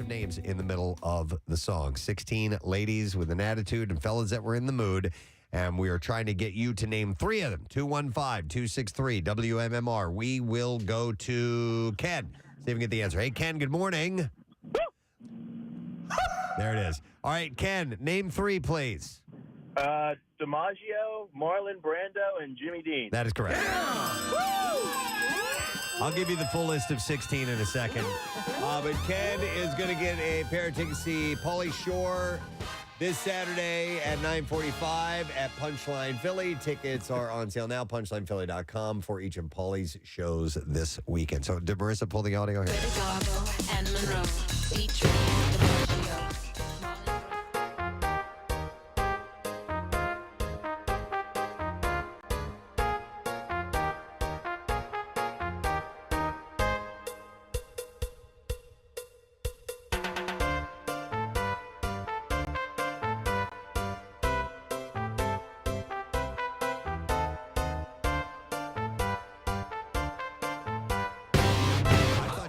names in the middle of the song. 16 ladies with an attitude and fellas that were in the mood. And we are trying to get you to name 3 of them. 215-263-WMMR. We will go to Ken. See if we can get the answer. Hey, Ken, good morning. There it is. All right, Ken, name 3, please. DiMaggio, Marlon Brando, and Jimmy Dean. That is correct. I'll give you the full list of 16 in a second. But Ken is going to get a pair of tickets to see Pauly Shore this Saturday at 9:45 at Punchline Philly. Tickets are on sale now, punchlinephilly.com for each of Pauly's shows this weekend. So did Marissa pull the audio here? And Monroe, featuring DiMaggio.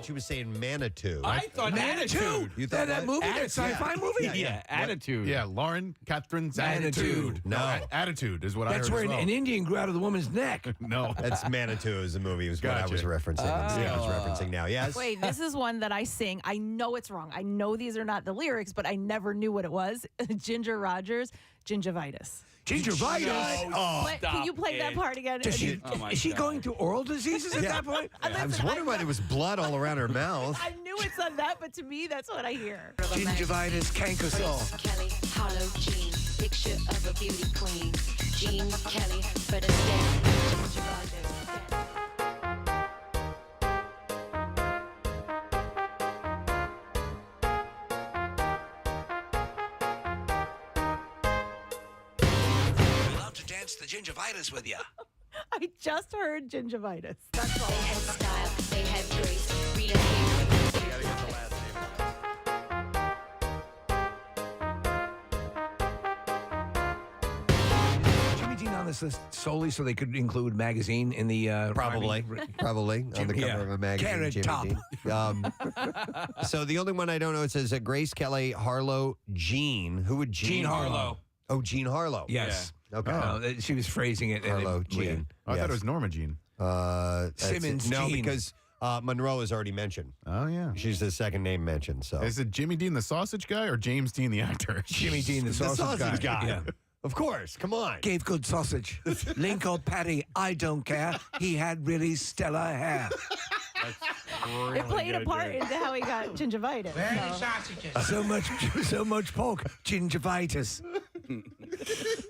She was saying Manitou. I thought Attitude. You thought that movie, that sci-fi movie? Yeah, Attitude. Yeah, Lauren Catherine's Attitude. Attitude. No. Attitude is what I heard That's where as well. an Indian grew out of the woman's neck. No. That's Manitou is the movie, was what I was Gotcha. referencing. I was referencing now. Yes? Wait, this is one that I sing. I know it's wrong. I know these are not the lyrics, but I never knew what it was. Ginger Rogers, Gingivitis. Gingivitis. But can you play that part again? Is she going through oral diseases at that point? I was wondering why there was blood all around her mouth. I knew it's on that, but to me, that's what I hear. Gingivitis, canker sore. Kelly, Hollow Jean, picture of a beauty queen. Jean Kelly, better stay. Dance the gingivitis with you. I just heard gingivitis. That's all. They had style, they had grace. Rita Hayworth. Jimmy Dean on this list solely so they could include magazine in the Probably on the cover of a magazine. Carrot Jimmy Top. Dean. So the only one I don't know, it says Grace Kelly, Harlow, Jean. Who would Jean? Jean Harlow. Oh, Jean Harlow. Yes. Okay. She was phrasing it. Harlow, Jean. I thought it was Norma Jean. That's Simmons, it. No, Jean. because Monroe is already mentioned. Oh, yeah. She's the second name mentioned. So Is it Jimmy Dean the sausage guy or James Dean the actor? Jimmy Dean, the sausage guy. Yeah. Of course. Come on. Gave good sausage. Link or Patty, I don't care. He had really stellar hair. It played a part into how he got gingivitis. So much pork. Gingivitis.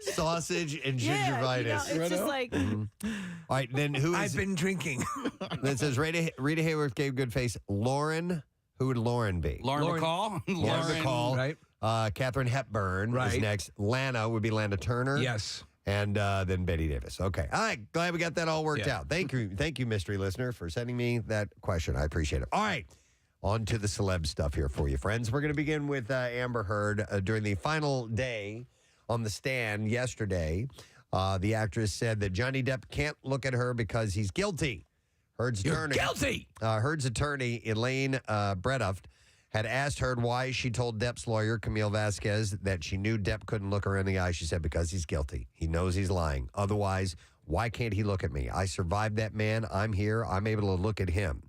Sausage and Yeah, gingivitis. it's just like, All right, then who I've is been drinking. that says Rita Hayworth gave good face. Lauren, who would Lauren be? Lauren McCall. Lauren McCall. Right. Catherine Hepburn is Right. next. Lana would be Lana Turner. Yes. And then Betty Davis. Okay. All right. Glad we got that all worked out. Thank you, mystery listener, for sending me that question. I appreciate it. All right. On to the celeb stuff here for you, friends. We're going to begin with Amber Heard. During the final day on the stand yesterday, the actress said that Johnny Depp can't look at her because he's guilty. Heard's attorney, Guilty. Heard's attorney, Elaine Bredoft, had asked Heard why she told Depp's lawyer, Camille Vasquez, that she knew Depp couldn't look her in the eye. She said, because he's guilty. He knows he's lying. Otherwise, why can't he look at me? I survived that man. I'm here. I'm able to look at him.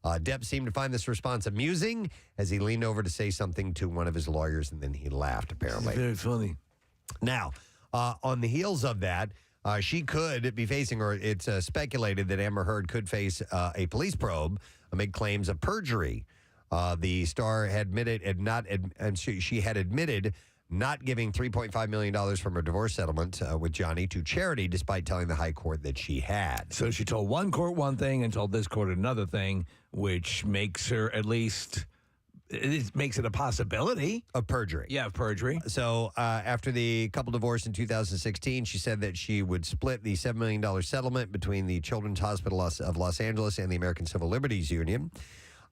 Depp seemed to find this response amusing as he leaned over to say something to one of his lawyers, and then he laughed, apparently. Very funny. Now, on the heels of that, she could be facing, or it's speculated that Amber Heard could face a police probe amid claims of perjury. The star had she had admitted not giving $3.5 million from her divorce settlement with Johnny to charity, despite telling the high court that she had. So she told one court one thing and told this court another thing, which makes her at least, it makes it a possibility. Of perjury. Yeah, of perjury. So after the couple divorced in 2016, she said that she would split the $7 million settlement between the Children's Hospital of Los Angeles and the American Civil Liberties Union.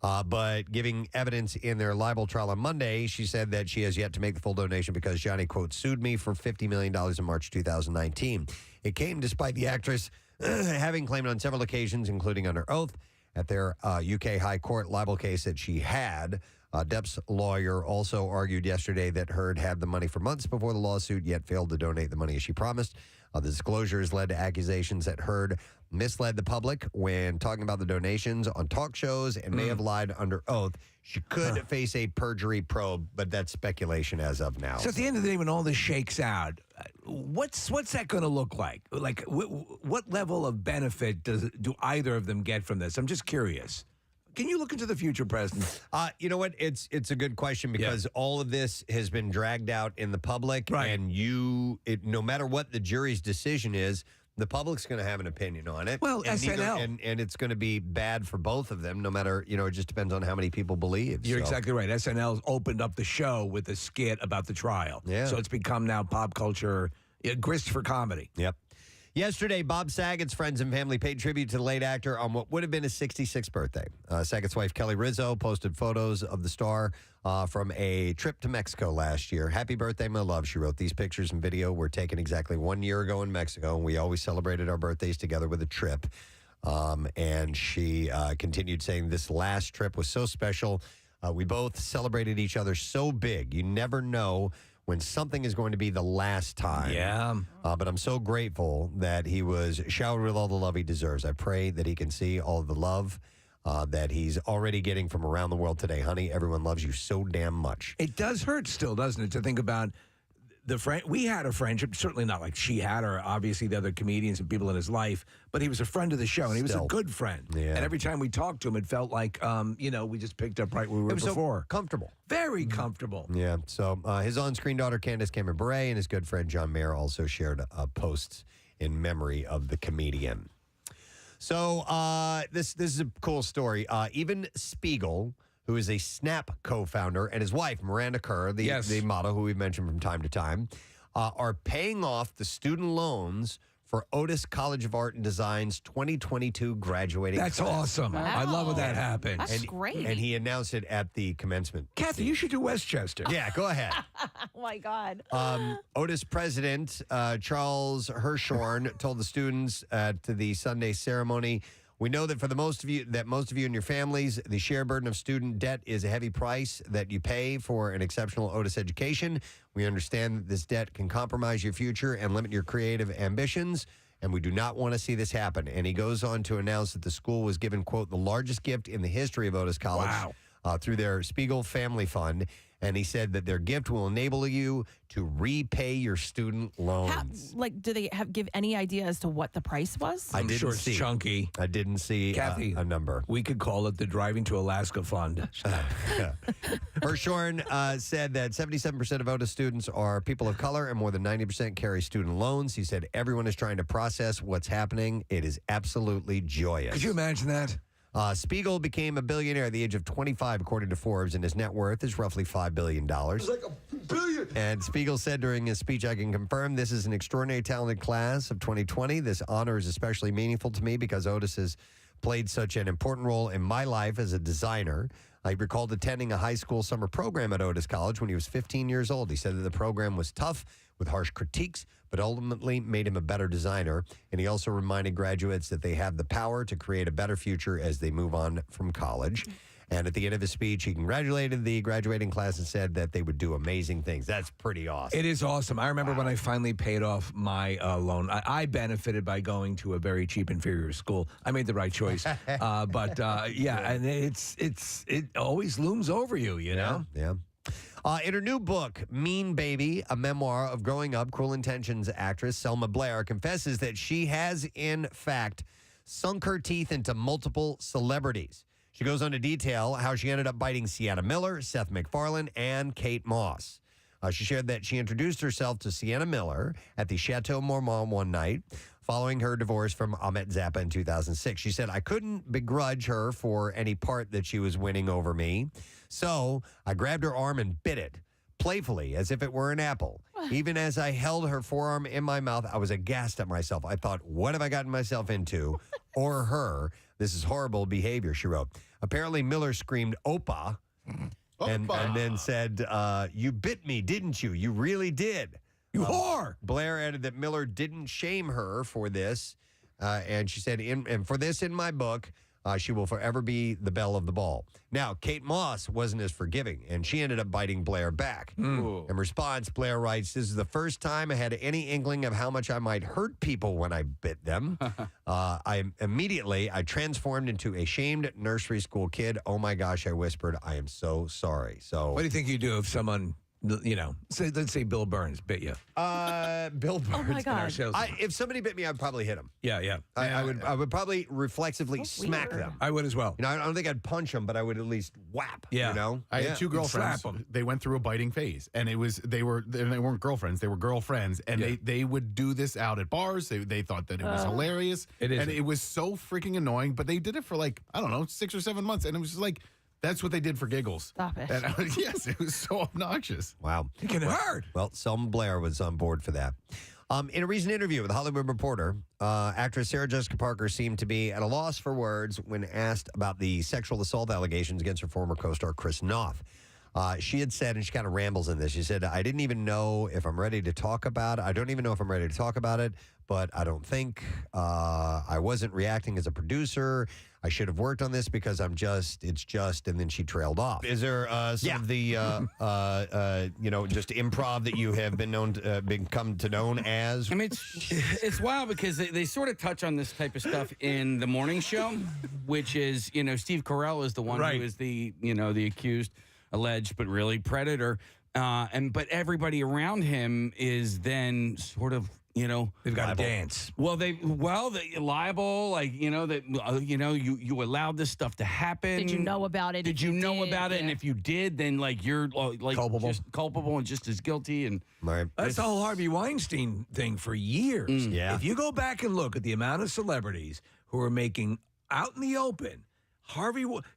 But giving evidence in their libel trial on Monday, she said that she has yet to make the full donation because Johnny, quote, sued me for $50 million in March 2019. It came despite the actress having claimed on several occasions, including under oath, at their UK High Court libel case that she had Depp's lawyer also argued yesterday that Heard had the money for months before the lawsuit, yet failed to donate the money as she promised. The disclosures led to accusations that Heard misled the public when talking about the donations on talk shows and may have lied under oath. She could face a perjury probe, but that's speculation as of now. So at the end of the day, when all this shakes out, what's that going to look like? Like, what level of benefit do either of them get from this? I'm just curious. Can you look into the future, Preston? You know what? It's a good question because all of this has been dragged out in the public, Right. and no matter what the jury's decision is, the public's going to have an opinion on it. Well, and SNL. and it's going to be bad for both of them, no matter, it just depends on how many people believe. You're So, exactly right. SNL opened up the show with a skit about the trial. Yeah. So it's become now pop culture, grist for comedy. Yep. Yesterday, Bob Saget's friends and family paid tribute to the late actor on what would have been his 66th birthday. Saget's wife, Kelly Rizzo, posted photos of the star from a trip to Mexico last year. Happy birthday, my love, she wrote. These pictures and video were taken exactly 1 year ago in Mexico, and we always celebrated our birthdays together with a trip. And she continued saying, this last trip was so special. We both celebrated each other so big. You never know when something is going to be the last time. Yeah. But I'm so grateful that he was showered with all the love he deserves. I pray that he can see all of the love that he's already getting from around the world today. Honey, everyone loves you so damn much. It does hurt still, doesn't it, to think about we had a friendship, certainly not like she had, or obviously the other comedians and people in his life, but he was a friend of the show, and he was Still. a good friend. Yeah. And every time we talked to him, it felt like, we just picked up right where we were It was before. so comfortable. Very comfortable. Yeah. So his on-screen daughter, Candace Cameron Bure, and his good friend, John Mayer, also shared posts in memory of the comedian. So this is a cool story. Even Spiegel, who is a Snap co-founder, and his wife, Miranda Kerr, the model who we've mentioned from time to time, are paying off the student loans for Otis College of Art and Design's 2022 graduating That's class. awesome. I love when that happened. That's great. And he announced it at the commencement. Kathy, you should do Westchester. Yeah, go ahead. Oh, my God. Otis president Charles Hirschhorn told the students at the Sunday ceremony, "We know that for most of you and your families, the shared burden of student debt is a heavy price that you pay for an exceptional Otis education. We understand that this debt can compromise your future and limit your creative ambitions, and we do not want to see this happen." And he goes on to announce that the school was given, quote, the largest gift in the history of Otis College through their Spiegel Family Fund. And he said that their gift will enable you to repay your student loans. Do they give any idea as to what the price was? I'm sure it's chunky. I didn't see Kathy, a number. We could call it the Driving to Alaska Fund. Hirschhorn said that 77% of Otis students are people of color and more than 90% carry student loans. He said everyone is trying to process what's happening. It is absolutely joyous. Could you imagine that? Spiegel became a billionaire at the age of 25, according to Forbes, and his net worth is roughly $5 billion. It's like $1 billion. And Spiegel said during his speech, "I can confirm this is an extraordinary talented class of 2020. This honor is especially meaningful to me because Otis has played such an important role in my life as a designer. I recalled attending a high school summer program at Otis College when he was 15 years old. He said that the program was tough with harsh critiques, but ultimately made him a better designer. And he also reminded graduates that they have the power to create a better future as they move on from college." And at the end of his speech, he congratulated the graduating class and said that they would do amazing things. That's pretty awesome. It is awesome. I remember when I finally paid off my loan. I benefited by going to a very cheap inferior school. I made the right choice. And it always looms over you, you know? Yeah. In her new book, Mean Baby, a memoir of growing up, Cruel Intentions actress Selma Blair confesses that she has, in fact, sunk her teeth into multiple celebrities. She goes on to detail how she ended up biting Sienna Miller, Seth MacFarlane, and Kate Moss. She shared that she introduced herself to Sienna Miller at the Chateau Marmont one night following her divorce from Ahmet Zappa in 2006. She said, "I couldn't begrudge her for any part that she was winning over me. So I grabbed her arm and bit it, playfully, as if it were an apple. Even as I held her forearm in my mouth, I was aghast at myself. I thought, what have I gotten myself into? Or her. This is horrible behavior," she wrote. Apparently, Miller screamed, "Opa," and then said, "You bit me, didn't you? You really did. You whore." Blair added that Miller didn't shame her for this. And she said, and for this in my book, She will forever be the belle of the ball. Now, Kate Moss wasn't as forgiving, and she ended up biting Blair back. Ooh. In response, Blair writes, "This is the first time I had any inkling of how much I might hurt people when I bit them. I transformed into a shamed nursery school kid. Oh my gosh," I whispered, "I am so sorry." So, What do you think you do if someone, let's say Bill Burns bit you? Bill Burns. Oh my God. If somebody bit me, I'd probably hit him. Yeah. I would probably reflexively So smack weird. them. I would as well. I don't think I'd punch them, but I would at least whap. Yeah. You know? I had two You'd girlfriends. slap 'em. They went through a biting phase, and they weren't girlfriends. They were girlfriends, and they would do this out at bars. They thought that it was hilarious. It is. And it was so freaking annoying. But they did it for 6 or 7 months, and it was just like that's what they did for giggles. Stop it. And yes, it was so obnoxious. Wow. It can hurt. Well, Selma Blair was on board for that. In a recent interview with The Hollywood Reporter, actress Sarah Jessica Parker seemed to be at a loss for words when asked about the sexual assault allegations against her former co-star Chris Noth. She had said, and she kind of rambles in this, she said, "I didn't even know if I'm ready to talk about it. I don't even know if I'm ready to talk about it, but I don't think I wasn't reacting as a producer. I should have worked on this because it's just," and then she trailed off. Is there some of the, just improv that you have become known as? I mean, it's wild because they sort of touch on this type of stuff in the morning show, which is, Steve Carell is the one Right. who is the accused, alleged, but really predator. But everybody around him is then sort of, They've got to dance. they liable, you allowed this stuff to happen. Did you know about it? Did If you know about it? Yeah. And if you did, then you're Culpable. just culpable and just as guilty. And Right. That's the whole Harvey Weinstein thing for years. Yeah. If you go back and look at the amount of celebrities who are making out in the open,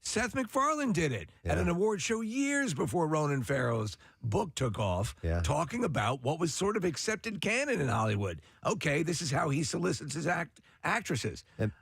Seth MacFarlane did it at an award show years before Ronan Farrow's book took off, talking about what was sort of accepted canon in Hollywood. Okay, this is how he solicits his actresses. And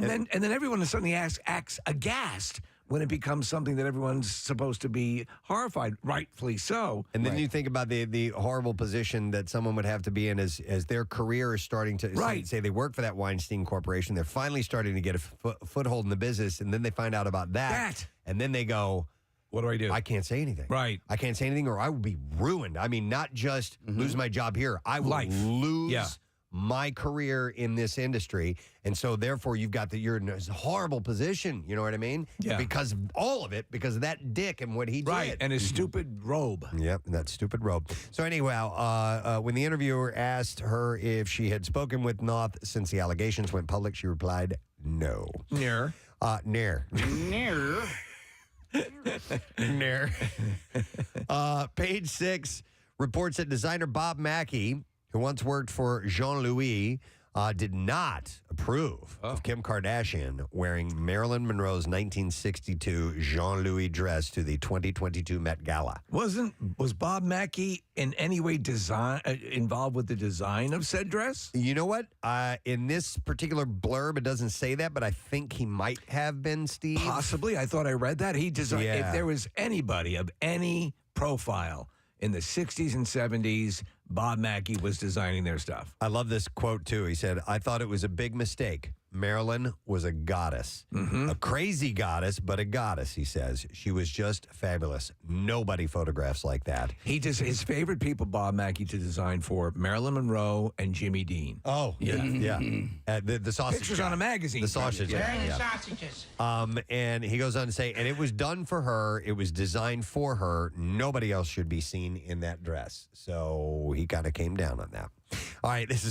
then everyone suddenly acts aghast when it becomes something that everyone's supposed to be horrified, rightfully so. And then you think about the horrible position that someone would have to be in as their career is starting to say they work for that Weinstein Corporation. They're finally starting to get a foothold in the business, and then they find out about that. And then they go, what do I do? I can't say anything. Right. I can't say anything or I will be ruined. I mean, not just lose my job here. I will lose my career in this industry. And so therefore you're in this horrible position, you know what I mean? Yeah. Because of all of it, because of that dick and what he did. Right, and his stupid robe. Yep, that stupid robe. So anyhow, when the interviewer asked her if she had spoken with Noth since the allegations went public, she replied, no. Near. Nair. Nair. Page 6 reports that designer Bob Mackie, who once worked for Jean-Louis, did not approve of Kim Kardashian wearing Marilyn Monroe's 1962 Jean-Louis dress to the 2022 Met Gala. Was Bob Mackie in any way involved with the design of said dress? You know what? In this particular blurb, it doesn't say that, but I think he might have been, Steve. Possibly. I thought I read that. He designed. Yeah. If there was anybody of any profile in the 60s and 70s, Bob Mackie was designing their stuff. I love this quote, too. He said, "I thought it was a big mistake. Marilyn was a goddess. A crazy goddess, but a goddess," he says. "She was just fabulous. Nobody photographs like that." His favorite people, Bob Mackie, to design for Marilyn Monroe and Jimmy Dean. Oh, yeah. The sausage Pictures guy. on a magazine. The sausage guy. Yeah. sausages. And he goes on to say, and it was done for her. It was designed for her. Nobody else should be seen in that dress. So he kind of came down on that. All right, this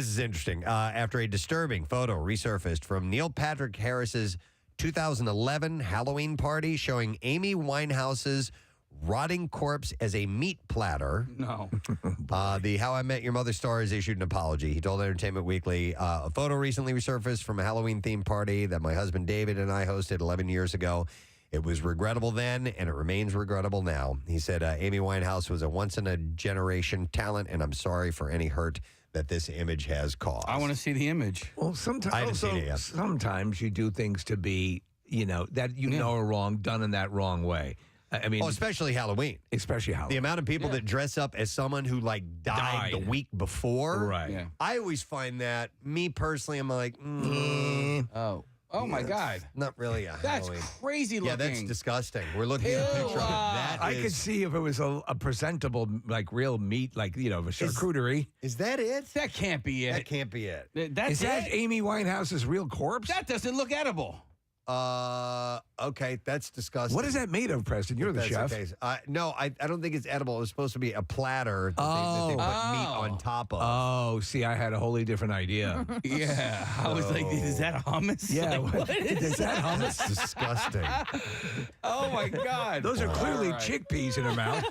is interesting. After a disturbing photo resurfaced from Neil Patrick Harris's 2011 Halloween party showing Amy Winehouse's rotting corpse as a meat platter. no. The How I Met Your Mother star has issued an apology. He told Entertainment Weekly, a photo recently resurfaced from a Halloween-themed party that my husband David and I hosted 11 years ago. It was regrettable then, and it remains regrettable now. He said, Amy Winehouse was a once-in-a-generation talent, and I'm sorry for any hurt that this image has caused. I want to see the image. Well, sometimes I haven't seen it yet. Sometimes you do things to be, that know are wrong, done in that wrong way. I mean, especially Halloween. especially Halloween. The amount of people that dress up as someone who died the week before. Right. Yeah. I always find that, me personally, I'm like, Oh. Oh my God. Not really a That's Halloween. crazy looking. Yeah, that's disgusting. We're looking at a picture of it. That I could is- see if it was a presentable, like real meat, like, you know, a charcuterie. Is that it? That can't be That it. can't be it. That's Is that it? Amy Winehouse's real corpse? That doesn't look edible. Okay, that's disgusting. What is that made of, Preston? You're the That's chef. okay. No, I don't think it's edible. It was supposed to be a platter that they put meat on top of. Oh, see, I had a wholly different idea. Yeah. I was like, is that hummus? Yeah, Like, what is that hummus? That's disgusting. Oh my God. Those are clearly All right. chickpeas in her mouth.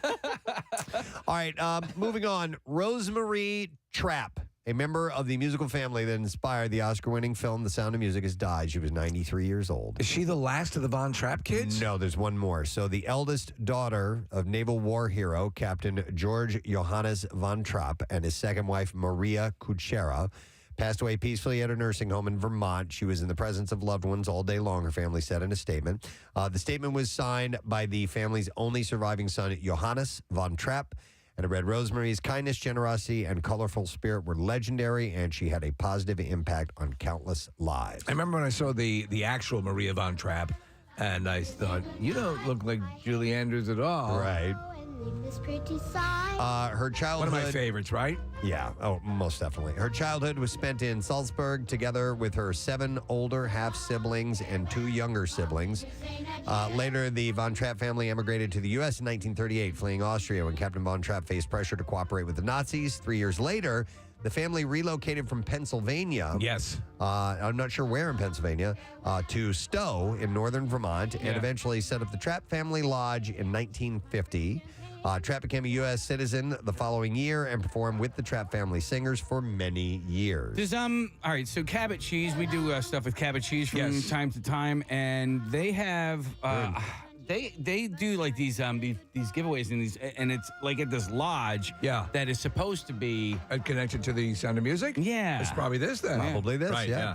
All right, moving on. Rosemary Trapp, a member of the musical family that inspired the Oscar-winning film The Sound of Music, has died. She was 93 years old. Is she the last of the Von Trapp kids? No, there's one more. So the eldest daughter of naval war hero Captain George Johannes von Trapp and his second wife Maria Kuchera passed away peacefully at a nursing home in Vermont. She was in the presence of loved ones all day long, her family said in a statement. The statement was signed by the family's only surviving son, Johannes von Trapp. And it read, Rosemary's kindness, generosity, and colorful spirit were legendary, and she had a positive impact on countless lives. I remember when I saw the actual Maria Von Trapp, and I thought, you don't look like Julie Andrews at all. Right. Her One childhood. of my favorites, right? Yeah, most definitely. Her childhood was spent in Salzburg together with her 7 older half-siblings and 2 younger siblings. Later, the Von Trapp family emigrated to the U.S. in 1938, fleeing Austria when Captain Von Trapp faced pressure to cooperate with the Nazis. 3 years later, the family relocated from Pennsylvania. Yes. I'm not sure where in Pennsylvania, to Stowe in northern Vermont, and eventually set up the Trapp Family Lodge in 1950. Trapp became a U.S. citizen the following year and performed with the Trapp Family Singers for many years. Does all right, so Cabot Cheese, we do stuff with Cabot Cheese from Yes. time to time, and they have they do like these giveaways and it's like at this lodge that is supposed to be Connected to the Sound of Music? Yeah. It's probably this then. Probably this, Right, yeah.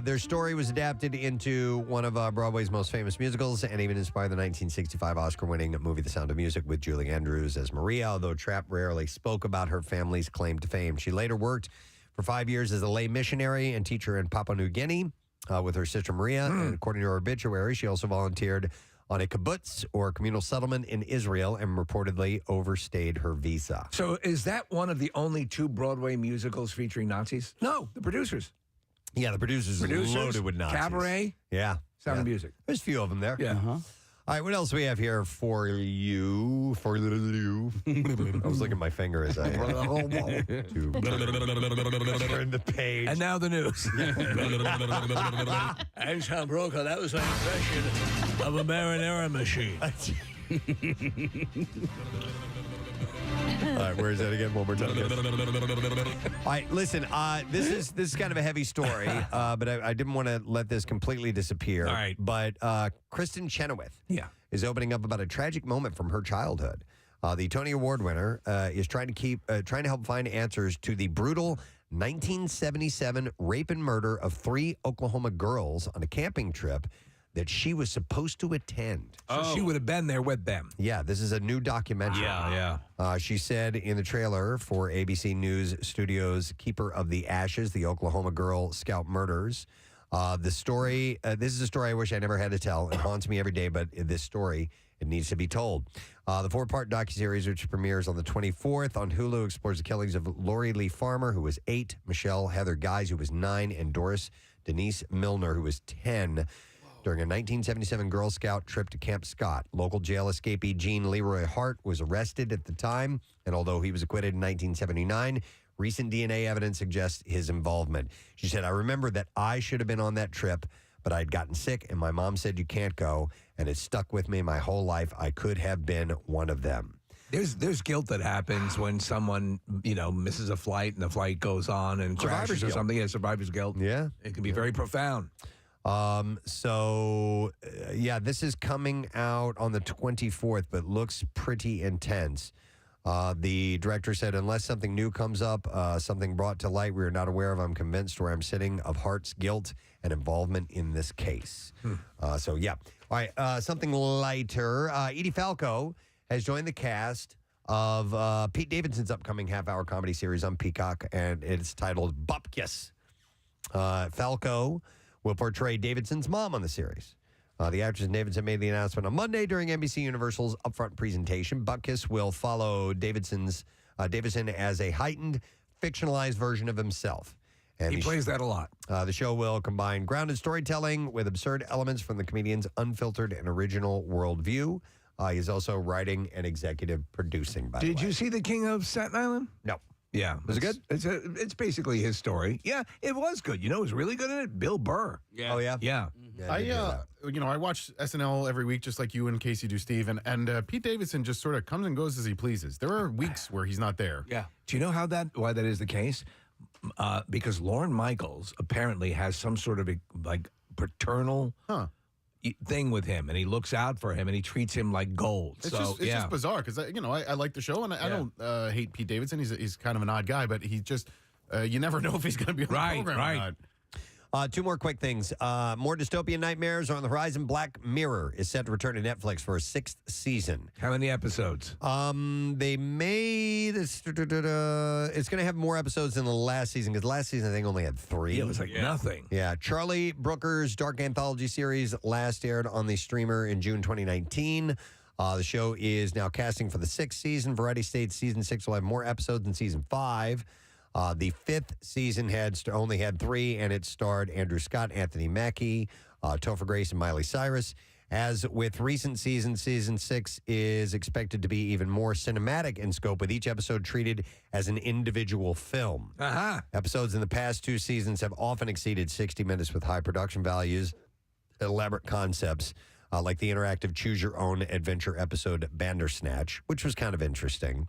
Their story was adapted into one of Broadway's most famous musicals and even inspired the 1965 Oscar-winning movie The Sound of Music with Julie Andrews as Maria, although Trapp rarely spoke about her family's claim to fame. She later worked for 5 years as a lay missionary and teacher in Papua New Guinea with her sister Maria. And according to her obituary, she also volunteered on a kibbutz or communal settlement in Israel and reportedly overstayed her visa. So is that one of the only 2 Broadway musicals featuring Nazis? No, the producers. Yeah, the producers are loaded with Nazis. Cabaret, Yeah. Sound of Music. There's a few of them there. Yeah. All right, what else do we have here for you? I was looking at my finger as I turn the page. And now the news. I'm Tom Brokaw. That was an impression of a marinara machine. All right, where is that again? One more time. All right, listen. This is kind of a heavy story, but I didn't want to let this completely disappear. All right. But Kristen Chenoweth is opening up about a tragic moment from her childhood. The Tony Award winner is trying to help find answers to the brutal 1977 rape and murder of 3 Oklahoma girls on a camping trip that she was supposed to attend. So she would have been there with them. Yeah, this is a new documentary. She said in the trailer for ABC News Studios' Keeper of the Ashes, the Oklahoma Girl Scout murders. The story, this is a story I wish I never had to tell. It haunts me every day, but this story, it needs to be told. The 4-part docuseries, which premieres on the 24th on Hulu, explores the killings of Lori Lee Farmer, who was 8, Michelle Heather Guys, who was 9, and Doris Denise Milner, who was 10. During a 1977 Girl Scout trip to Camp Scott, local jail escapee Gene Leroy Hart was arrested at the time, and although he was acquitted in 1979, recent DNA evidence suggests his involvement. She said, I remember that I should have been on that trip, but I'd gotten sick, and my mom said you can't go, and it stuck with me my whole life. I could have been one of them. There's guilt that happens when someone, misses a flight and the flight goes on and crashes or something. Yeah, survivor's guilt. Yeah. It can be very profound. This is coming out on the 24th, but looks pretty intense. The director said, unless something new comes up, something brought to light we are not aware of, I'm convinced where I'm sitting of Hart's guilt and involvement in this case. All right, something lighter. Edie Falco has joined the cast of Pete Davidson's upcoming half-hour comedy series on Peacock, and it's titled Bupkis. Falco will portray Davidson's mom on the series. The actress Davidson made the announcement on Monday during NBC Universal's upfront presentation. Butkus will follow Davidson as a heightened, fictionalized version of himself. And He plays that a lot. The show will combine grounded storytelling with absurd elements from the comedian's unfiltered and original worldview. He's also writing and executive producing, by the way. Did you see The King of Staten Island? No. Yeah. Was it good? It's basically his story. Yeah, it was good. You know who's really good at it? Bill Burr. Yeah. Oh, yeah? Yeah. Yeah, I did hear that. I watch SNL every week, just like you and Casey do, Steve. And Pete Davidson just sort of comes and goes as he pleases. There are weeks where he's not there. Yeah. Do you know why that is the case? Because Lorne Michaels apparently has some sort of like paternal thing with him, and he looks out for him, and he treats him like gold. It's just bizarre because I like the show, and I don't hate Pete Davidson. He's kind of an odd guy, but he just you never know if he's going to be on the program or not. Two more quick things. More dystopian nightmares are on the horizon. Black Mirror is set to return to Netflix for a 6th season. How many episodes? They made it's going to have more episodes than the last season because last season I think only had 3. Yeah, it was like nothing. Yeah, Charlie Brooker's dark anthology series last aired on the streamer in June 2019. The show is now casting for the 6th season. Variety states season 6 will have more episodes than season 5. The 5th season only had 3, and it starred Andrew Scott, Anthony Mackie, Topher Grace, and Miley Cyrus. As with recent seasons, season 6 is expected to be even more cinematic in scope, with each episode treated as an individual film. Episodes in the past 2 seasons have often exceeded 60 minutes with high production values, elaborate concepts, like the interactive choose-your-own adventure episode Bandersnatch, which was kind of interesting.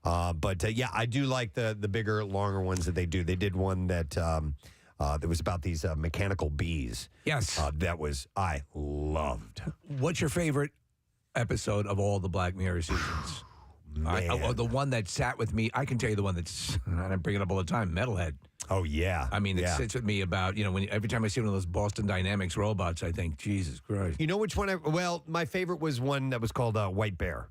But I do like the bigger, longer ones that they do. They did one that was about these mechanical bees. Yes. I loved. What's your favorite episode of all the Black Mirror seasons? The one that sat with me, I can tell you the one that's, I bring it up all the time, Metalhead. Oh, yeah. I mean, it sits with me about, every time I see one of those Boston Dynamics robots, I think, Jesus Christ. You know which one? My favorite was one that was called White Bear.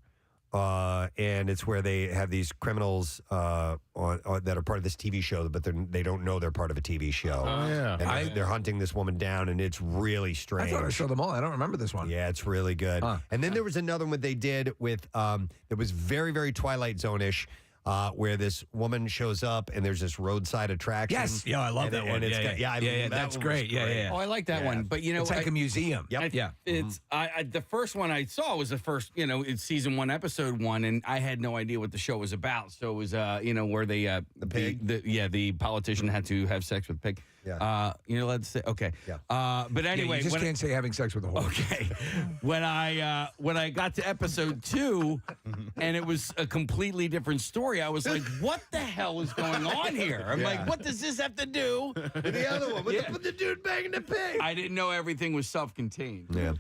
And it's where they have these criminals that are part of this TV show, but they don't know they're part of a TV show. Oh, yeah. And they're hunting this woman down, and it's really strange. I thought I saw them all. I don't remember this one. Yeah, it's really good. And then there was another one they did with that was very, very Twilight Zone-ish. Where this woman shows up and there's this roadside attraction. Yes, I love that one. That's great. Yeah. Oh, I like that one. But it's like a museum. Yep. It's the first one I saw was the first. It's season 1, episode 1, and I had no idea what the show was about. So it was where the pig. The politician had to have sex with the pig. Yeah. Let's say okay. Yeah. But anyway, you just can't say having sex with a horse. Okay. when I got to episode 2, and it was a completely different story, I was like, "What the hell is going on here?" I'm like, "What does this have to do with the other one? With the dude banging the pig?" I didn't know everything was self-contained. Yeah.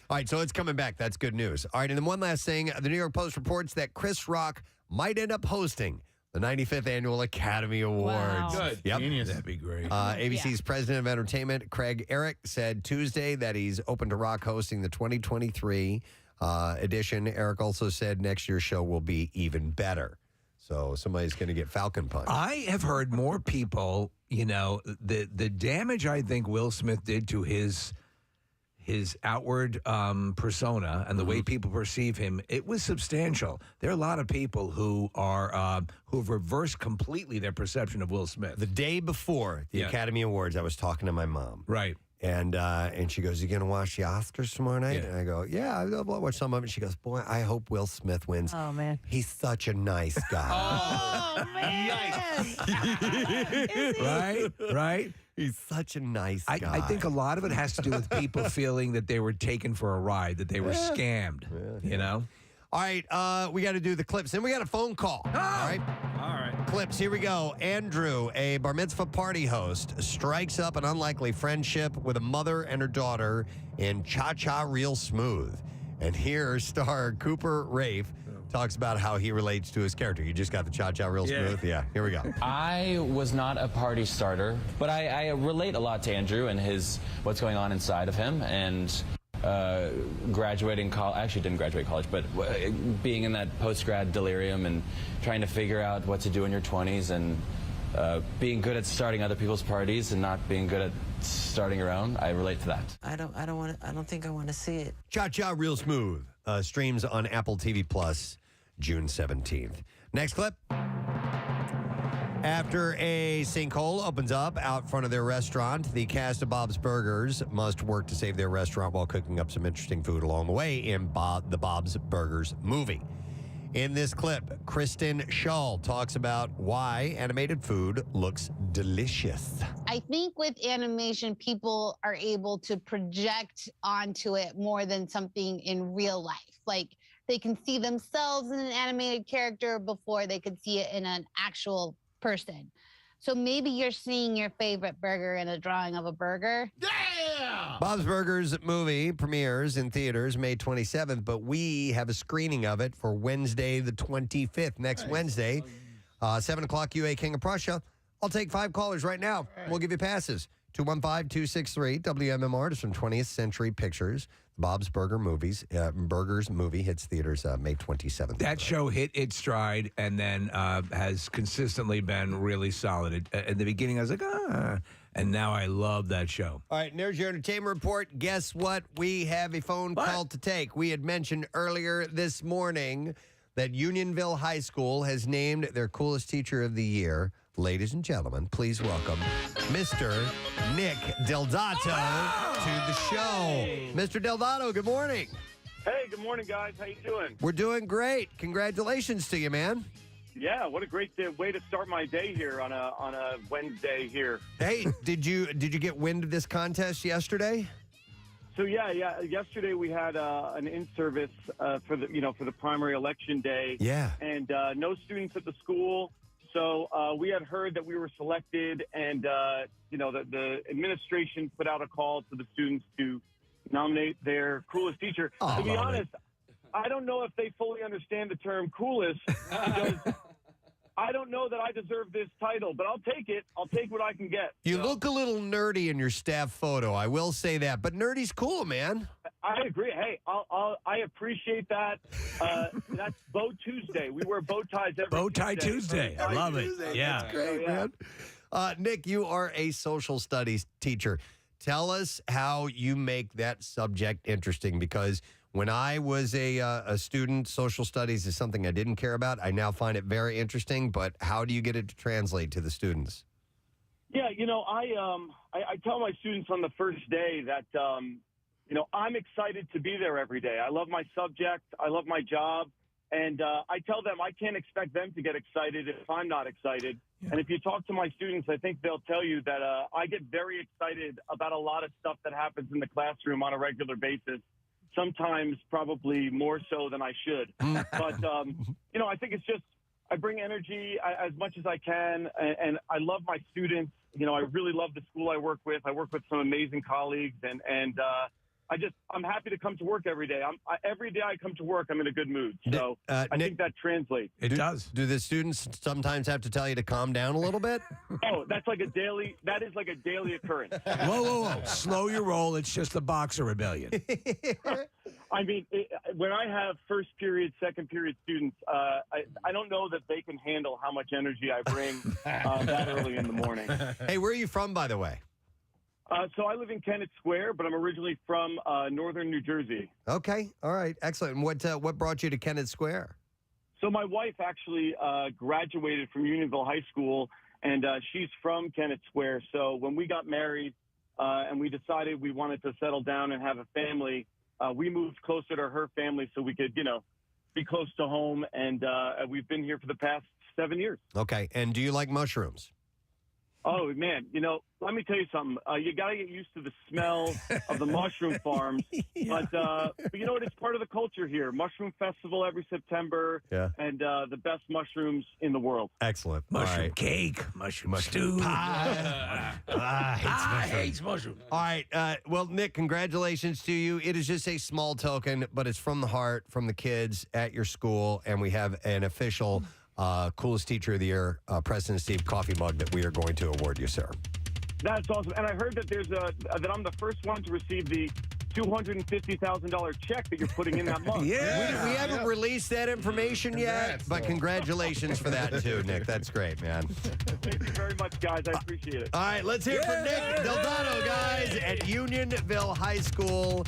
All right, so it's coming back. That's good news. All right, and then one last thing: the New York Post reports that Chris Rock might end up hosting the 95th Annual Academy Awards. Wow. Good. Yep. Genius. That'd be great. ABC's president of entertainment, Craig Eric, said Tuesday that he's open to Rock hosting the 2023 edition. Eric also said next year's show will be even better. So somebody's going to get Falcon Punch. I have heard more people, the damage I think Will Smith did to his outward persona and the way people perceive him, it was substantial. There are a lot of people who are who've reversed completely their perception of Will Smith. The day before the Academy Awards, I was talking to my mom. Right. And she goes, "You going to watch the Oscars tomorrow night?" Yeah. And I go, "Yeah, I'll watch some of it." She goes, "Boy, I hope Will Smith wins. Oh, man. He's such a nice guy." Oh, man. Is he? Right? He's such a nice guy. I think a lot of it has to do with people feeling that they were taken for a ride, that they were scammed, All right, we got to do the clips. Then we got a phone call. All right. Clips, here we go. Andrew, a bar mitzvah party host, strikes up an unlikely friendship with a mother and her daughter in Cha-Cha Real Smooth. And here, star Cooper Rafe talks about how he relates to his character. You just got the Cha-Cha Real Smooth? Yeah, here we go. I was not a party starter, but I relate a lot to Andrew and what's going on inside of him. And graduating college, actually didn't graduate college, but being in that post-grad delirium and trying to figure out what to do in your 20s and being good at starting other people's parties and not being good at starting your own. I relate to that. I don't think I want to see it. Cha Cha Real Smooth streams on Apple TV Plus June 17th. Next clip. After a sinkhole opens up out front of their restaurant, the cast of Bob's Burgers must work to save their restaurant while cooking up some interesting food along the way in the Bob's Burgers movie. In this clip, Kristen Schaal talks about why animated food looks delicious. I think with animation, people are able to project onto it more than something in real life. Like they can see themselves in an animated character before they could see it in an actual person. So maybe you're seeing your favorite burger in a drawing of a burger. Yeah! Bob's Burgers movie premieres in theaters May 27th, but we have a screening of it for Wednesday the 25th, next Wednesday, 7 o'clock UA King of Prussia. I'll take 5 callers right now. We'll give you passes. 215-263 WMMR. It's from 20th Century Pictures. Bob's Burgers movie hits theaters May 27th. That show hit its stride and then has consistently been really solid. At the beginning, I was like, and now I love that show. All right, and there's your entertainment report. Guess what? We have a phone call to take. We had mentioned earlier this morning that Unionville High School has named their coolest teacher of the year. Ladies and gentlemen, please welcome Mr. Nick Deldato to the show. Mr. Deldato, good morning. Hey, good morning, guys. How you doing? We're doing great. Congratulations to you, man. Yeah, what a great way to start my day here on a Wednesday here. Hey, did you get wind of this contest yesterday? So yeah. Yesterday we had an in-service for the primary election day. Yeah. And no students at the school. So we had heard that we were selected, and the administration put out a call to the students to nominate their coolest teacher. To be honest, I don't know if they fully understand the term coolest because I don't know that I deserve this title, but I'll take it. I'll take what I can get. You look a little nerdy in your staff photo. I will say that, but nerdy's cool, man. I agree. Hey, I appreciate that. That's Bow Tuesday. We wear bow ties every Bow tie Tuesday. I love it. Yeah. That's great, man. Nick, you are a social studies teacher. Tell us how you make that subject interesting, because when I was a student, social studies is something I didn't care about. I now find it very interesting, but how do you get it to translate to the students? Yeah, I tell my students on the first day that, I'm excited to be there every day. I love my subject. I love my job. And I tell them I can't expect them to get excited if I'm not excited. Yeah. And if you talk to my students, I think they'll tell you that I get very excited about a lot of stuff that happens in the classroom on a regular basis. Sometimes probably more so than I should. But, I think it's just I bring energy as much as I can. And I love my students. I really love the school I work with. I work with some amazing colleagues. And I'm happy to come to work every day. Every day I come to work, I'm in a good mood. So I think that translates. It does. Do the students sometimes have to tell you to calm down a little bit? That is like a daily occurrence. Whoa. Slow your roll. It's just the Boxer Rebellion. I mean, when I have first period, second period students, I don't know that they can handle how much energy I bring that early in the morning. Hey, where are you from, by the way? So I live in Kennett Square, but I'm originally from northern New Jersey. Okay. All right. Excellent. And what brought you to Kennett Square? So my wife actually graduated from Unionville High School, and she's from Kennett Square. So when we got married and we decided we wanted to settle down and have a family, we moved closer to her family so we could, be close to home. And we've been here for the past 7 years. Okay. And do you like mushrooms? Oh, man, let me tell you something. You got to get used to the smell of the mushroom farms. Yeah. But you know what? It's part of the culture here. Mushroom Festival every September. Yeah. And the best mushrooms in the world. Excellent. Mushroom cake, mushroom stew. I hate mushrooms. All right. Well, Nick, congratulations to you. It is just a small token, but it's from the heart, from the kids at your school. And we have an official coolest teacher of the year, Preston and Steve coffee mug that we are going to award you, sir. That's awesome. And I heard that that I'm the first one to receive the $250,000 check that you're putting in that month. We haven't released that information yet, but though. congratulations for that too, Nick. That's great, man. Thank you very much, guys. I appreciate it. All right, let's hear from Nick Delgado, guys, at Unionville High School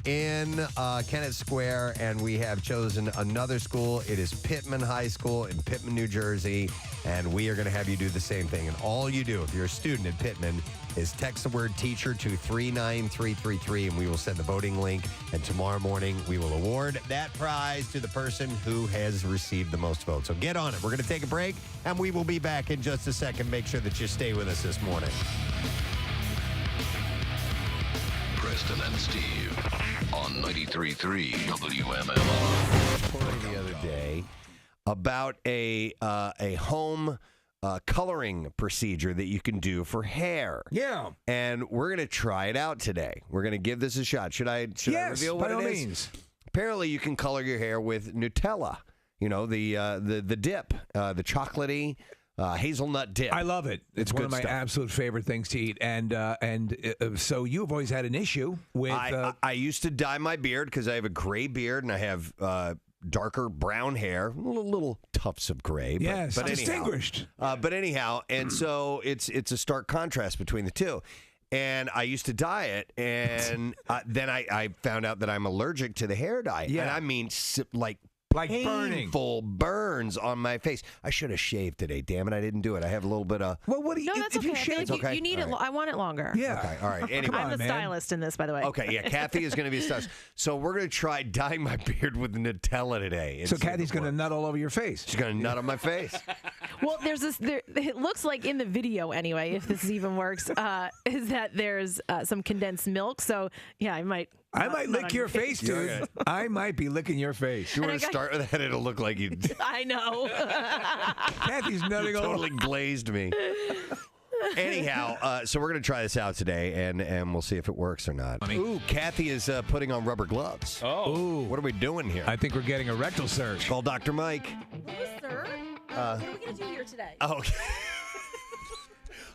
in Kennett Square, and we have chosen another school. It is Pittman High School in Pittman, New Jersey, and we are going to have you do the same thing. And all you do, if you're a student at Pittman, is text the word teacher to 39333, and we will send the voting link. And tomorrow morning, we will award that prize to the person who has received the most votes. So get on it. We're going to take a break, and we will be back in just a second. Make sure that you stay with us this morning. Preston and Steve on 93.3 WMMR. Reporting the other day about a home coloring procedure that you can do for hair. Yeah. And we're going to try it out today. We're going to give this a shot. Should I reveal what by all it is? means. Apparently, you can color your hair with Nutella. You know, the dip, the chocolatey hazelnut dip. I love it. It's one of my absolute favorite things to eat. And so you've always had an issue with... I used to dye my beard because I have a gray beard and I have darker brown hair, little tufts of gray. Yes, but distinguished. But anyhow, and so it's a stark contrast between the two. And I used to dye it, and then I found out that I'm allergic to the hair dye. Yeah. And I mean, like burning. burns on my face. I should have shaved today. Damn it, I didn't do it. I have a little bit of... Well, what do you... No, that's if okay. you I feel shave, like it's okay? you need All it. right. I want it longer. Yeah. Okay, all right. Anyway. I'm the stylist in this, by the way. Okay, yeah, Kathy is going to be a stylist. So we're going to try dyeing my beard with Nutella today. and So see if Kathy's it going to works. nut all over your face. She's going to nut on my face. Well, there's this. It looks like in the video anyway, if this even works, is that there's some condensed milk. So yeah, I might lick your face, dude. Okay. I might be licking your face. You want to start with that? It'll look like you I know. Kathy's nutting all totally glazed me. Anyhow, so we're going to try this out today, and we'll see if it works or not. Ooh, Kathy is putting on rubber gloves. Oh. Ooh. What are we doing here? I think we're getting a rectal surge. Call Dr. Mike. Hello, sir. What are we gonna do here today? Oh, okay.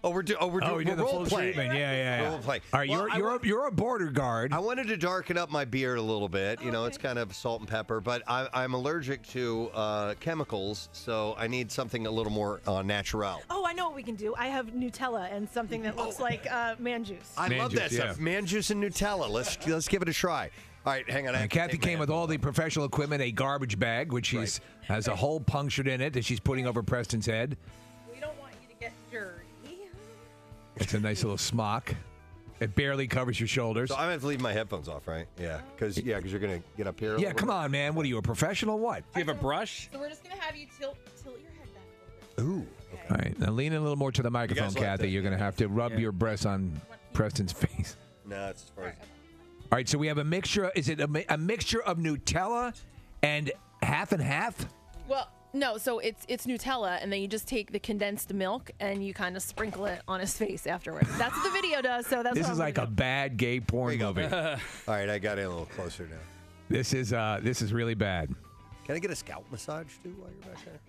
We're doing the role full play. treatment. Yeah. Role play. All right, Well, you're a border guard. I wanted to darken up my beard a little bit. You know, it's kind of salt and pepper, but I'm allergic to chemicals, so I need something a little more natural. Oh, I know what we can do. I have Nutella and something that looks like man juice. I Man love that juice, stuff. Man juice and Nutella. Let's give it a try. All right, hang on. I have And to Kathy take my came with all the professional equipment, a garbage bag, which has a hole punctured in it that she's putting over Preston's head. We don't want you to get dirty. It's a nice little smock. It barely covers your shoulders. So I'm going to have to leave my headphones off, right? Yeah, because you're going to get up here. Yeah, come on, man. What are you, a professional? What? Do you have a brush? So we're just gonna have you tilt your head back a little bit. Ooh. All right, now lean in a little more to the microphone, guys like Kathy. that? You're going to have to rub your breasts on Preston's face. No, it's as far as... All right, so we have a mixture. Is it a mixture of Nutella and half and half? Well, no. So it's Nutella, and then you just take the condensed milk and you kind of sprinkle it on his face afterwards. That's what the video does. So that's This what is I'm like gonna a do. bad gay porn movie. All right, I got it a little closer now. This is really bad. Can I get a scalp massage, too, while you're back there?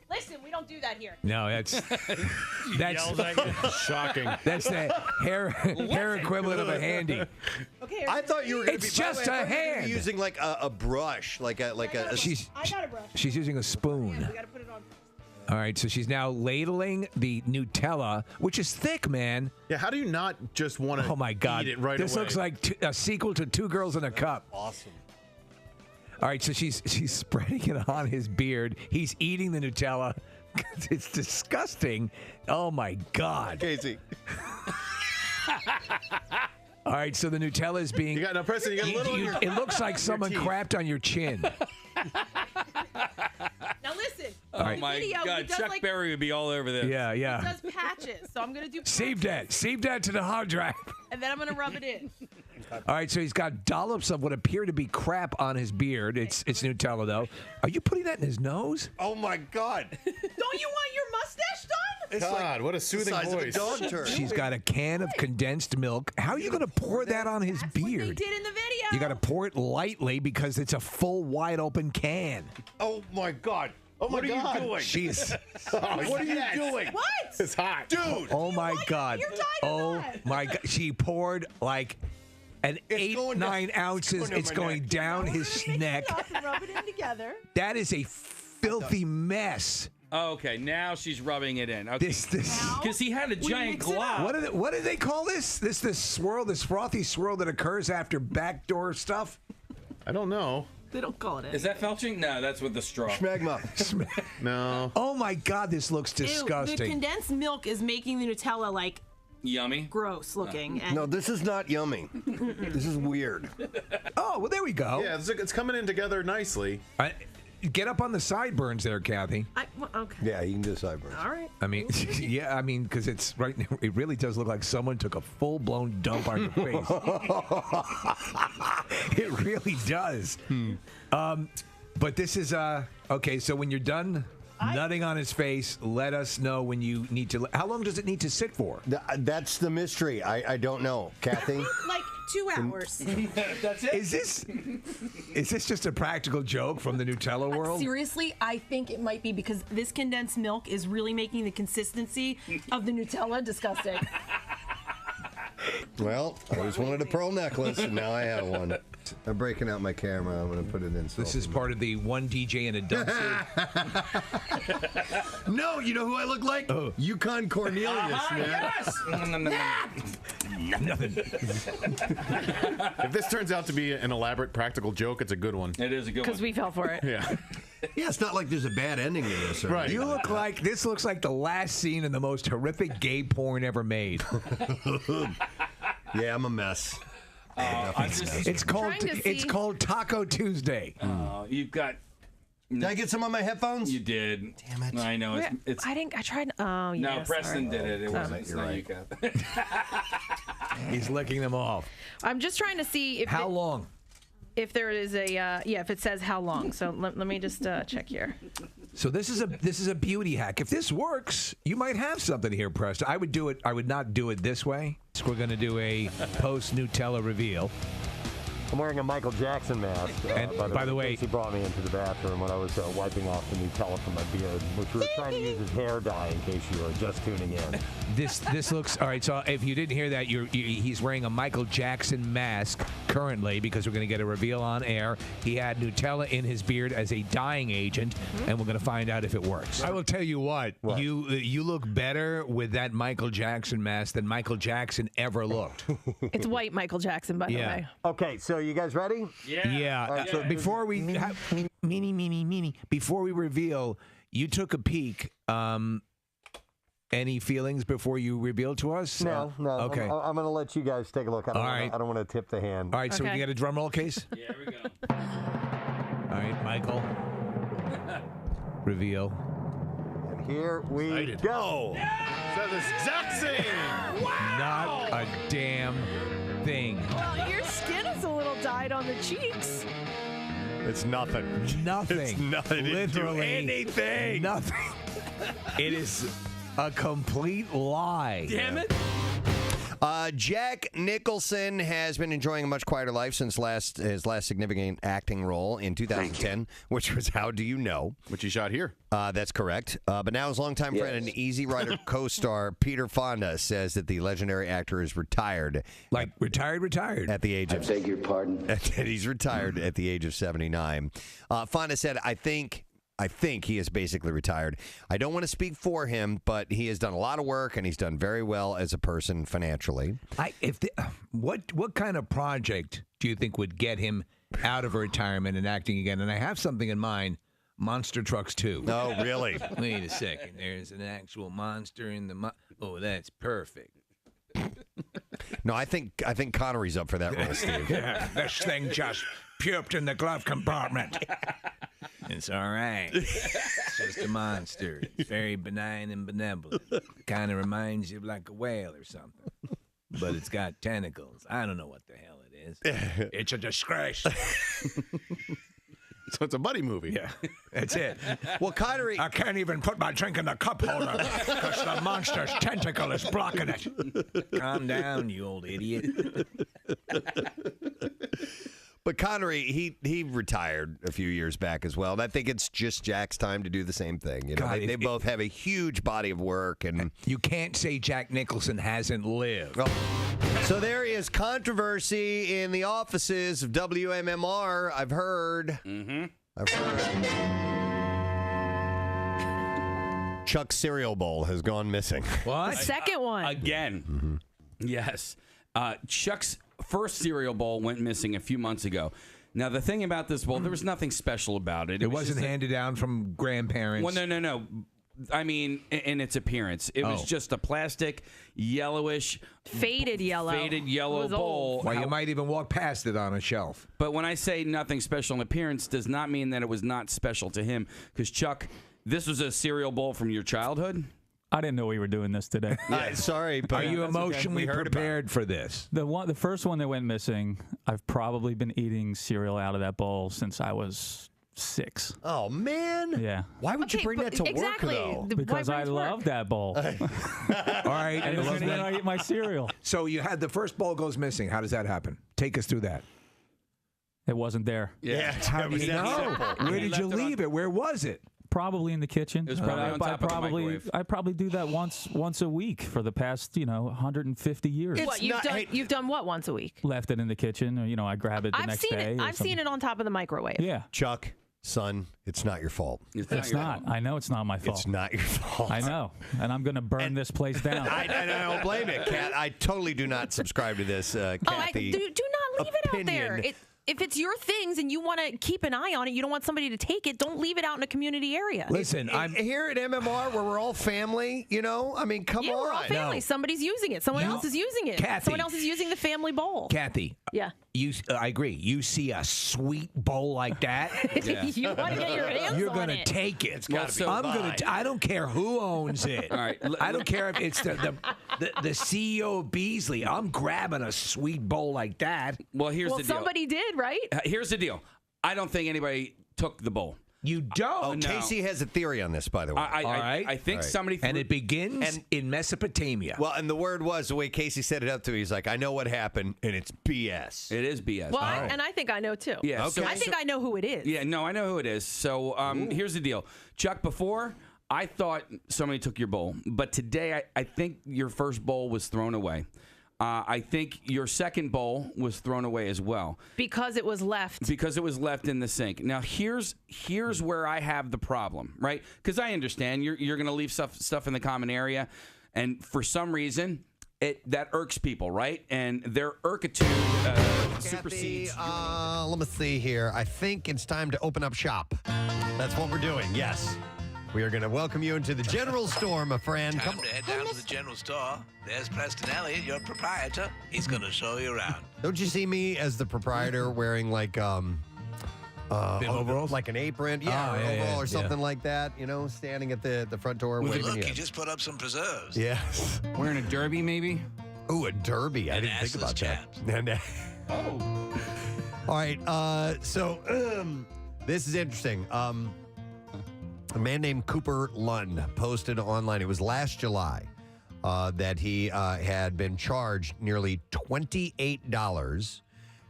Listen, we don't do that here. No, that's Shocking. that's the hair equivalent of a handy. Okay. I thought you were going to be... It's just a hand. using like a brush, like a... She's I got a brush. she's using a spoon. We gotta put it on. All right, so she's now ladling the Nutella, which is thick, man. Yeah, how do you not just want to Oh my God! eat it right this away? looks like a sequel to Two Girls in a Cup. Awesome. All right, so she's spreading it on his beard. He's eating the Nutella. It's disgusting. Oh my God. Casey. All right, so the Nutella is being. You got no Preston. You got a little. on your- It looks like someone teeth. crapped on your chin. Now listen. Oh right. my Video, he God, does Chuck like- Berry would be all over this. Yeah, It yeah. does patches, so I'm gonna do. Save that. Save that to the hard drive. And then I'm gonna rub it in. All right, so he's got dollops of what appear to be crap on his beard. It's Nutella, though. Are you putting that in his nose? Oh, my God. Don't you want your mustache done? It's God, what a soothing the size voice. of a dog turd. She's got a can of condensed milk. How are you going to pour that on his That's what they beard? did in the video. You got to pour it lightly because it's a full, wide open can. Oh, my God. Oh, my God. What are you doing? She's. What are you doing? What? It's hot. Dude. Oh my God. You're dying Oh alive. my God. She poured like and 8-9 ounces. It's going down his neck. Rub it in together. That is a filthy mess. Oh, okay, now she's rubbing it in. Okay. This Because he had a giant glob. What do they call this? This swirl, this frothy swirl that occurs after backdoor stuff? I don't know. They don't call it. Is that felching? No, that's with the straw. Schmegma. No. Oh my God, this looks disgusting. The condensed milk is making the Nutella like yummy, gross looking. And No, this is not yummy. This is weird. Oh, well, there we go. Yeah, it's coming in together nicely. Get up on the sideburns there, Kathy. Okay. Yeah, you can do sideburns. All right. I mean, because it's right now, it really does look like someone took a full-blown dump on your face. It really does. But this is, okay, so when you're done nutting on his face, let us know when you need to. How long does it need to sit for? That's the mystery. I don't know, Kathy. Like 2 hours. That's it? Is this just a practical joke from the Nutella world? Seriously, I think it might be because this condensed milk is really making the consistency of the Nutella disgusting. Well, I always wanted a pearl necklace, and now I have one. I'm breaking out my camera. I'm going to put it in. This is part of the one DJ in a dumpster. No, you know who I look like? Oh. Yukon Cornelius, man. Yes! Nothing. If this turns out to be an elaborate practical joke, it's a good one. It is a good one. Because we fell for it. Yeah. Yeah, it's not like there's a bad ending to this. Right. You look like this looks like the last scene in the most horrific gay porn ever made. Yeah, I'm a mess. It's called Taco Tuesday. You've got. Did I get some on my headphones? You did. Damn it. I know. It's I tried. Oh, yeah. no, Preston did it. It wasn't. It's not you, Kath. He's licking them off. I'm just trying to see if How long? If there is a if it says how long. So let me just check here. So this is a beauty hack. If this works, you might have something here, Preston. I would do it. I would not do it this way. So we're going to do a post Nutella reveal. I'm wearing a Michael Jackson mask. And by the way, he brought me into the bathroom when I was wiping off the Nutella from my beard, which we were trying to use as hair dye in case you were just tuning in. this looks all right. So if you didn't hear that, he's wearing a Michael Jackson mask currently because we're going to get a reveal on air. He had Nutella in his beard as a dyeing agent, and we're going to find out if it works. I will tell you what? You look better with that Michael Jackson mask than Michael Jackson ever looked. It's white Michael Jackson, by the way. Okay, so you guys ready? Yeah. Right, so before we before we reveal, you took a peek. Any feelings before you reveal to us? No. Okay. I'm going to let you guys take a look. I don't want to tip the hand. All right. So we can get a drum roll, Case. Yeah, here we go. All right, Michael. Reveal. And here we go. So the exact same. Not a damn thing. Well, your skin is a little dyed on the cheeks. It's nothing. Nothing. It's nothing. Literally anything. nothing. It is a complete lie. Damn it. Jack Nicholson has been enjoying a much quieter life since his last significant acting role in 2010, which was How Do You Know? Which he shot here. That's correct. But now his longtime friend and Easy Rider co-star Peter Fonda says that the legendary actor is retired. Like retired? At the age of... I beg your pardon? He's retired at the age of 79. Fonda said, I think he is basically retired. I don't want to speak for him, but he has done a lot of work, and he's done very well as a person financially. What kind of project do you think would get him out of retirement and acting again? And I have something in mind, Monster Trucks 2. Oh, really? Wait a second. There's an actual monster in the... Oh, that's perfect. No, I think Connery's up for that role, Steve. Yeah, this thing just puked in the glove compartment. It's all right. It's just a monster. It's very benign and benevolent. Kind of reminds you of like a whale or something. But it's got tentacles. I don't know what the hell it is. It's a disgrace. So it's a buddy movie. Yeah, that's it. Well, Connery... I can't even put my drink in the cup holder because the monster's tentacle is blocking it. Calm down, you old idiot. But Connery, he retired a few years back as well. And I think it's just Jack's time to do the same thing. You know, God, they both have a huge body of work. And you can't say Jack Nicholson hasn't lived. Well, So there is controversy in the offices of WMMR. I've heard. I've heard. Chuck's cereal bowl has gone missing. What? The second one. Again. Yes. Chuck's first cereal bowl went missing a few months ago. Now, the thing about this bowl, there was nothing special about it. It wasn't handed down from grandparents. Well, no. I mean, in its appearance, it was just a plastic, yellowish, faded yellow bowl. Well, you might even walk past it on a shelf. But when I say nothing special in appearance, does not mean that it was not special to him. Because Chuck, this was a cereal bowl from your childhood. I didn't know we were doing this today. Sorry, but are you emotionally prepared for this? The first one that went missing, I've probably been eating cereal out of that bowl since I was 6. Oh, man. Yeah. Why would you bring that to work, though? Because I love that bowl. All right. And then I eat my cereal. So you had the first bowl goes missing. How does that happen? Take us through that. It wasn't there. Yeah. How do you know? Where did you leave it? Where was it? Probably in the kitchen. It was probably on top of the microwave. I probably do that once a week for the past 150 years. What you've done what once a week? Left it in the kitchen, or I grab it the next day. I've seen it on top of the microwave. Yeah, Chuck, son, it's not your fault. It's not. I know it's not my fault. It's not your fault. I know, and I'm going to burn this place down. I don't blame it, Kat. I totally do not subscribe to this, Kathy. Do not leave it out there. opinion. If it's your things and you want to keep an eye on it, you don't want somebody to take it, don't leave it out in a community area. Listen, I'm here at MMR where we're all family, I mean, come on. We're all family. No. Somebody's using it. Someone else is using it. Kathy. Someone else is using the family bowl. Kathy. Yeah. I agree. You see a sweet bowl like that, You want to get your hands you're on gonna it. take it. It's gotta be I don't care who owns it. All right. I don't care if it's the CEO of Beasley. I'm grabbing a sweet bowl like that. Well, here's the deal. Somebody did, right? Here's the deal. I don't think anybody took the bowl. You don't. Oh, Casey has a theory on this, by the way. I think somebody threw, and it begins in Mesopotamia. Well, and the word was, the way Casey set it up to me, he's like, I know what happened, and it's BS. It is BS. Well, and I think I know too. Yeah. Okay. I think I know who it is. Yeah, no, I know who it is. So here's the deal. Chuck, before, I thought somebody took your bowl. But today, I think your first bowl was thrown away. I think your second bowl was thrown away as well. Because it was left. Because it was left in the sink. Now, here's where I have the problem, right? Because I understand you're going to leave stuff in the common area. And for some reason, that irks people, right? And their irkitude supersedes. Let me see here. I think it's time to open up shop. That's what we're doing, yes. We are going to welcome you into the general store, my friend. Time to head down to the general store. There's Preston Elliott, your proprietor. He's going to show you around. Don't you see me as the proprietor wearing like overalls? Like an apron, overall or something like that, standing at the front door waving Look, you. he just put up some preserves. Yes. Wearing a derby, maybe? Ooh, a derby. I didn't think about that. Oh. All right. So this is interesting. A man named Cooper Lund posted online. It was last July that he had been charged nearly $28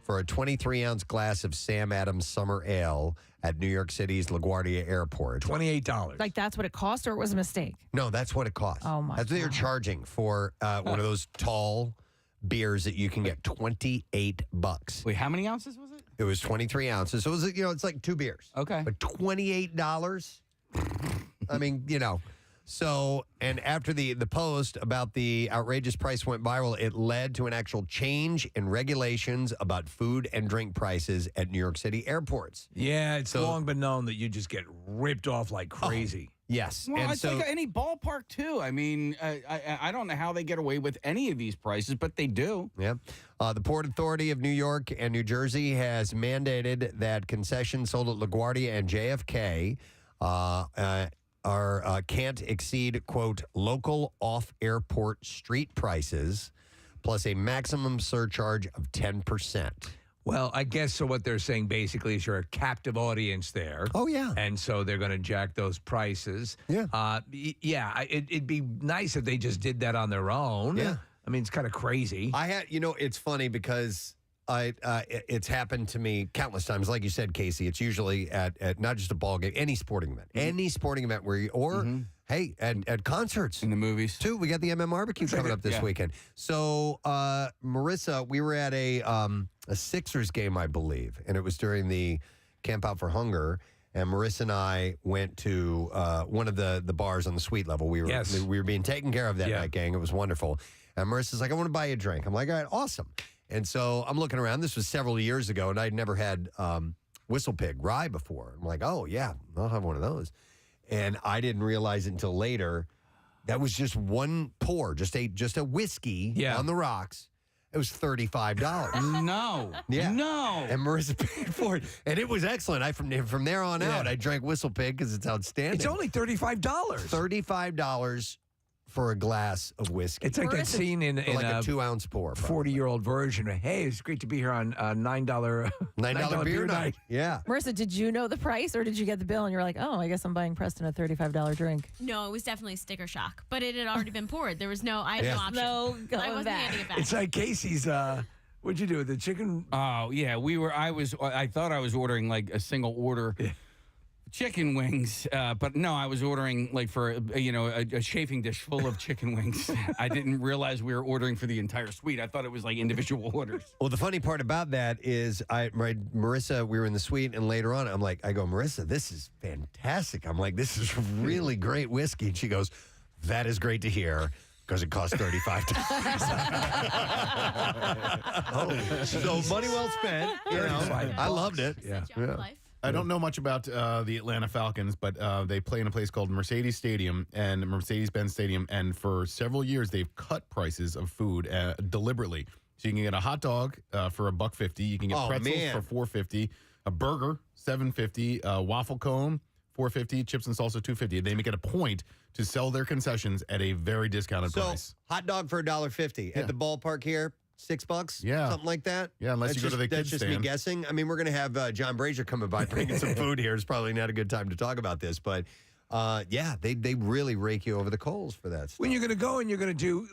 for a 23-ounce glass of Sam Adams Summer Ale at New York City's LaGuardia Airport. $28. Like that's what it cost, or it was a mistake? No, that's what it cost. Oh, my That's what they're charging for one of those tall beers that you can get. $28. Wait, how many ounces was it? It was 23 ounces. So it was, it's like 2 beers. Okay. But $28? I mean, So, and after the post about the outrageous price went viral, it led to an actual change in regulations about food and drink prices at New York City airports. Yeah, it's long been known that you just get ripped off like crazy. Yes. Well, and it's so, like any ballpark, too. I mean, I don't know how they get away with any of these prices, but they do. Yeah. The Port Authority of New York and New Jersey has mandated that concessions sold at LaGuardia and JFK can't exceed, quote, local off-airport street prices, plus a maximum surcharge of 10%. Well, I guess so what they're saying basically is you're a captive audience there. Oh, yeah. And so they're going to jack those prices. Yeah. It'd be nice if they just did that on their own. Yeah. I mean, it's kind of crazy. I had, it's funny because it's happened to me countless times. Like you said, Casey, it's usually at not just a ball game, any sporting event. Any sporting event where you, or, hey, at concerts. In the movies. Too. We got the MM barbecue coming up this weekend. So, Marissa, we were at a Sixers game, I believe, and it was during the Camp Out for Hunger. And Marissa and I went to one of the bars on the suite level. We were being taken care of that night, gang. It was wonderful. And Marissa's like, I want to buy you a drink. I'm like, all right, awesome. And so I'm looking around. This was several years ago, and I'd never had Whistle Pig rye before. I'm like, oh, yeah, I'll have one of those. And I didn't realize it until later that was just one pour, just a whiskey on the rocks. It was $35. No. Yeah. No. And Marissa paid for it. And it was excellent. From there on out, I drank Whistle Pig because it's outstanding. It's only $35. $35 for a glass of whiskey. It's like that scene in like a 2-ounce pour. 40-year-old version. Hey, it's great to be here on $9 beer night. Yeah. Marissa, did you know the price, or did you get the bill and you're like, oh, I guess I'm buying Preston a $35 drink? No, it was definitely sticker shock, but it had already been poured. There was I had no option. No going I wasn't back. handing it back. It's like Casey's. What'd you do? The chicken? Oh yeah, I thought I was ordering like a single order. Chicken wings, but no, I was ordering like for a chafing dish full of chicken wings. I didn't realize we were ordering for the entire suite. I thought it was like individual orders. Well, the funny part about that is, Marissa, we were in the suite, and later on, I go, Marissa, this is fantastic. I'm like, this is really great whiskey, and she goes, that is great to hear. Because it cost $35. So money well spent. I loved it. Yeah. I don't know much about the Atlanta Falcons, but they play in a place called Mercedes Stadium and Mercedes-Benz Stadium, and for several years they've cut prices of food deliberately. So you can get a hot dog for $1.50, you can get pretzels for $4.50, a burger $7.50, a waffle cone $4.50, chips and salsa $2.50. They make it a point to sell their concessions at a very discounted price. Hot dog for $1.50 at the ballpark here. $6, something like that. Yeah, unless you go to the kids' That's just stand. me guessing. I mean, we're going to have John Brazier coming by bringing some food here. It's probably not a good time to talk about this, but they really rake you over the coals for that stuff. When you're going to go and you're going to do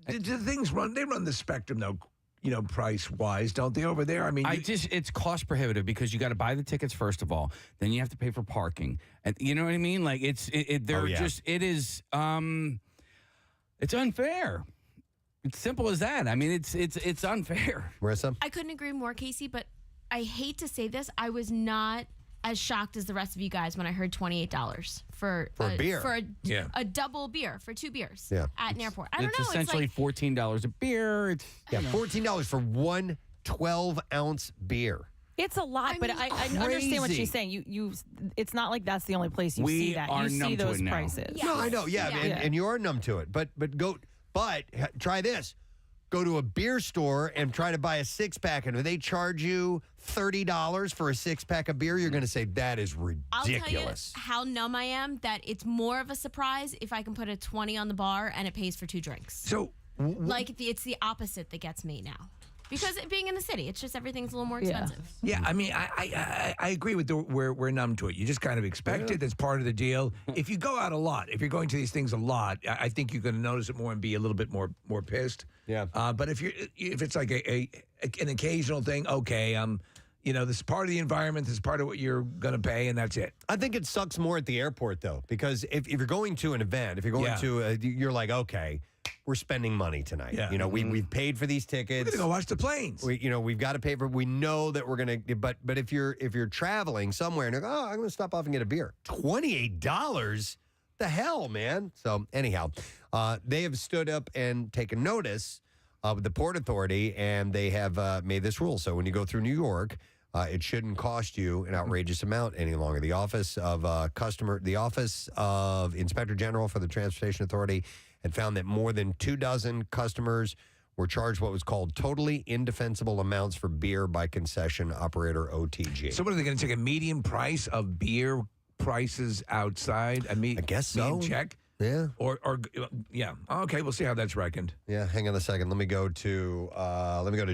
the things run the spectrum though. Price wise, don't they over there? I mean, it's cost prohibitive because you got to buy the tickets first of all, then you have to pay for parking, and you know what I mean. Like it is unfair. It's simple as that. I mean, it's unfair. Marissa? I couldn't agree more, Casey, but I hate to say this. I was not as shocked as the rest of you guys when I heard $28 for a beer. For a double beer, for 2 beers at an airport. I don't know. It's essentially $14 a beer. It's $14 for one 12-ounce beer. It's a lot, but I understand what she's saying. You, it's not like that's the only place you see that. You see those prices. No, I know. Yeah, and you are numb to it. But try this. Go to a beer store and try to buy a 6-pack, and if they charge you $30 for a 6-pack of beer, you're going to say that is ridiculous. I'll tell you how numb I am that it's more of a surprise if I can put a 20 on the bar and it pays for 2 drinks. So, it's the opposite that gets me now. Because being in the city, it's just everything's a little more expensive. Yeah, I mean, I agree with we're numb to it. You just kind of expect it. That's part of the deal. If you go out a lot, if you're going to these things a lot, I think you're going to notice it more and be a little bit more pissed. Yeah. But if it's like an occasional thing, okay, this is part of the environment. This is part of what you're going to pay, and that's it. I think it sucks more at the airport though, because if you're going to an event, if you're going to, you're like, okay, we're spending money tonight. Yeah. We've paid for these tickets. We're gonna go watch the planes. We've got to pay for. We know that we're gonna. But if you're traveling somewhere and you're like, I'm gonna stop off and get a beer, $28. The hell, man. So anyhow, they have stood up and taken notice of the Port Authority, and they have made this rule. So when you go through New York, it shouldn't cost you an outrageous amount any longer. The Office of Inspector General for the Transportation Authority had found that more than 24 customers were charged what was called totally indefensible amounts for beer by concession operator OTG. So what are they going to take a median price of beer prices outside? I guess so. Median check? Yeah. Or yeah. Okay, we'll see how that's reckoned. Yeah, hang on a second. Let me go to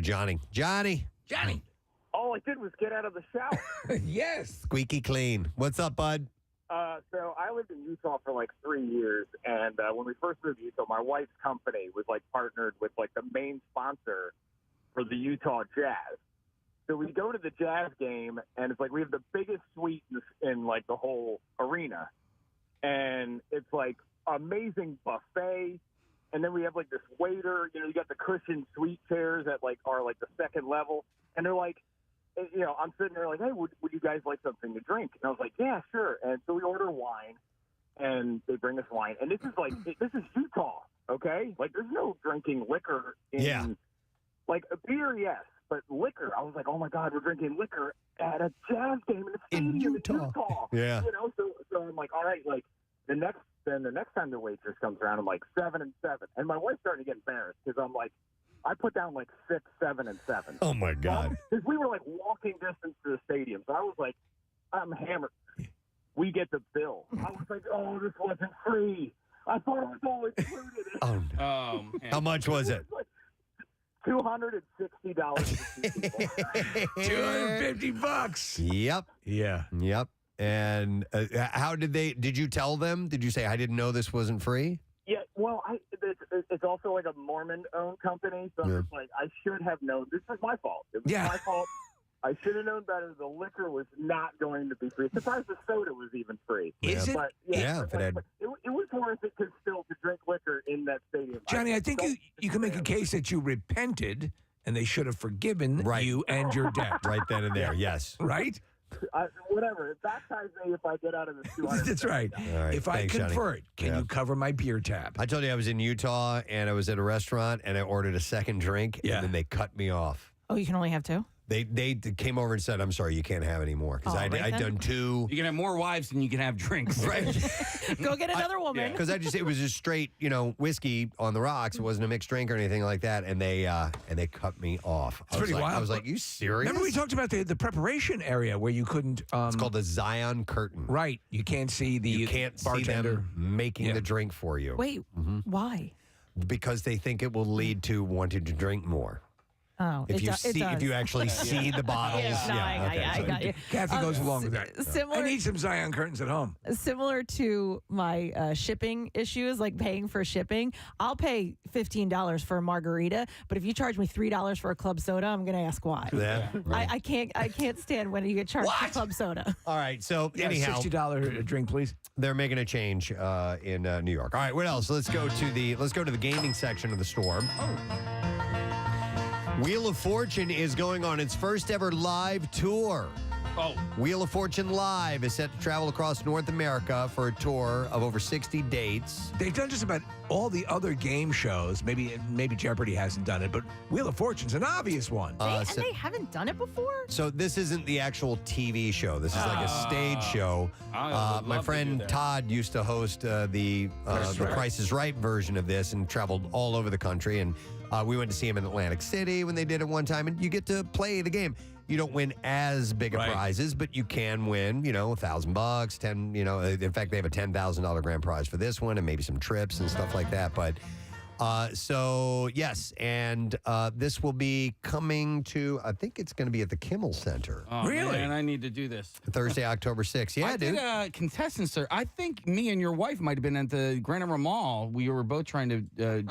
Johnny. Johnny. All I did was get out of the shower. Yes. Squeaky clean. What's up, bud? So I lived in Utah for like 3 years, and when we first moved to Utah, my wife's company was like partnered with like the main sponsor for the Utah Jazz. So we go to the Jazz game, and it's like we have the biggest suite in like the whole arena, and it's like amazing buffet. And then we have like this waiter. You got the cushioned suite chairs that like are like the second level, and they're like, I'm sitting there like, hey, would you guys like something to drink? And I was like, yeah, sure. And so we order wine, and they bring us wine, and this is Utah, okay? Like there's no drinking liquor in like a beer, yes. But liquor, I was like, oh my God, we're drinking liquor at a Jazz game in Utah. Yeah. So I'm like, all right, like the next time the waitress comes around, I'm like 7 and 7, and my wife's starting to get embarrassed because I'm like, I put down like 6, 7, and 7. Oh my God. Because we were like walking distance to the stadium, so I was like, I'm hammered. We get the bill. I was like, oh, this wasn't free. I thought it was all included. Oh no. How much was it? $260. $250. Yep. Yeah. Yep. And how did you tell them? Did you say, I didn't know this wasn't free? Yeah, well, it's also like a Mormon-owned company, so I'm just like, I should have known. This was my fault. It was my fault. I should have known better. The liquor was not going to be free. Surprised the soda was even free. Is it? But, it was worth it to drink liquor in that stadium. Johnny, I think you can make a case that you repented and they should have forgiven you and your debt. Right then and there, yes. Right? Whatever. Baptize me if I get out of this 200. That's right. All right. If Thanks, I Johnny. convert, can you cover my beer tab? I told you I was in Utah and I was at a restaurant and I ordered a second drink and then they cut me off. Oh, you can only have 2? They came over and said, I'm sorry, you can't have any more. Because I'd done 2. You can have more wives than you can have drinks. Right. Go get another woman. Because it was just straight, whiskey on the rocks. It wasn't a mixed drink or anything like that. And they cut me off. It's pretty wild. I was like, you serious? Remember we talked about the preparation area where you couldn't... it's called the Zion Curtain. Right. You can't see the bartender see them making the drink for you. Wait, why? Because they think it will lead to wanting to drink more. Oh, if you actually see the bottles, I got you. Kathy goes along with that. Similar, I need some Zion curtains at home. Similar to my shipping issues, like paying for shipping, I'll pay $15 for a margarita, but if you charge me $3 for a club soda, I'm going to ask why. Yeah, right. I can't stand when you get charged for club soda. All right, so anyhow, $60 drink, please. They're making a change in New York. All right, what else? Let's go to the gaming section of the store. Wheel of Fortune is going on its first ever live tour. Oh. Wheel of Fortune Live is set to travel across North America for a tour of over 60 dates. They've done just about all the other game shows. Maybe Jeopardy hasn't done it, but Wheel of Fortune's an obvious one. They haven't done it before? So this isn't the actual TV show. This is like a stage show. My friend Todd used to host the Price is Right version of this and traveled all over the country. And we went to see him in Atlantic City when they did it one time. And you get to play the game. You don't win as big of prizes, but you can win, $1,000, 10, in fact, they have a $10,000 grand prize for this one and maybe some trips and stuff like that. But so, yes, and this will be coming to, I think it's going to be at the Kimmel Center. Oh, really? Man, I need to do this. Thursday, October 6th. Yeah, dude. I did contestants, sir. I think me and your wife might have been at the Grand Emerald Mall. We were both trying to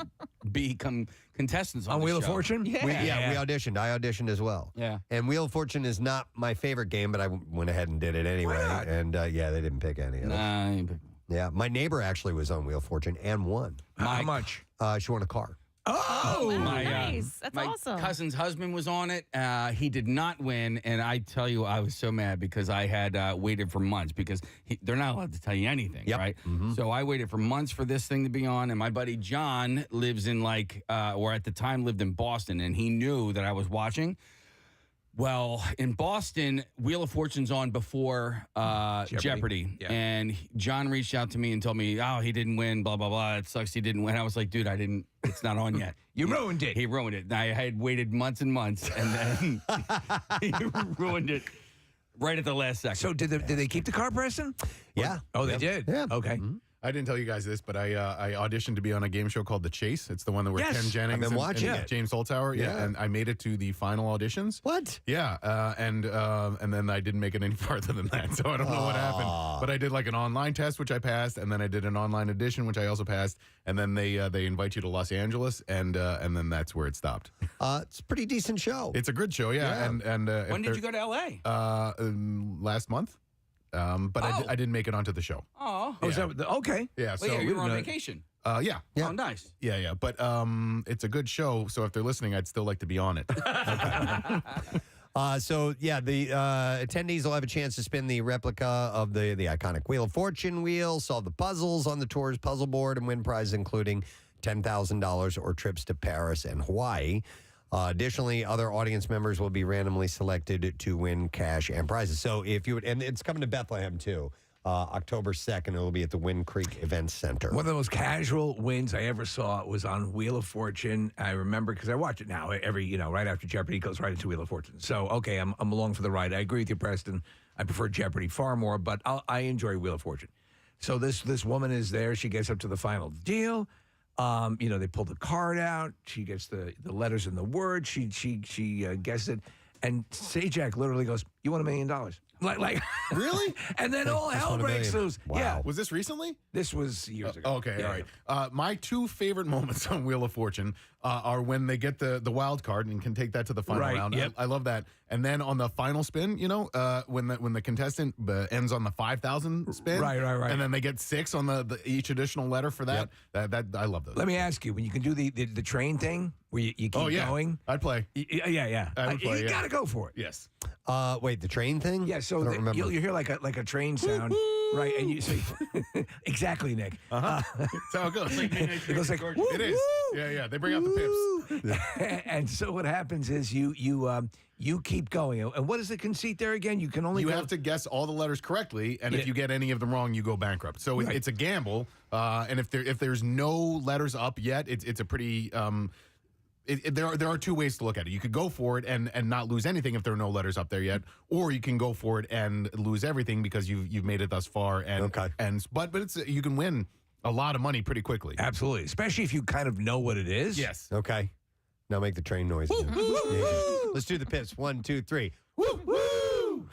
become contestants on Wheel of Fortune? We auditioned. I auditioned as well. Yeah. And Wheel of Fortune is not my favorite game, but I went ahead and did it anyway. And they didn't pick any of us. Yeah, my neighbor actually was on Wheel of Fortune and won. How much? She won a car. Oh, nice. That's my awesome. cousin's husband was on it. He did not win, and I tell you, I was so mad because I had waited for months because they're not allowed to tell you anything, right? Mm-hmm. So I waited for months for this thing to be on, and my buddy John lives in or at the time lived in Boston, and he knew that I was watching. Well, in Boston, Wheel of Fortune's on before Jeopardy. Yeah. And John reached out to me and told me, he didn't win, blah, blah, blah. It sucks he didn't win. I was like, dude, it's not on yet. You ruined it. He ruined it. I had waited months and months, and then he ruined it right at the last second. So did they keep the car, Preston? Yeah. Oh, they did? Yeah. Okay. Mm-hmm. I didn't tell you guys this, but I auditioned to be on a game show called The Chase. It's the one that where Ken Jennings I've been watching and it. James Holzhauer. Yeah. And I made it to the final auditions. What? Yeah, and then I didn't make it any farther than that, so I don't know what happened. But I did like an online test, which I passed, and then I did an online audition, which I also passed, and then they invite you to Los Angeles, and then that's where it stopped. It's a pretty decent show. It's a good show, yeah. And When did you go to L.A.? Last month. But I didn't make it onto the show. Oh. Oh, is that okay? Yeah, Well, so yeah, you were on vacation. yeah. Oh, nice. Yeah. But it's a good show, so if they're listening, I'd still like to be on it. So, yeah, the attendees will have a chance to spin the replica of the iconic Wheel of Fortune wheel, solve the puzzles on the tour's puzzle board, and win prizes including $10,000 or trips to Paris and Hawaii. Additionally, other audience members will be randomly selected to win cash and prizes. So if you would, and it's coming to Bethlehem too, October 2nd, it'll be at the Wind Creek Event Center. One of the most casual wins I ever saw was on Wheel of Fortune. I remember because I watch it now every, right after Jeopardy goes right into Wheel of Fortune. So, okay, I'm along for the ride. I agree with you, Preston. I prefer Jeopardy far more, but I enjoy Wheel of Fortune. So this woman is there. She gets up to the final deal. They pull the card out. She gets the letters and the words. She guesses it. And Sajak literally goes, "You want $1 million?" Like really? And then all hell breaks loose. Wow. Yeah. Was this recently? This was years ago. Okay, Yeah, all right. My two favorite moments on Wheel of Fortune are when they get the wild card and can take that to the final round. Yep. I love that. And then on the final spin, when the contestant ends on the 5,000 spin, Right. and then they get 6 on the each additional letter for that. That I love those. Let me ask you, when you can do the train thing where you keep going, I'd play. Yeah. I would play, you yeah. got to go for it. Yes. Wait, the train thing? Yeah. So I don't remember. you'll hear like a train sound, right? And you say, exactly, Nick. That's how it goes. It goes like, woo, it is. woo, Yeah. They bring out the pips. And so what happens is you keep going. And what is the conceit there again? You can only You have to guess all the letters correctly, and if you get any of them wrong, you go bankrupt. So it's a gamble. And if there's no letters up yet, it's a pretty. There are two ways to look at it. You could go for it and not lose anything if there are no letters up there yet, or you can go for it and lose everything because you've made it thus far. And but you can win a lot of money pretty quickly. Absolutely, especially if you kind of know what it is. Yes. Okay. Now make the train noise. Again. Yeah. Let's do the pips. 1, 2, 3. Woo, woo.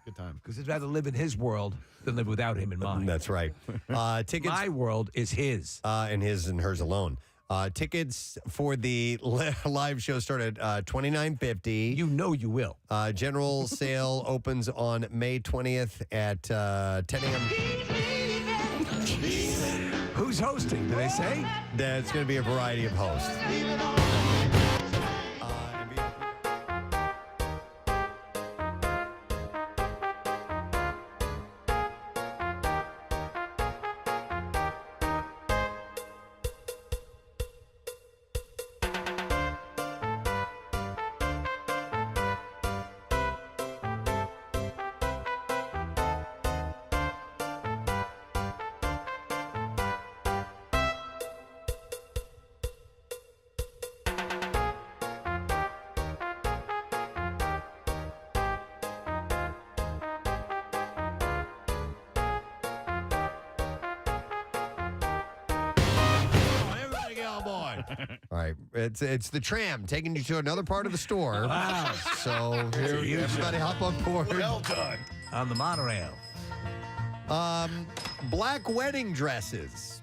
Good time. Because I'd rather live in his world than live without him in mine. That's right. Tickets. My world is his. And his and hers alone. Tickets for the live show start at $29.50. You know you will. General sale opens on May 20th at 10 a.m. Who's hosting? Did they say? It's going to be a variety of hosts. All right, it's the tram taking you to another part of the store. Wow. So here, everybody hop on board. Well done. On the monorail. Black wedding dresses.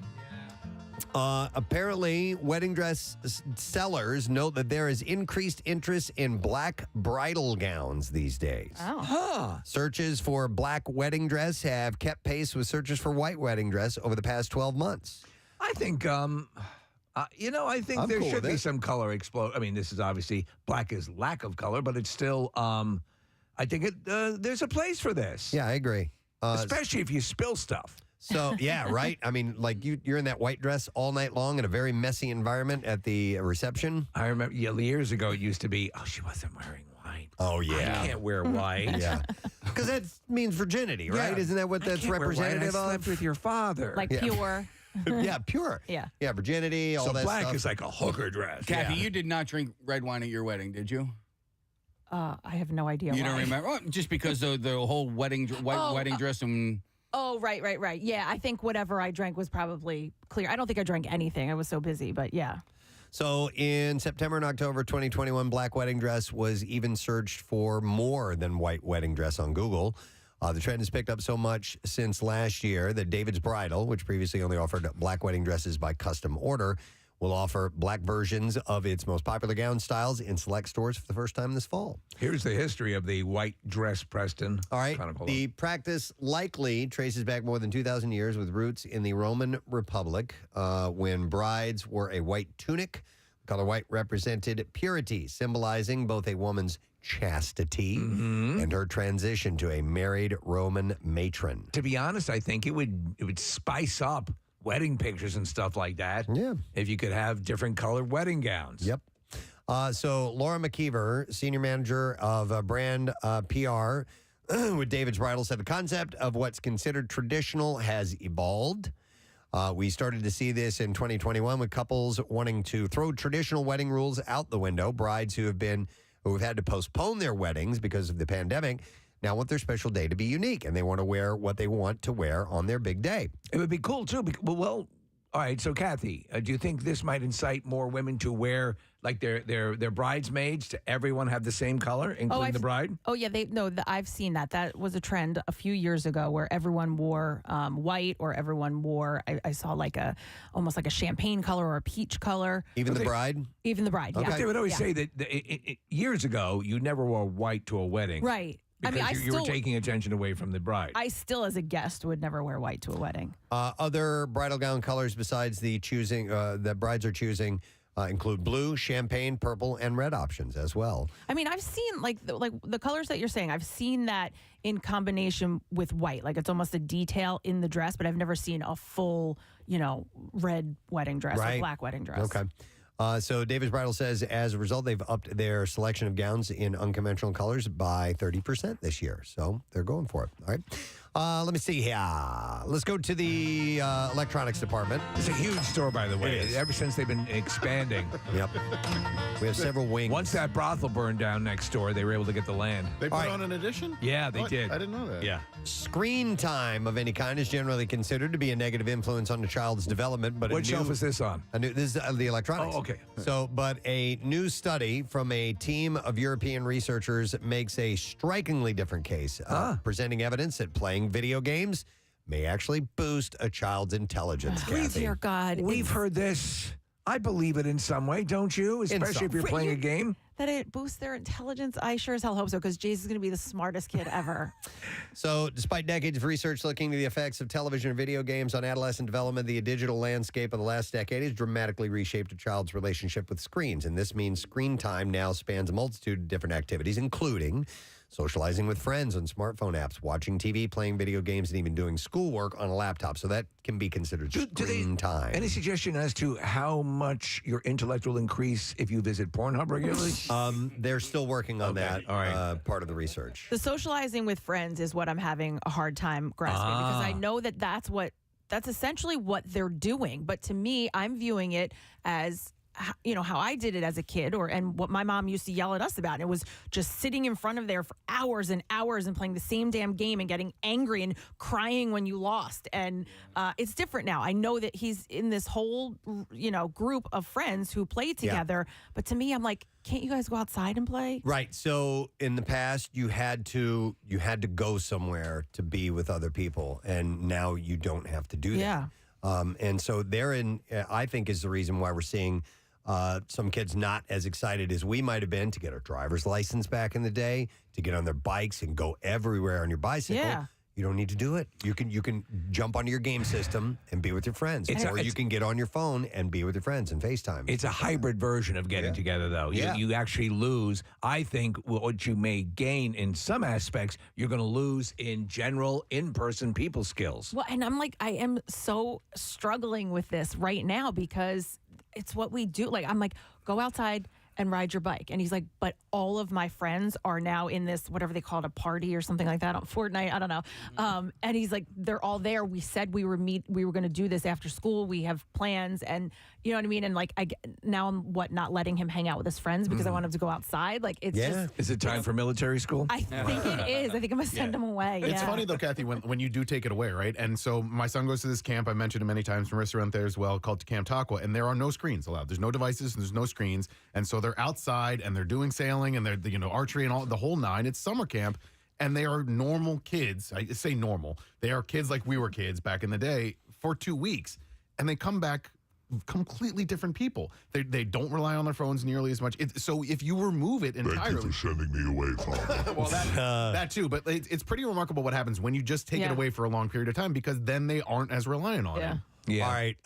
Apparently, wedding dress sellers note that there is increased interest in black bridal gowns these days. Oh. Huh. Searches for black wedding dress have kept pace with searches for white wedding dress over the past 12 months. I think, I think I'm there cool should with be it. some color explode. I mean, this is obviously black is lack of color, but it's still, I think there's a place for this. Yeah, I agree. Especially if you spill stuff. So, yeah, right? I mean, like you're in that white dress all night long in a very messy environment at the reception. I remember years ago it used to be, she wasn't wearing white. Oh, yeah. I can't wear white. Yeah. Because that means virginity, right? Yeah. Isn't that what I that's can't wear white. representative I slept of? with your father. Like pure. Yeah, pure. Yeah. Yeah, virginity, all So that black stuff. is like a hooker dress. Kathy, you did not drink red wine at your wedding, did you? I have no idea You why. don't remember? Oh, just because the whole wedding white wedding dress and Oh, right. Yeah, I think whatever I drank was probably clear. I don't think I drank anything. I was so busy, but yeah. So in September and October 2021, black wedding dress was even searched for more than white wedding dress on Google. The trend has picked up so much since last year that David's Bridal, which previously only offered black wedding dresses by custom order, will offer black versions of its most popular gown styles in select stores for the first time this fall. Here's the history of the white dress, Preston. All right. The practice likely traces back more than 2,000 years with roots in the Roman Republic when brides wore a white tunic. The color white represented purity, symbolizing both a woman's chastity and her transition to a married Roman matron. To be honest, I think it would spice up wedding pictures and stuff like that. Yeah. If you could have different colored wedding gowns. Yep. So Laura McKeever, senior manager of brand PR with David's Bridal, said the concept of what's considered traditional has evolved. We started to see this in 2021 with couples wanting to throw traditional wedding rules out the window. Brides who have had to postpone their weddings because of the pandemic now want their special day to be unique, and they want to wear what they want to wear on their big day. It would be cool, too. Well, all right, so Kathy, do you think this might incite more women to wear, like, their bridesmaids to everyone have the same color, including the bride? Oh, yeah, I've seen that. That was a trend a few years ago where everyone wore white, or everyone wore, I saw almost like a champagne color or a peach color. Even the bride? Even the bride, They would always say that years ago, you never wore white to a wedding. Right. Because you were taking attention away from the bride. I still, as a guest, would never wear white to a wedding. Other bridal gown colors besides the choosing that brides are choosing include blue, champagne, purple, and red options as well. I mean, I've seen the colors that you're saying. I've seen that in combination with white. Like, it's almost a detail in the dress, but I've never seen a full, red wedding dress or black wedding dress. Okay. So David's Bridal says, as a result, they've upped their selection of gowns in unconventional colors by 30% this year. So they're going for it. All right. Let me see here. Let's go to the electronics department. It's a huge store, by the way. Ever since they've been expanding. Yep. We have several wings. Once that brothel burned down next door, they were able to get the land. They put on an addition? Yeah, they did. I didn't know that. Yeah. Screen time of any kind is generally considered to be a negative influence on a child's development. But what shelf is this on? This is the electronics. Oh, okay. But a new study from a team of European researchers makes a strikingly different case, presenting evidence that playing video games may actually boost a child's intelligence. Kathy. Dear God. We've heard this. I believe it in some way, don't you? Especially if you're playing a game. That it boosts their intelligence? I sure as hell hope so, because Jay's is going to be the smartest kid ever. So, despite decades of research looking into the effects of television and video games on adolescent development, the digital landscape of the last decade has dramatically reshaped a child's relationship with screens. And this means screen time now spans a multitude of different activities, including socializing with friends on smartphone apps, watching TV, playing video games, and even doing schoolwork on a laptop. So that can be considered screen time. Any suggestion as to how much your intellect will increase if you visit Pornhub regularly? They're still working on that part of the research. The socializing with friends is what I'm having a hard time grasping, because I know that that's essentially what they're doing. But to me, I'm viewing it as how I did it as a kid, and what my mom used to yell at us about. And it was just sitting in front of there for hours and hours and playing the same damn game and getting angry and crying when you lost. And it's different now. I know that he's in this whole, group of friends who play together. Yeah. But to me, I'm like, can't you guys go outside and play? Right. So in the past, you had to go somewhere to be with other people, and now you don't have to do that. Yeah. And so therein, I think, is the reason why we're seeing some kids not as excited as we might have been to get our driver's license back in the day, to get on their bikes and go everywhere on your bicycle. Yeah. You don't need to do it. You can jump onto your game system and be with your friends. Or you can get on your phone and be with your friends and FaceTime. It's a hybrid version of getting together, though. Yeah. You actually lose. I think what you may gain in some aspects, you're going to lose in general in-person people skills. Well, and I'm like, I am so struggling with this right now because it's what we do. Like, I'm like, go outside and ride your bike. And he's like, but all of my friends are now in this, whatever they call it, a party or something like that on Fortnite. I don't know. And he's like, they're all there. We said we were going to do this after school. We have plans. And you know what I mean? And like, now I'm not letting him hang out with his friends because I want him to go outside. Like, it's just. Is it time for military school? I think it is. I think I'm going to send him away. It's funny though, Kathy, when you do take it away, right? And so my son goes to this camp. I mentioned it many times. Marissa went there as well, called Camp Taqua, and there are no screens allowed. There's no devices and there's no screens. And so they're outside and they're doing sailing and they're archery and all the whole nine. It's summer camp, and they are normal kids. I say normal. They are kids like we were kids back in the day for 2 weeks, and they come back completely different people. They don't rely on their phones nearly as much. So if you remove it entirely, Thank you for sending me away, Father. well, that too. But it's pretty remarkable what happens when you just take it away for a long period of time, because then they aren't as reliant on it. Yeah. All right.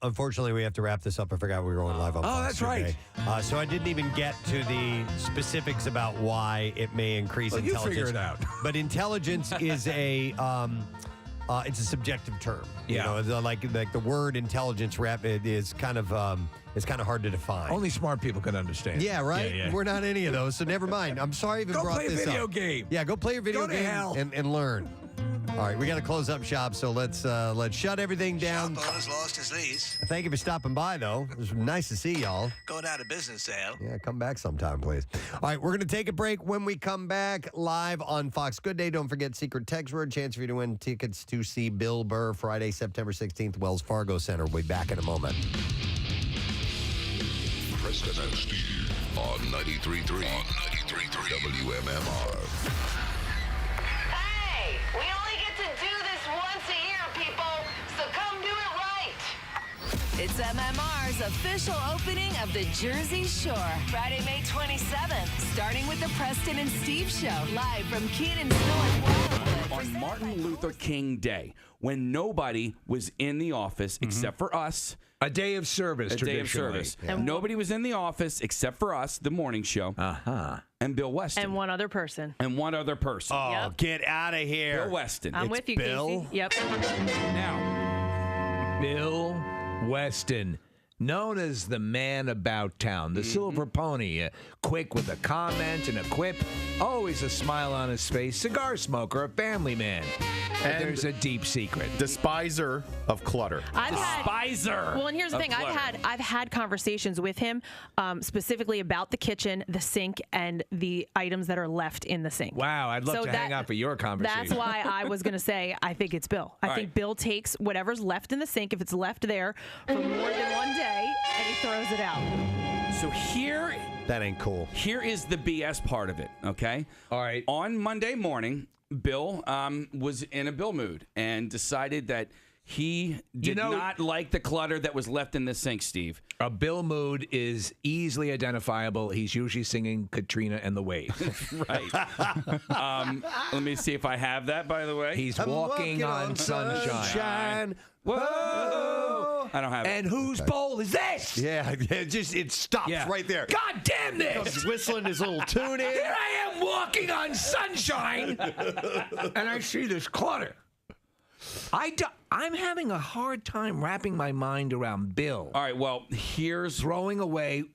Unfortunately, we have to wrap this up. I forgot we were going live on Fox that's right. today. So I didn't even get to the specifics about why it may increase intelligence. You figure it out. But intelligence is it's a subjective term. Yeah. You know, like the word intelligence is kind of hard to define. Only smart people can understand. Yeah, right? Yeah. We're not any of those, so never mind. I'm sorry I even brought this up. Go play a video game. Yeah, go play your video Go to game hell. and learn. All right, we got to close up shop, so let's shut everything down. Shopper's lost his lease. Thank you for stopping by, though. It was nice to see y'all. Going out of business sale. Yeah, come back sometime, please. All right, we're going to take a break. When we come back, live on Fox Good Day, don't forget secret text word, chance for you to win tickets to see Bill Burr Friday, September 16th, Wells Fargo Center. We'll be back in a moment. Preston and Steve on 93.3 WMMR. Hey, we only get to do this once a year, people, so come do it right. It's MMR's official opening of the Jersey Shore, Friday, May 27th, starting with the Preston and Steve Show, live from Keenan's North Wildwood. On Martin Luther King Day, when nobody was in the office except for us. A day of service, A day of traditionally. service. Nobody was in the office except for us, the morning show, and Bill Weston. And one other person. Oh, Yep. get out of here. Bill Weston. I'm It's with you, Bill? Casey. Yep. Now, Bill Weston, known as the man about town, the silver pony, quick with a comment and a quip, always a smile on his face, cigar smoker, a family man. And there's a deep secret. Despiser of clutter. Well, and here's the thing: I've had conversations with him specifically about the kitchen, the sink, and the items that are left in the sink. Wow, I'd love to hang out for your conversation. That's why I was going to say I think it's Bill. I think Bill takes whatever's left in the sink, if it's left there for more than one day, and he throws it out. so here, That ain't cool. here is the BS part of it, okay? All right. On Monday morning, Bill was in a Bill mood and decided that he did not like the clutter that was left in the sink, Steve. A Bill mood is easily identifiable. He's usually singing Katrina and the Waves. Right. Let me see if I have that, by the way. He's walking on sunshine. Whoa! I don't have it. And whose bowl is this? Yeah, it stops right there. God damn this! He's whistling his little tune in. Here I am walking on sunshine, and I see this clutter. I'm having a hard time wrapping my mind around Bill. All right, well, here's throwing away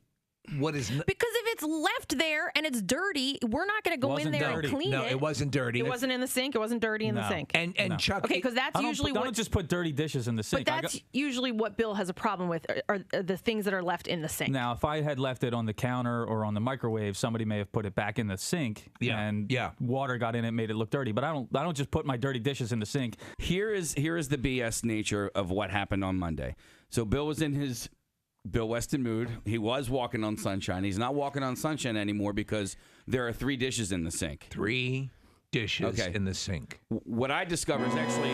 what is Because if it's left there and it's dirty, we're not going to go in there and clean it. No, it wasn't dirty. It wasn't in the sink. It wasn't dirty in the sink. And Chuck, okay, because that's usually don't just put dirty dishes in the sink. But that's usually what Bill has a problem with, are the things that are left in the sink. Now, if I had left it on the counter or on the microwave, somebody may have put it back in the sink, and water got in it, made it look dirty. But I don't just put my dirty dishes in the sink. Here is the BS nature of what happened on Monday. So Bill was in his Bill Weston mood. He was walking on sunshine. He's not walking on sunshine anymore because there are 3 dishes in the sink. 3 dishes in the sink. What I discovered is actually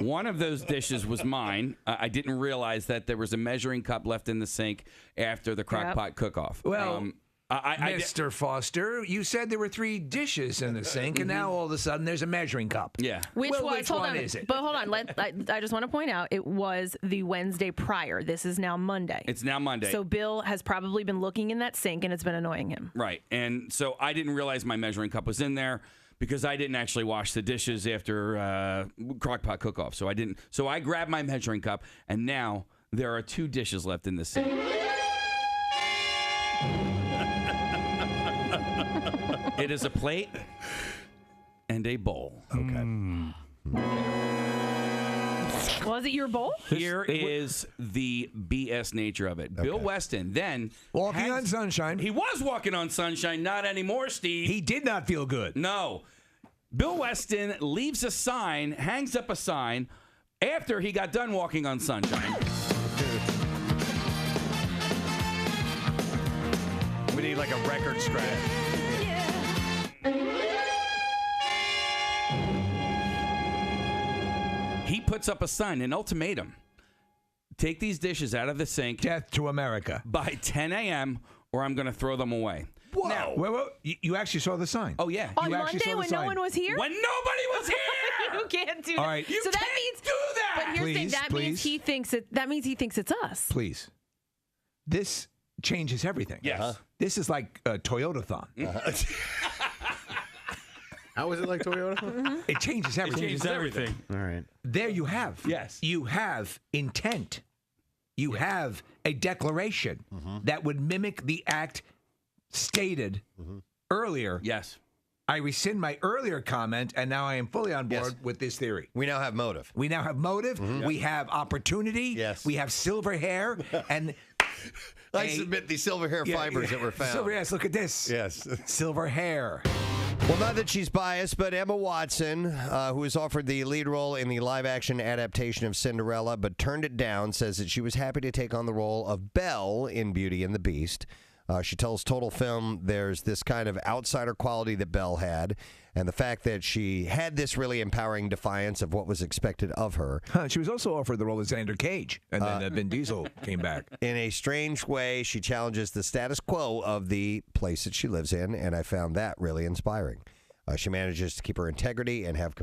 one of those dishes was mine. I didn't realize that there was a measuring cup left in the sink after the crock pot cook-off. Well, Mr. Foster, you said there were 3 dishes in the sink, and now all of a sudden there's a measuring cup. Yeah. Which one is it? But hold on. I just want to point out it was the Wednesday prior. This is now Monday. It's now Monday. So Bill has probably been looking in that sink, and it's been annoying him. Right. And so I didn't realize my measuring cup was in there because I didn't actually wash the dishes after crock-pot cook-off. So I didn't. So I grabbed my measuring cup, and now there are 2 dishes left in the sink. It is a plate and a bowl. Okay. Was it your bowl? Here is the BS nature of it. Bill Weston then walking on sunshine. He was walking on sunshine, not anymore, Steve. He did not feel good. No. Bill Weston leaves a sign, hangs up a sign after he got done walking on sunshine. We need like a record scratch. He puts up a sign, an ultimatum. Take these dishes out of the sink. Death to America. By 10 a.m. or I'm going to throw them away. Whoa. Now, Well, you actually saw the sign. oh, yeah. On You actually Monday saw the when no sign. one was here? When nobody was here! You can't do All that. right. So that means do that! But here's the thing, Please, that means please. he thinks it's us. Please. This changes everything. Yes. This is like a Toyota-thon. How is it like Toyota? It changes everything. changes everything. All right. There you have. Yes. You have intent. You have a declaration that would mimic the act stated earlier. Yes. I rescind my earlier comment, and now I am fully on board with this theory. We now have motive. We now have motive. We have opportunity. Yes. We have silver hair. And I submit the silver hair fibers that were found. Silver, yes, look at this. Yes. Silver hair. Well, not that she's biased, but Emma Watson, who was offered the lead role in the live-action adaptation of Cinderella but turned it down, says that she was happy to take on the role of Belle in Beauty and the Beast. She tells Total Film there's this kind of outsider quality that Belle had, and the fact that she had this really empowering defiance of what was expected of her. She was also offered the role of Xander Cage, and then Vin Diesel came back. In a strange way, she challenges the status quo of the place that she lives in, and I found that really inspiring. She manages to keep her integrity and have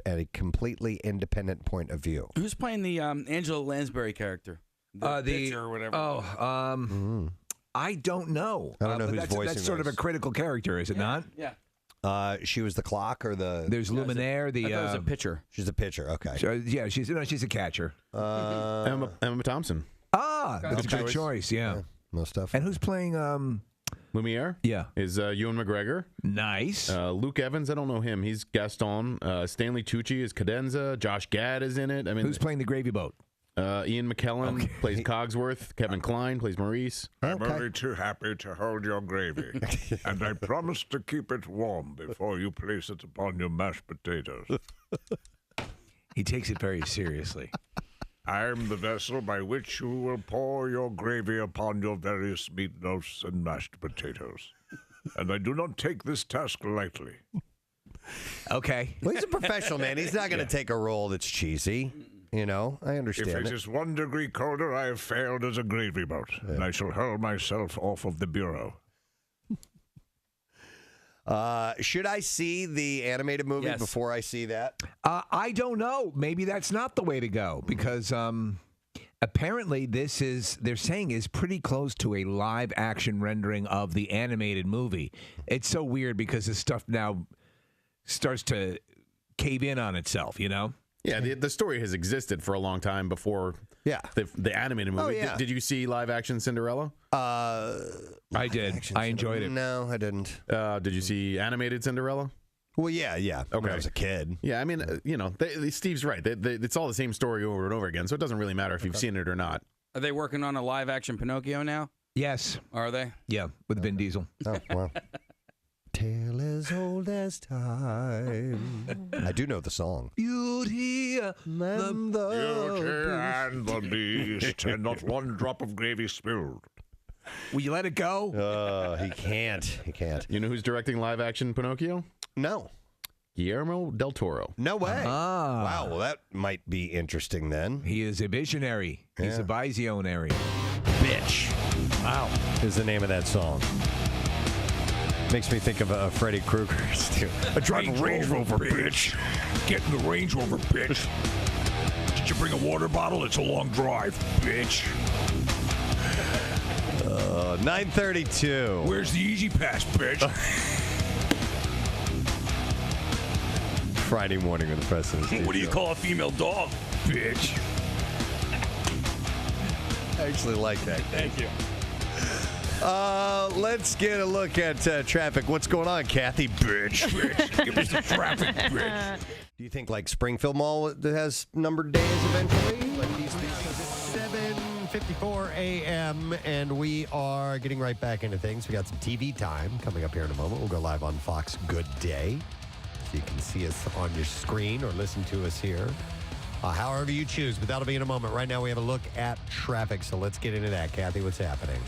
a completely independent point of view. Who's playing the Angela Lansbury character? The pitcher or whatever. I don't know. I don't know but who's voicing that's sort of a those. critical character, is it not? Yeah. She was the clock or the... There's Luminaire. I thought it was a pitcher. She's a pitcher, okay. Yeah, she's a catcher. Emma Thompson. That's a good choice. Yeah. Most stuff. And who's playing? Lumiere? Yeah. Is Ewan McGregor. Nice. Luke Evans, I don't know him. He's Gaston. Stanley Tucci is Cadenza. Josh Gad is in it. I mean, Who's playing the gravy boat? Ian McKellen plays Cogsworth. Kevin Kline plays Maurice. I'm only too happy to hold your gravy, and I promise to keep it warm before you place it upon your mashed potatoes. He takes it very seriously. I am the vessel by which you will pour your gravy upon your various meatloafs and mashed potatoes. And I do not take this task lightly. Okay. Well, he's a professional, man. He's not going to take a role that's cheesy. You know, I understand If it is 1 degree colder, I have failed as a gravy boat, and I shall hurl myself off of the bureau. Should I see the animated movie Yes. before I see that? I don't know. Maybe that's not the way to go because apparently they're saying is pretty close to a live action rendering of the animated movie. It's so weird because this stuff now starts to cave in on itself, you know? Yeah, the story has existed for a long time before the animated movie. Oh, yeah. Did you see live action Cinderella? I did. I enjoyed it. No, I didn't. Did you see animated Cinderella? Well, yeah. When I was a kid. Yeah, I mean, Steve's right. It's all the same story over and over again, so it doesn't really matter if you've seen it or not. Are they working on a live action Pinocchio now? Yes. Are they? Yeah, with Vin Diesel. Oh, wow. Tale as old as time. I do know the song. Beauty and the Beast, and not one drop of gravy spilled. Will you let it go? He can't. He can't. You know who's directing live action Pinocchio? No. Guillermo del Toro. No way. Wow. Well, that might be interesting then. He is a visionary. He's a visionary. Bitch. Wow. Is the name of that song. Makes me think of Freddy Krueger. I drive a Range Rover, bitch. Get in the Range Rover, bitch. Did you bring a water bottle? It's a long drive, bitch. 9:32. Where's the Easy Pass, bitch? Friday morning with the Preston. What do you call a female dog, bitch? I actually like that. Thank you. Let's get a look at traffic. What's going on, Kathy? Bitch. Give us the traffic, bitch. Do you think like Springfield Mall has numbered days eventually? Like these things? It's 7:54 a.m. and we are getting right back into things. We got some TV time coming up here in a moment. We'll go live on Fox Good Day, so you can see us on your screen or listen to us here. However you choose, but that'll be in a moment. Right now we have a look at traffic, so let's get into that. Kathy, what's happening?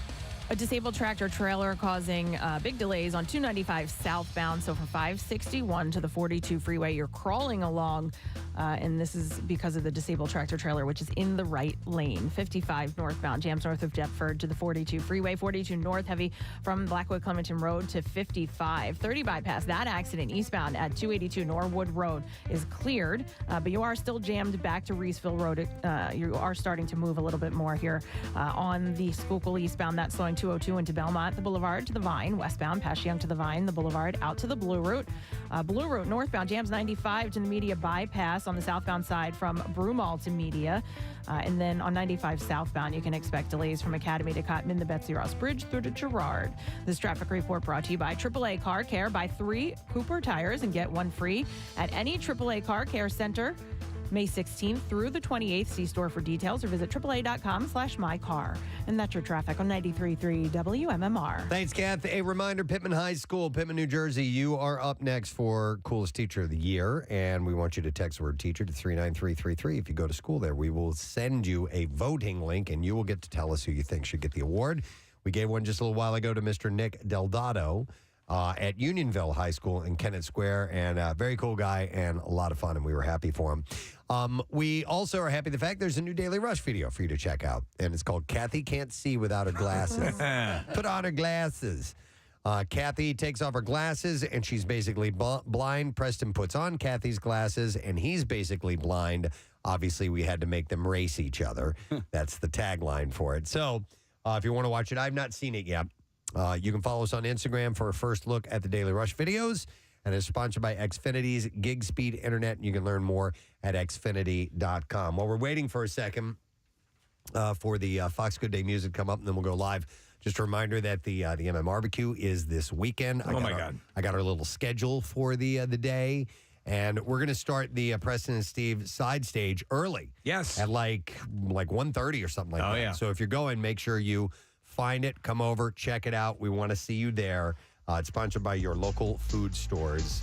A disabled tractor trailer causing big delays on 295 southbound. So from 561 to the 42 freeway, you're crawling along. And this is because of the disabled tractor trailer, which is in the right lane. 55 northbound, jams north of Deptford to the 42 freeway. 42 north, heavy from Blackwood Clementon Road to 55. 30 bypass, that accident eastbound at 282 Norwood Road is cleared. But you are still jammed back to Reeseville Road. You are starting to move a little bit more here on the Schuylkill eastbound. That's slowing 202 into Belmont, the Boulevard to the Vine, westbound past Young to the Vine, the Boulevard out to the Blue Route. Blue Route northbound, jams 95 to the Media bypass on the southbound side from Broomall to Media. And then on 95 southbound, you can expect delays from Academy to Cotman, the Betsy Ross Bridge through to Girard. This traffic report brought to you by AAA Car Care. Buy 3 Cooper tires and get 1 free at any AAA Car Care center. May 16th through the 28th. See store for details or visit AAA.com/mycar. And that's your traffic on 93.3 WMMR. Thanks, Kath. A reminder, Pittman High School, Pittman, New Jersey, you are up next for Coolest Teacher of the Year, and we want you to text the word teacher to 39333. If you go to school there, we will send you a voting link, and you will get to tell us who you think should get the award. We gave one just a little while ago to Mr. Nick Delgado at Unionville High School in Kennett Square, and a very cool guy and a lot of fun, and we were happy for him. We also are happy the fact there's a new Daily Rush video for you to check out, and it's called Kathy Can't See Without Her Glasses. Put on her glasses. Kathy takes off her glasses, and she's basically blind. Preston puts on Kathy's glasses, and he's basically blind. Obviously, we had to make them race each other. That's the tagline for it. So if you want to watch it, I've not seen it yet. You can follow us on Instagram for a first look at the Daily Rush videos. And it's sponsored by Xfinity's Gig Speed Internet. And you can learn more at xfinity.com. While we're waiting for a second for the Fox Good Day music to come up, and then we'll go live. Just a reminder that the MM Barbecue is this weekend. Oh, my God. I got our little schedule for the day. And we're going to start the Preston and Steve side stage early. Yes. At like 1:30 or something like that. Yeah. So if you're going, make sure you find it, come over, check it out. We want to see you there. It's sponsored by your local food stores.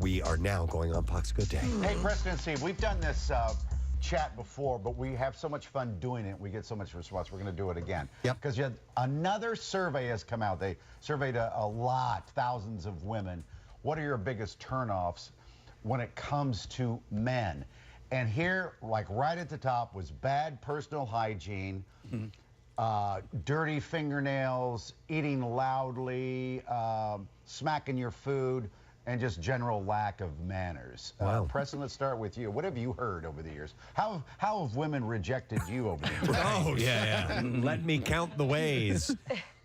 We are now going on Fox Good Day. Hey, Preston and Steve, we've done this chat before, but we have so much fun doing it. We get so much response. We're going to do it again. Yep. Because another survey has come out. They surveyed a lot, thousands of women. What are your biggest turnoffs when it comes to men? And here, like right at the top, was bad personal hygiene. Dirty fingernails, eating loudly, smacking your food, and just general lack of manners. Wow. Preston, let's start with you. What have you heard over the years? How have women rejected you over the years? Oh, yeah. Let me count the ways.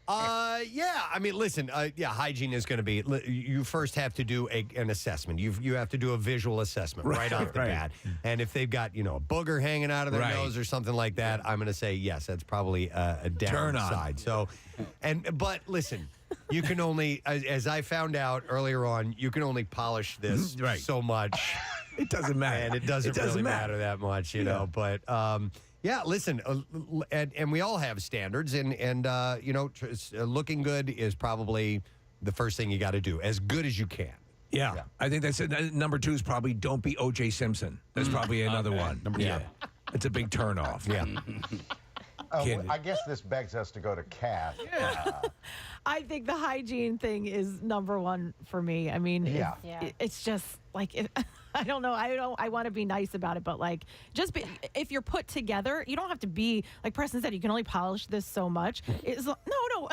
Yeah, I mean, listen, hygiene is going to be, you first have to do an assessment. You have to do a visual assessment right off the bat. And if they've got, a booger hanging out of their nose or something like that, I'm going to say, yes, that's probably a downside. So, but listen, you can only, as I found out earlier on, you can only polish this so much. It doesn't matter. And it doesn't really matter that much, you know, but, yeah, listen, and we all have standards, and looking good is probably the first thing you got to do, as good as you can. Yeah. I think that's it. Number 2 is probably don't be O.J. Simpson. That's probably another one. Yeah. It's a big turnoff. Yeah. I guess this begs us to go to Kath. I think the hygiene thing is number 1 for me. I mean, it's just like, I don't know. I want to be nice about it, but like, if you're put together, you don't have to be, like Preston said, you can only polish this so much. No,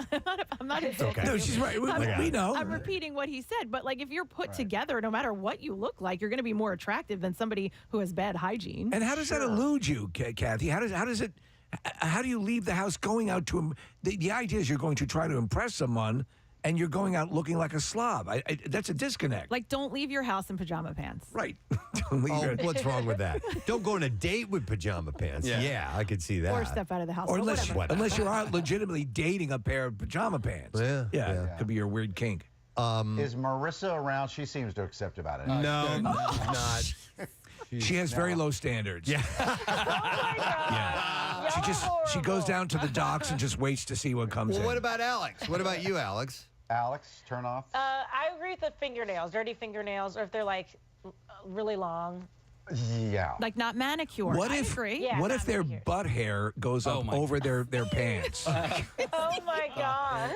I'm not. It's okay. No, she's right. We know. I'm repeating what he said, but like, if you're put together, no matter what you look like, you're going to be more attractive than somebody who has bad hygiene. And how does that elude you, Kathy? How does it? How do you leave the house going out to the idea is you're going to try to impress someone, and you're going out looking like a slob. That's a disconnect. Like, don't leave your house in pajama pants. Right. Don't leave your- What's wrong with that? Don't go on a date with pajama pants. Yeah, I could see that. Or step out of the house. Or but unless, whatever. unless you're out legitimately dating a pair of pajama pants. Yeah. Could be your weird kink. Is Marissa around? She seems to accept about it. No, not. She has very low standards. Yeah. She goes down to the docks and just waits to see what comes Well, in. what about Alex? What about you, Alex? Alex, turn off. I agree with the fingernails, dirty fingernails, or if they're like really long. Yeah. Like not manicured. What I if agree. what if their butt hair goes up over their pants? Oh my gosh.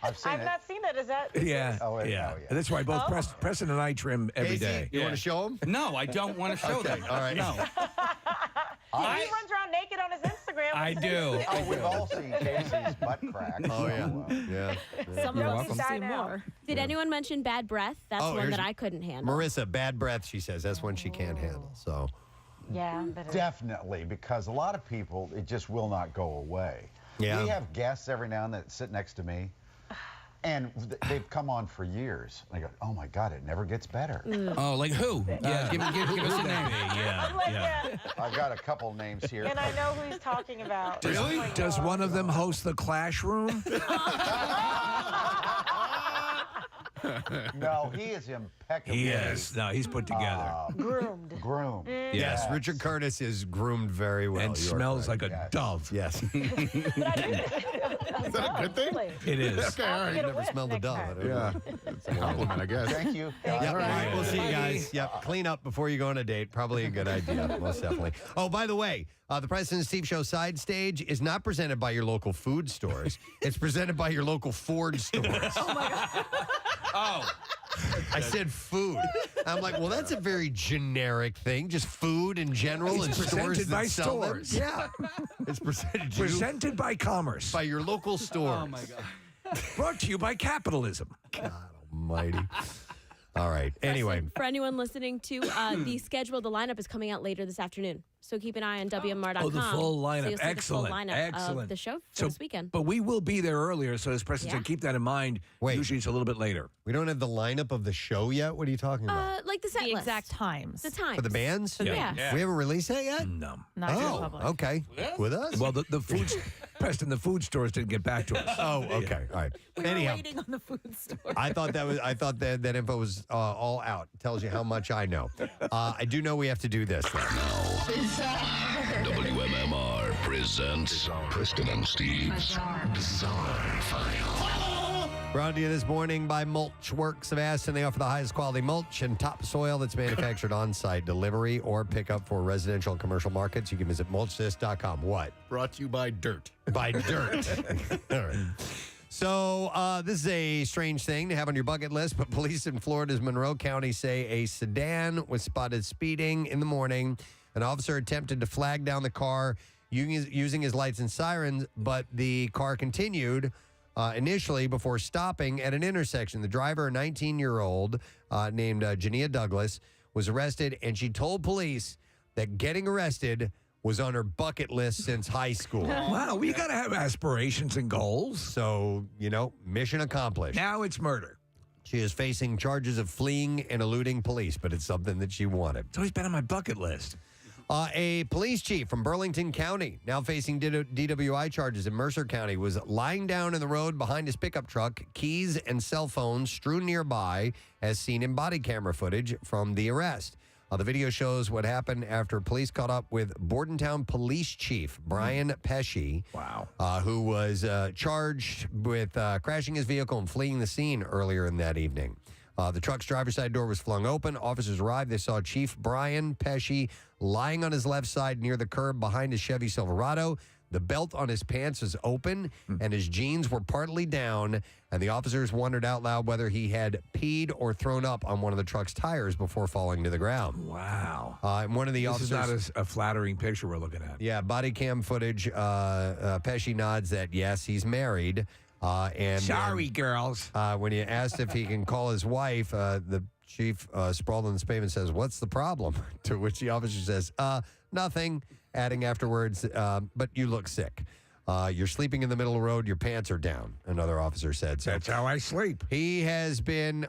I've not seen that. Is that? Yeah. yeah. That's why both Preston and I trim every Casey, day. you want to show him? No, I don't want to show Okay, them. all right. No. He runs around naked on his Instagram. I do. Oh, we've all seen Casey's butt crack. Oh, yeah. Some You're of us welcome. see I know. more. Did anyone mention bad breath? That's Oh, one here's that I couldn't handle. Marissa, bad breath, she says. That's one she can't handle. So, Yeah, but Definitely, because a lot of people, it just will not go away. Yeah. We have guests every now and then that sit next to me, and they've come on for years. And I go, oh my God, it never gets better. Oh, like who? Yeah. Give us a name. Yeah. I've got a couple names here. and I know who he's talking about. Really? Does one of them host the Clash Room? No, he is impeccable. He is. No, he's put together. Groomed. yes, Richard Curtis is groomed very well. And You are smells correct. like a dove. Yes. Is that a good thing? It is. Okay, all right. Never smelled a dove. I don't know. Yeah, it's a compliment, I guess. Thank you. Yep. All right, we'll see you guys. Yep. Clean up before you go on a date. Probably a good idea. Most definitely. Oh, by the way, the Preston and Steve Show side stage is not presented by your local food stores. It's presented by your local Ford stores. Oh my God. Oh. I said food. I'm like, well, that's a very generic thing. Just food in general It's and stores presented that by sell them. stores. Yeah. It's presented to you Presented by commerce. by your local store. Oh, my God. Brought to you by capitalism. God almighty. All right. Anyway. For anyone listening to the schedule, the lineup is coming out later this afternoon. So keep an eye on WMMR.com. Oh, the full lineup. So you'll see Excellent. the full lineup Excellent. of the show for So- this weekend. But we will be there earlier, so as Preston said, keep that in mind. Wait. Usually it's a little bit later. We don't have the lineup of the show yet? What are you talking about? Like the set The list. exact times. The time. For the bands? Yeah. We haven't released that yet? No. Not to the Oh, public. okay. With us? Well, the food, Preston, the food stores didn't get back to us. Oh, okay. All right. We were Anyhow, waiting on the food store. I thought that info was all out. Tells you how much I know. I do know we have to do this, though. WMMR presents Preston and Steve's Bizarre File. Brought to you this morning by Mulch Works of Aston. They offer the highest quality mulch and topsoil that's manufactured on-site delivery or pickup for residential and commercial markets. You can visit mulchthis.com. What? Brought to you by Dirt. By Dirt. All right. So this is a strange thing to have on your bucket list, but police in Florida's Monroe County say a sedan was spotted speeding in the morning. An officer attempted to flag down the car using his lights and sirens, but the car continued initially before stopping at an intersection. The driver, a 19-year-old named Jania Douglas, was arrested, and she told police that getting arrested was on her bucket list since high school. Wow, we got to have aspirations and goals. So, mission accomplished. Now it's murder. She is facing charges of fleeing and eluding police, but it's something that she wanted. It's always been on my bucket list. A police chief from Burlington County, now facing DWI charges in Mercer County, was lying down in the road behind his pickup truck, keys and cell phones strewn nearby, as seen in body camera footage from the arrest. The video shows what happened after police caught up with Bordentown Police Chief Brian Pesci, who was charged with crashing his vehicle and fleeing the scene earlier in that evening. The truck's driver's side door was flung open. Officers arrived. They saw Chief Brian Pesci lying on his left side near the curb behind his Chevy Silverado. The belt on his pants was open, and his jeans were partly down, and the officers wondered out loud whether he had peed or thrown up on one of the truck's tires before falling to the ground. Wow. And one of the This officers... is not a flattering picture we're looking at. Yeah, body cam footage. Pesci nods that, yes, he's married. And Sorry, girls. When you asked if he can call his wife, the chief sprawled on the pavement says, "What's the problem?" To which the officer says, "Nothing," adding afterwards, "But you look sick." You're sleeping in the middle of the road, your pants are down, another officer said. So that's how I sleep. He has been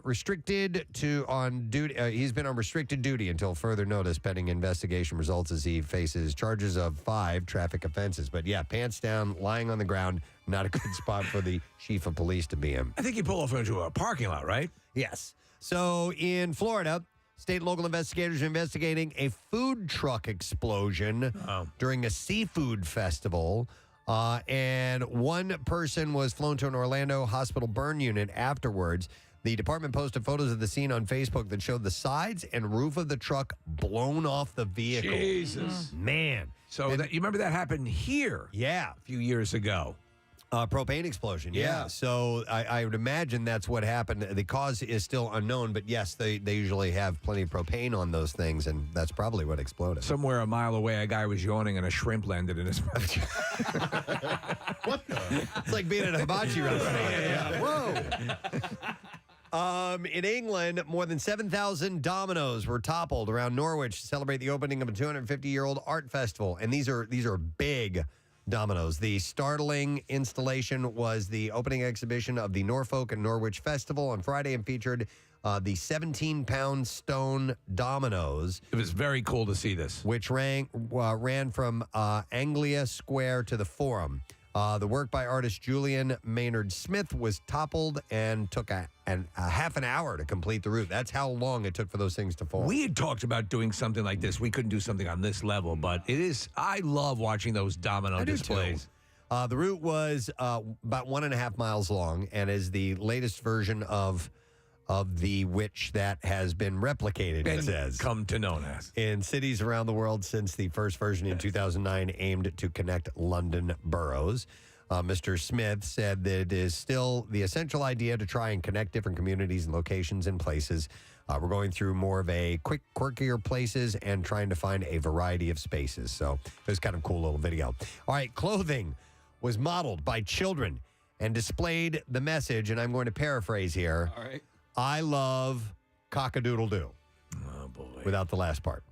restricted on duty. He's been on restricted duty until further notice, pending investigation results, as he faces charges of 5 traffic offenses. But yeah, pants down, lying on the ground, not a good spot for the chief of police to be in. I think you pull off into a parking lot, right? Yes. So in Florida, state and local investigators are investigating a food truck explosion during a seafood festival. And one person was flown to an Orlando hospital burn unit afterwards. The department posted photos of the scene on Facebook that showed the sides and roof of the truck blown off the vehicle. Jesus. Man. So you remember that happened here? Yeah. A few years ago. Propane explosion, yeah. So I would imagine that's what happened. The cause is still unknown, but yes, they usually have plenty of propane on those things, and that's probably what exploded. Somewhere a mile away, a guy was yawning and a shrimp landed in his mouth. What the? It's like being at a hibachi restaurant. Whoa. In England, more than 7,000 dominoes were toppled around Norwich to celebrate the opening of a 250-year-old art festival, and these are big dominoes. The startling installation was the opening exhibition of the Norfolk and Norwich Festival on Friday and featured the 17-pound stone dominoes. It was very cool to see this. Which ran from Anglia Square to the Forum. The work by artist Julian Maynard Smith was toppled and took a half an hour to complete the route. That's how long it took for those things to fall. We had talked about doing something like this. We couldn't do something on this level, but I love watching those domino displays. The route was about 1.5 miles long and is the latest version of the which that has been replicated, it says. Come to known as. In cities around the world since the first version in 2009 aimed to connect London boroughs. Mr. Smith said that it is still the essential idea to try and connect different communities and locations and places. We're going through more of a quirkier places and trying to find a variety of spaces. So it was kind of a cool little video. All right, clothing was modeled by children and displayed the message, and I'm going to paraphrase here. All right. I love cock-a-doodle-doo. Oh, boy. Without the last part.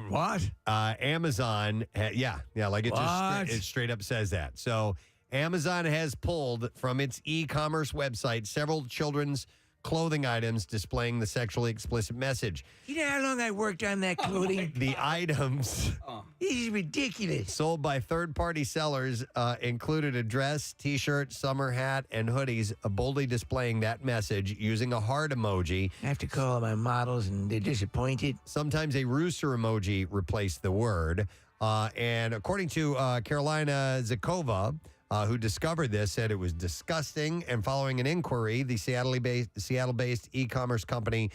What? Amazon, like it straight up says that. So Amazon has pulled from its e-commerce website several children's clothing items displaying the sexually explicit message. You know how long I worked on that clothing? The items This is ridiculous. sold by third-party sellers included a dress, T-shirt, summer hat, and hoodies boldly displaying that message using a heart emoji. I have to call my models and they're disappointed. Sometimes a rooster emoji replaced the word. And according to Carolina Zakova, who discovered this, said it was disgusting. And following an inquiry, the Seattle-based e-commerce company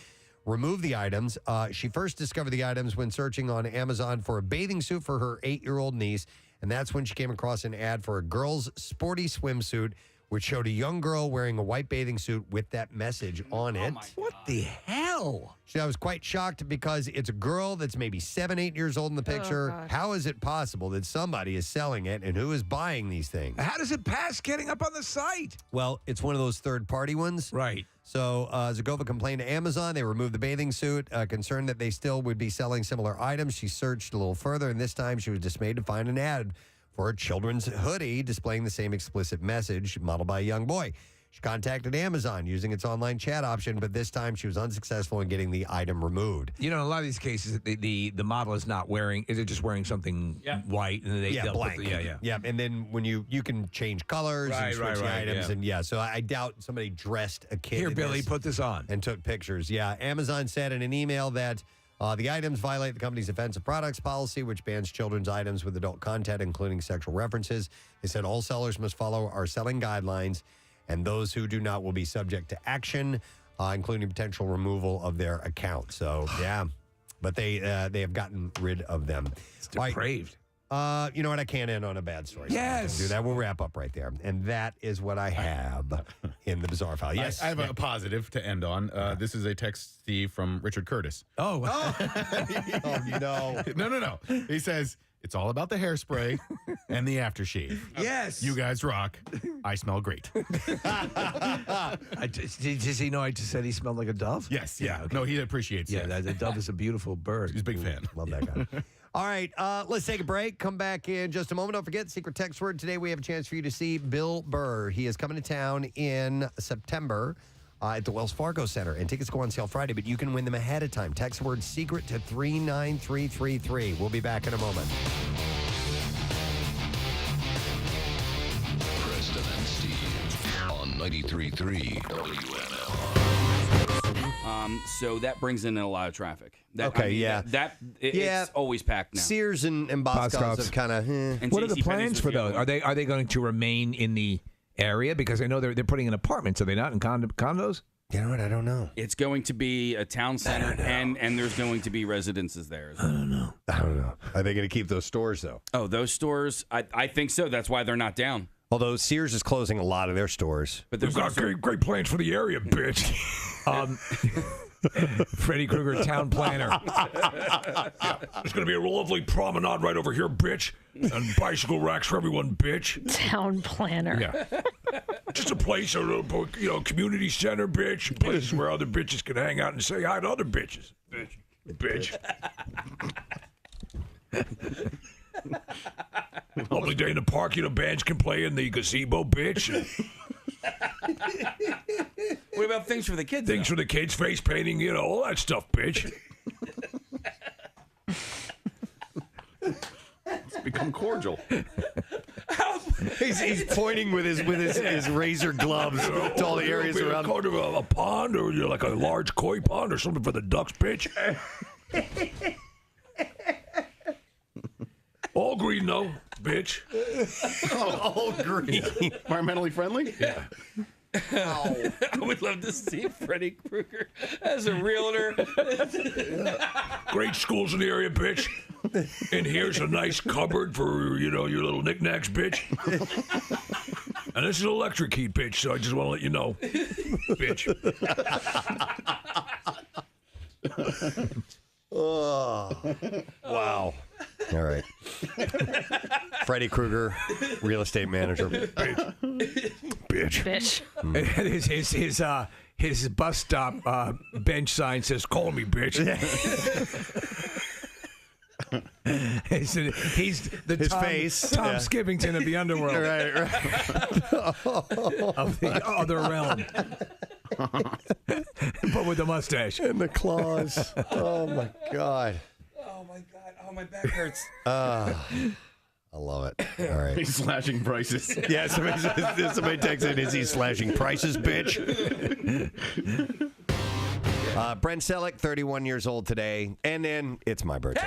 removed the items. She first discovered the items when searching on Amazon for a bathing suit for her 8-year-old niece. And that's when she came across an ad for a girl's sporty swimsuit, which showed a young girl wearing a white bathing suit with that message on it. What the hell? I was quite shocked because it's a girl that's maybe 7, 8 years old in the picture. How is it possible that somebody is selling it and who is buying these things? How does it pass getting up on the site? Well, it's one of those third-party ones. Right. So Zagova complained to Amazon. They removed the bathing suit, concerned that they still would be selling similar items. She searched a little further, and this time she was dismayed to find an ad for a children's hoodie displaying the same explicit message modeled by a young boy. She contacted Amazon using its online chat option, but this time she was unsuccessful in getting the item removed. You know, in a lot of these cases, the model is not wearing, is it just wearing something white? And then they'll blank. Yeah, and then when you can change colors and switch the items. And so I doubt somebody dressed a kid. Here, Billy, put this on. And took pictures. Yeah, Amazon said in an email that the items violate the company's offensive products policy, which bans children's items with adult content, including sexual references. They said all sellers must follow our selling guidelines, and those who do not will be subject to action, including potential removal of their account. So, yeah. But they have gotten rid of them. It's depraved. You know what? I can't end on a bad story. Yes. So do that. We'll wrap up right there. And that is what I have in the bizarre file. Yes. I have a positive to end on. This is a text, Steve, from Richard Curtis. Oh, no. No. He says, it's all about the hairspray and the aftershave. Yes. You guys rock. I smell great. Does he know I just said he smelled like a dove? Yes. Yeah. Okay. No, he appreciates it. Yeah, the dove is a beautiful bird. He's a big fan. Love that guy. All right, let's take a break. Come back in just a moment. Don't forget, secret text word. Today we have a chance for you to see Bill Burr. He is coming to town in September at the Wells Fargo Center. And tickets go on sale Friday, but you can win them ahead of time. Text the word secret to 39333. We'll be back in a moment. Preston and Steve on 93.3 WMMR. So that brings in a lot of traffic. It's always packed now. Sears and Boscov's have kind of. What are the plans for those? Are they going to remain in the area? Because I know they're putting in apartments. Are they not in condos? You know what? I don't know. It's going to be a town center, and there's going to be residences there. I don't know. Are they going to keep those stores though? Oh, those stores? I think so. That's why they're not down. Although Sears is closing a lot of their stores. But they've got great plans for the area, bitch. Freddy Krueger, town planner. There's going to be a lovely promenade right over here, bitch. And bicycle racks for everyone, bitch. Town planner. Yeah. Just a place, community center, bitch. Places where other bitches can hang out and say hi to other bitches. Bitch. Lovely day in the park, bands can play in the gazebo, bitch. What about things for the kids? Things for the kids, face painting, all that stuff, bitch. It's become cordial. He's pointing with his razor gloves to all the areas around. Kind of a pond, or like a large koi pond, or something for the ducks, bitch. All green, though, bitch. All green. Environmentally friendly? Yeah. I would love to see Freddy Krueger as a realtor. Great schools in the area, bitch. And here's a nice cupboard for, your little knickknacks, bitch. And this is electric heat, bitch, so I just want to let you know, bitch. Oh, wow. All right. Freddy Krueger, real estate manager. Bitch. And his bus stop bench sign says, "Call me, bitch." He's the his Tom face. Skivington of the underworld. Right. Of the other realm. But with the mustache. And the claws. Oh, my God. Oh, my God. Oh, my back hurts. I love it. All right. He's slashing prices. Yeah, somebody texted, is he slashing prices, bitch? Brent Selleck, 31 years old today. And then it's my birthday.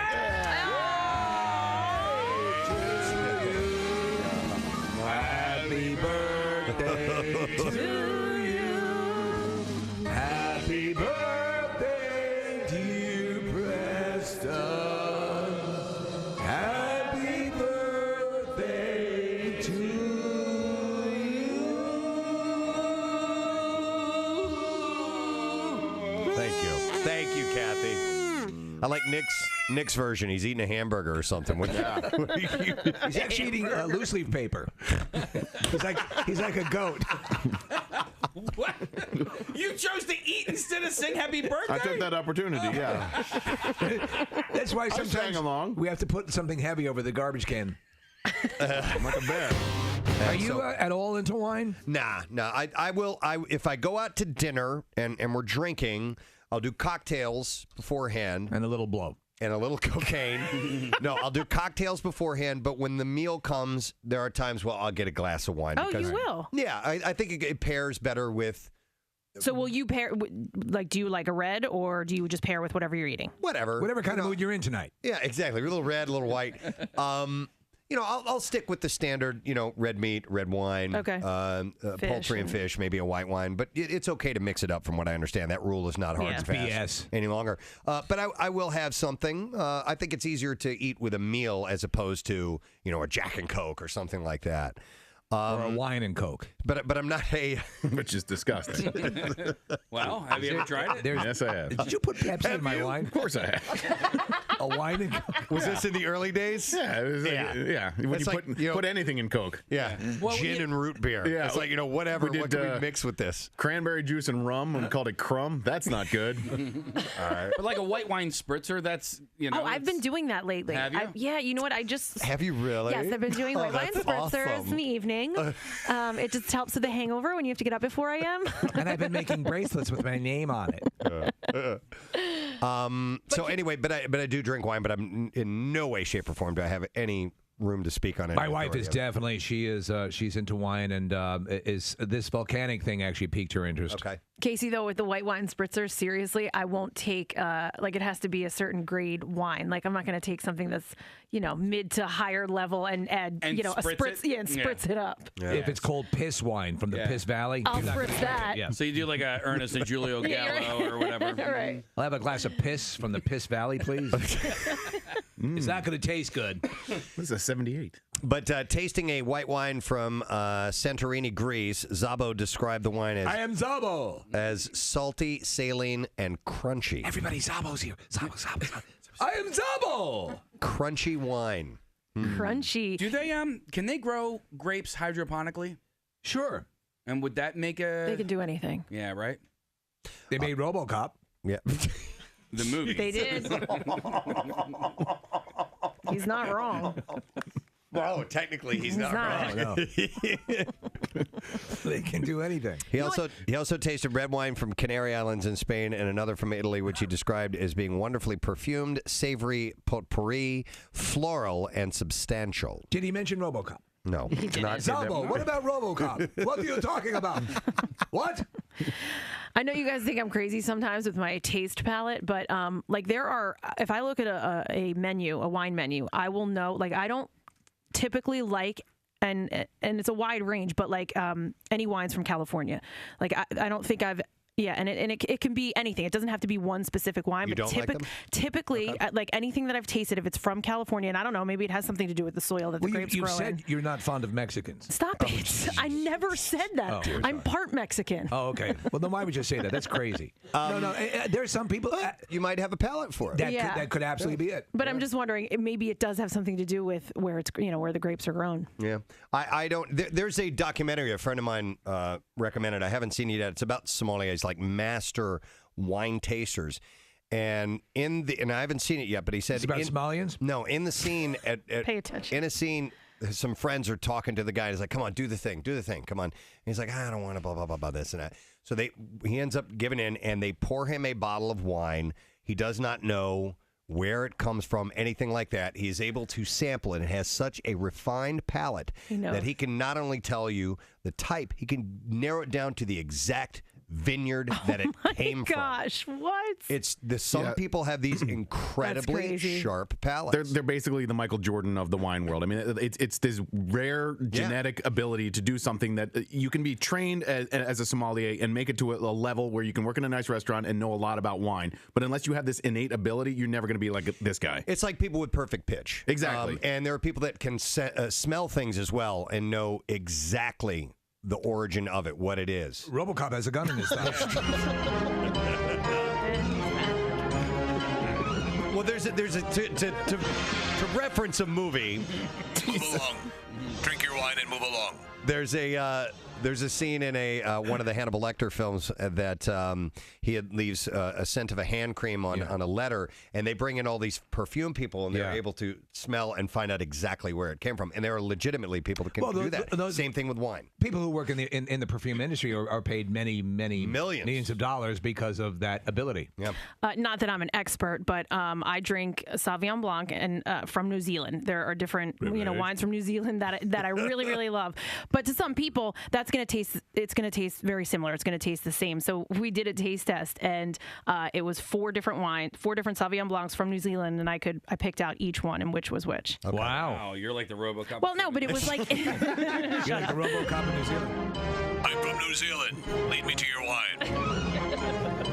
Happy birthday to you. Happy birthday, dear Preston. Happy birthday to you. Thank you, Kathy. I like Nick's version. He's eating a hamburger or something. He's actually eating loose leaf paper. He's like a goat. What? You chose to eat instead of sing happy birthday? I took that opportunity, yeah. That's why sometimes we have to put something heavy over the garbage can. I'm like a bear. Are you at all into wine? Nah. I will. If I go out to dinner and we're drinking, I'll do cocktails beforehand. And a little blow. And a little cocaine. No, I'll do cocktails beforehand, but when the meal comes, there are times where I'll get a glass of wine. Oh, because, you will? Yeah, I think it pairs better with... So will you pair, do you like a red, or do you just pair with whatever you're eating? Whatever kind of mood you're in tonight. Yeah, exactly. A little red, a little white. I'll stick with the standard, red meat, red wine, okay. Poultry and fish, maybe a white wine. But it's okay to mix it up from what I understand. That rule is not hard and fast any longer. But I will have something. I think it's easier to eat with a meal as opposed to, a Jack and Coke or something like that. Or a wine and Coke. But I'm not a... Which is disgusting. Well, have you ever tried it? Yes, I have. Did you put Pepsi in my wine? Of course I have. A wine and Coke? Was this in the early days? Yeah. It was When It's you like, put anything in Coke. Yeah. Gin and root beer. Yeah. It's like, whatever. We did, what can we mix with this? Cranberry juice and rum, and we called it crumb. That's not good. All right. But like a white wine spritzer, that's, Oh, I've been doing that lately. Have you? Yeah, you know what? I just... Have you really? Yes, I've been doing white wine that's spritzers awesome. in the evening. It just helps with the hangover when you have to get up before I am. And I've been making bracelets with my name on it. So anyway, but I do drink wine, but I'm in no way, shape, or form do I have any room to speak on it. My wife is definitely, she's into wine, and is this volcanic thing actually piqued her interest. Okay. Casey, though, with the white wine spritzer, seriously, I won't take, it has to be a certain grade wine. Like, I'm not going to take something that's, mid to higher level and add, a spritz, and spritz it up. Yeah. If it's called piss wine from the Piss Valley, I'll you're not spritz gonna that. take it. Yeah. So you do like a Ernest and Julio Gallo or whatever. Right. I'll have a glass of piss from the Piss Valley, please. It's not going to taste good. This is a 78. But tasting a white wine from Santorini, Greece, Zabo described the wine as... I am Zabo. As salty, saline, and crunchy. Everybody, Zabo's here. Zabo. I am Zabo. Crunchy wine. Crunchy. Do they can they grow grapes hydroponically? Sure. And would that make They can do anything. Yeah, right? They made RoboCop. Yeah. The movie. They did. He's not wrong. No, technically he's not wrong. No. They can do anything. He also tasted red wine from Canary Islands in Spain and another from Italy, which he described as being wonderfully perfumed, savory, potpourri, floral, and substantial. Did he mention RoboCop? No. Not Zabo, what about RoboCop? What are you talking about? What? I know you guys think I'm crazy sometimes with my taste palette, but there are, if I look at a menu, a wine menu, I will know, I don't typically like, and it's a wide range, but any wines from California. I don't think I've, and it can be anything. It doesn't have to be one specific wine. You but don't like them? typically, anything that I've tasted, if it's from California, and I don't know, maybe it has something to do with the soil that the grapes you grow said in. you're not fond of Mexicans. Stop it. I never said that. Oh, I'm part Mexican. Oh, okay. Well, then why would you say that? That's crazy. No. There are some people you might have a palate for it. That could absolutely be it. But I'm just wondering, maybe it does have something to do with where it's, where the grapes are grown. Yeah. I don't. There's a documentary a friend of mine recommended. I haven't seen it yet. It's about sommeliers, like master wine tasters. And I haven't seen it yet, but he said it's about Somalians? No, in the scene pay attention. In a scene, some friends are talking to the guy. He's like, "Come on, do the thing, come on." And he's like, "I don't want to blah blah blah blah this and that." So he ends up giving in, and they pour him a bottle of wine. He does not know where it comes from, anything like that. He is able to sample it and has such a refined palate that he can not only tell you the type, he can narrow it down to the exact vineyard that it came from. Gosh, what? It's some people have these incredibly sharp palates. They're basically the Michael Jordan of the wine world. I mean, it's this rare genetic ability to do something that you can be trained as a sommelier and make it to a level where you can work in a nice restaurant and know a lot about wine. But unless you have this innate ability, you're never going to be like this guy. It's like people with perfect pitch. Exactly. And there are people that can smell things as well and know exactly the origin of it, what it is. RoboCop has a gun in his mouth. Well, there's a to reference a movie. Move along. Drink your wine and move along. There's a scene in one of the Hannibal Lecter films that he leaves a scent of a hand cream on a letter, and they bring in all these perfume people, and they're able to smell and find out exactly where it came from. And there are legitimately people that can do that. Same thing with wine. People who work in the perfume industry are paid many millions of dollars because of that ability. Yeah. Not that I'm an expert, but I drink Sauvignon Blanc and from New Zealand. There are different wines from New Zealand that I really really love. But to some people, it's going to taste very similar. It's going to taste the same. So we did a taste test, and it was 4 different Sauvignon Blancs from New Zealand, and I picked out each one and which was which. Okay. Wow, you're like the RoboCop. Well, no, but it was like you're like the RoboCop in New Zealand. I'm from New Zealand. Lead me to your wine.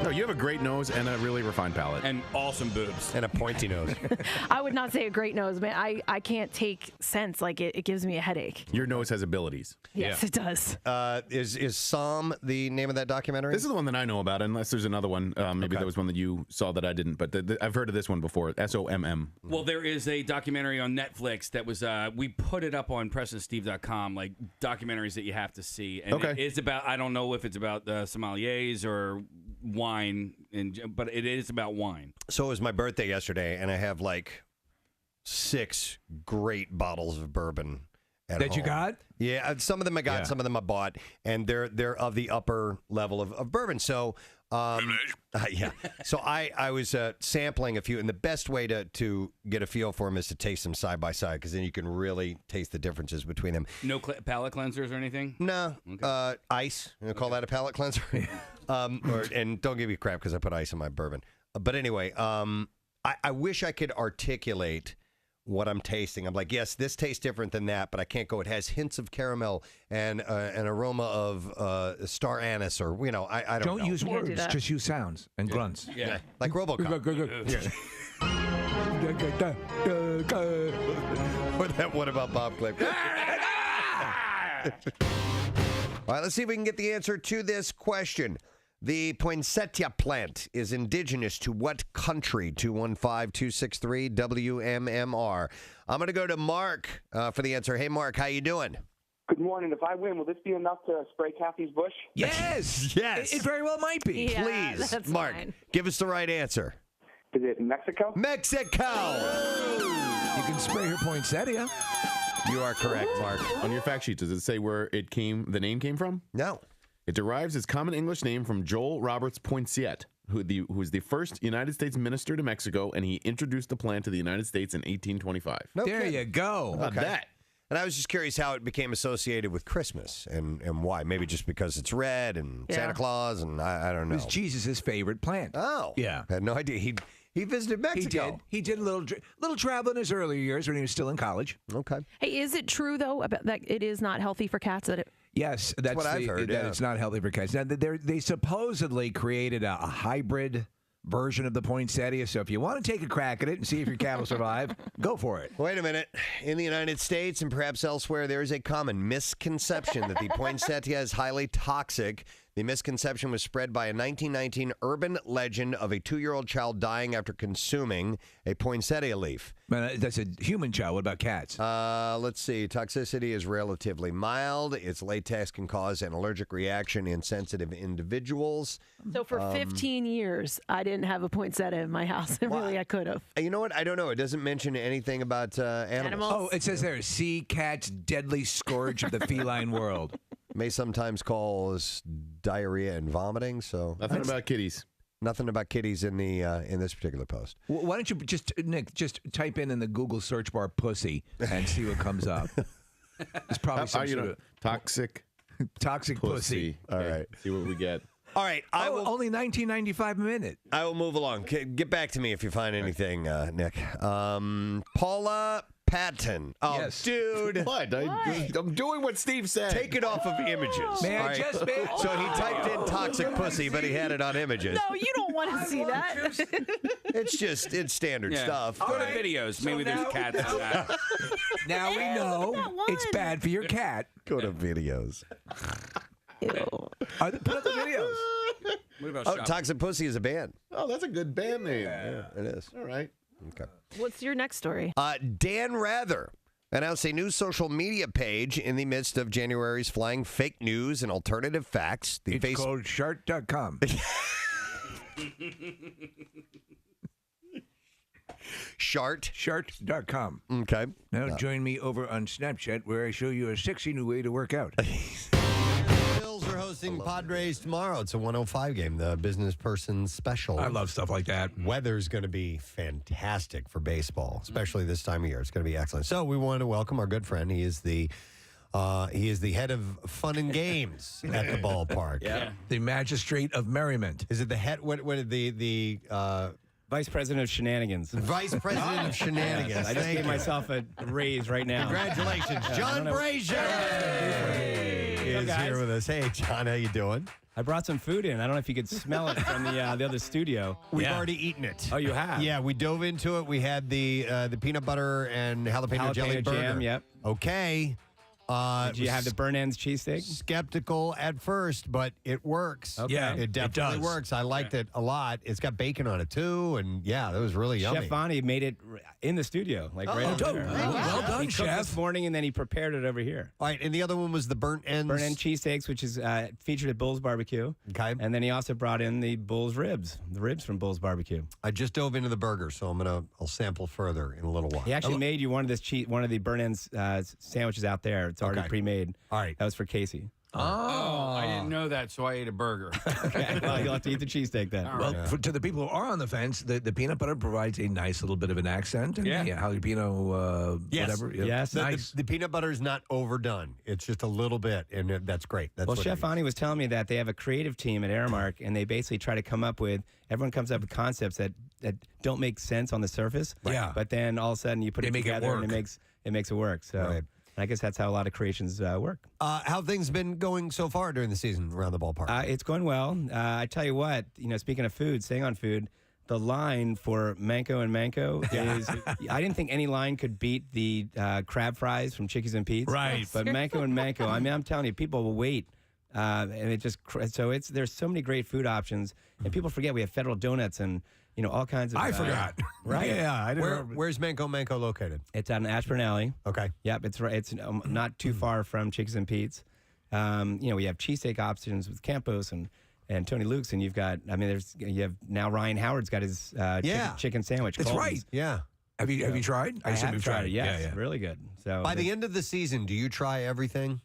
No, you have a great nose and a really refined palate. And awesome boobs. And a pointy nose. I would not say a great nose, man. I can't take scents. Like, it gives me a headache. Your nose has abilities. Yes, it does. Is Psalm the name of that documentary? This is the one that I know about, unless there's another one. Maybe there was one that you saw that I didn't, but I've heard of this one before. SOMM. Well, there is a documentary on Netflix that was, we put it up on PrestonSteve.com, like documentaries that you have to see. And Okay. it's about, I don't know if it's about sommeliers or wine, but it is about wine. So it was my birthday yesterday, and I have like 6 great bottles of bourbon at That you home. got? Yeah, some of them I got, Yeah. some of them I bought, and they're of the upper level of bourbon. So, yeah. So I was sampling a few, and the best way to get a feel for them is to taste them side by side, because then you can really taste the differences between them. No palate cleansers or anything? No, ice. You call that a palate cleanser? And don't give me crap because I put ice in my bourbon. But anyway, I wish I could articulate what I'm tasting. I'm like, yes, this tastes different than that, but I can't go. It has hints of caramel and an aroma of star anise, or I don't know. Don't use words, just use sounds and grunts. Yeah, like RoboCop. What about Bob Clip? All right, let's see if we can get the answer to this question. The poinsettia plant is indigenous to what country? 215-263-WMMR. I'm going to go to Mark for the answer. Hey, Mark, how you doing? Good morning. If I win, will this be enough to spray Kathy's bush? Yes. Yes. It very well might be. Yeah, Please, that's Mark, fine. give us the right answer. Is it Mexico? Mexico. You can spray her poinsettia. You are correct, Mark. On your fact sheet, does it say where the name came from? No. It derives its common English name from Joel Roberts Poinsett, who was the first United States minister to Mexico, and he introduced the plant to the United States in 1825. There you go. How about that? And I was just curious how it became associated with Christmas and why. Maybe just because it's red and Santa Claus, and I don't know. It was Jesus' favorite plant. Oh. Yeah. I had no idea. He visited Mexico. He did a little travel in his earlier years when he was still in college. Okay. Hey, is it true though about that it is not healthy for cats? Yes, that's what I've heard. That it's not healthy for cats. Now, they supposedly created a hybrid version of the poinsettia. So if you want to take a crack at it and see if your cat will survive, go for it. Wait a minute. In the United States and perhaps elsewhere, there is a common misconception that the poinsettia is highly toxic. The misconception was spread by a 1919 urban legend of a 2-year-old child dying after consuming a poinsettia leaf. That's a human child. What about cats? Let's see. Toxicity is relatively mild. Its latex can cause an allergic reaction in sensitive individuals. So for 15 years, I didn't have a poinsettia in my house, and really I could have. You know what? I don't know. It doesn't mention anything about animals. Oh, it says there, sea cat's deadly scourge of the feline world. May sometimes cause diarrhea and vomiting. So Nothing about kitties. Nothing about kitties in the in this particular post. Why don't you Nick, just type in the Google search bar "pussy" and see what comes up? It's probably some sort of toxic pussy. All right, see what we get. All right, only $19.95 a minute. I will move along. Get back to me if you find anything, Nick. Paula Patton. Oh, yes. Dude. What? I'm doing what Steve said. Take it off of images. May I just be? So he typed in toxic pussy, but he had it on images. No, you don't want to see that. It's standard stuff. Go to videos. Maybe there's cats in that. Now we know it's bad for your cat. Go to videos. Put up the videos. What about shop? Toxic Pussy is a band. Oh, that's a good band name. Yeah, it is. All right. Okay. What's your next story? Dan Rather announced a new social media page in the midst of January's flying fake news and alternative facts. It's called Shart.com. Shart.com. Okay. Now join me over on Snapchat where I show you a sexy new way to work out. Bills are hosting Padres tomorrow. It's a 105 game, the business person special. I love stuff like that. Weather's going to be fantastic for baseball, especially this time of year. It's going to be excellent. So we wanted to welcome our good friend. He is the head of fun and games at the ballpark. Yeah. The magistrate of merriment. Is it the head? What the Vice President of Shenanigans. Vice President of Shenanigans. I just Thank gave you. myself a raise right now. Congratulations, John Brazier. is here with us. Hey, John, how you doing? I brought some food in. I don't know if you could smell it from the other studio. We've already eaten it. Oh, you have? Yeah, we dove into it. We had the peanut butter and jalapeno jelly burger. jam, yep. Okay. Did you have the burn ends cheesesteak? Skeptical at first, but it works. Okay. Yeah, it definitely does. works. I liked it a lot. It's got bacon on it too, and yeah, that was really yummy. Chef Bonnie made it in the studio, like right over there. Well done, He cooked Chef. this morning, and then he prepared it over here. All right, and the other one was the burnt ends. Burnt end cheesesteaks, which is featured at Bull's Barbecue. Okay. And then he also brought in the Bull's ribs, the ribs from Bull's Barbecue. I just dove into the burger, so I'll sample further in a little while. He actually made you one of the burnt ends sandwiches out there. It's already pre-made. All right. That was for Casey. Oh, I didn't know that, so I ate a burger. Okay, well, you'll have to eat the cheesesteak then. Well, to the people who are on the fence, the peanut butter provides a nice little bit of an accent. And the jalapeno, whatever. Yes. Nice. The peanut butter is not overdone. It's just a little bit, and that's great. That's Well, what Chef Ani was telling me that they have a creative team at Aramark, and they basically try to come up with, everyone comes up with concepts that don't make sense on the surface. Right. Yeah. But then all of a sudden you put They it make it together and work. it makes it work. So Right. I guess that's how a lot of creations work. How have things been going so far during the season around the ballpark? It's going well. I tell you what, speaking of food, staying on food, the line for Manco and Manco is, I didn't think any line could beat the crab fries from Chickies and Pete's. Right. But Manco and Manco, I mean, I'm telling you, people will wait. And it just, there's so many great food options. And people forget we have Federal Donuts and, all kinds of. I forgot. Right? Yeah, I didn't remember. Where's Manco located? It's out in Ashburn Alley. Okay. Yep, it's right. It's not too far from Chickies and Pete's. We have cheesesteak options with Campos and Tony Luke's, and you have now Ryan Howard's got his chicken sandwich. That's Colton's. right. Yeah. Have you tried? I assume have you've tried it. Yes, really good. So By the end of the season, do you try everything?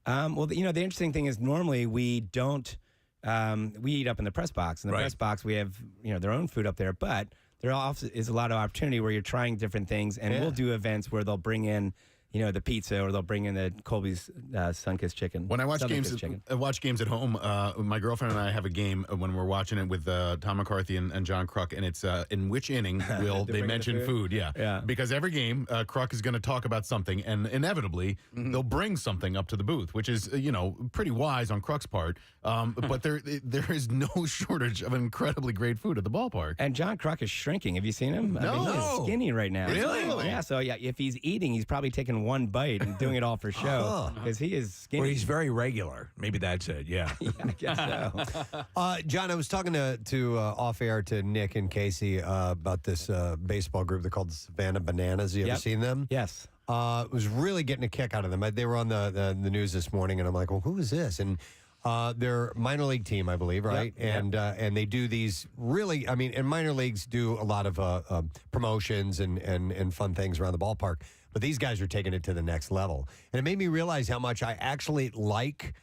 Well, the interesting thing is normally we don't. We eat up in the press box. In the press box, we have their own food up there, but there also is a lot of opportunity where you're trying different things, and we'll do events where they'll bring in the pizza, or they'll bring in the Colby's Sunkist chicken. When I watch Southern games, Kiss chicken. I watch games at home. My girlfriend and I have a game when we're watching it with Tom McCarthy and John Kruk, and it's in which inning will they bring mention the food? food? Yeah, because every game Kruk is going to talk about something, and inevitably they'll bring something up to the booth, which is pretty wise on Kruk's part. But there is no shortage of incredibly great food at the ballpark. And John Kruk is shrinking. Have you seen him? No. I mean, he's skinny right now. Really? Yeah. So if he's eating, he's probably taking one bite and doing it all for show because he is skinny. Or he's very regular. Maybe that's it. Yeah. I guess so. John, I was talking to off air to Nick and Casey about this baseball group. They're called the Savannah Bananas. You ever seen them? Yes. Was really getting a kick out of them. They were on the news this morning, and I'm like, well, who is this? And they're minor league team, I believe, right? Yep. And they do these really, and minor leagues do a lot of promotions and fun things around the ballpark. But these guys are taking it to the next level. And it made me realize how much I actually like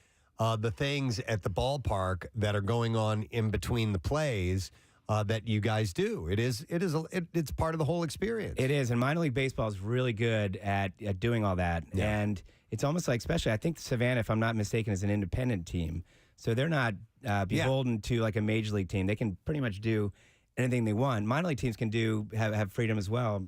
the things at the ballpark that are going on in between the plays that you guys do. It's part of the whole experience. It is, and minor league baseball is really good at doing all that. Yeah. And it's almost like, especially, I think Savannah, if I'm not mistaken, is an independent team. So they're not beholden to like a major league team. They can pretty much do anything they want. Minor league teams can have freedom as well.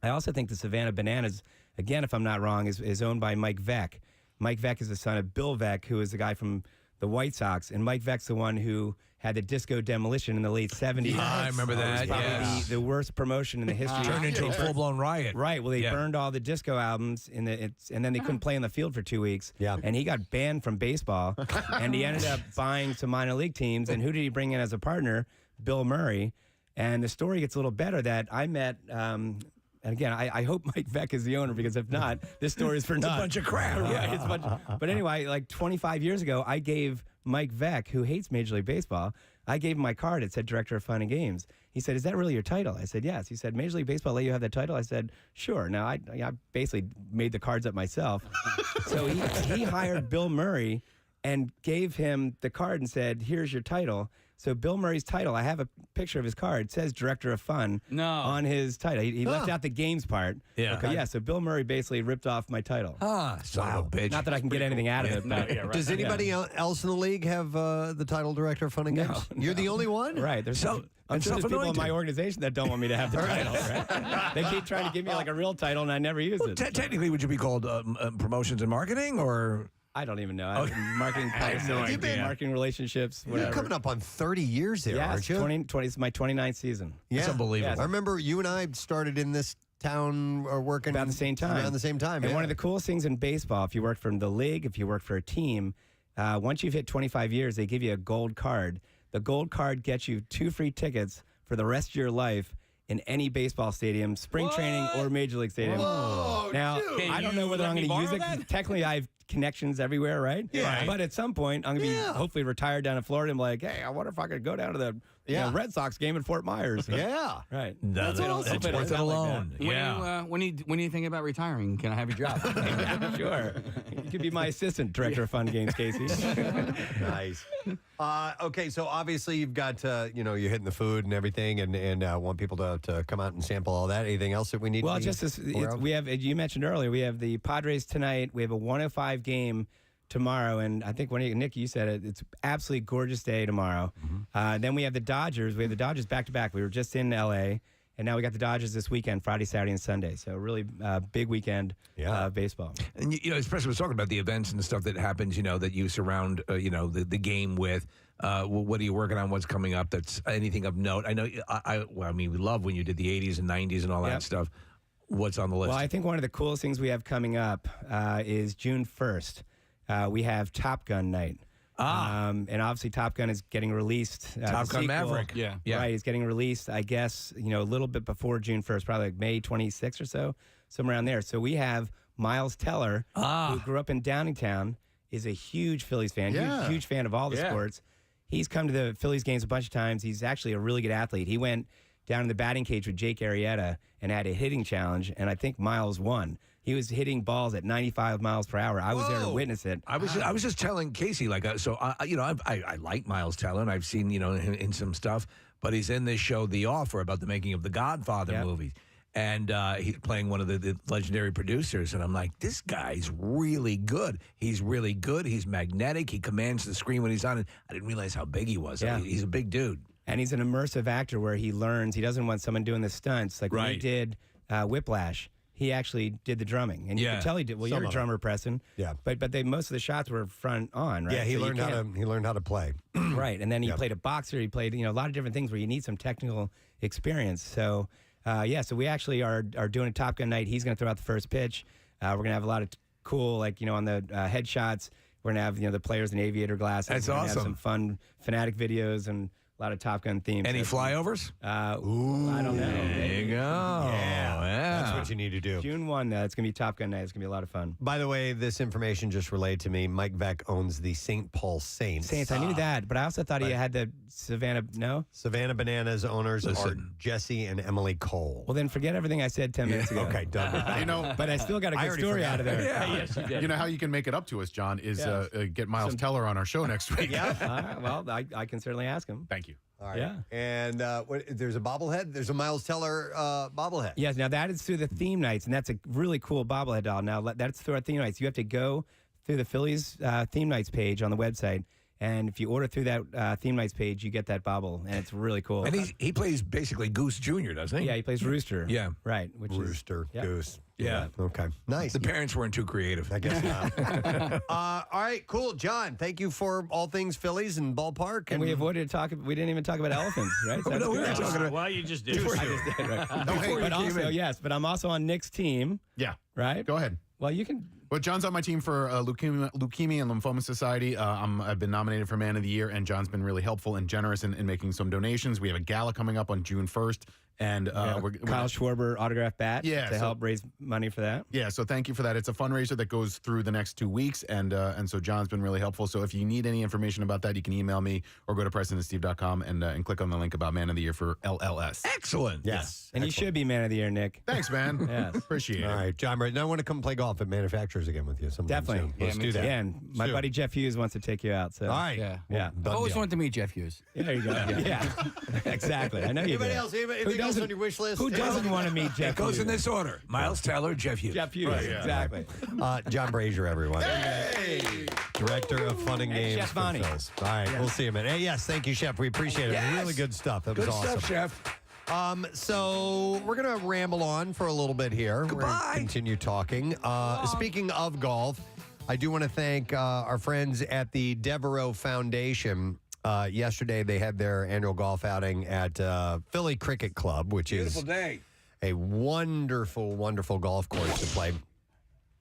I also think the Savannah Bananas, again, if I'm not wrong, is owned by Mike Veck. Mike Veck is the son of Bill Veck, who is the guy from the White Sox, and Mike Veck's the one who had the disco demolition in the late 70s. I remember that. It was probably the worst promotion in the history. Turned into a full-blown riot. Right. Well, they burned all the disco albums, and then they couldn't play in the field for 2 weeks. Yeah. And he got banned from baseball, and he ended up buying some minor league teams. And who did he bring in as a partner? Bill Murray. And the story gets a little better that I met. And again, I hope Mike Veck is the owner, because if not, this story is for It's naught. a bunch of crap. Yeah, it's a bunch. But anyway, like 25 years ago, I gave Mike Veck, who hates Major League Baseball, I gave him my card. It said Director of Fun and Games. He said, "Is that really your title?" I said, "Yes." He said, "Major League Baseball let you have that title?" I said, "Sure." Now, I basically made the cards up myself. So he hired Bill Murray and gave him the card and said, "Here's your title." So Bill Murray's title, I have a picture of his card. It says Director of Fun on his title. He left out the games part. Yeah. Okay, yeah, so Bill Murray basically ripped off my title. Son of a bitch. Not that I can get anything out of it. But, Does anybody else in the league have the title Director of Fun and Games? You're the only one? Right. There's I'm sure there's people in my organization that don't want me to have the title, right? They keep trying to give me like a real title, and I never use it. Technically, would you be called promotions and marketing, or? I don't even know. Okay. Marketing, I have no idea. marketing relationships. Whatever. You're coming up on 30 years there, aren't you? 20, it's my 29th season. Yeah. It's unbelievable. Yes. I remember you and I started in this town working about the same time. Around the same time. And yeah. one of the coolest things in baseball, if you work for the league, if you work for a team, once you've hit 25 years, they give you a gold card. The gold card gets you 2 free tickets for the rest of your life in any baseball stadium, spring training or major league stadium. Whoa, now, dude. I don't know whether I'm going to use it. 'Cause technically, I have connections everywhere, right? Yeah. But at some point, I'm going to be hopefully retired down in Florida. I'm like, hey, I wonder if I could go down to the you know, Red Sox game in Fort Myers. Yeah. Right. That's awesome. It's worth it alone. When you thinking about retiring, can I have your job? Sure. You could be my assistant director of fun games, Casey. Nice. Okay, so obviously you've got, you're hitting the food and everything and want people to come out and sample all that. Anything else that we need Well, to be just as aware of? we have, you mentioned earlier, we have the Padres tonight. We have a 105 game tomorrow, and I think Nick, you said it. It's absolutely gorgeous day tomorrow. Then we have the Dodgers. We have the Dodgers back to back. We were just in L.A. and now we got the Dodgers this weekend, Friday, Saturday, and Sunday. So really big weekend of baseball. And Preston was talking about the events and the stuff that happens, that you surround, the game with. What are you working on? What's coming up? That's anything of note? I know. We love when you did the 80s and 90s and all that stuff. What's on the list? Well, I think one of the coolest things we have coming up is June 1st. We have Top Gun night. And obviously Top Gun is getting released. Top Gun sequel, Maverick. Yeah. Right, it's getting released, I guess, a little bit before June 1st, probably like May 26th or so, somewhere around there. So we have Miles Teller, who grew up in Downingtown, is a huge Phillies fan, huge fan of all the sports. He's come to the Phillies games a bunch of times. He's actually a really good athlete. He went down in the batting cage with Jake Arrieta and had a hitting challenge, and I think Miles won. He was hitting balls at 95 miles per hour. I was there to witness it. I was just telling Casey, I like Miles Teller, and I've seen, him in some stuff, but he's in this show, The Offer, about the making of the Godfather movies. And he's playing one of the legendary producers. And I'm like, this guy's really good. He's really good. He's magnetic. He commands the screen when he's on it. I didn't realize how big he was. Yeah. He's a big dude. And he's an immersive actor where he learns. He doesn't want someone doing the stunts. Like when he did Whiplash, he actually did the drumming. And you can tell he did. Well, you're a drummer, Preston. Yeah. But most of the shots were front on, right? Yeah, he So learned how to play. Right. And then he played a boxer. He played, a lot of different things where you need some technical experience. So, so we actually are doing a Top Gun night. He's going to throw out the first pitch. We're going to have a lot of cool, on the headshots, we're going to have, the players in aviator glasses. That's we're gonna awesome. Have some fun Fanatic videos and a lot of Top Gun themes. Any flyovers? I don't know. There you go. Yeah. That's what you need to do. June 1, it's going to be Top Gun night. It's going to be a lot of fun. By the way, this information just relayed to me. Mike Veck owns the St. Paul Saints. I knew that, but I also thought he had the Savannah, no? Savannah Bananas owners are Jesse and Emily Cole. Well, then forget everything I said 10 minutes ago. Okay, done. But I still got a good story out of there. Yes, you did. You know how you can make it up to us, John, is get Miles Teller on our show next week. Yeah. All right, well, I can certainly ask him. Thank you. All right. Yeah. And there's a bobblehead. There's a Miles Teller bobblehead. Yes. Now that is through the theme nights, and that's a really cool bobblehead doll. Now that's through our theme nights. You have to go through the Phillies theme nights page on the website, and if you order through that theme nights page, you get that bobble, and it's really cool. And he plays basically Goose Jr., doesn't he? Yeah, he plays Rooster. Yeah. Right. Which Rooster, is, Goose. Yeah. Okay. Nice. The parents weren't too creative. I guess not. All right, cool. John, thank you for all things Phillies and ballpark. And we avoided we didn't even talk about elephants, right? So No, we were talking about. Well, you just did. I just did, right? But also, but I'm also on Nick's team. Yeah. Right? Go ahead. Well, you can. Well, John's on my team for Leukemia and Lymphoma Society. I've been nominated for Man of the Year, and John's been really helpful and generous in making some donations. We have a gala coming up on June 1st. And we're Kyle Schwarber autograph bat to so help raise money for that. Yeah, so thank you for that. It's a fundraiser that goes through the next 2 weeks, and so John's been really helpful. So if you need any information about that, you can email me or go to PrestonandSteve.com and click on the link about Man of the Year for LLS. Excellent. Yes. And you should be Man of the Year, Nick. Thanks, man. Yes. Appreciate it. All right, John, right now I want to come play golf at Manufacturers again with you sometime Definitely. soon. Let's do that. Yeah, and my buddy Jeff Hughes wants to take you out. So. All right. Yeah. I've always wanted to meet Jeff Hughes. There you go. Yeah. Exactly. I know you Anybody do. else? Anything else on your wish list? Who doesn't want to meet Jeff It goes Hughes? in this order: Miles Teller, Jeff Hughes. Jeff Hughes. Right, yeah. Exactly. John Brazier, everyone. Hey! Director of Fun and Games. Chef for Bonnie. Phils. All right, we'll see you, man. Hey, yes, thank you, Chef. We appreciate it. Yes. Really good stuff. That was Good awesome. stuff, Chef. So we're going to ramble on for a little bit here. We're Goodbye. going to continue talking. Speaking of golf, I do want to thank our friends at the Devereaux Foundation. Yesterday, they had their annual golf outing at Philly Cricket Club, which Beautiful is day. a wonderful, wonderful golf course to play.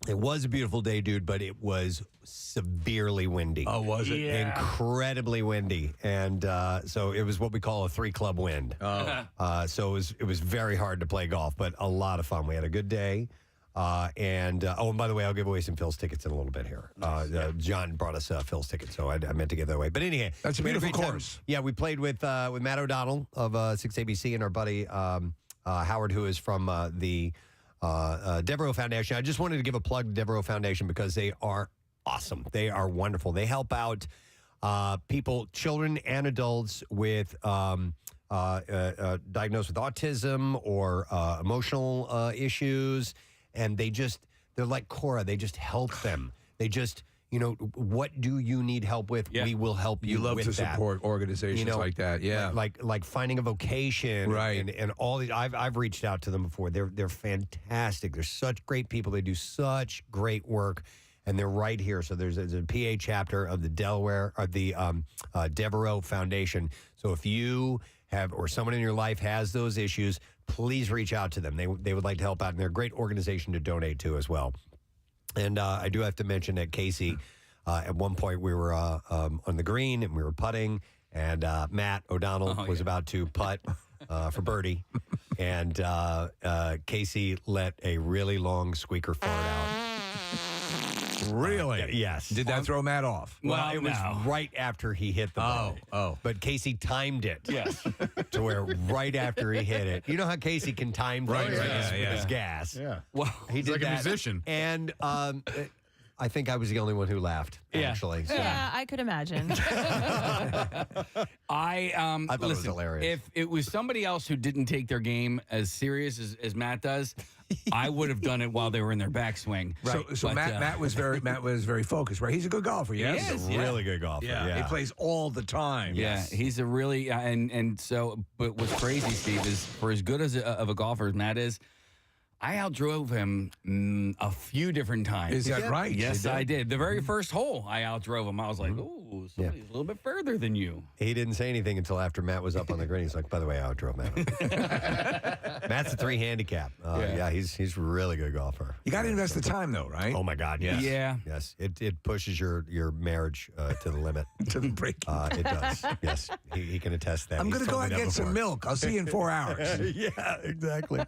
It was a beautiful day, dude, but it was severely windy. Oh, was it? Yeah. Incredibly windy. And so it was what we call a 3-club wind. Oh. So it was very hard to play golf, but a lot of fun. We had a good day. And by the way, I'll give away some Phil's tickets in a little bit here. John brought us Phil's tickets, so I meant to give that away. But anyway, That's a we had beautiful great time. course. Yeah, we played with Matt O'Donnell of 6ABC and our buddy Howard, who is from the Devereaux Foundation. I just wanted to give a plug to Devereaux Foundation because they are awesome. They are wonderful. They help out people, children and adults with diagnosed with autism or emotional issues. And they're like Cora. They just help them. They just, what do you need help with? Yeah. We will help you. You love with to that. support organizations like that, yeah. Like finding a vocation, Right. And all these. I've reached out to them before. They're fantastic. They're such great people. They do such great work, and they're right here. So there's a PA chapter of the Devereaux Foundation. So if you have or someone in your life has those issues, please reach out to them. They would like to help out, and they're a great organization to donate to as well. And I do have to mention that Casey, at one point we were on the green and we were putting, and Matt O'Donnell was about to putt for birdie, and Casey let a really long squeaker fart out. Really? Yes. Did that throw Matt off? Well, it was right after he hit the ball. Oh. But Casey timed it. Yes. To where right after he hit it. You know how Casey can time things with his gas? Yeah. Well, he He's did like that. a musician. And I think I was the only one who laughed, actually. So. Yeah, I could imagine. I thought it was hilarious. If it was somebody else who didn't take their game as serious as Matt does, I would have done it while they were in their backswing. So But, Matt was very focused, right? He's a good golfer, yes? He is, He's a really good golfer. Yeah. He plays all the time. Yeah, he's a really and so. But what's crazy, Steve, is for as good of a golfer as Matt is, I outdrove him a few different times. Is that right? Yes, I did. The very first hole, I outdrove him. I was like, "Ooh, somebody's a little bit further than you." He didn't say anything until after Matt was up on the green. He's like, by the way, I outdrove Matt. Matt's a 3 handicap. Yeah, he's a really good golfer. You got to invest the time, though, right? Oh, my God, yes. Yeah. Yes, it pushes your marriage to the limit. To the break. It does, yes. He can attest that. I'm going to go out and get some milk. I'll see you in 4 hours. Yeah, exactly.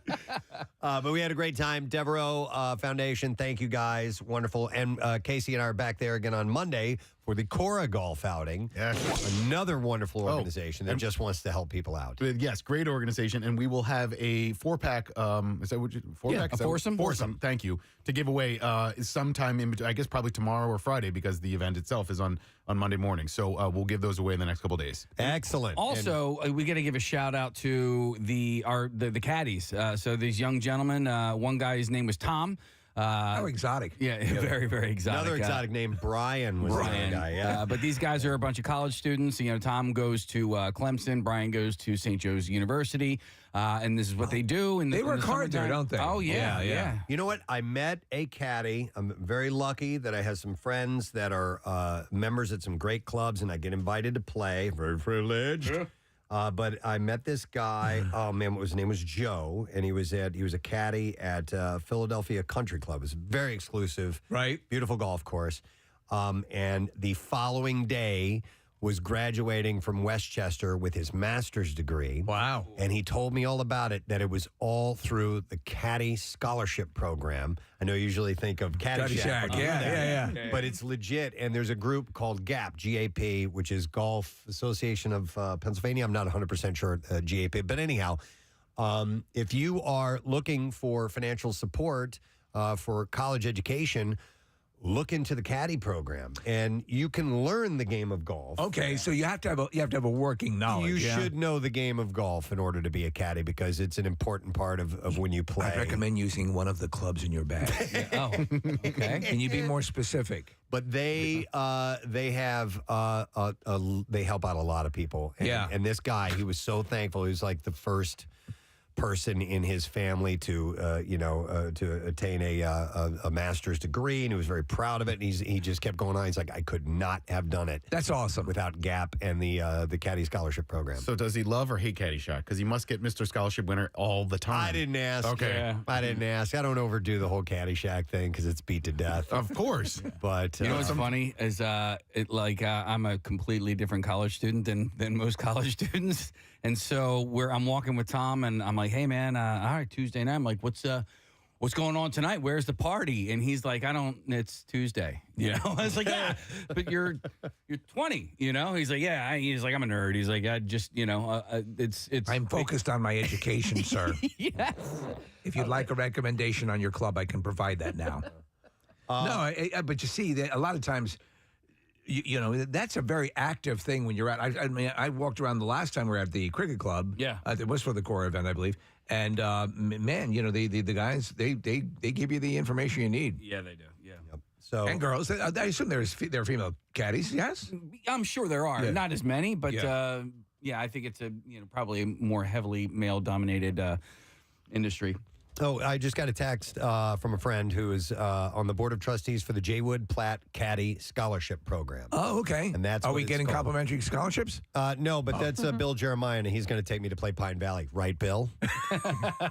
But we had a great time. Devereaux Foundation, thank you guys. Wonderful. And Casey and I are back there again on Monday for the Cora Golf outing. Yes. Another wonderful organization that just wants to help people out. Yes, great organization. And we will have a 4-pack, is that what you, 4-pack? a foursome? Foursome, thank you, to give away sometime in between, I guess probably tomorrow or Friday, because the event itself is on Monday morning. So we'll give those away in the next couple of days. Excellent. Also, we got to give a shout out to the caddies. So these young gentlemen, one guy's name was Tom. How exotic. Yeah, very, very exotic. Another exotic name, Brian, was the other guy. Yeah. But these guys are a bunch of college students. You know, Tom goes to Clemson. Brian goes to St. Joe's University. And this is what they do. They work hard there, don't they? Oh, yeah. You know what? I met a caddy. I'm very lucky that I have some friends that are members at some great clubs, and I get invited to play. Very privileged. Yeah. But I met this guy. Oh man, his name was Joe, and he was a caddy at Philadelphia Country Club. It was very exclusive, right? Beautiful golf course. And the following day was graduating from Westchester with his master's degree. Wow. And he told me all about it, that it was all through the Caddy Scholarship Program. I know you usually think of Caddyshack. Yeah. But it's legit, and there's a group called GAP, G-A-P, which is Golf Association of Pennsylvania. I'm not 100% sure GAP, but anyhow, if you are looking for financial support for college education, look into the caddy program, and you can learn the game of golf. Okay, so you have to have a working knowledge. You should know the game of golf in order to be a caddy, because it's an important part of when you play. I recommend using one of the clubs in your bag. Okay. Can you be more specific? But they have they help out a lot of people. And, and this guy, he was so thankful. He was like the first person in his family to attain a master's degree, and he was very proud of it. And he just kept going on. He's like, I could not have done it. That's awesome. Without GAP and the Caddy Scholarship Program. So does he love or hate Caddyshack? Because he must get Mr. Scholarship winner all the time. I didn't ask. Okay. Yeah. I didn't ask. I don't overdo the whole Caddyshack thing because it's beat to death. Of course. But you know what's funny is I'm a completely different college student than most college students, and so I'm walking with Tom, and I'm like, hey man, all right, Tuesday night. I'm like, what's going on tonight? Where's the party? And he's like, it's Tuesday. You know, I was like, yeah, but you're 20. You know, he's like, yeah. He's like, I'm a nerd. He's like, I just, it's. I'm focused on my education, sir. Yes. If you'd like a recommendation on your club, I can provide that now. But you see, that a lot of times, that's a very active thing when you're at. I mean, I walked around the last time we were at the cricket club. Yeah, it was for the core event, I believe. And man, the guys they give you the information you need. Yeah, they do. Yeah. Yep. So and girls, I assume there are female caddies. Yes, I'm sure there are. Yeah. Not as many, but I think it's probably a more heavily male dominated industry. Oh, I just got a text from a friend who is on the board of trustees for the Jaywood Platt Caddy Scholarship Program. Oh, okay. And that's are what we it's getting called. complimentary scholarships? No, but that's Bill Jeremiah, and he's going to take me to play Pine Valley, right, Bill?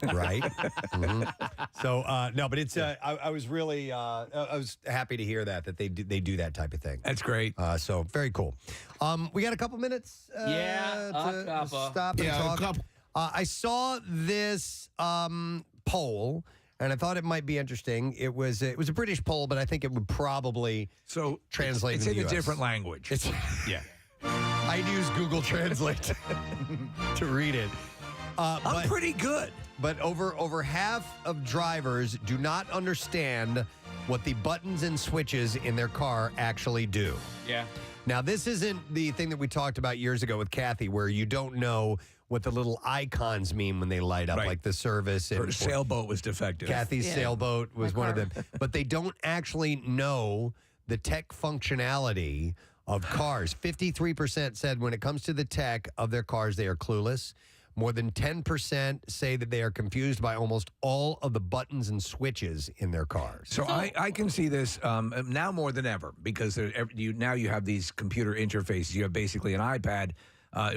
Right. So no, but it's. I was really. I was happy to hear that they do that type of thing. That's great. So very cool. We got a couple minutes. To stop and talk. I saw this poll, and I thought it might be interesting. It was a British poll, but I think it would probably translate. It's into in the a US. different language. Yeah. I'd use Google Translate to read it. I'm pretty good. But over half of drivers do not understand what the buttons and switches in their car actually do. Yeah. Now, this isn't the thing that we talked about years ago with Kathy, where you don't know what the little icons mean when they light up, like the service. Her sailboat was defective. Kathy's sailboat was one of them. But they don't actually know the tech functionality of cars. 53% said when it comes to the tech of their cars, they are clueless. More than 10% say that they are confused by almost all of the buttons and switches in their cars. So I can see this now more than ever because now you have these computer interfaces. You have basically an iPad,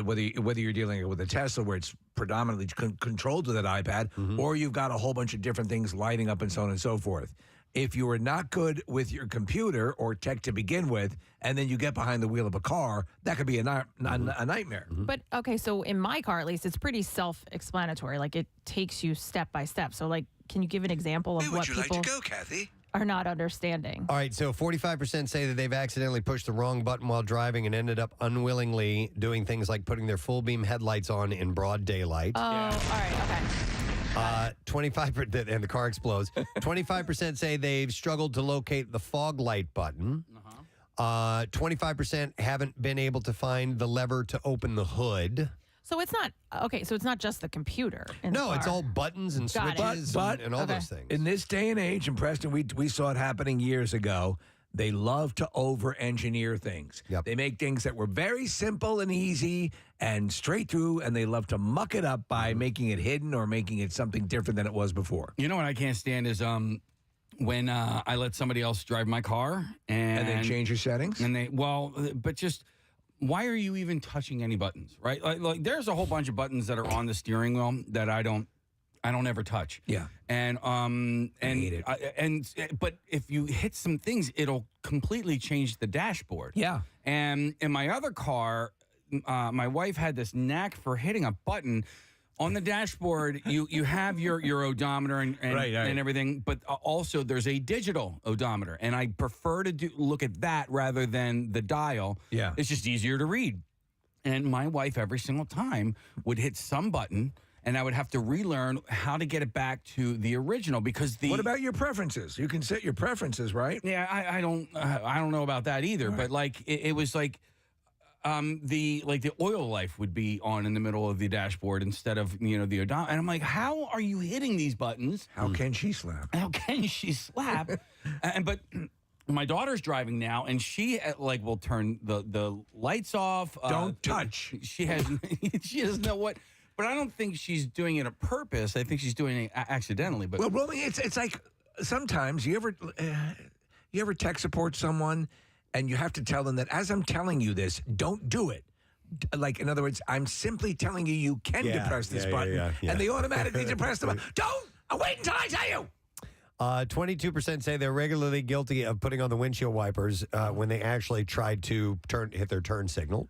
whether you're dealing with a Tesla where it's predominantly controlled with that iPad, or you've got a whole bunch of different things lighting up and so on and so forth. If you are not good with your computer or tech to begin with, and then you get behind the wheel of a car, that could be a nightmare. But okay, so in my car at least, it's pretty self-explanatory. Like it takes you step by step. So like, can you give an example of what people like to go, Kathy? Are not understanding? All right, so 45% say that they've accidentally pushed the wrong button while driving and ended up unwillingly doing things like putting their full beam headlights on in broad daylight. Oh, all right, okay. 25%, and the car explodes. 25% say they've struggled to locate the fog light button. 25% haven't been able to find the lever to open the hood. So it's not okay. So it's not just the computer. In the car. It's all buttons and switches and all those things. In this day and age, and Preston, we saw it happening years ago. They love to over-engineer things. They make things that were very simple and easy and straight through, and they love to muck it up by making it hidden or making it something different than it was before. You know what I can't stand is when I let somebody else drive my car and they change your settings. And but just why are you even touching any buttons, right? Like there's a whole bunch of buttons that are on the steering wheel that I don't ever touch. Yeah. And I hate it. But if you hit some things, it'll completely change the dashboard. Yeah. And in my other car, my wife had this knack for hitting a button on the dashboard. You have your odometer and everything, but also there's a digital odometer, and I prefer to look at that rather than the dial. Yeah. It's just easier to read. And my wife every single time would hit some button, and I would have to relearn how to get it back to the original because What about your preferences? You can set your preferences, right? Yeah, I don't know about that either. Right. But like it was like the oil life would be on in the middle of the dashboard instead of the odometer, and I'm like, how are you hitting these buttons? How can she slap? How can she slap? But my daughter's driving now, and she will turn the lights off. Don't touch. She doesn't know what. But I don't think she's doing it on purpose. I think she's doing it accidentally. But well, roaming, it's like sometimes you ever tech support someone and you have to tell them that as I'm telling you this, don't do it. Like, in other words, I'm simply telling you can depress this button, and they automatically depress the button. Don't! Wait until I tell you! 22% say they're regularly guilty of putting on the windshield wipers when they actually tried to hit their turn signal.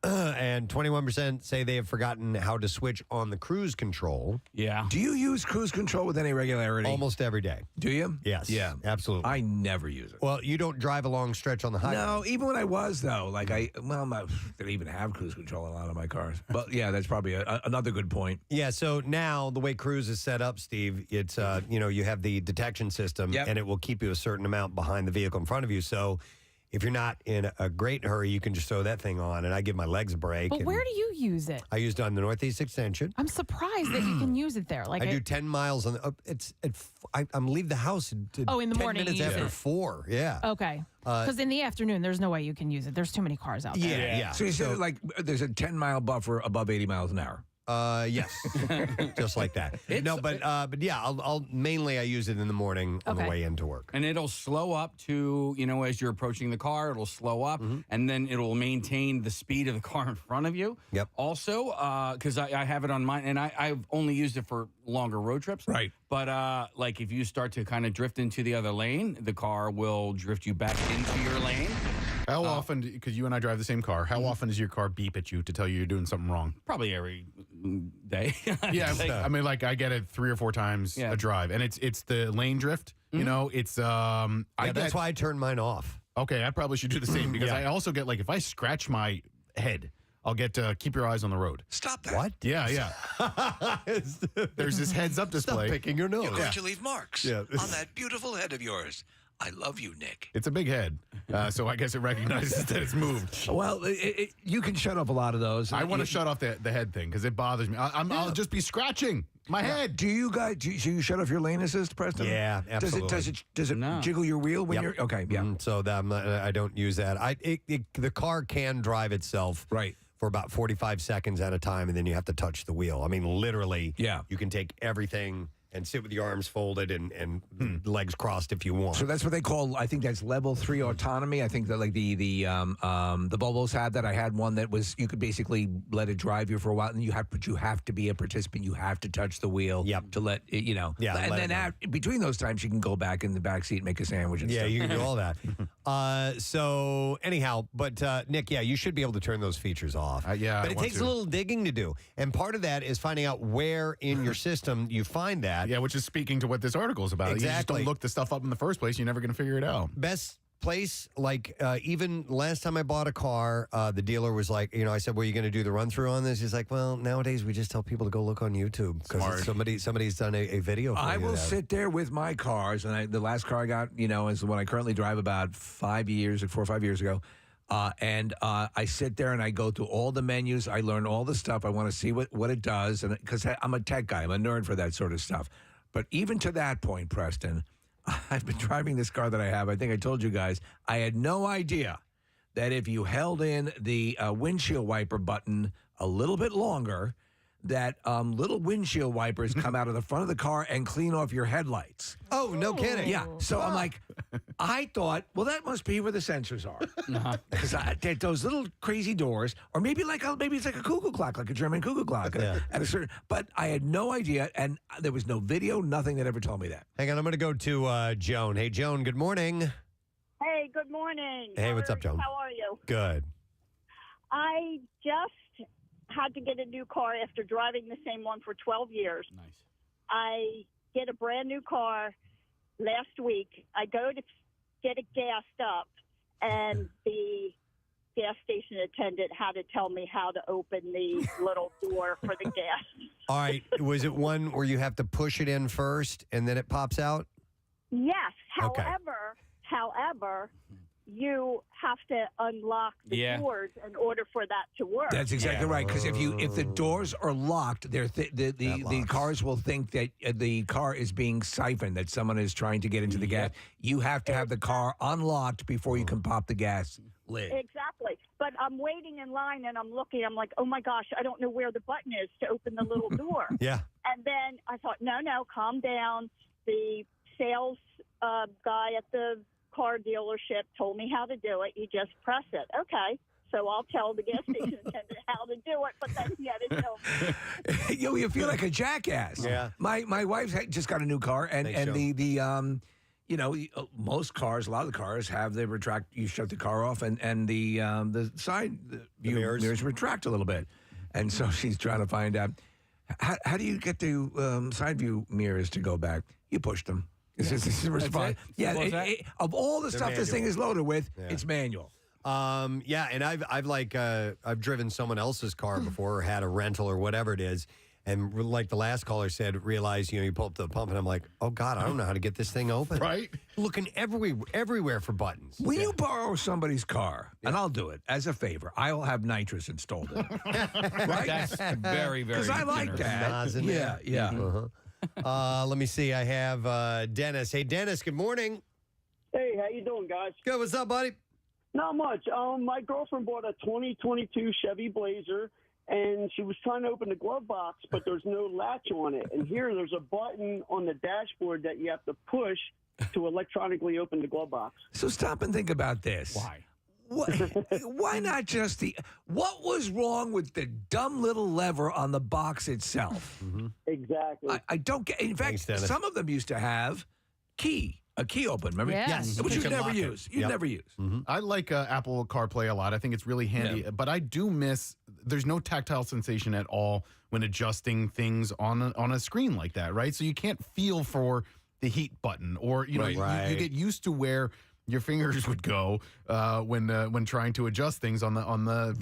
And 21% say they have forgotten how to switch on the cruise control. Yeah. Do you use cruise control with any regularity? Almost every day. Do you? Yes. Yeah. Absolutely. I never use it. Well, you don't drive a long stretch on the highway. No, even when I was, though. Like, they don't even have cruise control in a lot of my cars. But, yeah, that's probably another good point. Yeah, so now the way cruise is set up, Steve, it's, you have the detection system, and it will keep you a certain amount behind the vehicle in front of you. So if you're not in a great hurry, you can just throw that thing on, and I give my legs a break. But where do you use it? I used it on the Northeast Extension. I'm surprised that you can use it there. Like I do 10 miles on the. I'm leave the house. in the 10 morning. minutes you use after it. 4. Yeah. Okay. Because in the afternoon, there's no way you can use it. There's too many cars out there. Yeah. So you said, like, there's a 10-mile buffer above 80 miles an hour. Yes, just like that. But yeah, I'll mainly I use it in the morning on the way into work. And it'll slow up to, as you're approaching the car, it'll slow up, and then it'll maintain the speed of the car in front of you. Yep. Also, because I have it on mine, and I've only used it for longer road trips. Right. But like if you start to kind of drift into the other lane, the car will drift you back into your lane. How often, because you and I drive the same car, how often does your car beep at you to tell you you're doing something wrong? Probably every day. Yeah, I mean, like I get it 3 or 4 times a drive, and it's the lane drift. You know, it's that's why I turn mine off. Okay, I probably should do the same because I also get like if I scratch my head, I'll get keep your eyes on the road. Stop that. What? Yeah. There's this heads up display. Stop picking your nose. You're going to leave marks on that beautiful head of yours. I love you, Nick. It's a big head, so I guess it recognizes that it's moved. Well, you can shut off a lot of those. I want to shut off the head thing because it bothers me. I'll just be scratching my head. Do you guys? Do you shut off your lane assist, Preston? Yeah, absolutely. Does it jiggle your wheel when you're okay? Yeah. So I don't use that. The car can drive itself. Right. For about 45 seconds at a time, and then you have to touch the wheel. I mean, literally, Yeah. you can take everything and sit with your arms folded and legs crossed if you want. So that's what they call. I think that's level 3 autonomy. I think that like the Volvos had that. I had one that was you could basically let it drive you for a while, and you have to be a participant. You have to touch the wheel. To let it, Yeah. And then between those times, you can go back in the back seat and make a sandwich. And stuff. You can do all that. So anyhow, but Nick, you should be able to turn those features off. But it takes a little digging to do, and part of that is finding out where in your system you find that. Yeah, which is speaking to what this article is about. Exactly. You just don't look the stuff up in the first place. You're never going to figure it out. Best place, like even last time I bought a car, the dealer was like, I said, "Well, you going to do the run through on this?" He's like, "Well, nowadays we just tell people to go look on YouTube because somebody's done a video." For I you will there. sit there with my cars, and the last car I got, is the one I currently drive about 4 or 5 years ago. And I sit there and I go through all the menus. I learn all the stuff. I want to see what it does, and because I'm a tech guy, I'm a nerd for that sort of stuff. But even to that point, Preston, I've been driving this car that I have. I think I told you guys I had no idea that if you held in the windshield wiper button a little bit longer, that little windshield wipers come out of the front of the car and clean off your headlights. Oh, no kidding. Yeah. So I'm like, I thought, well, that must be where the sensors are. Because those little crazy doors, or maybe it's like a cuckoo clock, like a German cuckoo clock. At a certain, but I had no idea, and there was no video, nothing that ever told me that. Hang on, I'm going to go to Joan. Hey, Joan, good morning. Hey, good morning. Hey, what's up, Joan? How are you? Good. I just had to get a new car after driving the same one for 12 years. Nice. I get a brand new car last week. I go to get it gassed up, and the gas station attendant had to tell me how to open the little door for the gas. All right. Was it one where you have to push it in first and then it pops out? Yes. Okay. However, you have to unlock the doors in order for that to work. That's exactly right. Because if the doors are locked, the cars will think that the car is being siphoned, that someone is trying to get into the gas. You have to have the car unlocked before you can pop the gas lid. Exactly. But I'm waiting in line and I'm looking. I'm like, oh my gosh, I don't know where the button is to open the little door. Yeah. And then I thought, no, calm down. The sales guy at the car dealership told me how to do it. You just press it. Okay. So I'll tell the gas station attendant how to do it, but then he had to tell me. You feel like a jackass. Yeah. My wife just got a new car, and Thanks, most cars, a lot of the cars have the retract. You shut the car off, and the side view mirrors retract a little bit, and so she's trying to find out how do you get the side view mirrors to go back? You push them. This is a response. Yeah, of all the stuff this thing is loaded with, it's manual. And I've driven someone else's car before, or had a rental or whatever it is, and like the last caller said, realized you pull up to the pump, and I'm like, oh God, I don't know how to get this thing open. Right? Looking everywhere for buttons. When you borrow somebody's car, and I'll do it as a favor, I'll have nitrous installed in it. Right? That's very, very because I like generous. that. Yeah. Let me see. I have Dennis. Hey, Dennis. Good morning. Hey, how you doing, guys? Good. What's up, buddy? Not much. My girlfriend bought a 2022 Chevy Blazer, and she was trying to open the glove box, but there's no latch on it. And here, there's a button on the dashboard that you have to push to electronically open the glove box. So stop and think about this. Why? Why not just what was wrong with the dumb little lever on the box itself? Exactly. I don't get. In fact, some of them used to have a key open. Remember? Yes. Which You you'd can never lock it. use. You'd Yep. never use. I like Apple CarPlay a lot. I think it's really handy. Yeah. But I do miss. There's no tactile sensation at all when adjusting things on a screen like that, right? So you can't feel for the heat button, or you get used to where your fingers would go when trying to adjust things on the.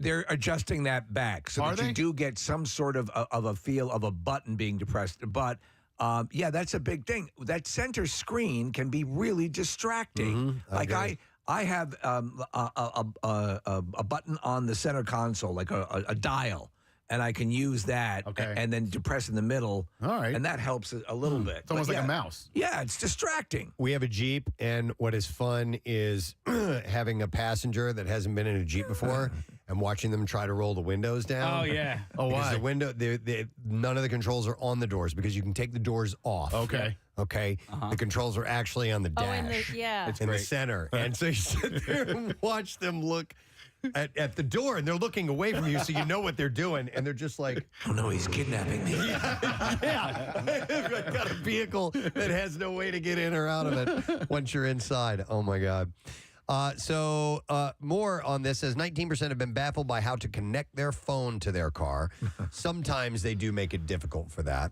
They're adjusting that back so that you do get some sort of a feel of a button being depressed. But that's a big thing. That center screen can be really distracting. I have a button on the center console, like a dial. And I can use that and then depress in the middle. All right. And that helps a little bit. It's almost like a mouse. Yeah, it's distracting. We have a Jeep, and what is fun is having a passenger that hasn't been in a Jeep before and watching them try to roll the windows down. Oh, yeah. Oh, because why? the window, none of the controls are on the doors because you can take the doors off. Okay. Okay. The controls are actually on the dash. It's in the great. center. And so you sit there and watch them look at the door, and they're looking away from you, so you know what they're doing, and they're just like, oh no, he's kidnapping me. I've got a vehicle that has no way to get in or out of it once you're inside. Oh my God. So more on this says 19% have been baffled by how to connect their phone to their car. Sometimes they do make it difficult for that.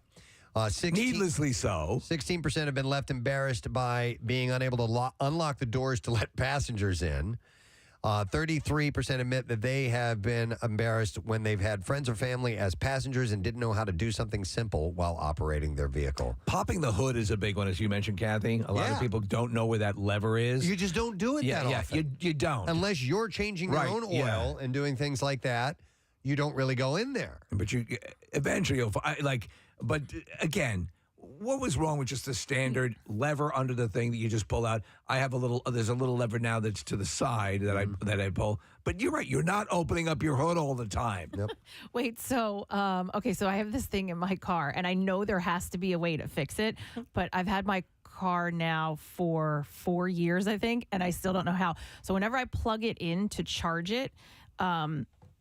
Needlessly so. 16% have been left embarrassed by being unable to unlock the doors to let passengers in. 33% admit that they have been embarrassed when they've had friends or family as passengers and didn't know how to do something simple while operating their vehicle. Popping the hood is a big one, as you mentioned, Kathy. A lot of people don't know where that lever is. You just don't do it that often. You don't. Unless you're changing your own oil and doing things like that, you don't really go in there. But you eventually, you'll but again, what was wrong with just the standard lever under the thing that you just pull out? I have there's a little lever now that's to the side that I pull. But you're right, you're not opening up your hood all the time. Yep. Wait, so so I have this thing in my car, and I know there has to be a way to fix it, but I've had my car now for 4 years, I think, and I still don't know how. So whenever I plug it in to charge it,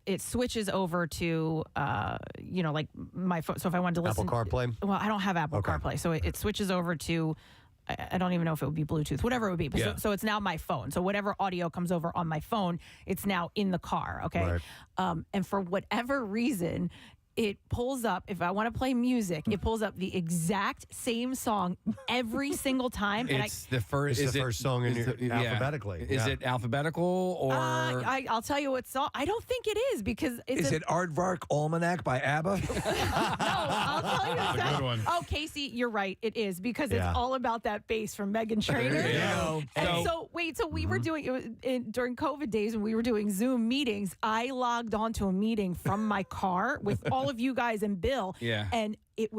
it switches over to, like my phone. So if I wanted to listen. Apple CarPlay? Well, I don't have Apple CarPlay. So it switches over to, I don't even know if it would be Bluetooth, whatever it would be. But so it's now my phone. So whatever audio comes over on my phone, it's now in the car. Okay. Right. And for whatever reason, it pulls up, if I want to play music, it pulls up the exact same song every single time. It's the first song alphabetically. Is it alphabetical or? I'll tell you what song. I don't think it is because it's Is it Aardvark Almanac by ABBA? I'll tell you That's a good one. Oh, Casey, you're right. It is because it's all about that bass from Meghan Trainor. There you go. And so we were doing it was during COVID days when we were doing Zoom meetings. I logged onto a meeting from my car with all of you guys and Bill. Yeah. And it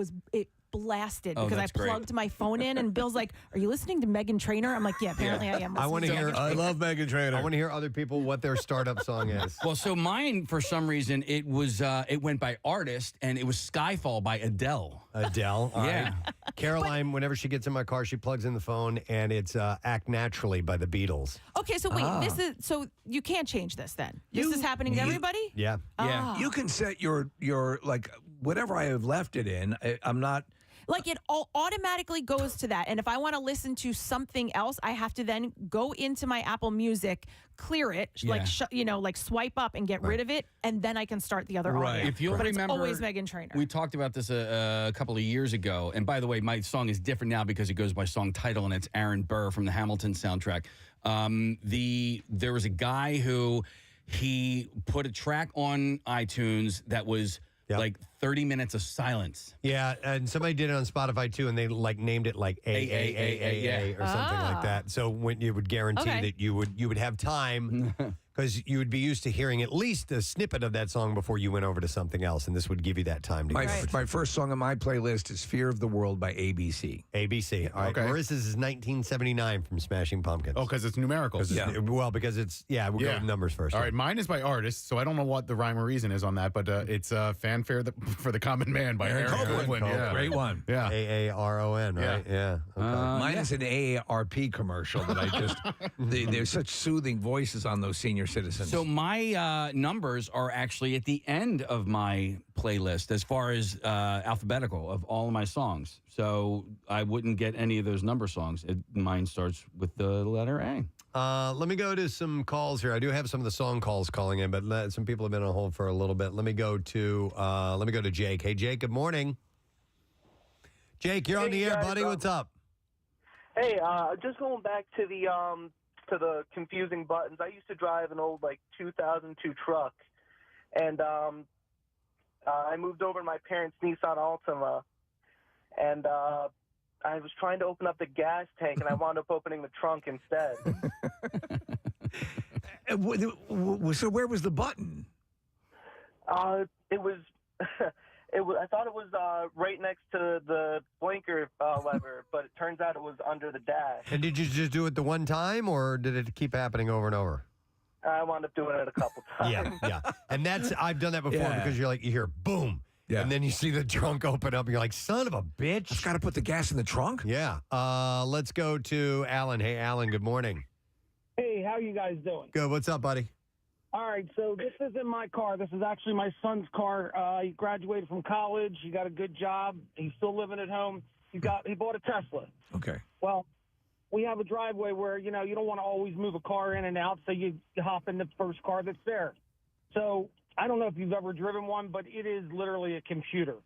blasted Oh, because I that's great. plugged my phone in, and Bill's like, "Are you listening to Meghan Trainor?" I'm like, "Yeah, apparently I am." I want to hear. I love Meghan Trainor. I want to hear other people what their startup song is. Well, so mine, for some reason, it went by artist, and it was Skyfall by Adele. Adele. All Yeah. right. Caroline, whenever she gets in my car, she plugs in the phone, and it's Act Naturally by the Beatles. Okay, so wait, this is so you can't change this then. This is happening to everybody. Yeah. Ah. You can set your like whatever I have left it in. I'm not. Like it all automatically goes to that. And if I want to listen to something else, I have to then go into my Apple Music, clear it, like swipe up and get rid of it, and then I can start the other audio. If you'll but remember, it's always Meghan Trainor. We talked about this a couple of years ago. And by the way, my song is different now because it goes by song title, and it's Aaron Burr from the Hamilton soundtrack. There was a guy who he put a track on iTunes that was like 30 minutes of silence. Yeah, and somebody did it on Spotify too, and they like named it like A or something like that. So when you would guarantee that you would have time because you would be used to hearing at least a snippet of that song before you went over to something else, and this would give you that time to. My first song on my playlist is "Fear of the World" by ABC. ABC. All right. Okay. Marissa's is 1979 from Smashing Pumpkins. Oh, because it's numerical. Well, because it's we'll go with numbers first. All right, mine is by artist, so I don't know what the rhyme or reason is on that, but it's Fanfare for the Common Man by Aaron Copeland. Yeah. Great one. Yeah. AARON, right? Yeah. Okay. Mine is an AARP commercial that I just. There's such soothing voices on those senior citizens. So my numbers are actually at the end of my playlist as far as alphabetical of all of my songs. So I wouldn't get any of those number songs. Mine starts with the letter A. Let me go to some calls here. I do have some of the song calls calling in, but some people have been on hold for a little bit. Let me go to Jake. Hey, Jake. Good morning. Jake, you're on the air, buddy. What's up? Hey, just going back to the confusing buttons. I used to drive an old 2002 truck, and I moved over to my parents' Nissan Altima, and I was trying to open up the gas tank, and I wound up opening the trunk instead. So where was the button? It was. I thought it was right next to the blinker lever, but it turns out it was under the dash. And did you just do it the one time, or did it keep happening over and over? I wound up doing it a couple times. Yeah. And I've done that before because you hear boom. Yeah. And then you see the trunk open up and you're like, son of a bitch. I've got to put the gas in the trunk? Yeah. Let's go to Alan. Hey, Alan, good morning. Hey, how you guys doing? Good. What's up, buddy? All right, so this isn't my car. This is actually my son's car. He graduated from college. He got a good job. He's still living at home. He bought a Tesla. Okay. Well, we have a driveway where, you don't want to always move a car in and out, so you hop in the first car that's there. So I don't know if you've ever driven one, but it is literally a computer.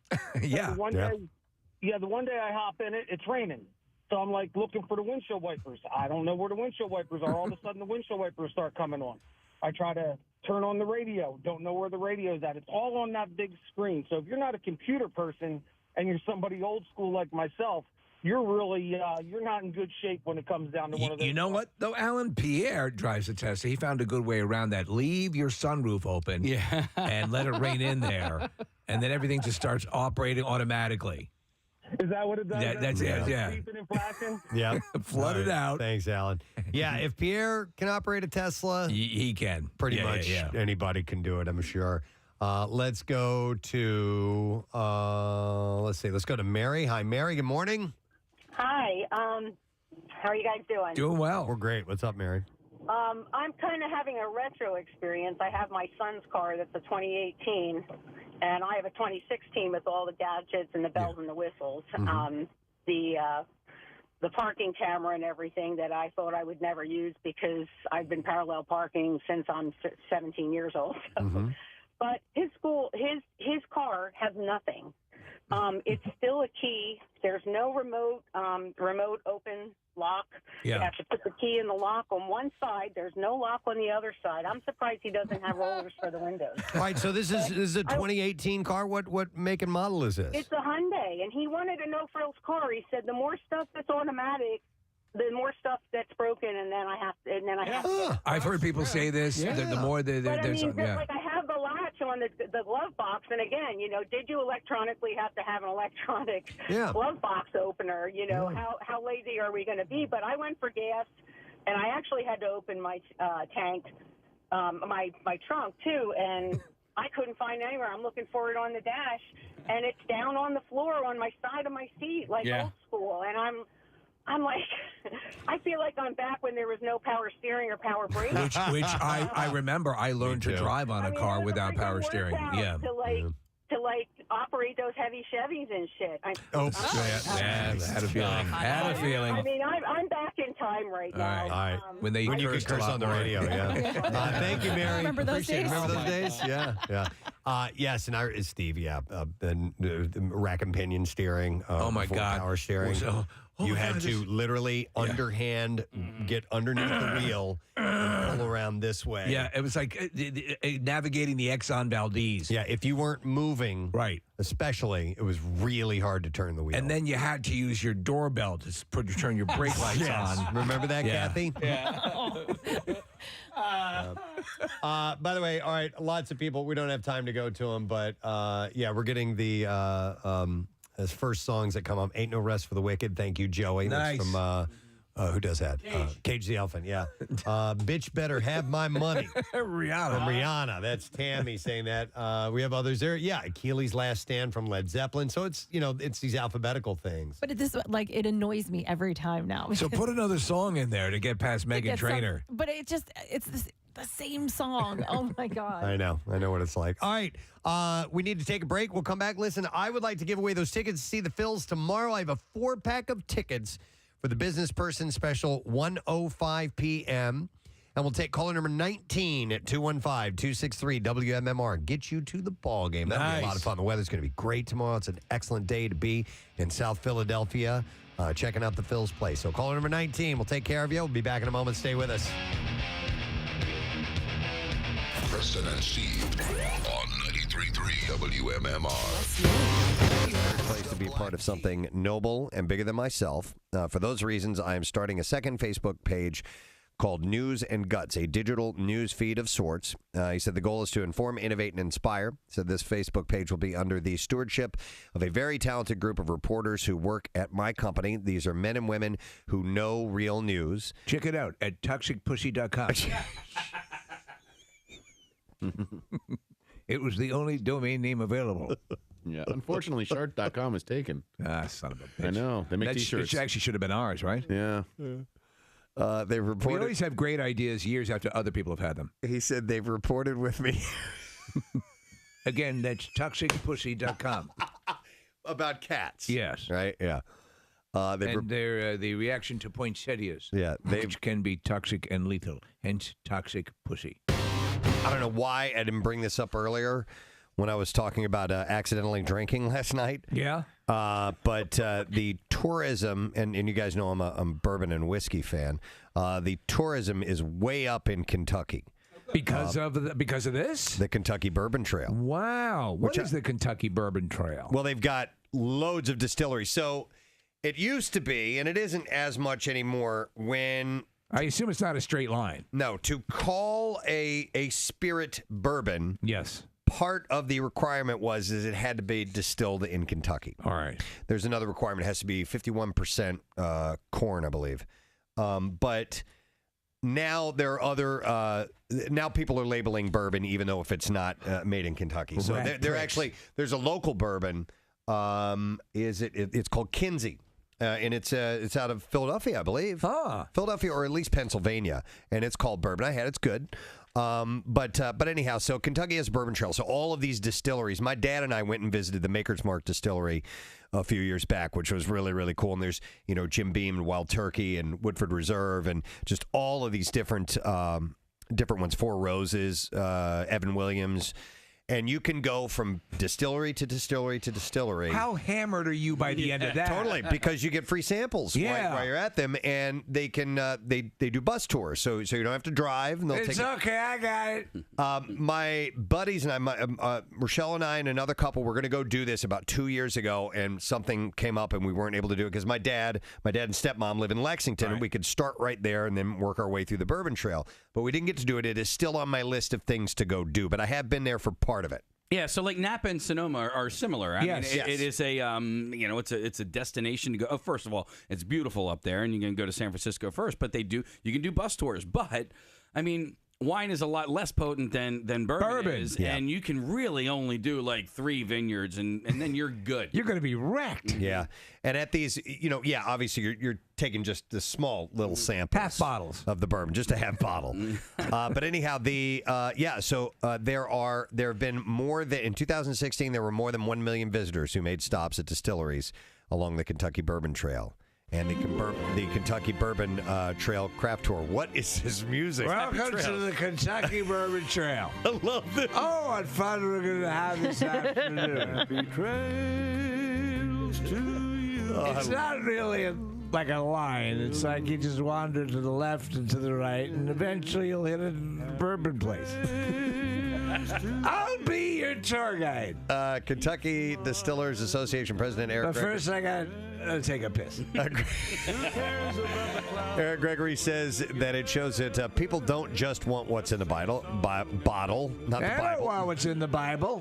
Yeah. So the one day I hop in it, it's raining. So I'm looking for the windshield wipers. I don't know where the windshield wipers are. All of a sudden the windshield wipers start coming on. I try to turn on the radio. Don't know where the radio's at. It's all on that big screen. So if you're not a computer person and you're somebody old school like myself, you're really you're not in good shape when it comes down to one of those. You know what, though, Alan? Pierre drives a Tesla. He found a good way around that. Leave your sunroof open and let it rain in there, and then everything just starts operating automatically. Is that what it does? That's it, yeah. Beeping and flashing? Yeah. Flood it out. Thanks, Alan. Yeah, if Pierre can operate a Tesla, he can. Pretty much anybody can do it, I'm sure. Let's go to, let's go to Mary. Hi, Mary. Good morning. Hi. How are you guys doing? Doing well. We're great. What's up, Mary? I'm kind of having a retro experience. I have my son's car that's a 2018, and I have a 2016 with all the gadgets and the bells and the whistles. Mm-hmm. The parking camera and everything that I thought I would never use because I've been parallel parking since I'm 17 years old. Mm-hmm. But his car has nothing. It's still a key. There's no remote open lock. Yeah. You have to put the key in the lock on one side. There's no lock on the other side. I'm surprised he doesn't have rollers for the windows. All right, so this is a 2018 car. What make and model is this? It's a Hyundai, and he wanted a no-frills car. He said the more stuff that's automatic, the more stuff that's broken, and then I have to. I've heard people say this. The more But I there's mean, I have the latch latch on the glove box. And again, did you electronically have to have an electronic glove box opener? How lazy are we going to be? But I went for gas, and I actually had to open my tank, my trunk too, and I couldn't find it anywhere. I'm looking for it on the dash, and it's down on the floor on my side of my seat, like old school. And I'm like, I feel like I'm back when there was no power steering or power braking. Which I remember. I learned to drive on a car without power steering. Yeah. To operate those heavy Chevys and shit. I had a feeling. I mean, I'm back in time right now. All right. When you could curse on the radio, thank you, Mary. Remember those days? Remember those days? Yeah. Yes, and Steve, the rack and pinion steering. Oh my God, power steering. You had to literally underhand get underneath the wheel and pull around this way. Yeah, it was like navigating the Exxon Valdez. Yeah, if you weren't moving, especially, it was really hard to turn the wheel. And then you had to use your doorbell to turn your brake lights on. Remember that, Kathy? Yeah. By the way, all right, lots of people. We don't have time to go to them, but we're getting the as first songs that come up. Ain't No Rest for the Wicked. Thank you, Joey. Nice. That's from who does that? Cage the Elephant. Yeah. Bitch Better Have My Money. Rihanna. From Rihanna. That's Tammy saying that. We have others there. Yeah. Achilles' Last Stand from Led Zeppelin. So it's it's these alphabetical things. But it annoys me every time now. So put another song in there to get past Meghan Trainor. But it's the same song. Oh my God. I know what it's like. All right. We need to take a break. We'll come back. Listen, I would like to give away those tickets to see the Phils tomorrow. I have a 4-pack of tickets for the Business Person Special, 1:05 p.m. And we'll take caller number 19 at 215-263-WMMR. Get you to the ball game. That'll be a lot of fun. The weather's going to be great tomorrow. It's an excellent day to be in South Philadelphia, checking out the Phils play. So caller number 19. We'll take care of you. We'll be back in a moment. Stay with us. Preston and Steve on 93.3 WMMR. Place to be part of something noble and bigger than myself. For those reasons, I am starting a second Facebook page called News and Guts, a digital news feed of sorts. He said the goal is to inform, innovate, and inspire. He said this Facebook page will be under the stewardship of a very talented group of reporters who work at my company. These are men and women who know real news. Check it out at toxicpussy.com. It was the only domain name available. Yeah. Unfortunately, shark.com is taken. Ah, son of a bitch. I know. They make T-shirts. It actually should have been ours, right? Yeah. They reported. We always have great ideas years after other people have had them. He said they've reported with me. Again, that's toxicpussy.com. About cats. Yes. Right? Yeah. They're the reaction to poinsettias. Yeah. Which can be toxic and lethal. Hence, toxic pussy. I don't know why I didn't bring this up earlier when I was talking about accidentally drinking last night. Yeah. But the tourism, and you guys know I'm a bourbon and whiskey fan. The tourism is way up in Kentucky. Because of this? The Kentucky Bourbon Trail. Wow. What is the Kentucky Bourbon Trail? Well, they've got loads of distilleries. So it used to be, and it isn't as much anymore, when... I assume it's not a straight line. No, to call a spirit bourbon. Yes. Part of the requirement is it had to be distilled in Kentucky. All right. There's another requirement. It has to be 51% corn, I believe. But now there are other. Now people are labeling bourbon, even though if it's not made in Kentucky. So they're actually there's a local bourbon. It's called Kinsey. And it's out of Philadelphia, I believe. Philadelphia, or at least Pennsylvania, and it's called bourbon. I had it's good. But anyhow, so Kentucky has a bourbon trail. So all of these distilleries, my dad and I went and visited the Maker's Mark distillery a few years back, which was really, really cool. And there's, Jim Beam and Wild Turkey and Woodford Reserve and just all of these different ones, Four Roses, Evan Williams. And you can go from distillery to distillery to distillery. How hammered are you by the end of that? Totally, because you get free samples while you're at them, and they can they do bus tours, so you don't have to drive. And it's okay, I got it. My buddies and I, Rochelle and I, and another couple, were going to go do this about 2 years ago, and something came up, and we weren't able to do it because my dad and stepmom live in Lexington, and we could start right there and then work our way through the Bourbon Trail. But we didn't get to do it. It is still on my list of things to go do. But I have been there for part part of it. Yeah, so like Napa and Sonoma are similar. I mean, Yes. it is a it's a destination to go. Oh, first of all, it's beautiful up there, and you can go to San Francisco first. But you can do bus tours. But I mean, wine is a lot less potent than bourbon is, and you can really only do like 3 vineyards, and then you're good. You're going to be wrecked. Yeah, and at these, obviously you're taking just the small little samples, half bottles of the bourbon, just a half bottle. But anyhow, there have been more than in 2016. There were more than 1 million visitors who made stops at distilleries along the Kentucky Bourbon Trail. And the Kentucky Bourbon Trail Craft Tour. What is this music? Welcome to the Kentucky Bourbon Trail. I love this. Oh, what fun we're going to have this afternoon. Happy trails to you. It's not really like a line. It's like you just wander to the left and to the right, and eventually you'll hit a bourbon place. I'll be your tour guide. Kentucky Distillers Association President Eric But Gregory. first I got to take a piss. Eric Gregory says that it shows that people don't just want what's in the bottle, not the I Bible. don't want what's in the Bible.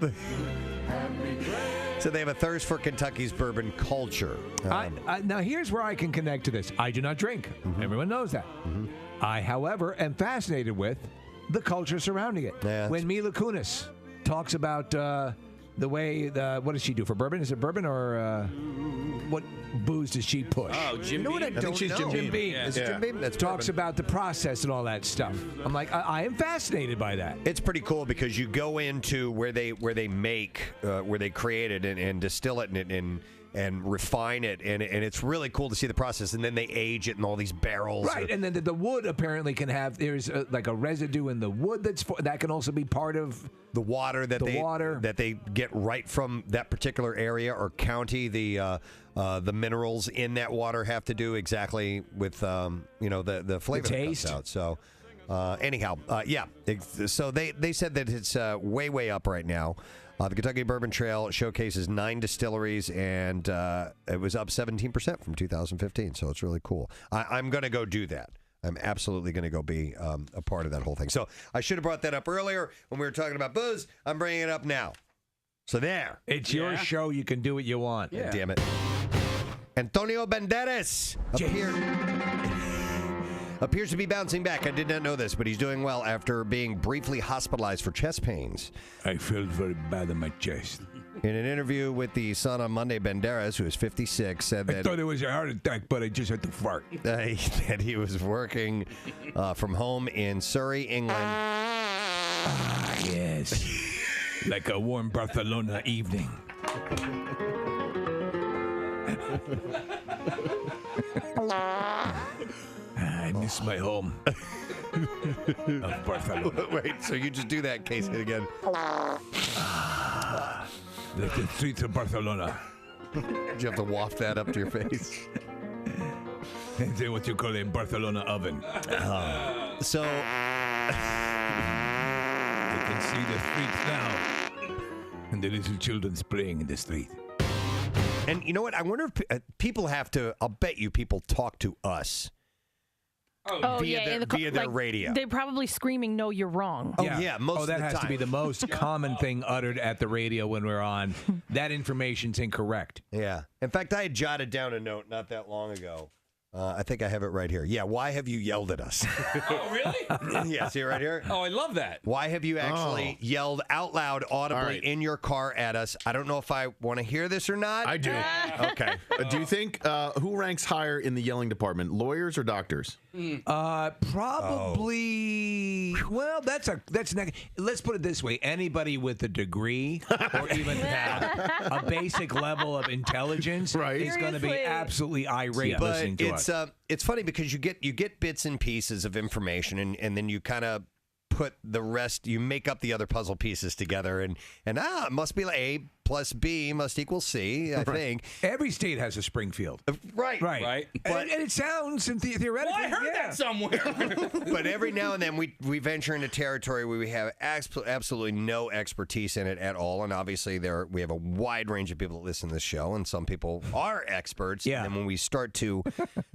So they have a thirst for Kentucky's bourbon culture. Now, here's where I can connect to this. I do not drink. Everyone knows that. I, however, am fascinated with the culture surrounding it. When Mila Kunis talks about the way, what does she do for bourbon? Is it bourbon or what booze does she push? Oh, Jim You know what I Beam? don't know. Jim Beam. Is it Jim Beam? That's talks bourbon. about the process and all that stuff. I'm like, I am fascinated by that. It's pretty cool because you go into where they create it and distill it and refine it, and it's really cool to see the process. And then they age it in all these barrels. Right, and then the wood apparently can have, there's like a residue in the wood that can also be part of the water that they get right from that particular area or county. The minerals in that water have to do exactly with the flavor that comes out. So anyhow, so they said that it's way up right now. The Kentucky Bourbon Trail showcases 9 distilleries, and it was up 17% from 2015. So it's really cool. I'm going to go do that. I'm absolutely going to go be a part of that whole thing. So I should have brought that up earlier when we were talking about booze. I'm bringing it up now. So there. It's your show. You can do what you want. Yeah. Damn it. Antonio Banderas appears to be bouncing back. I did not know this, but he's doing well after being briefly hospitalized for chest pains. I felt very bad in my chest. In an interview with the Sun on Monday, Banderas, who is 56, said that I thought it was a heart attack, but I just had to fart. That he was working from home in Surrey, England. Ah, yes. Like a warm Barcelona evening. I miss my home of Barcelona. Wait, so you just do that, case it again. Like the streets of Barcelona. Did you have to waft that up to your face? And then what you call a Barcelona oven. So you can see the streets now. And the little children playing in the street. And you know what? I wonder if people have to, I'll bet you people talk to us. Via their radio. They're probably screaming, "No, you're wrong." Most of that the has to time. be the most common thing uttered at the radio when we're on. That information's incorrect. Yeah. In fact, I had jotted down a note not that long ago. I think I have it right here. Yeah, why have you yelled at us? Oh, really? Yeah, see it right here? Oh, I love that. Why have you actually yelled out loud, audibly in your car at us? I don't know if I want to hear this or not. I do. Okay. Do you think who ranks higher in the yelling department, lawyers or doctors? Probably. Well, that's let's put it this way: anybody with a degree or even a basic level of intelligence is going to be absolutely irate listening to us. It's funny because you get bits and pieces of information, and then you kind of put the rest. You make up the other puzzle pieces together, and it must be like A plus B must equal C. I think every state has a Springfield. Right. But, and it sounds theoretically. Well, I heard that somewhere. But every now and then we venture into territory where we have absolutely no expertise in it at all, and obviously we have a wide range of people that listen to this show, and some people are experts. Yeah. And then when we start to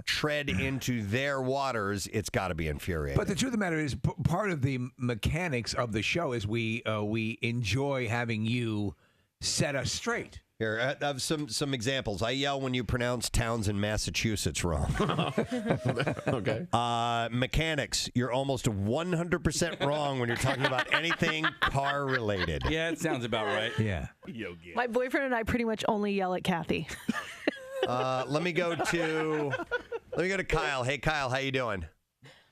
tread into their waters, it's got to be infuriating. But the truth of the matter is, part of the mechanics of the show is we enjoy having you set us straight. Here, I have some examples. I yell when you pronounce towns in Massachusetts wrong. Okay. Mechanics, you're almost 100% wrong when you're talking about anything car related. Yeah, it sounds about right. Yeah. My boyfriend and I pretty much only yell at Kathy. Let me go to Kyle. Hey, Kyle, how you doing?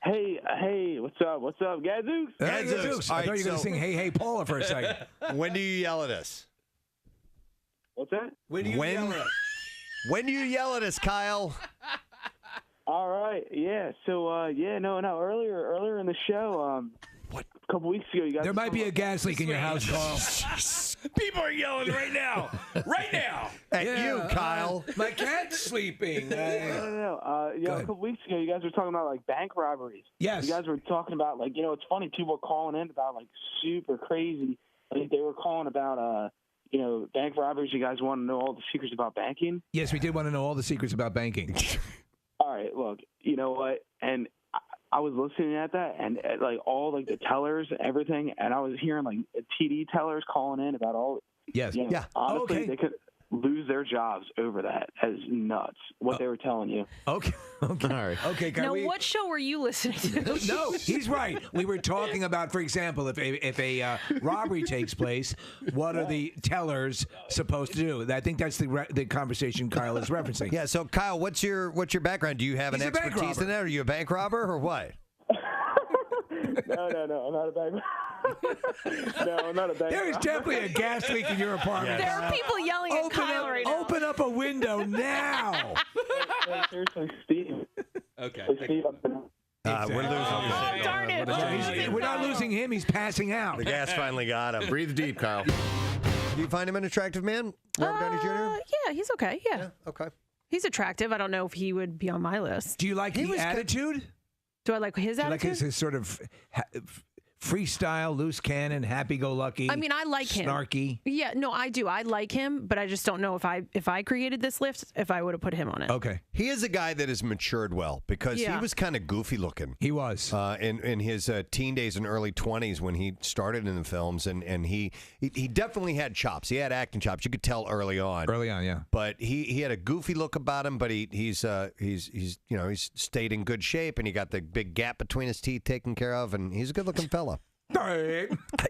Hey, what's up, Gadzooks? Gadzooks. I thought you were going to sing Hey, Hey, Paula for a second. When do you yell at us? What's that? When do you yell at us, Kyle? All right, yeah. So, no. Earlier in the show, a couple weeks ago, you guys. There might be a gas leak in your house, Carl. People are yelling right now. Right now. At you, Kyle. My cat's sleeping. No. A couple weeks ago, you guys were talking about like bank robberies. Yes. You guys were talking about like, it's funny. People are calling in about like super crazy. Like they were calling about bank robberies. You guys want to know all the secrets about banking? Yes, we did want to know all the secrets about banking. All right, look, you know what? And I was listening at that, and like all like the tellers, everything, and I was hearing like TD tellers calling in about all. Yes. Yeah. Honestly, they could lose their jobs over that. As nuts. What they were telling you. Okay. All right. Okay. Now, what show were you listening to? No, he's right. We were talking about, for example, if a robbery takes place, what are the tellers supposed to do? I think that's the conversation Kyle is referencing. Yeah. So, Kyle, what's your background? Do you have an He's a bank expertise in that? Are you a bank robber or what? No, I'm not a bank robber. No, I'm not a bank robber. There is definitely a gas leak in your apartment. There are people yelling at Kyle right now. Open up a window now. Seriously, Steve. Okay. Steve, We're losing Oh, darn it. We're not losing him. He's passing out. The gas finally got him. Breathe deep, Kyle. Do you find him an attractive man, Robert Downey Jr.? Yeah, he's okay. Yeah. Okay. He's attractive. I don't know if he would be on my list. Do you like the attitude? Do I like his Do you attitude? like his sort of freestyle, loose cannon, happy-go-lucky? I mean, I like him. Snarky. Yeah, no, I do. I like him, but I just don't know if I created this list, if I would have put him on it. Okay. He is a guy that has matured well because he was kind of goofy looking. He was. In his teen days and early 20s when he started in the films, and he definitely had chops. He had acting chops. You could tell early on. Early on, yeah. But he had a goofy look about him, but he's stayed in good shape, and he got the big gap between his teeth taken care of, and he's a good-looking fella.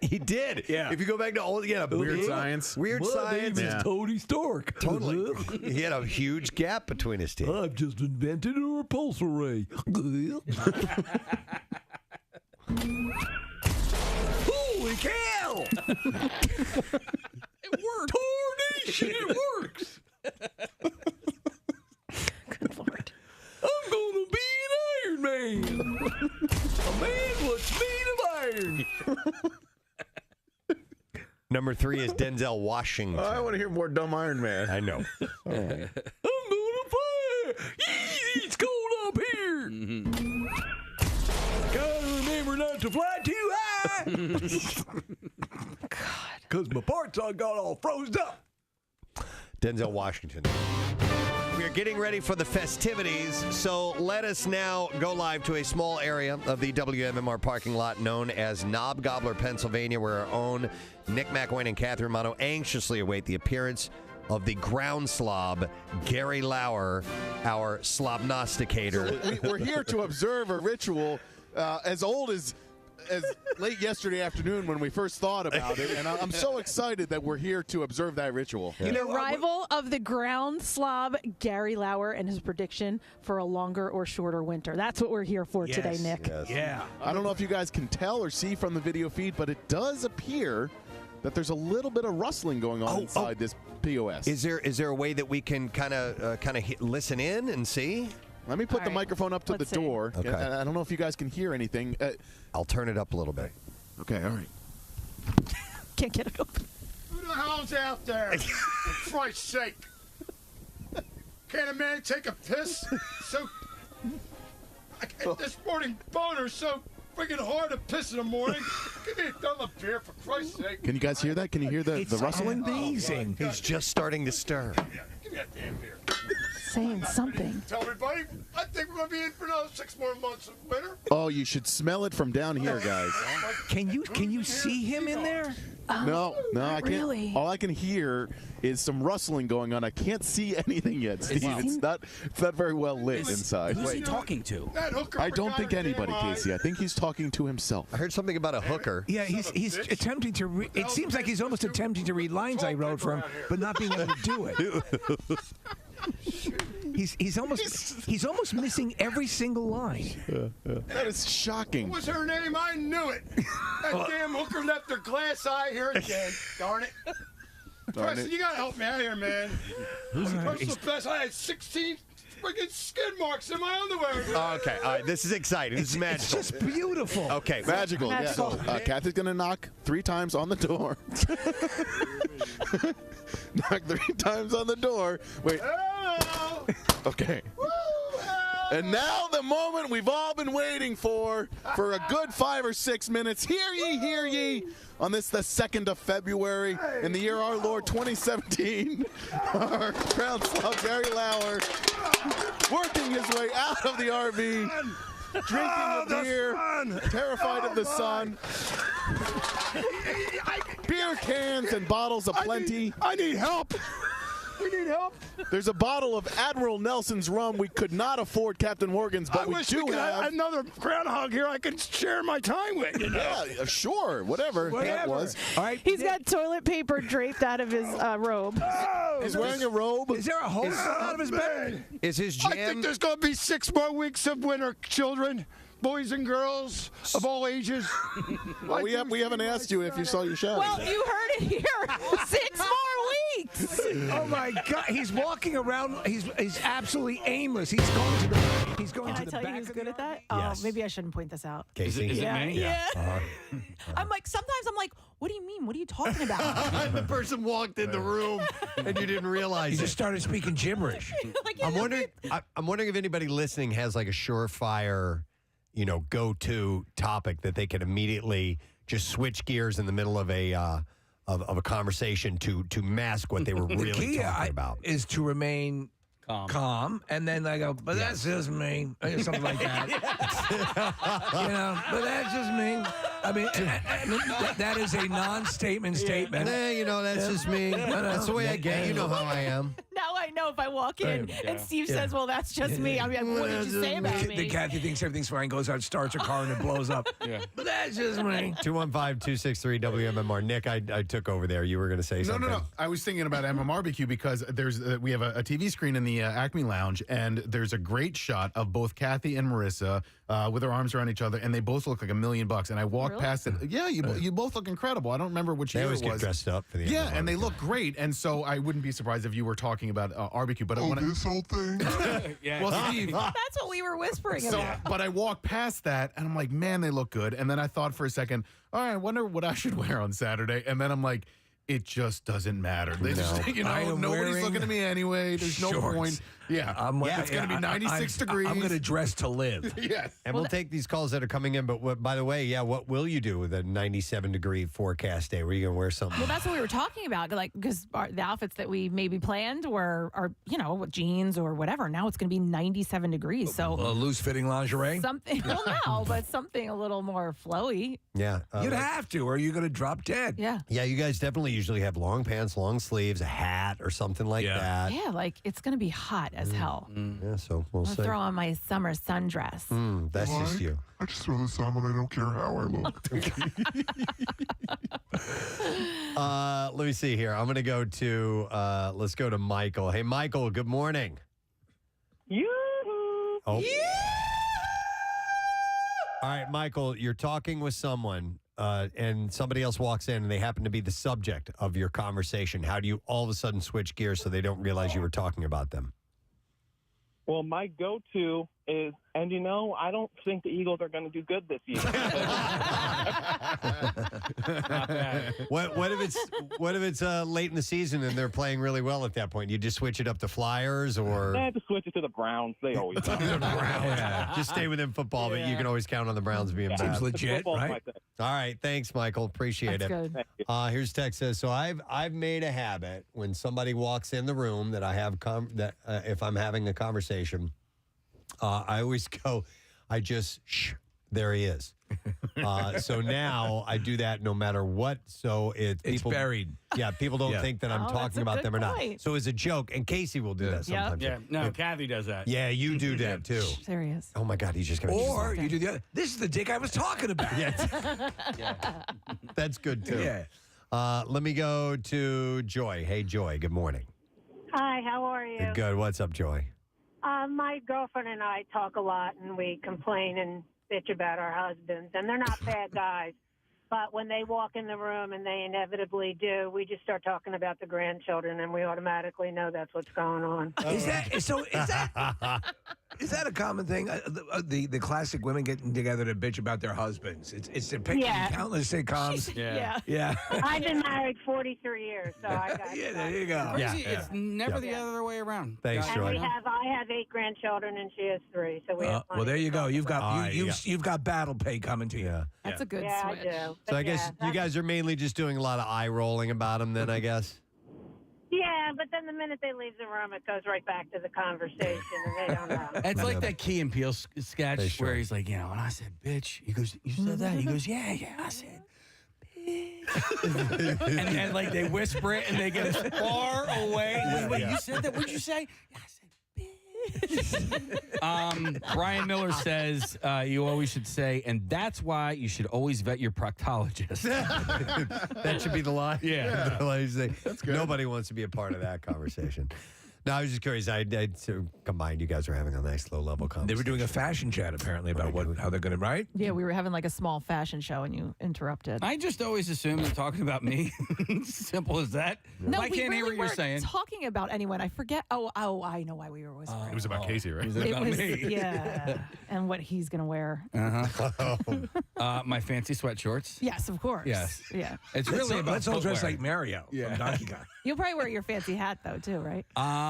He did. Yeah. If you go back to Weird Science. Weird Science. Name is Tony Stark. Totally. He had a huge gap between his teeth. I've just invented a repulsor ray. Holy cow! It worked. Tornation, it works. Good Lord. I'm gonna be an Iron Man. A man what's made of iron. Number 3 is Denzel Washington. I want to hear more Dumb Iron Man. I know. I'm gonna fire. It's cold up here. Gotta remember not to fly too high. God. Because my parts all got all froze up. Denzel Washington. We are getting ready for the festivities, so let us now go live to a small area of the WMMR parking lot known as Knob Gobbler, Pennsylvania, where our own Nick McWayne and Catherine Romano anxiously await the appearance of the ground slob, Gary Lauer, our slobnosticator. So we're here to observe a ritual as old as late yesterday afternoon when we first thought about it, and I'm so excited that we're here to observe that ritual. The arrival of the ground slob, Gary Lauer, and his prediction for a longer or shorter winter. That's what we're here for today, Nick. Yes. Yeah. I don't know if you guys can tell or see from the video feed, but it does appear that there's a little bit of rustling going on inside this POS. Is there a way that we can kind of listen in and see? Let me put the microphone up to the door. Okay. I don't know if you guys can hear anything. I'll turn it up a little bit. Okay, all right. Can't get it open. Who the hell's out there? For Christ's sake. Can't a man take a piss? This morning boner's so freaking hard to piss in the morning. Give me a double beer, for Christ's sake. Can you guys hear that? Can you hear the rustling? Amazing. He's just starting to stir. Give me that damn beer. saying something. Tell everybody, I think we're going to be in for another 6 more months of winter. Oh, you should smell it from down here, guys. Can you see him in there? No, I can't. Really? All I can hear is some rustling going on. I can't see anything yet, Steve. It's not very well lit inside. Who's he talking to? That hooker I don't forgot think her anybody, damn Casey. I think he's talking to himself. I heard something about a hooker. Yeah, he's attempting to. It seems like he's almost attempting to read lines I wrote for him, but not being able to do it. He's almost missing every single line. That is shocking. What was her name? I knew it. That damn hooker left her glass eye here again. Darn it. Preston, you got to help me out here, man. I'm so fast. I had 16 freaking skid marks in my underwear. Okay, all right. This is exciting. This is magical. It's just beautiful. Okay, Magical. Yeah. So, Kathy's gonna knock 3 times on the door. Knock 3 times on the door. Wait. Hello. Okay. And now the moment we've all been waiting for a good 5 or 6 minutes. Hear ye, on this, the 2nd of February, in the year our Lord 2017, our ground slug Gary Lauer, working his way out of the RV, drinking a beer, terrified of the sun. Beer cans and bottles aplenty. I need help. We need help. There's a bottle of Admiral Nelson's rum. We could not afford Captain Morgan's, but I we wish do we could have another groundhog here I could share my time with. You know? Yeah, sure, whatever that was. All right. He's got toilet paper draped out of his robe. He's wearing a robe. Is there a hole out of his bed? Is his I think there's going to be 6 more weeks of winter, children. Boys and girls of all ages. Well, we haven't asked you if you saw your show. Well, you heard it here. 6 more weeks. Oh my God! He's walking around. He's absolutely aimless. He's going Can to the I tell you back who's of good the at that? Yes. Oh, maybe I shouldn't point this out. Casey? Is it me? Yeah. Uh-huh. I'm like, sometimes I'm like, what do you mean? What are you talking about? The person walked in the room and you didn't realize He it. just started speaking gibberish. I'm wondering if anybody listening has like a surefire, go-to topic that they can immediately just switch gears in the middle of a of a conversation to mask what they were really the key talking about. is to remain calm, and then I go, but that's just me, or something like that. But that's just me. I mean, that is a non-statement statement. That's just me. That's the way I get. You know how I am. Now I know if I walk in and Steve says, well, that's just me. I'm like, what did you say about The me? Kathy thinks everything's fine, goes out, starts her car, and it blows up. Yeah. But that's just me. 215-263 WMMR. Nick, I took over there. You were going to say something. No. I was thinking about MMRBQ because we have a TV screen in the Acme Lounge, and there's a great shot of both Kathy and Marissa with their arms around each other, and they both look like $1 million. And I walked past it. Yeah, you both look incredible. I don't remember which They year always it get was. dressed up for the Yeah, MMR. and they look great. And so I wouldn't be surprised if you were talking about RBQ. But This whole thing? Yeah. Well, Steve. That's what we were whispering about. But I walked past that, and I'm like, man, they look good. And then I thought for a second, all right, I wonder what I should wear on Saturday. And then I'm like, it just doesn't matter. They just, nobody's looking at me anyway. There's no point. Yeah, it's going to be 96 degrees. I'm going to dress to live. Yes. And we'll take these calls that are coming in. But by the way, what will you do with a 97-degree forecast day? Were you going to wear something? Well, that's what we were talking about, because the outfits that we maybe planned are jeans or whatever. Now it's going to be 97 degrees. So loose-fitting lingerie? something, but something a little more flowy. Yeah. You'd have to, or you're going to drop dead. Yeah. Yeah, you guys definitely usually have long pants, long sleeves, a hat, or something like that. Yeah, like it's going to be hot as hell. Yeah, so we'll I'll see. throw on my summer sundress. That's just you. I just throw this on, but I don't care how I look. Let me see here. I'm going to go to, let's go to Michael. Hey, Michael, good morning. Yoo-hoo. Oh. All right, Michael, you're talking with someone, and somebody else walks in, and they happen to be the subject of your conversation. How do you all of a sudden switch gears so they don't realize you were talking about them? Well, my go-to is, I don't think the Eagles are going to do good this year. What if it's late in the season and they're playing really well at that point? You just switch it up to Flyers, or I had to switch it to the Browns. They always do. just stay within football, but you can always count on the Browns being bad. Seems legit, right? All right, thanks, Michael. Appreciate That's it. good. Here's text says, so I've made a habit when somebody walks in the room that I have if I'm having a conversation, I always go, I just shh, there he is. So now I do that no matter what. So it's buried. Yeah, people don't think that I'm talking about them or not. point. So as a joke, and Casey will do that sometimes. Yeah, no, Kathy does that. Yeah, you do that too. There he is. Oh my God, he's just gonna. Or you do the other. This is the dick I was talking about. That's good too. Yeah. Let me go to Joy. Hey, Joy. Good morning. Hi, how are you? Good. What's up, Joy? My girlfriend and I talk a lot, and we complain and bitch about our husbands, and they're not bad guys. But when they walk in the room, and they inevitably do, we just start talking about the grandchildren, and we automatically know that's what's going on. Is that a common thing? The classic women getting together to bitch about their husbands. It's depicted in countless sitcoms. Yeah. I've been married 43 years, so I got Yeah, there you go. Crazy. It's never the other way around. Thanks, and Joy. I have 8 grandchildren, and she has 3. So we have Well, there you go. You've got right, you've got battle pay coming to you. That's a good Yeah, switch. I do. So I guess you guys are mainly just doing a lot of eye rolling about him then, I guess. Yeah, but then the minute they leave the room, it goes right back to the conversation, and they don't know. It's like that Key and Peele sketch They sure. where he's like, and I said, bitch. He goes, you said that? He goes, yeah, I said, bitch. and like they whisper it and they get as far away. Wait, you said that? What'd you say? Yeah, I said, Brian Miller says you always should say, and that's why you should always vet your proctologist. That should be the line. Yeah. The line you say. Nobody wants to be a part of that conversation. No, I was just curious. I combined. You guys are having a nice low-level conversation. They were doing a fashion chat apparently about how they're going to write. Yeah, we were having like a small fashion show, and you interrupted. I just always assume they're talking about me. Simple as that. No, I we can't really hear what you're weren't saying. talking about anyone. I forget. Oh, I know why we were whispering. It was about Casey, right? It was about me. Yeah, and what he's gonna wear. My fancy sweat shorts. Yes, of course. Yes. Yeah. It's really about let's all dress footwear. like Mario from Donkey Kong. You'll probably wear your fancy hat though, too, right?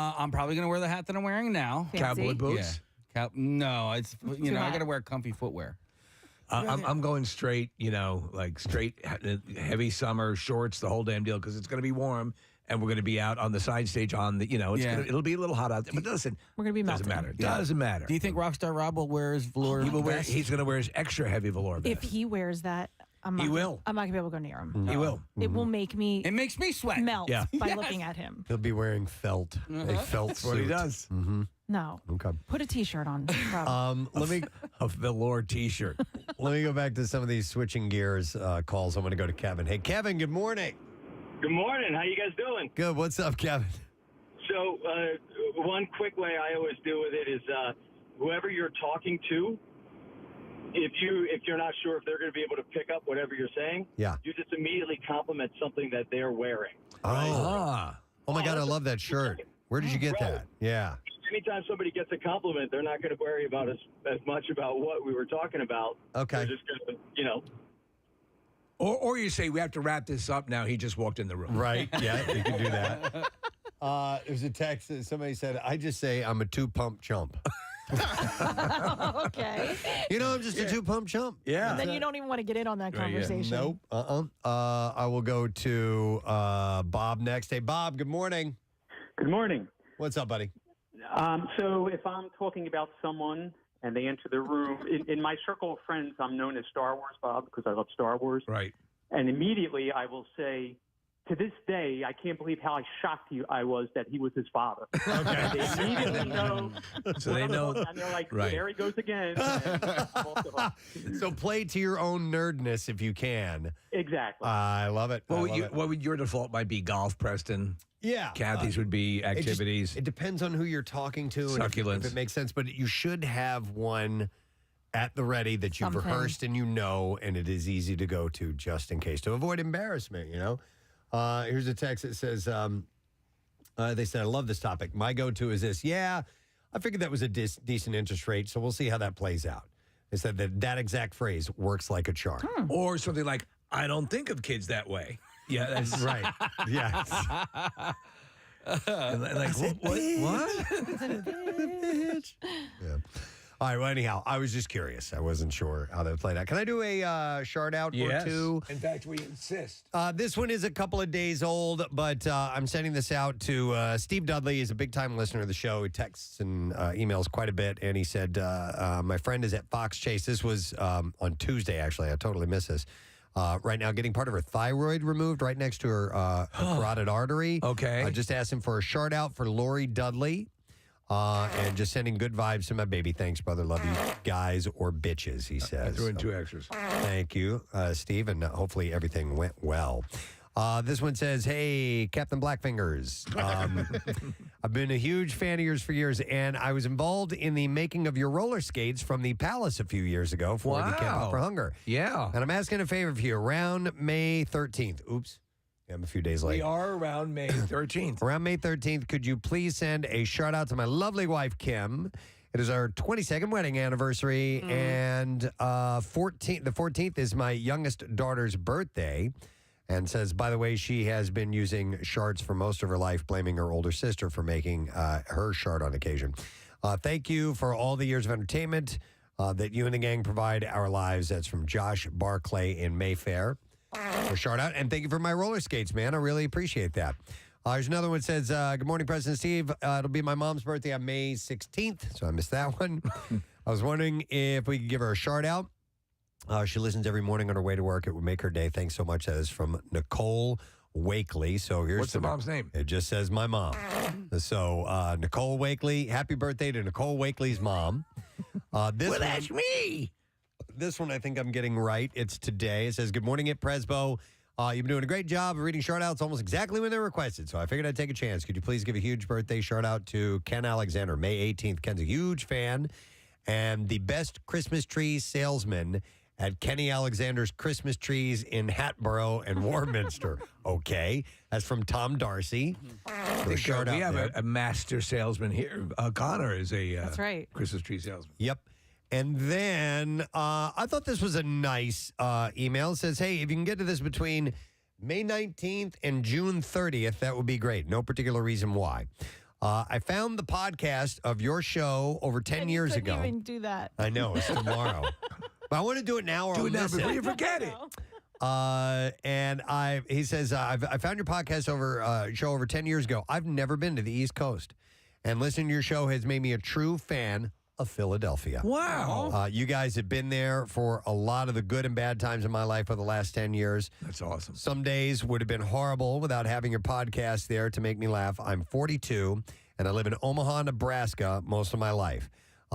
I'm probably gonna wear the hat that I'm wearing now. Fancy? Cowboy boots. Yeah. No, it's I hot. gotta wear comfy footwear. I'm going straight, like straight heavy summer shorts, the whole damn deal, because it's going to be warm, and we're going to be out on the side stage on the, it'll be a little hot out there. But listen, We're gonna be doesn't melting. matter. Doesn't matter. Do you think Rockstar Rob will wear his velour? He will wear. vest? He's going to wear his extra heavy velour vest. If he wears that, I'm He not, will. I'm not gonna be able to go near him. He will. It will make me. It makes me sweat. Melt Yeah. by Yes. looking at him. He'll be wearing felt. A felt That's what he suit. does. Mm-hmm. No. Okay. Put a T-shirt on. Rob. Let me A velour T-shirt. let me go back to some of these switching gears calls. I'm going to go to Kevin. Hey, Kevin. Good morning. Good morning. How you guys doing? Good. What's up, Kevin? So, one quick way I always do with it is whoever you're talking to, if you're not sure if they're going to be able to pick up whatever you're saying, Yeah. you just immediately compliment something that they're wearing. Oh my God, I love that shirt. Where did you get that? Yeah. Anytime somebody gets a compliment, they're not going to worry about as much about what we were talking about. Okay. They're just going to, Or you say, we have to wrap this up now. He just walked in the room. Right. Yeah, you can do that. There's a text that somebody said, I just say I'm a 2-pump chump. Okay. I'm just a 2-pump chump. Yeah. And then you don't even want to get in on that conversation. Nope. I will go to Bob next. Hey, Bob, good morning. Good morning. What's up, buddy? So if I'm talking about someone and they enter the room, in my circle of friends, I'm known as Star Wars Bob because I love Star Wars. Right. And immediately I will say, to this day, I can't believe how shocked I was that he was his father. Okay. They immediately know. So they know. And they're like, Right. there he goes again. And I'm also hooked. So play to your own nerdness if you can. Exactly. I love it. What would your default might be? Golf, Preston? Yeah. Kathy's would be activities. It depends on who you're talking to and Succulents. if it makes sense. But you should have one at the ready that you've Something. rehearsed and and it is easy to go to just in case to avoid embarrassment, Here's a text that says, they said, I love this topic. My go-to is this. Yeah, I figured that was a decent interest rate, so we'll see how that plays out. They said that exact phrase works like a charm. Or something like, I don't think of kids that way. Yeah, that's right. Yeah. Like, what? Yeah. All right. Well, anyhow, I was just curious. I wasn't sure how that played out. Can I do a shard out or two? In fact, we insist. This one is a couple of days old, but I'm sending this out to Steve Dudley. He's a big-time listener of the show. He texts and emails quite a bit, and he said, my friend is at Fox Chase. This was on Tuesday, actually. I totally missed this. Right now, getting part of her thyroid removed right next to her carotid artery. Okay. Just asking for a shard out for Lori Dudley. And just sending good vibes to my baby. Thanks, brother. Love you guys or bitches, he says. I threw in 2 extras. Thank you, Steve, and hopefully everything went well. This one says, hey, Captain Blackfingers. I've been a huge fan of yours for years, and I was involved in the making of your roller skates from the Palace a few years ago for the Camp Out for Hunger. Yeah. And I'm asking a favor of you. Around May 13th. Oops. I'm a few days late. We are around May 13th. Around May 13th, could you please send a shout out to my lovely wife, Kim? It is our 22nd wedding anniversary, and the 14th is my youngest daughter's birthday. And says, by the way, she has been using shards for most of her life, blaming her older sister for making her shard on occasion. Thank you for all the years of entertainment that you and the gang provide our lives. That's from Josh Barclay in Mayfair. For shout out, and thank you for my roller skates, man. I really appreciate that. There's another one that says, good morning, President Steve. It'll be my mom's birthday on May 16th, so I missed that one. I was wondering if we could give her a shout out. She listens every morning on her way to work. It would make her day. Thanks so much. That is from Nicole Wakely. So here's What's the mom's name? It just says my mom. So Nicole Wakely, happy birthday to Nicole Wakely's mom. That's me. This one I think I'm getting right. It's today. It says, good morning at Presbo. You've been doing a great job of reading shout outs almost exactly when they're requested. So I figured I'd take a chance. Could you please give a huge birthday shout out to Ken Alexander, May 18th. Ken's a huge fan and the best Christmas tree salesman at Kenny Alexander's Christmas Trees in Hatboro and Warminster. Okay. That's from Tom Darcy. So shout out we have there. a master salesman here. Connor is a That's right. Christmas tree salesman. Yep. And then I thought this was a nice email. It says, hey, if you can get to this between May 19th and June 30th, that would be great. No particular reason why. I found the podcast of your show over 10 years ago. Couldn't even do that. I know, it's tomorrow. But I want to do it now or Do I'll it now miss before you forget it. And he says, I found your podcast show over 10 years ago. I've never been to the East Coast. And listening to your show has made me a true fan of Philadelphia. Wow. You guys have been there for a lot of the good and bad times in my life for the last 10 years. That's awesome. Some days would have been horrible without having your podcast there to make me laugh. I'm 42, and I live in Omaha, Nebraska most of my life.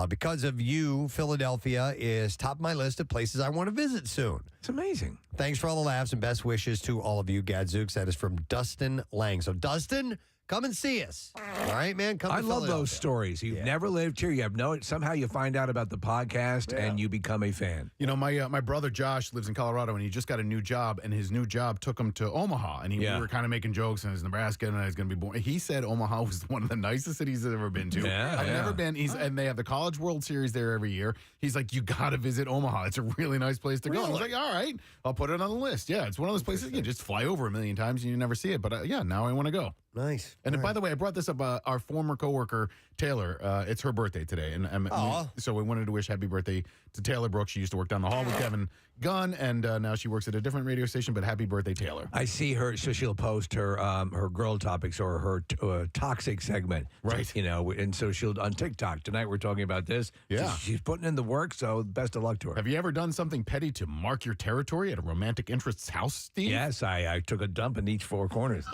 Because of you, Philadelphia is top of my list of places I want to visit soon. It's amazing. Thanks for all the laughs and best wishes to all of you, Gadzooks. That is from Dustin Lang. So, Dustin, come and see us. All right, man? Come to I love Philadelphia. those stories. You've never lived here. You have somehow you find out about the podcast and you become a fan. You know, my brother Josh lives in Colorado, and he just got a new job, and his new job took him to Omaha, and we were kind of making jokes, and it's Nebraska, and he's going to be born. He said Omaha was one of the nicest cities he's ever been to. I've never been. And they have the College World Series there every year. He's like, you got to visit Omaha. It's a really nice place to go. I was like, all right, I'll put it on the list. Yeah, it's one of those places you just fly over a million times and you never see it. But now I want to go. Nice. And by the way, I brought this up. Our former coworker Taylor, it's her birthday today, and so we wanted to wish happy birthday to Taylor Brooks. She used to work down the hall with Kevin Gunn, and now she works at a different radio station. But happy birthday, Taylor! I see her, so she'll post her her girl topics or her toxic segment, right? You know, and so she'll on TikTok tonight. We're talking about this. Yeah, she's putting in the work. So best of luck to her. Have you ever done something petty to mark your territory at a romantic interest's house, Steve? Yes, I took a dump in each four corners.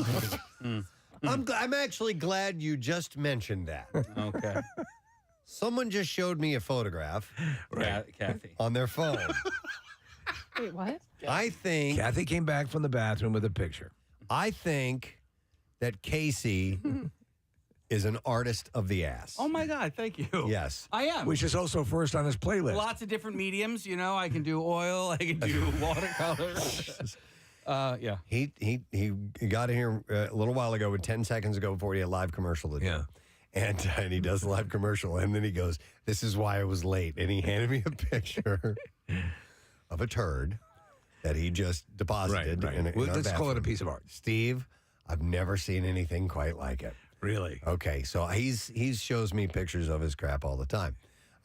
I'm actually glad you just mentioned that. Okay. Someone just showed me a photograph, Kathy, on their phone. Wait, what? I think Kathy came back from the bathroom with a picture. I think that Casey is an artist of the ass. Oh my God! Thank you. Yes, I am. Which is also first on his playlist. Lots of different mediums. You know, I can do oil. I can do watercolor. Yeah. He got in here a little while ago, 10 seconds ago, before he had a live commercial to do. Yeah. And he does the live commercial, and then he goes, "This is why I was late." And he handed me a picture of a turd. that he just deposited. Right. In our Let's call it a bathroom. piece of art. Steve, I've never seen anything quite like it. Really? Okay, so he shows me pictures of his crap all the time.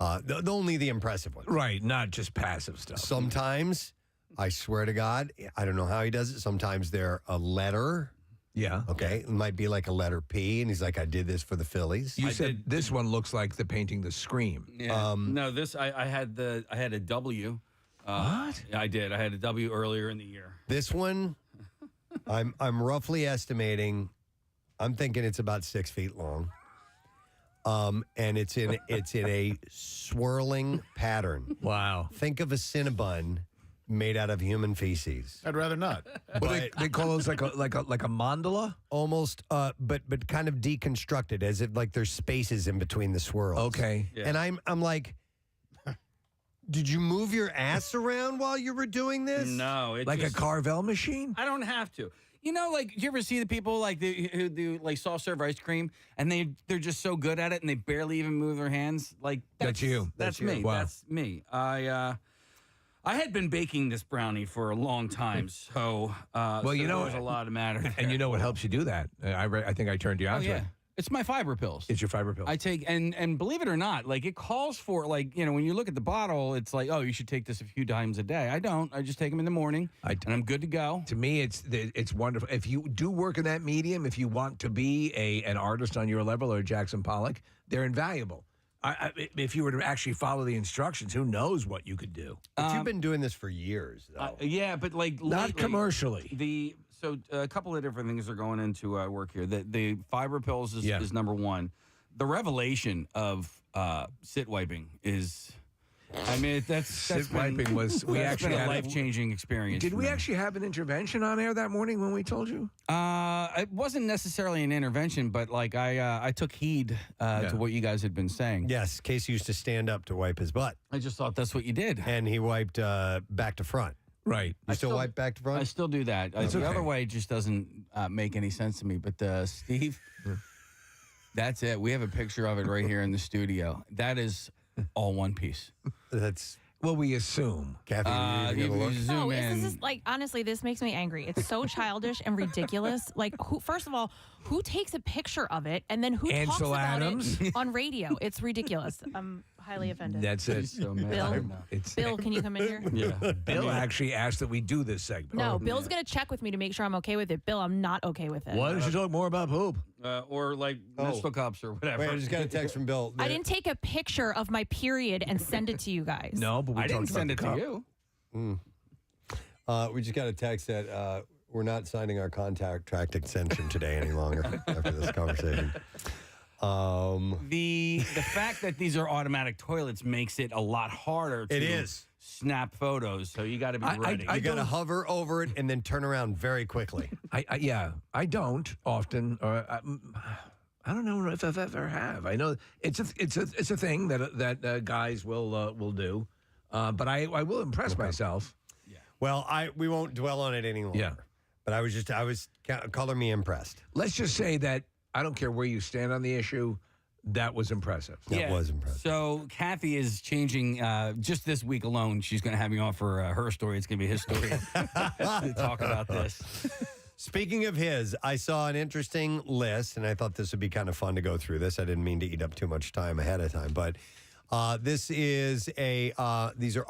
Only the impressive ones. Right, not just passive stuff. Sometimes, I swear to God, I don't know how he does it. Sometimes they're a letter. Yeah. Okay. It might be like a letter P, and he's like, I did this for the Phillies. You said this one looks like the painting The Scream. Yeah. No, this I had a W. What? I did. I had a W earlier in the year. This one, I'm roughly estimating. I'm thinking it's about 6 feet long. And it's in a swirling pattern. Wow. Think of a Cinnabon made out of human feces. I'd rather not. But they call those like a mandala? Almost, but kind of deconstructed, as if like there's spaces in between the swirls. Okay. Yeah. And I'm like, did you move your ass around while you were doing this? No, it's Like a Carvel machine? I don't have to. You know, like, do you ever see the people like who do like soft serve ice cream, and they're just so good at it, and they barely even move their hands? Like That's you. That's you. me. Wow. That's me. I had been baking this brownie for a long time, so you know, there's a lot of matter. And you know what helps you do that? I think I turned you Oh on to yeah. it. It's my fiber pills. It's your fiber pill. I take and believe it or not, like it calls for like, you know, when you look at the bottle, it's like, oh, you should take this a few times a day. I don't. I just take them in the morning, and I'm good to go. To me, it's wonderful. If you do work in that medium, if you want to be an artist on your level or Jackson Pollock, they're invaluable. If you were to actually follow the instructions, who knows what you could do? But you've been doing this for years, though. Yeah, but like Not lately, commercially. So a couple of different things are going into work here. The fiber pills is number one. The revelation of sit wiping is, I mean, that's Sit wiping was we that's actually been a had life-changing experience. Did for we me. actually have an intervention on air that morning when we told you? It wasn't necessarily an intervention, but like I took heed to what you guys had been saying. Yes, Casey used to stand up to wipe his butt. I just thought that's what you did. And he wiped back to front. Right. You still wipe back to front? I still do that. The other way just doesn't make any sense to me. But Steve, that's it. We have a picture of it right here in the studio. That is all one piece. That's well, we assume. Kathy, you gonna look? No, this is like honestly, this makes me angry. It's so childish and ridiculous. Like, who? First of all, who takes a picture of it and then who talks Ansel about Adams? it on radio? It's ridiculous. I'm highly offended. That's it. Bill, can you come in here? Yeah. Bill actually asked that we do this segment. No, Bill's gonna check with me to make sure I'm okay with it. Bill, I'm not okay with it. Why don't you talk more about poop? Or like menstrual cups or whatever. Wait, I just got a text from Bill. I didn't take a picture of my period and send it to you guys. No, but I didn't send it to you. We just got a text that we're not signing our contract extension today any longer after this conversation. The fact that these are automatic toilets makes it a lot harder to snap photos, so you got to be ready. You got to hover over it and then turn around very quickly. I don't often, or I don't know if I've ever have. I know it's a thing that guys will do, but I will impress myself. Yeah. Well, we won't dwell on it any longer. Yeah. But I was color me impressed. Let's just say that I don't care where you stand on the issue. That was impressive. That was impressive. So Kathy is changing just this week alone. She's going to have me on for her story. It's going to be his story to talk about this. Speaking of his, I saw an interesting list, and I thought this would be kind of fun to go through this. I didn't mean to eat up too much time ahead of time, but this is these are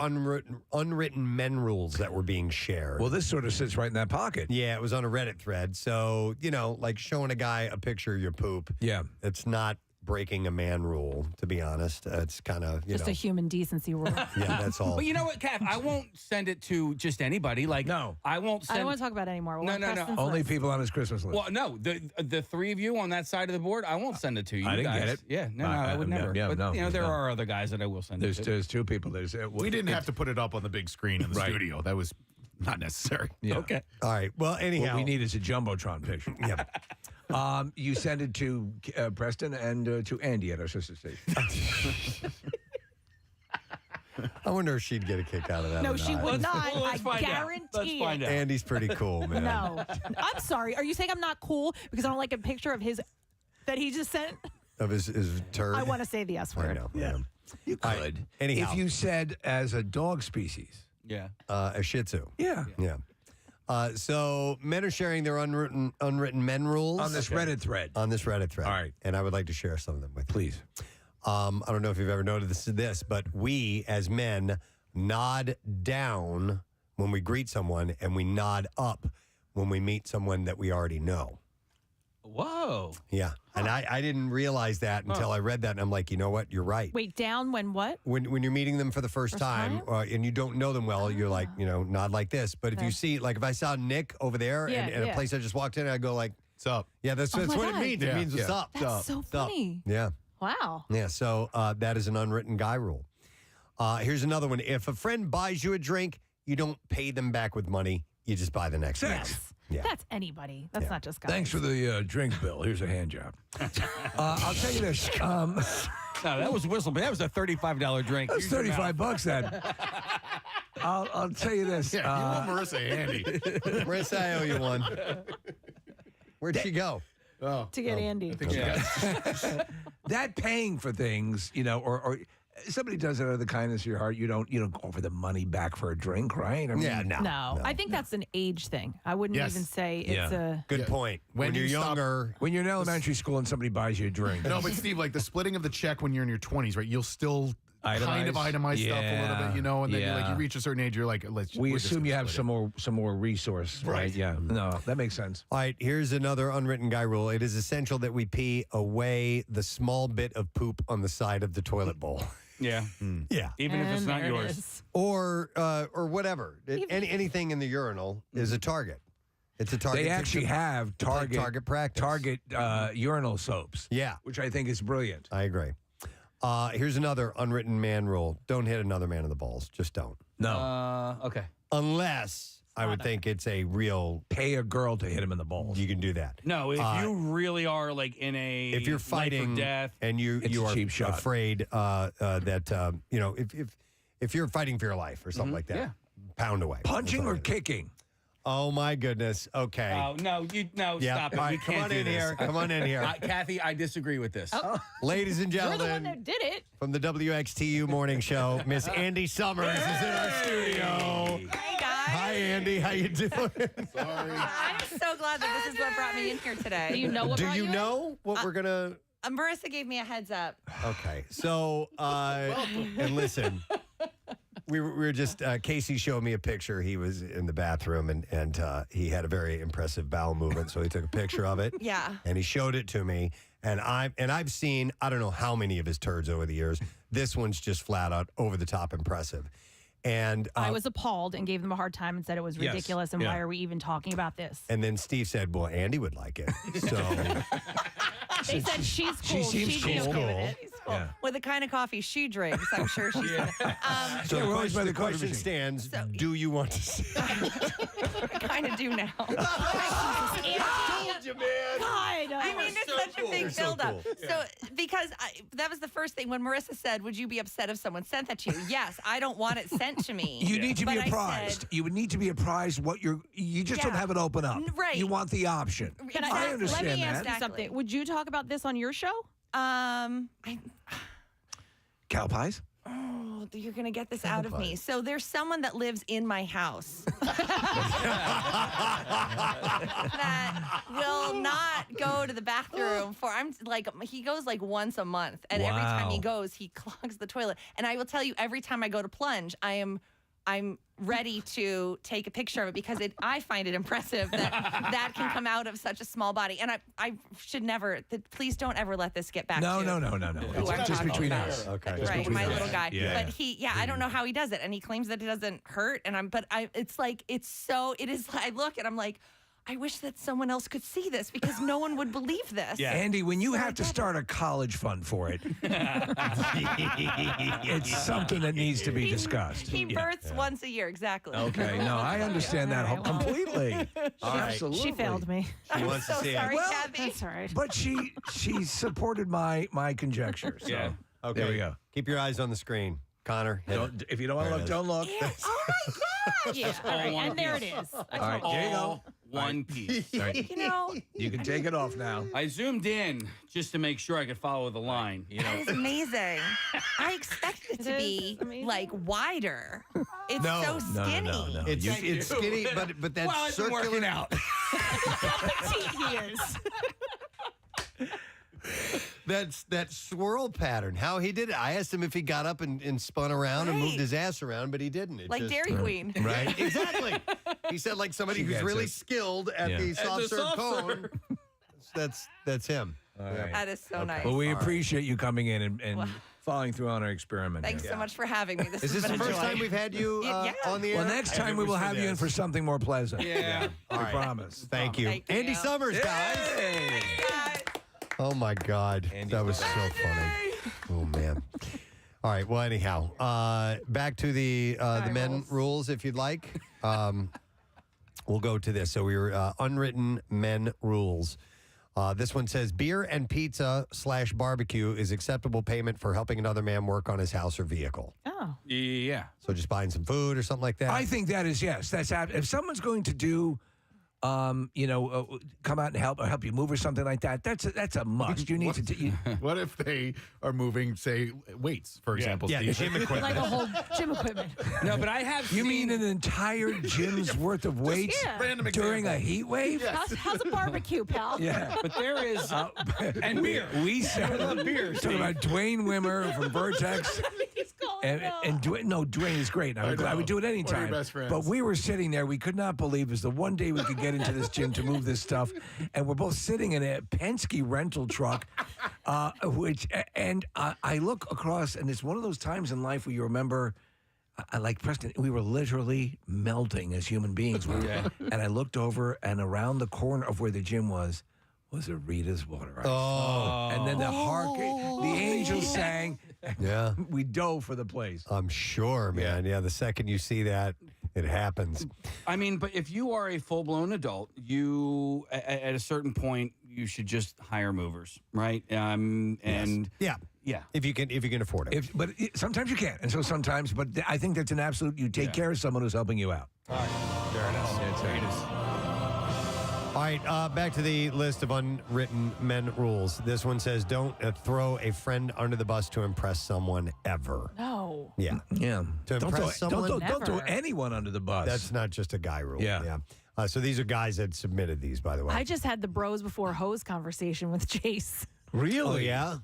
unwritten men rules that were being shared. Well, this sort of sits right in that pocket. Yeah, it was on a Reddit thread. So, like showing a guy a picture of your poop. Yeah. It's not breaking a man rule, to be honest. It's kind of, Just a human decency rule. Yeah, that's all. But you know what, Kath? I won't send it to just anybody. Like, no, I won't send. I don't want to talk about it anymore. No. Only people on his Christmas list. Well, no, the three of you on that side of the board, I won't send it to you. I didn't guys. get it. Yeah, no, I would never. Yeah, but no, there are other guys that I will send it to. There's two people. We didn't have to put it up on the big screen in the studio. That was not necessary. Yeah. Okay. All right. Well, anyhow. What we need is a Jumbotron picture. Yeah. You send it to Preston and to Andy at our sister station. I wonder if she'd get a kick out of that. No, or she not. would not. let's I find out. guarantee Let's it. find out. Andy's pretty cool, man. No. I'm sorry. Are you saying I'm not cool because I don't like a picture of his that he just sent? Of his turd. I want to say the S word. I know. Yeah. You could. Anyhow. If you said as a dog species, Yeah. A Shih Tzu. Yeah. Yeah. So men are sharing their unwritten men rules On this Reddit thread. On this Reddit thread. All right. And I would like to share some of them with you. Please. I don't know if you've ever noticed this, but we as men nod down when we greet someone and we nod up when we meet someone that we already know. Whoa. Yeah. And I didn't realize that until I read that. And I'm like, you know what? You're right. Wait, down when what? When you're meeting them for the first time and you don't know them well, you're like, nod like this. But if you see, like if I saw Nick over there and a place I just walked in, I'd go like, what's up? Yeah, that's what God. it means. It means what's up. That's so funny. Yeah. Wow. Yeah. So that is an unwritten guy rule. Here's another one. If a friend buys you a drink, you don't pay them back with money. You just buy the next one. Yeah. That's anybody. That's not just guys. Thanks for the drink bill. Here's a hand job. I'll tell you this. No, that was whistle, but that was a $35 drink. That's $35 then. I'll tell you this. Yeah, you want Marissa Andy. Marissa, I owe you one. Where'd she go? Oh, to get Andy. I think she got that paying for things, or somebody does it out of the kindness of your heart. You don't offer the money back for a drink, right? I mean, No. I think that's an age thing. I wouldn't even say it's a. Good point. When you're younger, when you're in elementary school and somebody buys you a drink. No, but Steve, like the splitting of the check when you're in your 20s, right? You'll still kind of itemize stuff a little bit, and then you reach a certain age, you're like, we assume you have some more resource, right? Yeah. No, that makes sense. All right, here's another unwritten guy rule. It is essential that we pee away the small bit of poop on the side of the toilet bowl. Yeah. Yeah. Even if it's not yours. Or whatever. Anything in the urinal is a target. It's a target. They actually have target practice. Target urinal soaps. Yeah. Which I think is brilliant. I agree. Here's another unwritten man rule. Don't hit another man in the balls. Just don't. No. Okay. Unless I would think it's a real... Pay a girl to hit him in the balls. You can do that. No, if you really are like in a... If you're fighting life or death, and you are cheap shot. afraid that, if you're fighting for your life or something like that, pound away. Punching or kicking? Oh, my goodness. Okay. Oh, no, stop it. All right, We come can't on do in this. here. Come on in here. Kathy, I disagree with this. Ladies and You're gentlemen. the one that did it. From the WXTU Morning Show, Miss Andy Summers is in our studio. Hey, guys. Hi, Andy. How you doing? I'm so glad that this is what brought me in here today. Do you know what Do brought you you in? know what we're going to... Marissa gave me a heads up. Okay. So, and listen, we were just, Casey showed me a picture. He was in the bathroom and he had a very impressive bowel movement. So he took a picture of it. Yeah. And he showed it to me. And I've seen, I don't know how many of his turds over the years. This one's just flat out over the top impressive. And I was appalled and gave them a hard time and said it was Yes. ridiculous and why are we even talking about this? And then Steve said, well, Andy would like it. So They said she's cool. She seems She'd be cool. okay with it. She's cool. With the kind of coffee she drinks, I'm sure she's So we're always by the the coffee question machine. stands, do you want to see? I kind of do now. I told you, man. God, I mean, it's such a big You're so buildup. cool. So, because that was the first thing when Marissa said, "Would you be upset if someone sent that to you?" Yes, I don't want it sent to me. You need to be But I apprised. said, You would need to be apprised what you just don't Yeah. have it open up. Right. You want the option. Can I understand let me that. ask you something. Would you talk about this on your show? Cow pies? Oh, you're going to get this out of me. So there's someone that lives in my house that will not go to the bathroom he goes like once a month. And every time he goes, he clogs the toilet. And I will tell you, every time I go to plunge, I'm ready to take a picture of it because I find it impressive that can come out of such a small body. And I should never, please don't ever let this get back No. to Who I'm It's just talking between about. us. Okay. Just Right, between my us. little guy. Yeah. But I don't know how he does it. And he claims that it doesn't hurt. And I look and I'm like, I wish that someone else could see this because no one would believe this. Andy, when you have to start a college fund for it, it's something that needs to be discussed. He births once a year, exactly. Okay, no, I understand that completely. Absolutely. She failed me. She wants to So see sorry, it. Kathy. That's all right. But she supported my conjecture. So Yeah. Okay. there we go. Keep your eyes on the screen. Connor, hit it. If you don't want to look, don't look. Oh my gosh. Yeah, all right. And there it is. All right, there you go. all one piece. All right. You know, You can take it off now. I zoomed in just to make sure I could follow the line. that is amazing. I expected it to be amazing. like wider. It's so skinny. No. It's skinny, but that's well, circular. Working out. He is. That's that swirl pattern. How he did it. I asked him if he got up and spun around and moved his ass around, but he didn't. It Like just, Dairy Queen. Right? Exactly. He said like somebody who's really skilled at the soft serve cone. That's him. All right. That is so nice. Well, we appreciate you coming in and following through on our experiment. Thanks so much for having me. Is this the first time we've had you on the air? Well, next time we will have you in for something more pleasant. Yeah. I promise. Thank you. Andy Summers, guys. Oh, my God. That was so funny. Oh, man. All right. Well, anyhow, back to the men rules, if you'd like. We'll go to this. So we were unwritten men rules. This one says beer and pizza / barbecue is acceptable payment for helping another man work on his house or vehicle. Oh. Yeah. So just buying some food or something like that. I think that is, yes. That's if someone's going to do, come out and help you move or something like that. That's a must. You need to. What if they are moving, say, weights, for example? Yeah, Steve? gym equipment. Like a whole gym equipment. No, but I have. You mean an entire gym's worth of weights random during a example. heat wave? How's a barbecue, pal? Yeah. But there is and beer. We said beer. talking about Dwayne Wimmer from Vertex. And Dwayne is great. I would do it anytime. One of your best friends. But we were sitting there. We could not believe it was the one day we could get into this gym to move this stuff. And we're both sitting in a Penske rental truck, I look across, and it's one of those times in life where you remember, like Preston, we were literally melting as human beings. And I looked over, and around the corner of where the gym was a Rita's water ice. Oh. And then the angels sang. Yeah. We dove for the place. I'm sure, man. Yeah, the second you see that, it happens. I mean, but if you are a full-blown adult, you at a certain point you should just hire movers, right? And yeah, if you can afford it. But sometimes you can't, and so sometimes. But I think that's an absolute. You take care of someone who's helping you out. All right, there it is. All right, back to the list of unwritten men rules. This one says don't throw a friend under the bus to impress someone ever. No. Yeah. To impress someone. Don't throw anyone under the bus. That's not just a guy rule. Yeah. So these are guys that submitted these, by the way. I just had the bros before hose conversation with Chase. Really? Oh, yeah?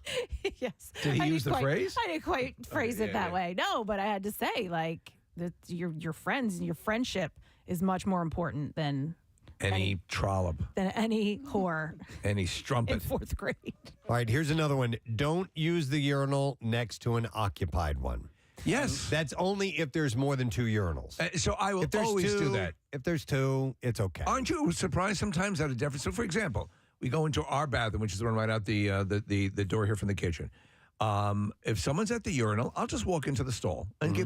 Yes. Did he use the phrase? I didn't quite phrase it that way. No, but I had to say, like, that your friends and your friendship is much more important than any trollop, than any whore, any strumpet in 4th grade. All right, here's another one. Don't use the urinal next to an occupied one. Yes. That's only if there's more than 2 urinals. So I will always do that. If there's 2, it's okay. Aren't you surprised sometimes at a difference? So, for example, we go into our bathroom, which is the one right out the door here from the kitchen. If someone's at the urinal, I'll just walk into the stall and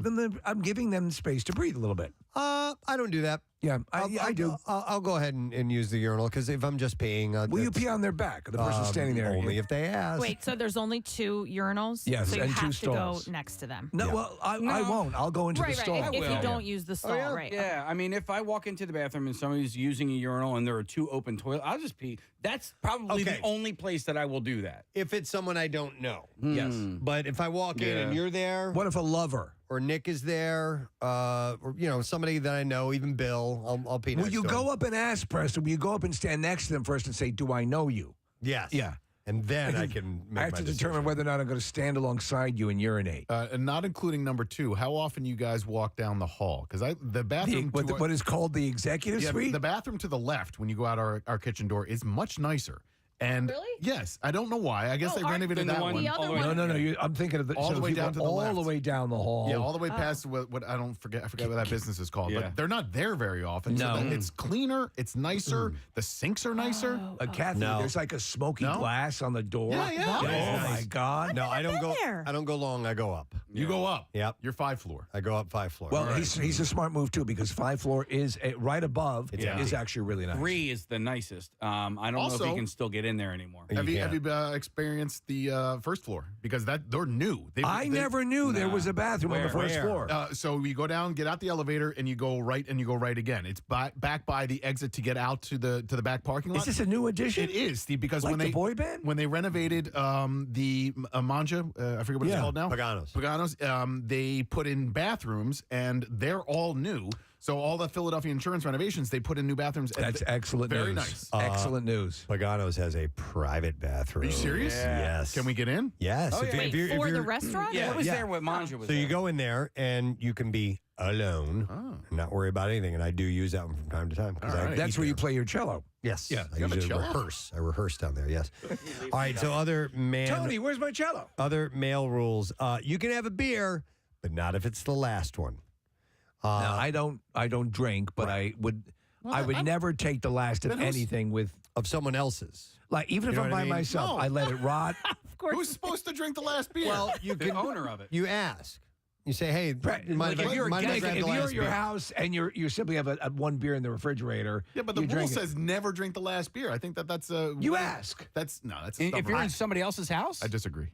I'm giving them space to breathe a little bit. I don't do that. Yeah, I do. I'll go ahead and use the urinal because if I'm just peeing, will you pee on their back? The person standing there. Only if they ask. Wait, so there's only 2 urinals? Yes, so you and have 2 to stalls. go next to them. No, well, I won't. I'll go into the stall. Right. If you don't use the stall, right? Yeah, I mean, if I walk into the bathroom and somebody's using a urinal and there are 2 open toilets, I'll just pee. That's probably the only place that I will do that. If it's someone I don't know. Yes. But if I walk in and you're there. What if a lover? Or Nick is there, or somebody that I know, even Bill, I'll pee next Will you to go him. up and ask, Preston? Will you go up and stand next to them first and say, do I know you? Yes. Yeah. And then I can make I have my to decision. determine whether or not I'm going to stand alongside you and urinate. And not including number 2, how often you guys walk down the hall? Because the bathroom... What is called the executive suite? The bathroom to the left when you go out our kitchen door is much nicer. And really? Yes, I don't know why. I guess they renovated that one. No. I'm thinking of all the way down to the left. all the way down the hall. Yeah, all the way past what I forget what that business is called. Yeah. But they're not there very often. No. So it's cleaner. It's nicer. The sinks are nicer. Kathy, there's like a smoky glass on the door. Yeah. Oh my God. No, I don't go. there. I don't go long. I go up. You go up. Yep. You're 5th floor. I go up 5 floors. Well, he's a smart move too because 5th floor is right above. It's is actually really nice. 3 is the nicest. I don't know if Also- you can still get in in there anymore. Have you experienced the first floor? Because they're new. I never knew there was a bathroom on the first floor. So you go down, get out the elevator, and you go right, and you go right again. It's back by the exit to get out to the back parking lot. Is this a new addition? It is, Steve, because Like when the they boy band? when they renovated the Manja, I forget what it's called now. Pagano's. They put in bathrooms, and they're all new. So all the Philadelphia insurance renovations, they put in new bathrooms. That's excellent news. Very nice. Excellent news. Pagano's has a private bathroom. Are you serious? Yes. Can we get in? Yes. Oh, yeah. Wait, for the restaurant? Yeah, it was there when Manja was So there. you go in there, and you can be alone and not worry about anything. And I do use that one from time to time. That's where you play your cello. Yes. Yeah. I usually rehearse. I rehearse down there, yes. All right, so other Tony, where's my cello? Other male rules. You can have a beer, but not if it's the last one. Now, I don't drink, but I would never take the last of anything of someone else's. Like even if I'm by myself, No. I let it rot. Of course. Who's supposed to drink the last beer? Well, you The can owner of it. You ask. You say, "Hey, mind if you're mind if I grab the at last your beer?" house and you simply have a one beer in the refrigerator. Yeah, but the you rule drink it. says never drink the last beer. I think that's a. You ask. That's that's. If you're in somebody else's house? I disagree.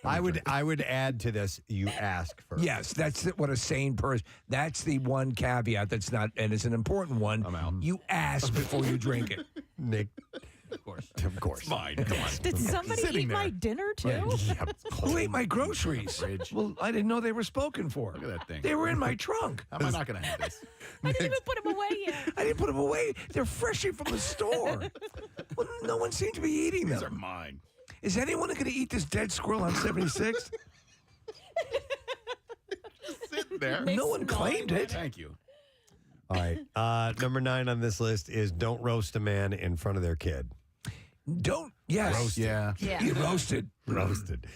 I would add to this. You ask first. Yes, that's what a sane person. That's the one caveat that's not, and it's an important one. I'm out. You ask before you drink it. Nick. Of course. Of course. Fine. Come on. Did somebody Sitting eat there. my dinner too? Who ate my groceries? Well, I didn't know they were spoken for. Look at that thing. They were in my trunk. How am I not going to have this? I didn't even put them away yet. I didn't put them away. They're freshly from the store. Well, no one seemed to be eating them. These are mine. Is anyone going to eat this dead squirrel on 76? Sitting there. No one claimed it. Thank you. All right. Number 9 on this list is don't roast a man in front of their kid. Don't. Yes. Roasted. Yeah. You roasted. Roasted.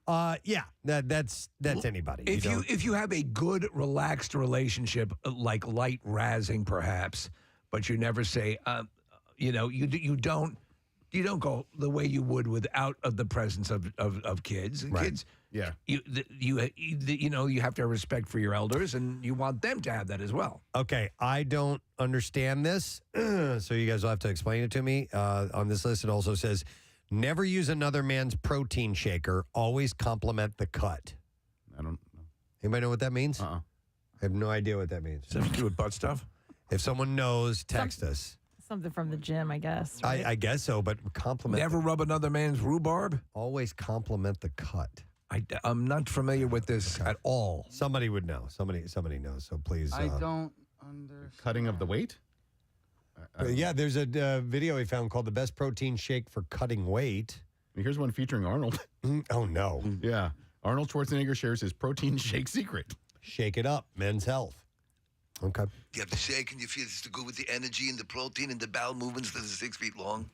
Yeah. That's anybody. If you have a good, relaxed relationship, like light razzing, perhaps, but you never say, you don't go the way you would without the presence of kids. Right. Kids, Yeah. you have to have respect for your elders, and you want them to have that as well. Okay, I don't understand this, so you guys will have to explain it to me. On this list, it also says, never use another man's protein shaker. Always compliment the cut. I don't know. Anybody know what that means? Uh-uh. I have no idea what that means. Something to do with butt stuff? If someone knows, text us. Something from the gym, I guess. Right? I guess so, but compliment. Never rub another man's rhubarb? Always compliment the cut. I'm not familiar with this at all. Somebody would know. Somebody knows. So please. I don't understand. Cutting of the weight? Yeah, there's a video he found called "The Best Protein Shake for Cutting Weight." Here's one featuring Arnold. Oh no! Yeah, Arnold Schwarzenegger shares his protein shake secret. Shake it up, men's health. Okay. You have to shake and you feel it's to go with the energy and the protein and the bowel movements that are 6 feet long.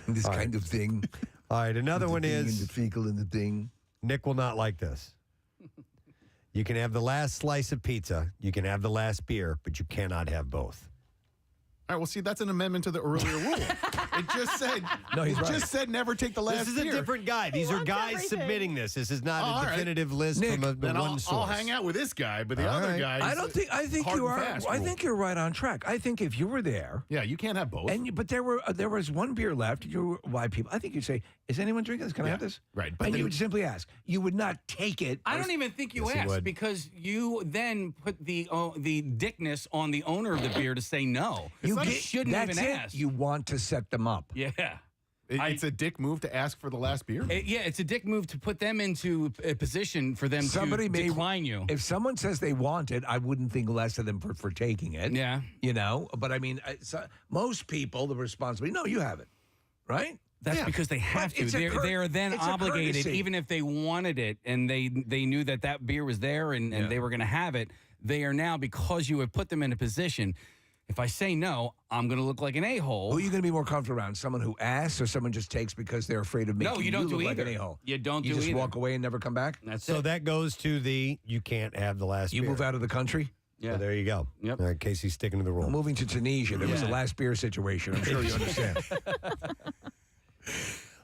This kind of thing. All right, another one is the fecal and the thing. Nick will not like this. You can have the last slice of pizza, you can have the last beer, but you cannot have both. All right, well, see, that's an amendment to the earlier rule. It just said, just said never take the last This is beer. a different guy. These are guys submitting this. This is not a definitive list Nick, from Then one source. I'll hang out with this guy, but the other guy. I think you're right on track. I think if you were there, yeah, you can't have both. But there was one beer left. Why people? I think you'd say, "Is anyone drinking this? Can I have this?" Right, and you would simply ask. You would not take it. I don't even think you Yes, you asked would. because you then put the dickness on the owner of the beer to say no. You shouldn't that's even it. ask. You want to set them up. Yeah. It's a dick move to ask for the last beer. It's a dick move to put them into a position for them to decline you. If someone says they want it, I wouldn't think less of them for taking it. Yeah. But I mean, most people, the responsibility, no, you have it, right? That's because they have to. They are then obligated, even if they wanted it and they knew that beer was there and they were going to have it. They are now, because you have put them in a position. If I say no, I'm going to look like an a-hole. Who are you going to be more comfortable around? Someone who asks or someone just takes because they're afraid of making No, you don't look do like either. an a-hole? You don't do You just either. walk away and never come back? So that goes to the you can't have the last You beer. move out of the country? Yeah. So there you go. Yep. All right, Casey's sticking to the rule. I'm moving to Tunisia. There was a last beer situation. I'm sure you understand.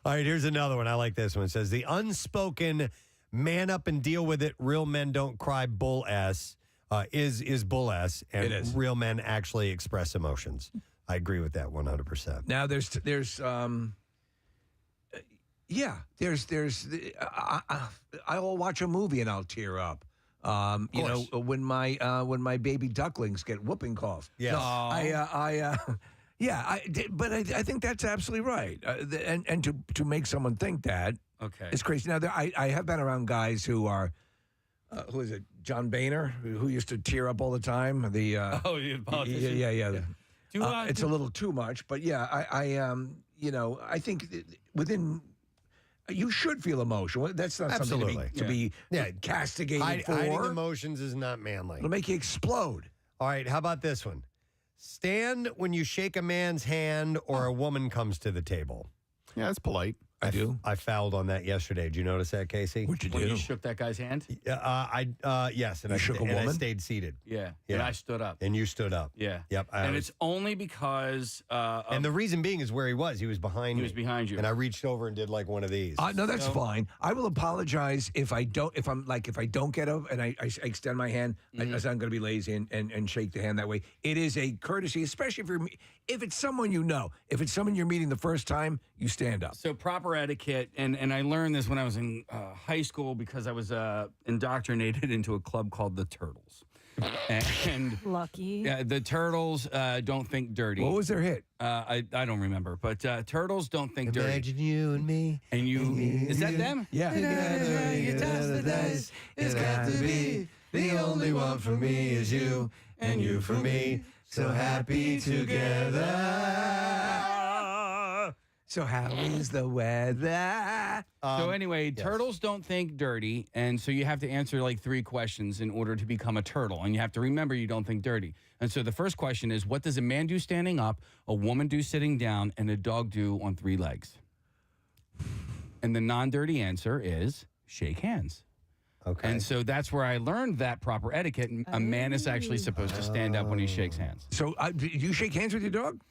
All right, here's another one. I like this one. It says, the unspoken man up and deal with it, real men don't cry bull ass is bull ass, and It is. real men actually express emotions. I agree with that 100%. Now there's I'll watch a movie and I'll tear up. When my baby ducklings get whooping cough. Yes. No, but I think that's absolutely right. And to make someone think that, okay, it's crazy. Now I have been around guys who are, who is it? John Boehner, who used to tear up all the time. The politician. Yeah. It's a little too much, but yeah, I think within. You should feel emotional. That's not Absolutely. something to be castigated for. Hiding emotions is not manly. It'll make you explode. All right, how about this one? Stand when you shake a man's hand or a woman comes to the table. Yeah, that's polite. I do. I fouled on that yesterday. Did you notice that, Casey? What'd you When do? you shook that guy's hand? Yes. And You I shook a and I woman? stayed seated. Yeah. Yeah. And I stood up. And you stood up. Yeah. Yep. And it's only because and the reason being is where he was. He was behind me. He was behind you. And I reached over and did like one of these. No, that's fine. I will apologize if I don't get up and I extend my hand. I'm going to be lazy and shake the hand that way. It is a courtesy, especially if it's someone you know. If it's someone you're meeting the first time, you stand up. So proper etiquette, and I learned this when I was in high school because I was indoctrinated into a club called the Turtles. And Lucky. Yeah, the Turtles don't think dirty. What was their hit? I don't remember, but Turtles don't think dirty. Imagine you and me. And you, is that them? Yeah. It's got to be the only one for me is you and you for me. So happy together. So how is the weather? So anyway, turtles don't think dirty, and so you have to answer like 3 questions in order to become a turtle, and you have to remember you don't think dirty. And so the first question is, what does a man do standing up, a woman do sitting down, and a dog do on 3 legs? And the non-dirty answer is shake hands. Okay. And so that's where I learned that proper etiquette. A man is actually supposed to stand up when he shakes hands. So do you shake hands with your dog?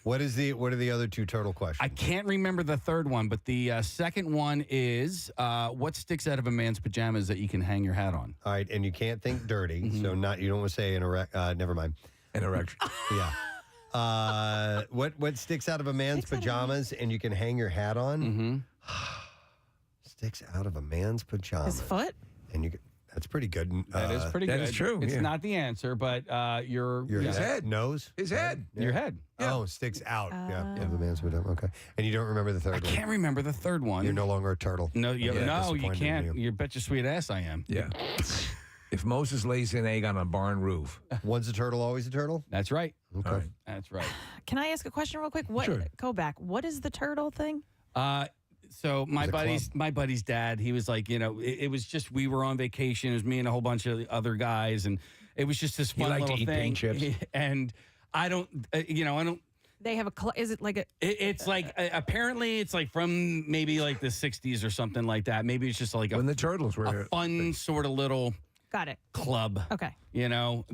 What are the other 2 turtle questions? I can't remember the third one, but the second one is what sticks out of a man's pajamas that you can hang your hat on? All right, and you can't think dirty, so you don't want to say never mind. An erection. Yeah. What sticks out of a man's pajamas and you can hang your hat on? Mm-hmm. Sticks out of a man's pajamas. His foot? And you that's pretty good. That is pretty good. That is true. It's not the answer, but your head. Nose? His head. Your head. Yeah. Oh, sticks out. Of a man's pajama. Okay. And you don't remember the third one? I can't remember the third one. You're no longer a turtle. No, you Disappointed in can't. You bet your sweet ass I am. Yeah. If Moses lays an egg on a barn roof. Once a turtle, always a turtle? That's right. Okay. Right. That's right. Can I ask a question real quick? Sure. Go back. What is the turtle thing? So my buddy's dad, he was like, it was just, we were on vacation. It was me and a whole bunch of other guys, and it was just this fun liked little to eat thing. paint chips. And I don't, I don't. They have is it like a? It's like apparently it's like from maybe like the 60s or something like that. Maybe it's just like when the turtles were a fun sort of little. Got it. Club. Okay. There's no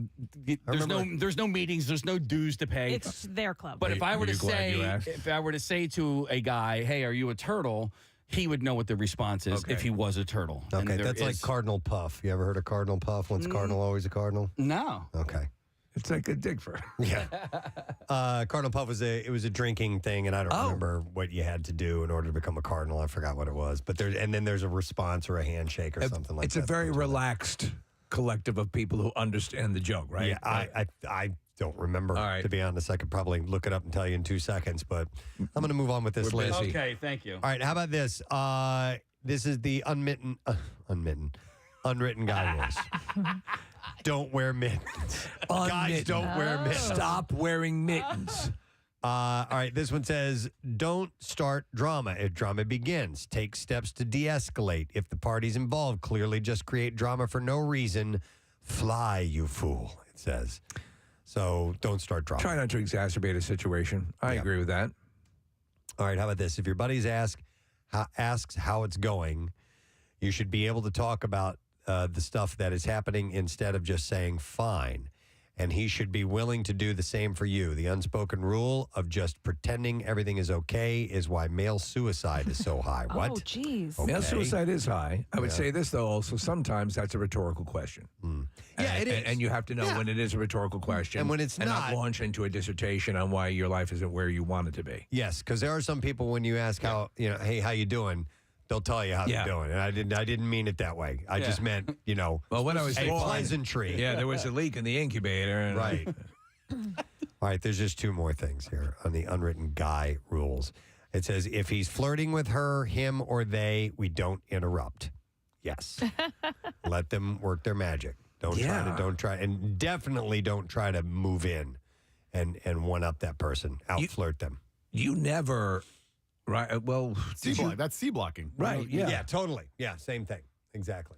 meetings. There's no dues to pay. It's their club. But if I were to say to a guy, "Hey, are you a turtle?" He would know what the response is if he was a turtle. Okay, that's like Cardinal Puff. You ever heard of Cardinal Puff? Once cardinal, always a cardinal. No. Okay. It's like a Digford. Yeah. Cardinal Puff was a drinking thing, and I don't remember what you had to do in order to become a cardinal. I forgot what it was. But then there's a response or a handshake or something like that. It's a very relaxed collective of people who understand the joke, right? Yeah, I don't remember. To be honest, I could probably look it up and tell you in 2 seconds, but I'm going to move on with this list. Okay, thank you. All right, how about this? This is the unwritten guy rules. Don't wear mittens. Guys, don't wear mittens. Stop wearing mittens. All right, this one says, don't start drama if drama begins. Take steps to de-escalate. If the parties involved clearly just create drama for no reason, fly, you fool, it says. So don't start drama. Try not to exacerbate a situation. I agree with that. All right, how about this? If your buddies asks how it's going, you should be able to talk about the stuff that is happening instead of just saying fine. and he should be willing to do the same for you. The unspoken rule of just pretending everything is okay is why male suicide is so high. What? Oh, geez. Male suicide is high. I would say this, though, also sometimes that's a rhetorical question. Yeah, it is. And you have to know when it is a rhetorical question. And when it's not launch into a dissertation on why your life isn't where you want it to be. Yes, because there are some people when you ask how, hey, how you doing? They'll tell you how they're doing. And I didn't mean it that way. I just meant, well, when I was a pleasantry. Yeah, there was a leak in the incubator. Right. All right, there's just two more things here on the unwritten guy rules. It says, if he's flirting with her, him, or they, we don't interrupt. Yes. Let them work their magic. Don't try, and definitely don't try to move in and one-up that person, out-flirt them. You never... Right. Well, that's C blocking. Right. Yeah. Yeah, totally. Yeah, same thing. Exactly.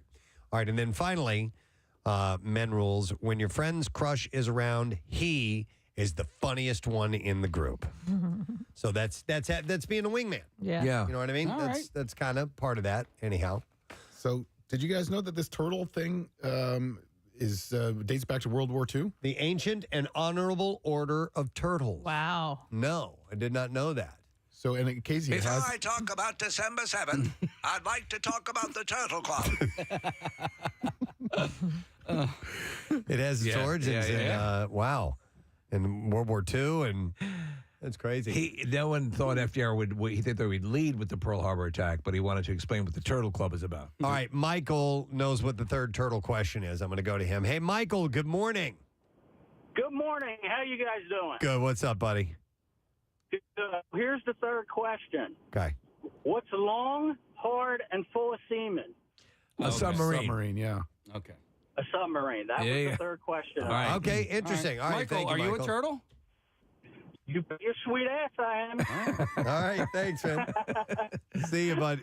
All right. And then finally, men rules. When your friend's crush is around, he is the funniest one in the group. So that's being a wingman. Yeah. You know what I mean? All That's kind of part of that, anyhow. So, did you guys know that this turtle thing dates back to World War II? The Ancient and Honorable Order of Turtles. Wow. No, I did not know that. So, and in case Before I talk about December 7th, I'd like to talk about the Turtle Club. It has its origins in wow, in World War II, and that's crazy. No one thought FDR he thought they would lead with the Pearl Harbor attack, but he wanted to explain what the Turtle Club is about. All right, Michael knows what the third turtle question is. I'm going to go to him. Hey, Michael, good morning. Good morning. How you guys doing? Good. What's up, buddy? Here's the third question. Okay. What's long, hard, and full of semen? A submarine. Submarine, yeah. Okay. A submarine. That was the third question. All right. Okay, interesting. All right, Michael, thank you, are you a Michael. turtle? You bet your sweet ass I am. All right, thanks, man. See you, bud.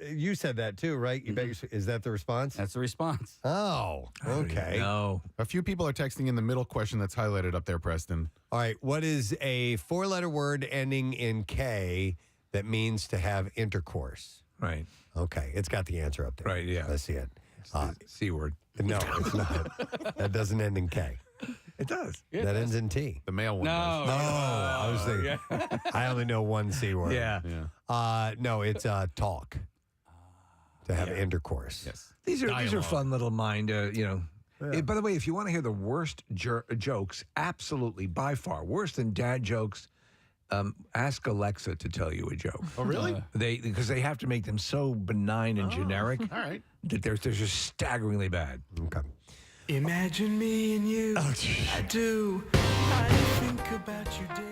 You said that too, right? You bet your, is that the response? That's the response. Oh, okay. No. A few people are texting in the middle question that's highlighted up there, Preston. All right, what is a four-letter word ending in K that means to have intercourse? Right. Okay, it's got the answer up there. Right, yeah. Let's see it. C word. No, it's not. That doesn't end in K. It does. That ends in T. The male one. No, I was thinking. I only know one C word. Yeah. No, it's talk. To have intercourse. Yes. These are fun little mind, By the way, if you want to hear the worst jokes, absolutely, by far, worse than dad jokes, ask Alexa to tell you a joke. Oh, really? Because they have to make them so benign and generic All right. that they're just staggeringly bad. Okay. Imagine me and you. I do. I think about you daily.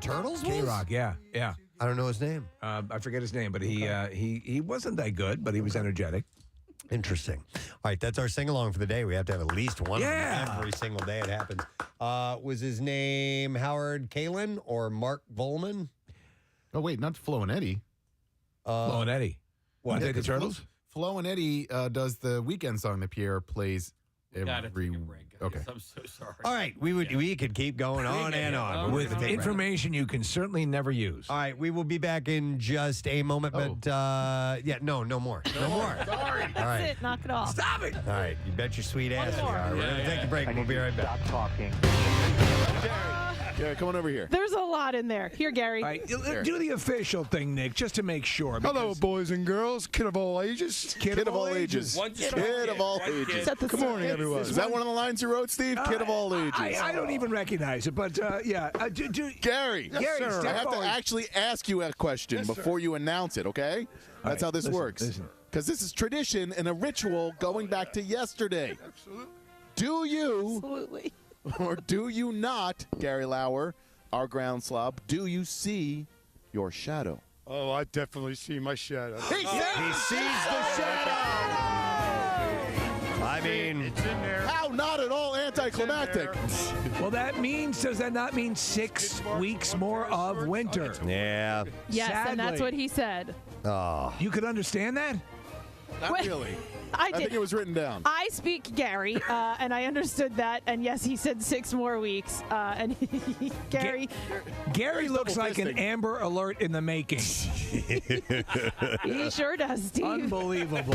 Turtles? K-Rock, yeah. I don't know his name. I forget his name, but he wasn't that good, but he was energetic. Interesting. All right, that's our sing-along for the day. We have to have at least one of them every single day it happens. Was his name Howard Kalin or Mark Volman? Oh, wait, not Flo and Eddie. Flo and Eddie. What, Yeah, the Turtles? Flo and Eddie does the weekend song that Pierre plays every week. Okay. I'm so sorry. All right, we could keep going on and on. With information you can certainly never use. All right, we will be back in just a moment, but no more. No more. Sorry. All That's right. it. Knock it off. Stop it. All right, you bet your sweet ass we are. We're going to take a break. We'll be right back. Stop talking. Gary, come on over here. There's a lot in there. Here, Gary. All right, do the official thing, Nick, just to make sure. Hello, boys and girls. Kid of all ages. Kid of all ages. Kid of all ages. Good morning, everyone. Is that one of the lines you wrote, Steve? Kid of all ages. I don't even recognize it, but yeah. Gary, Gary, I have to actually ask you a question before you announce it, okay? That's how this works. Because this is tradition and a ritual going back to yesterday. Absolutely. Do you, or do you not, Gary Lauer, our ground slob, do you see your shadow? Oh, I definitely see my shadow. He sees the shadow. I mean, it's in there. How not at all anticlimactic. Well, does that not mean 6 weeks more of winter? Yeah. Yes, and that's Sadly. what he said. Oh. You could understand that? Not really. I think it was written down. I speak Gary, and I understood that. And yes, he said 6 more weeks. And Gary, Gary looks like an Amber Alert in the making. he sure does, Steve. Unbelievable.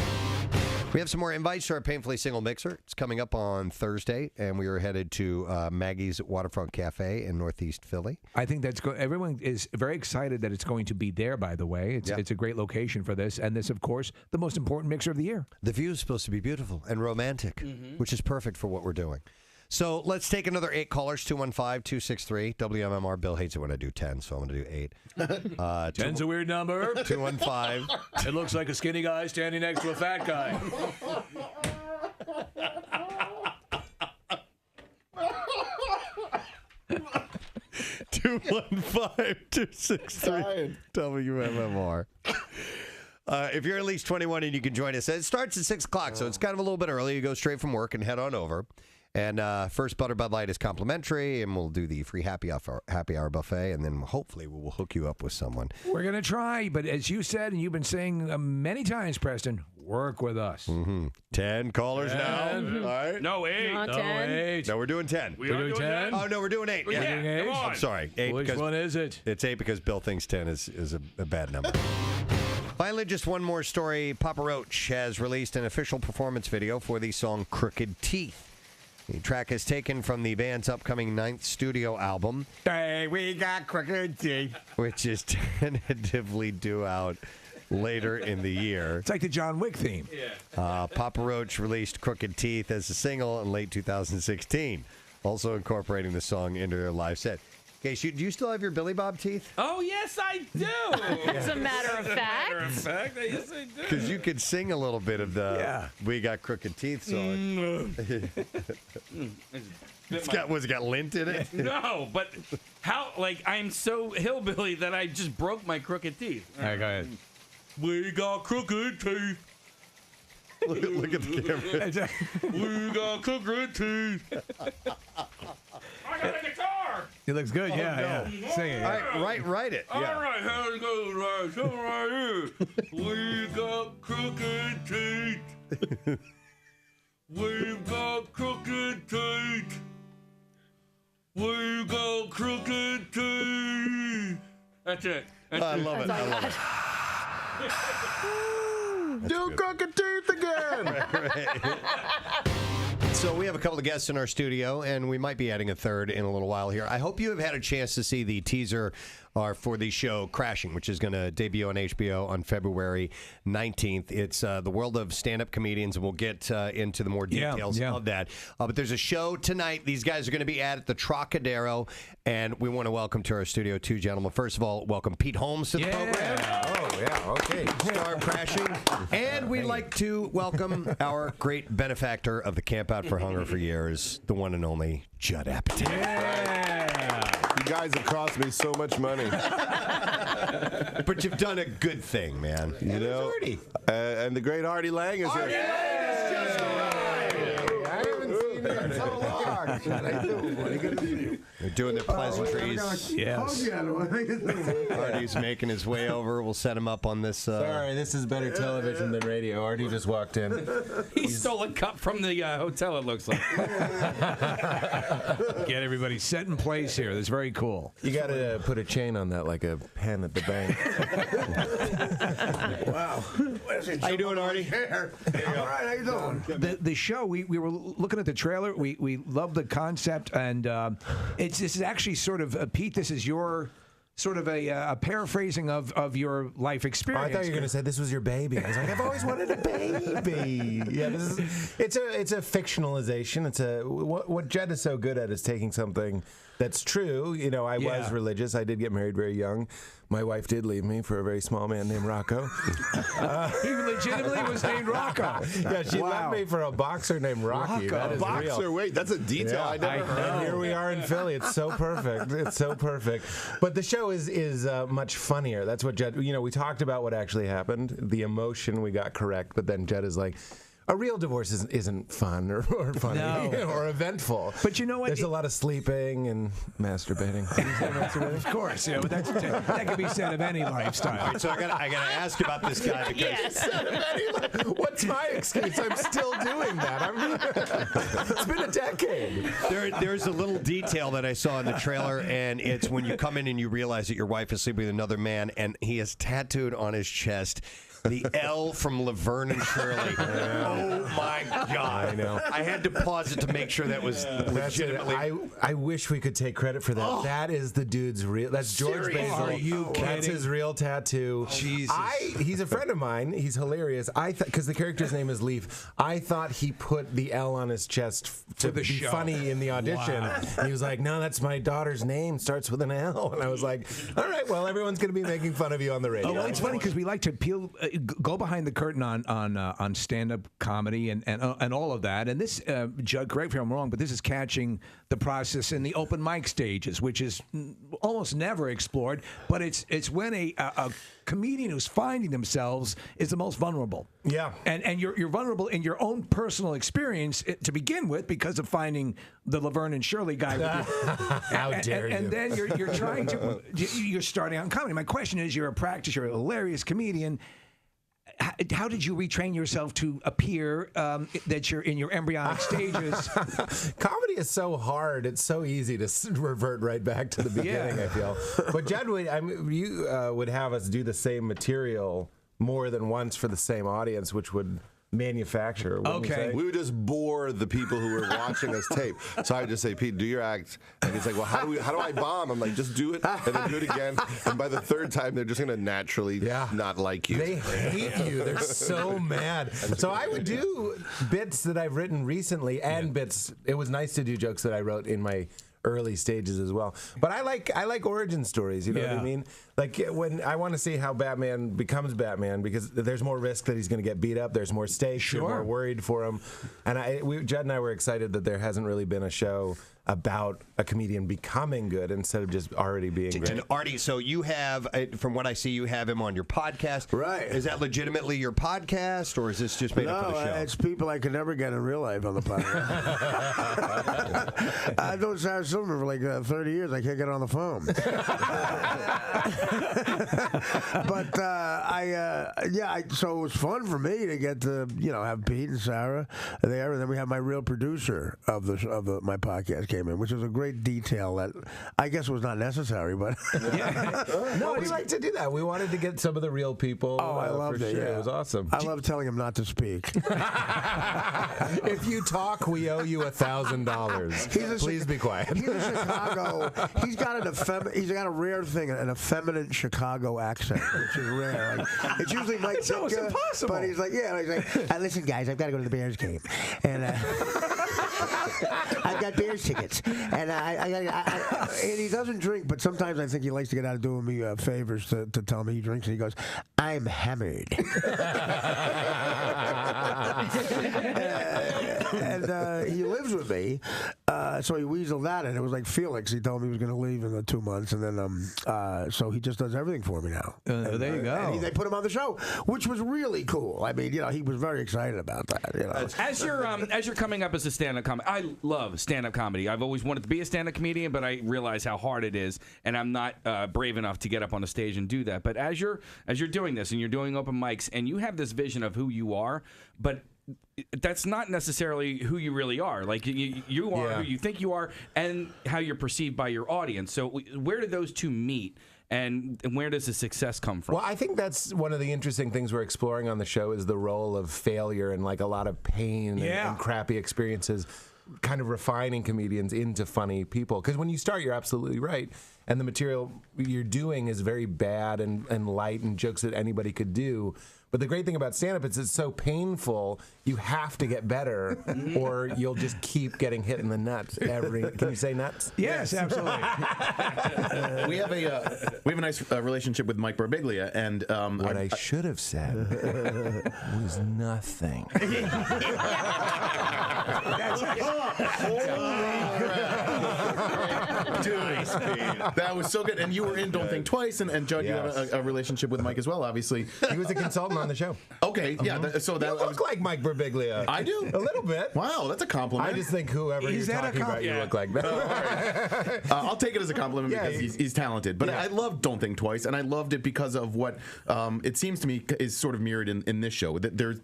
We have some more invites to our Painfully Single Mixer. It's coming up on Thursday, and we are headed to Maggie's Waterfront Cafe in Northeast Philly. I think that's good. Everyone is very excited that it's going to be there, by the way. It's a great location for this. And this, of course, the most important mixer of the year. The view is supposed to be beautiful and romantic, which is perfect for what we're doing. So let's take another 8 callers, 215-263. WMMR. Bill hates it when I do 10, so I'm going to do 8. 10's a weird number. 215. It looks like a skinny guy standing next to a fat guy. 215-263. WMMR. If you're at least 21 and you can join us, it starts at 6 o'clock, so it's kind of a little bit early. You go straight from work and head on over. And first Butter Bud Light is complimentary, and we'll do the free happy hour buffet, and then hopefully we will hook you up with someone. We're going to try, but as you said, and you've been saying many times, Preston, work with us. 10 callers 10. now. All right. No, 8. Not No, 10. 8. No, we're doing 10. We are doing 10? Oh, no, we're doing 8. Yeah, Yeah. come on. I'm sorry. 8 Which because one is it? It's 8 because Bill thinks 10 is a bad number. Finally, just one more story. Papa Roach has released an official performance video for the song Crooked Teeth. The track is taken from the band's upcoming 9th studio album. Hey, we got crooked teeth. Which is tentatively due out later in the year. It's like the John Wick theme. Papa Roach released Crooked Teeth as a single in late 2016, also incorporating the song into their live set. Okay, do you still have your Billy Bob teeth? Oh, yes, I do. As a matter of fact. Yes, I do. Because you could sing a little bit of the We Got Crooked Teeth song. It's got lint in it? No, but how, I'm so hillbilly that I just broke my crooked teeth. All right, go ahead. We got crooked teeth. Look at the camera. We got crooked teeth. I got a guitar. It looks good, yeah. Sing it. All right, write it. All right, here it goes. Right here. We got crooked teeth. We've got crooked teeth. We got crooked teeth. That's it. I love it. I love it. Do crooked teeth again. So we have a couple of guests in our studio, and we might be adding a third in a little while here. I hope you have had a chance to see the teaser for the show Crashing, which is going to debut on HBO on February 19th. It's the world of stand-up comedians, and we'll get into the more details of that. But there's a show tonight. These guys are going to be at the Trocadero, and we want to welcome to our studio 2 gentlemen. First of all, welcome Pete Holmes to the program. Oh, yeah, okay. Star of Crashing. And we'd like to welcome our great benefactor of the Camp Out for Hunger for years, the one and only Judd Apatow. You guys have cost me so much money. But you've done a good thing, man. You know? And the great Artie Lang is here. I haven't seen you in so long. How you doing, buddy? Good to see you. They're doing their pleasantries. Yes. Artie's making his way over. We'll set him up on this. Sorry, this is better television than radio. Artie just walked in. He stole a cup from the hotel, it looks like. Get everybody set in place here. That's very cool. You got to put a chain on that like a pen at the bank. Wow. How you doing, Artie? All right, how you doing? The show, we were looking at the trailer. We love the concept, and this is actually sort of, Pete, this is your sort of a paraphrasing of your life experience. I thought you were going to say this was your baby. I was like, I've always wanted a baby. Yeah, it's a fictionalization. It's what Jed is so good at is taking something that's true. You know, I was religious. I did get married very young. My wife did leave me for a very small man named Rocco. He legitimately was named Rocco. Yeah, she left me for a boxer named Rocky. That is boxer, real. wait, that's a detail I never heard. And here we are in Philly. It's so perfect. It's so perfect. But the show is much funnier. That's what Jed. You know, we talked about what actually happened, the emotion we got correct, but then Jed is like, a real divorce isn't fun or funny or eventful. But you know what? There's a lot of sleeping and masturbating. Of course, yeah, but that could be said of any lifestyle. All right, so I gotta ask about this guy because What's my excuse? I'm still doing that. It's been a decade. There's a little detail that I saw in the trailer, and it's when you come in and you realize that your wife is sleeping with another man, and he has tattooed on his chest the L from Laverne and Shirley. Oh my God! I know. I had to pause it to make sure that was legitimately. I wish we could take credit for that. Oh. That is the dude's real. That's George Seriously? Basil. Are you That's kidding? his real tattoo. Jesus. He's a friend of mine. He's hilarious. Because the character's name is Leaf. I thought he put the L on his chest to be funny in the audition. Wow. And he was like, "No, that's my daughter's name. Starts with an L." And I was like, "All right, well, everyone's going to be making fun of you on the radio." Oh, well, it's funny because we like to go behind the curtain on stand-up comedy and all of that. And this, Judd, correct me if I'm wrong, but this is catching the process in the open mic stages, which is almost never explored. But it's when a comedian who's finding themselves is the most vulnerable. Yeah, and you're vulnerable in your own personal experience to begin with because of finding the Laverne and Shirley guy. How dare you? And then you're trying to you're starting out in comedy. My question is, you're a practice, you're a hilarious comedian. How did you retrain yourself to appear that you're in your embryonic stages? Comedy is so hard. It's so easy to revert right back to the beginning, I feel. But Jed, you would have us do the same material more than once for the same audience, which would manufacture. Okay. We would just bore the people who were watching us tape. So I would just say, Pete, do your act. And he's like, well, how do I bomb? I'm like, just do it and then do it again. And by the third time, they're just going to naturally not like you. They hate you. They're so mad. So I would do bits that I've written recently and bits. It was nice to do jokes that I wrote in my early stages as well. But I like origin stories, you know what I mean? Like when I want to see how Batman becomes Batman, because there's more risk that he's going to get beat up, there's more stakes, you're more worried for him. And Jed and I were excited that there hasn't really been a show about a comedian becoming good instead of just already being great. And Artie, so you have, from what I see, you have him on your podcast. Right. Is that legitimately your podcast, or is this just made up for the show? No, it's people I could never get in real life on the podcast. I've known Sarah Silverman for like 30 years. I can't get on the phone. But so it was fun for me to get to have Pete and Sarah there, and then we have my real producer of my podcast came in, which was a great detail that I guess was not necessary, but no, we like to do that. We wanted to get some of the real people. Oh, I loved it. Sure. Yeah. It was awesome. I love telling him not to speak. If you talk, we owe you $1,000. Please be quiet. He's a Chicago. He's got a rare thing, an effeminate Chicago accent, which is rare. Like, it's usually Mike It's almost Ditka, impossible. but he's like, listen, guys, I've got to go to the Bears game, and I've got Bears tickets, and and he doesn't drink, but sometimes I think he likes to get out of doing me favors to tell me he drinks, and he goes, I'm hammered. And he lives with me, so he weaseled that, and it was like Felix. He told me he was going to leave in 2 months, and then so he just does everything for me now. There you go. And they put him on the show, which was really cool. I mean, he was very excited about that. As you're coming up as a stand-up comic, I love stand-up comedy. I've always wanted to be a stand-up comedian, but I realize how hard it is, and I'm not brave enough to get up on a stage and do that. But as you're doing this and you're doing open mics, and you have this vision of who you are, but that's not necessarily who you really are. Like you are who you think you are, and how you're perceived by your audience. So where do those two meet? and where does the success come from? Well, I think that's one of the interesting things we're exploring on the show is the role of failure and like a lot of pain and crappy experiences, kind of refining comedians into funny people. Because when you start, you're absolutely right. And the material you're doing is very bad and light and jokes that anybody could do. But the great thing about stand-up is it's so painful, you have to get better or you'll just keep getting hit in the nuts. Can you say nuts? Yes, absolutely. we have a nice relationship with Mike Birbiglia, and what I should have said was nothing. Dude, that was so good. And you were in Don't Think Twice, and Judd, you have a relationship with Mike as well, obviously. He was a consultant on the show. Okay, yeah. So that you look like Mike Birbiglia. I do a little bit. Wow, that's a compliment. I just think whoever you're talking about, you look like that. I'll take it as a compliment because he's talented. But I loved Don't Think Twice, and I loved it because of what it seems to me is sort of mirrored in this show. There's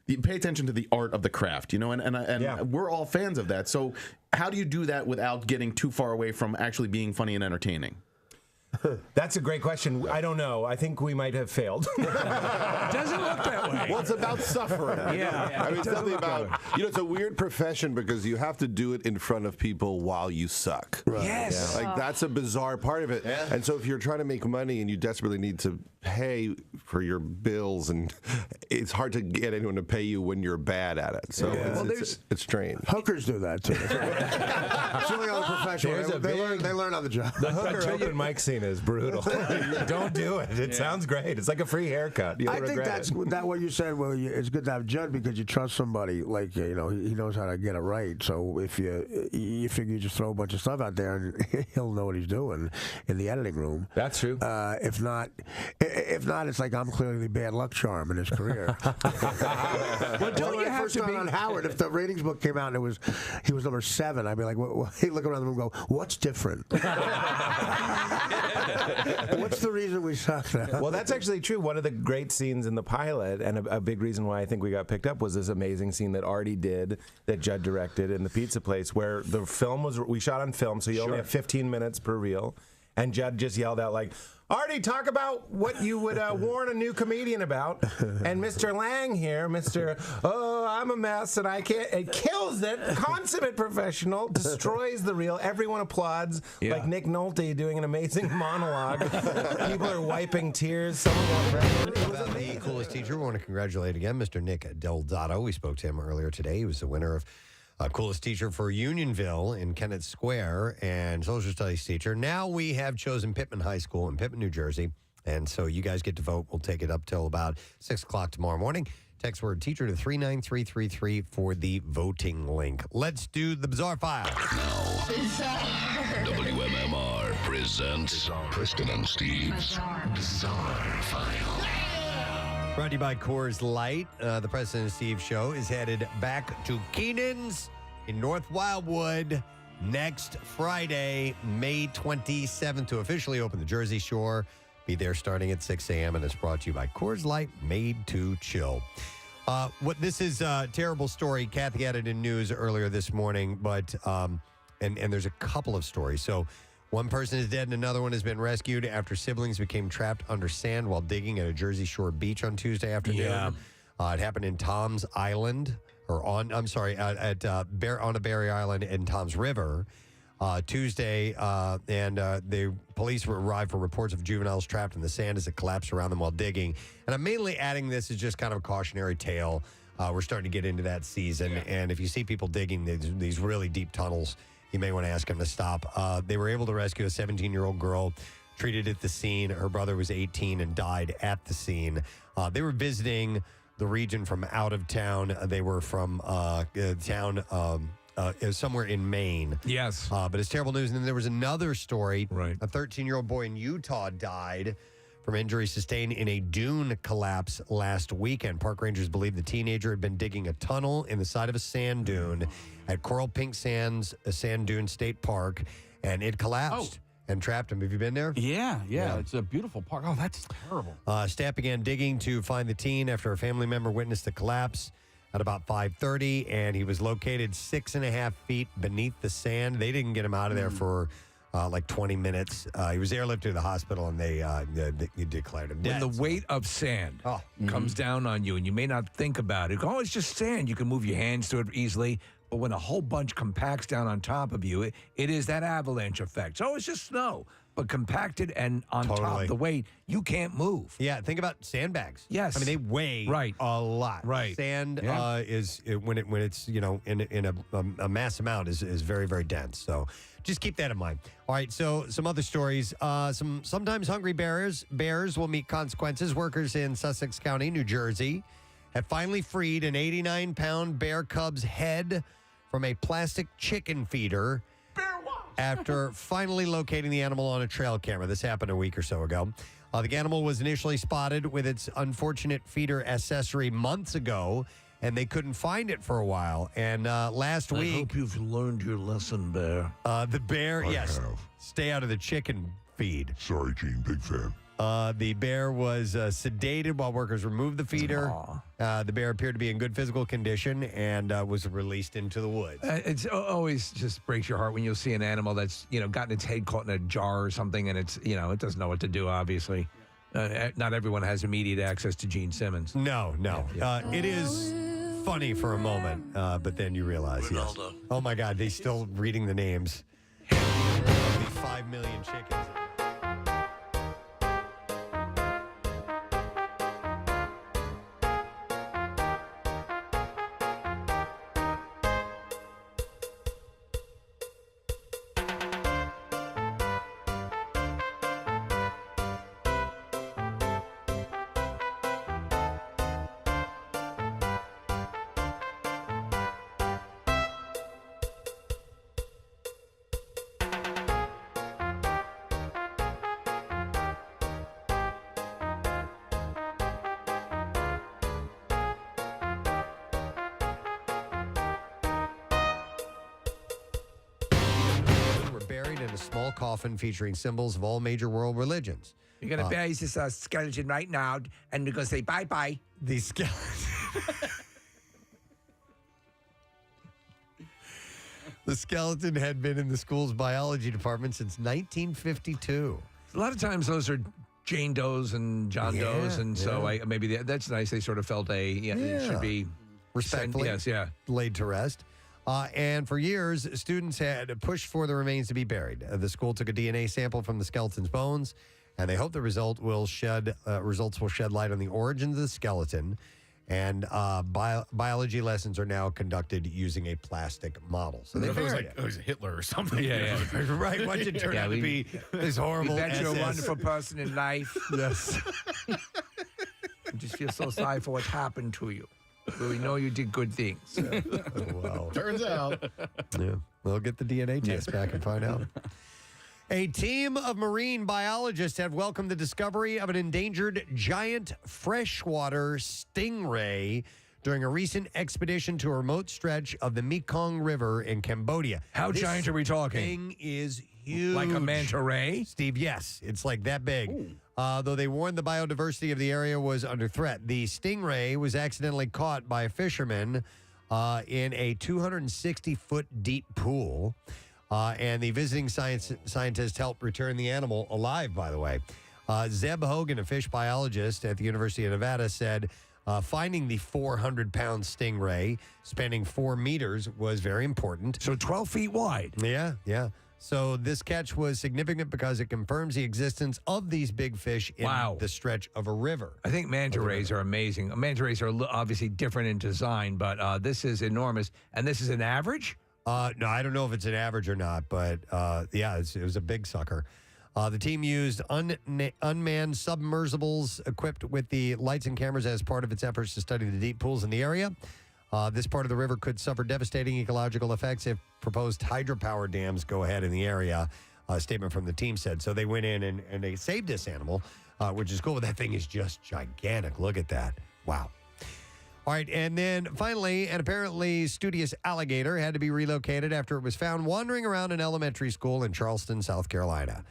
you pay attention to the art of the craft, and we're all fans of that. So how do you do that without getting too far away from actually being funny and entertaining? That's a great question. I don't know. I think we might have failed. Doesn't look that way. Well, it's about suffering. Yeah. I mean, it's something about, it's a weird profession because you have to do it in front of people while you suck. Right. Yes. Like, that's a bizarre part of it. Yeah. And so if you're trying to make money and you desperately need to pay for your bills, and it's hard to get anyone to pay you when you're bad at it. So it's strange. Hookers do that, too. Certainly on the professional. They learn on the job. The hooker open mic scene is brutal. Don't do it. It sounds great. It's like a free haircut. I think that's what you said. Well, it's good to have Judd because you trust somebody. Like he knows how to get it right. So if you figure you just throw a bunch of stuff out there, and he'll know what he's doing in the editing room. That's true. If not, it's like I'm clearly the bad luck charm in his career. Well, don't you have to be on Howard? If the ratings book came out and he was number 7, I'd be like, he'd look around the room and go, "What's different?" What's the reason we suck now? Well, that's actually true. One of the great scenes in the pilot, and a big reason why I think we got picked up, was this amazing scene that Artie did, that Judd directed in the pizza place, where the film we shot on film, so you only have 15 minutes per reel, and Judd just yelled out like, "Artie, talk about what you would warn a new comedian about." And Mr. Lang here, I'm a mess and I can't, it kills it. Consummate professional, destroys the reel. Everyone applauds, like Nick Nolte doing an amazing monologue. People are wiping tears. Someone got the coolest teacher. We want to congratulate again Mr. Nick Deldato. We spoke to him earlier today. He was the winner of coolest teacher for Unionville in Kennett Square and social studies teacher. Now we have chosen Pittman High School in Pittman, New Jersey. And so you guys get to vote. We'll take it up till about 6 o'clock tomorrow morning. Text word teacher to 39333 for the voting link. Let's do the Bizarre File. WMMR presents Preston and Steve's Bizarre File. Brought to you by Coors Light. The Preston and Steve show is headed back to Keenan's in North Wildwood next Friday, May 27th, to officially open the Jersey Shore. Be there starting at 6 a.m. and it's brought to you by Coors Light, made to chill. This is a terrible story. Kathy had it in news earlier this morning, but and there's a couple of stories. So one person is dead and another one has been rescued after siblings became trapped under sand while digging at a Jersey Shore beach on Tuesday afternoon. Yeah. It happened in Tom's Island, on a Berry Island in Tom's River. Tuesday, and the police arrived for reports of juveniles trapped in the sand as it collapsed around them while digging. And I'm mainly adding this as just kind of a cautionary tale. We're starting to get into that season, and if you see people digging these really deep tunnels, you may want to ask them to stop. They were able to rescue a 17-year-old girl treated at the scene. Her brother was 18 and died at the scene. They were visiting the region from out of town. They were from town somewhere in Maine. Yes. But it's terrible news. And then there was another story. Right. A 13-year-old boy in Utah died from injuries sustained in a dune collapse last weekend. Park rangers believe the teenager had been digging a tunnel in the side of a sand dune at Coral Pink Sands Sand Dune State Park, and it collapsed. And trapped him. Have you been there? Yeah. It's a beautiful park. Oh, that's terrible. Staff began digging to find the teen after a family member witnessed the collapse at about 5:30, and he was located 6.5 feet beneath the sand. They didn't get him out of there for like 20 minutes. He was airlifted to the hospital, and they declared him dead. When the weight of sand comes down on you, and you may not think about it, it's just sand. You can move your hands to it easily. But when a whole bunch compacts down on top of you, it is that avalanche effect. So it's just snow, but compacted and on top, the weight, you can't move. Yeah, think about sandbags. Yes. I mean, they weigh a lot. Right. Sand is when it's in a mass amount is very, very dense. So just keep that in mind. All right, so some other stories. Sometimes hungry bears will meet consequences. Workers in Sussex County, New Jersey, have finally freed an 89-pound bear cub's head from a plastic chicken feeder after finally locating the animal on a trail camera. This happened a week or so ago. The animal was initially spotted with its unfortunate feeder accessory months ago, and they couldn't find it for a while. And last week... I hope you've learned your lesson, Bear. The bear, I yes, have. stay out of the chicken feed. Sorry, Gene, big fan. The bear was sedated while workers removed the feeder. The bear appeared to be in good physical condition and was released into the woods. It's always just breaks your heart when you'll see an animal that's gotten its head caught in a jar or something, and it's it doesn't know what to do. Obviously, not everyone has immediate access to Gene Simmons. No. It is funny for a moment, but then you realize, yes. Oh my God, they're still reading the names. The 5 million chickens. Buried in a small coffin featuring symbols of all major world religions. You're going to bury this skeleton right now, and you're going to say bye-bye. The skeleton... The skeleton had been in the school's biology department since 1952. A lot of times those are Jane Does and John Does, and so maybe that's nice. They sort of felt it should be respectfully laid to rest. And for years, students had pushed for the remains to be buried. The school took a DNA sample from the skeleton's bones, and they hope the results will shed light on the origins of the skeleton. And biology lessons are now conducted using a plastic model. So they buried it. It was Hitler or something. Right. Watch it turn out to be this horrible. We bet you're a wonderful person in life. Yes. I just feel so sorry for what happened to you. But we know you did good things. Wow. Turns out. Yeah. We'll get the DNA test back and find out. A team of marine biologists have welcomed the discovery of an endangered giant freshwater stingray during a recent expedition to a remote stretch of the Mekong River in Cambodia. How giant are we talking? This thing is huge. Like a manta ray? Steve, yes. It's like that big. Though they warned the biodiversity of the area was under threat. The stingray was accidentally caught by a fisherman in a 260-foot deep pool. And the visiting scientist helped return the animal alive, by the way. Zeb Hogan, a fish biologist at the University of Nevada, said finding the 400-pound stingray spanning 4 meters was very important. So 12 feet wide. Yeah. So this catch was significant because it confirms the existence of these big fish in the stretch of a river. I think manta rays are amazing. Manta rays are obviously different in design, but this is enormous. And this is an average? No, I don't know if it's an average or not, but it was a big sucker. The team used unmanned submersibles equipped with the lights and cameras as part of its efforts to study the deep pools in the area. This part of the river could suffer devastating ecological effects if proposed hydropower dams go ahead in the area, a statement from the team said. So they went in and they saved this animal, which is cool. That thing is just gigantic. Look at that. Wow. All right, and then finally, an apparently studious alligator had to be relocated after it was found wandering around an elementary school in Charleston, South Carolina.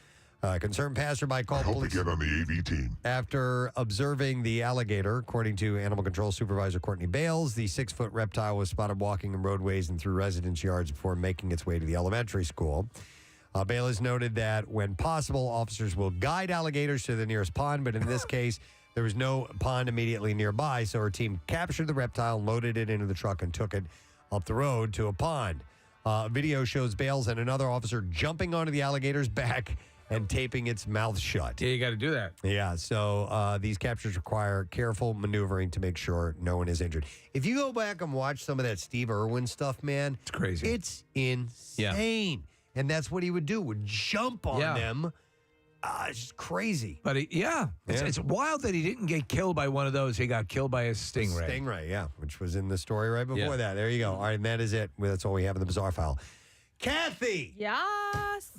Concerned passerby called police. I hope we get on the AV team. After observing the alligator, according to Animal Control Supervisor Courtney Bales, the 6-foot reptile was spotted walking in roadways and through residence yards before making its way to the elementary school. Bale has noted that when possible, officers will guide alligators to the nearest pond, but in this case, there was no pond immediately nearby, so her team captured the reptile, loaded it into the truck, and took it up the road to a pond. Video shows Bales and another officer jumping onto the alligator's back and taping its mouth shut. Yeah, you got to do that. Yeah, so these captures require careful maneuvering to make sure no one is injured. If you go back and watch some of that Steve Irwin stuff, man, it's crazy. It's insane. And that's what he would do, would jump on them. It's just crazy. But it's wild that he didn't get killed by one of those. He got killed by a stingray. Stingray, yeah, which was in the story right before that. There you go. All right, and that is it. That's all we have in the Bizarre File. Kathy! Yes.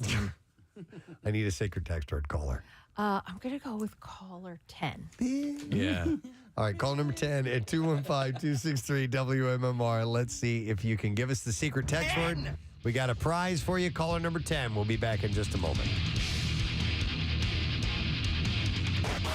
I need a sacred text or caller. I'm going to go with caller 10. Yeah. All right, call number 10 at 215-263-WMMR. Let's see if you can give us the secret text word. We got a prize for you. Caller number 10. We'll be back in just a moment.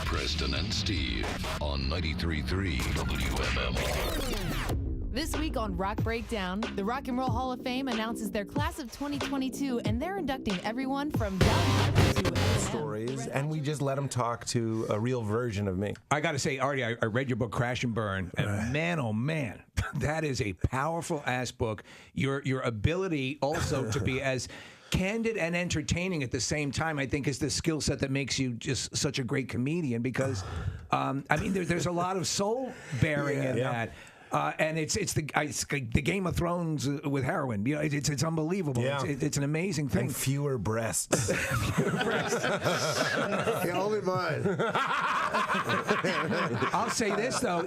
Preston and Steve on 93.3 WMMR. This week on Rock Breakdown, the Rock and Roll Hall of Fame announces their class of 2022, and they're inducting everyone from young to stories, and we just let them talk to a real version of me. I got to say, Artie, I read your book, Crash and Burn, and man, oh man, that is a powerful ass book. Your ability also to be as candid and entertaining at the same time, I think, is the skill set that makes you just such a great comedian. Because, I mean, there's a lot of soul bearing in that. And it's the Game of Thrones with heroin. You know, it's unbelievable. Yeah. It's an amazing thing. And fewer breasts. Yeah, only mine. I'll say this though,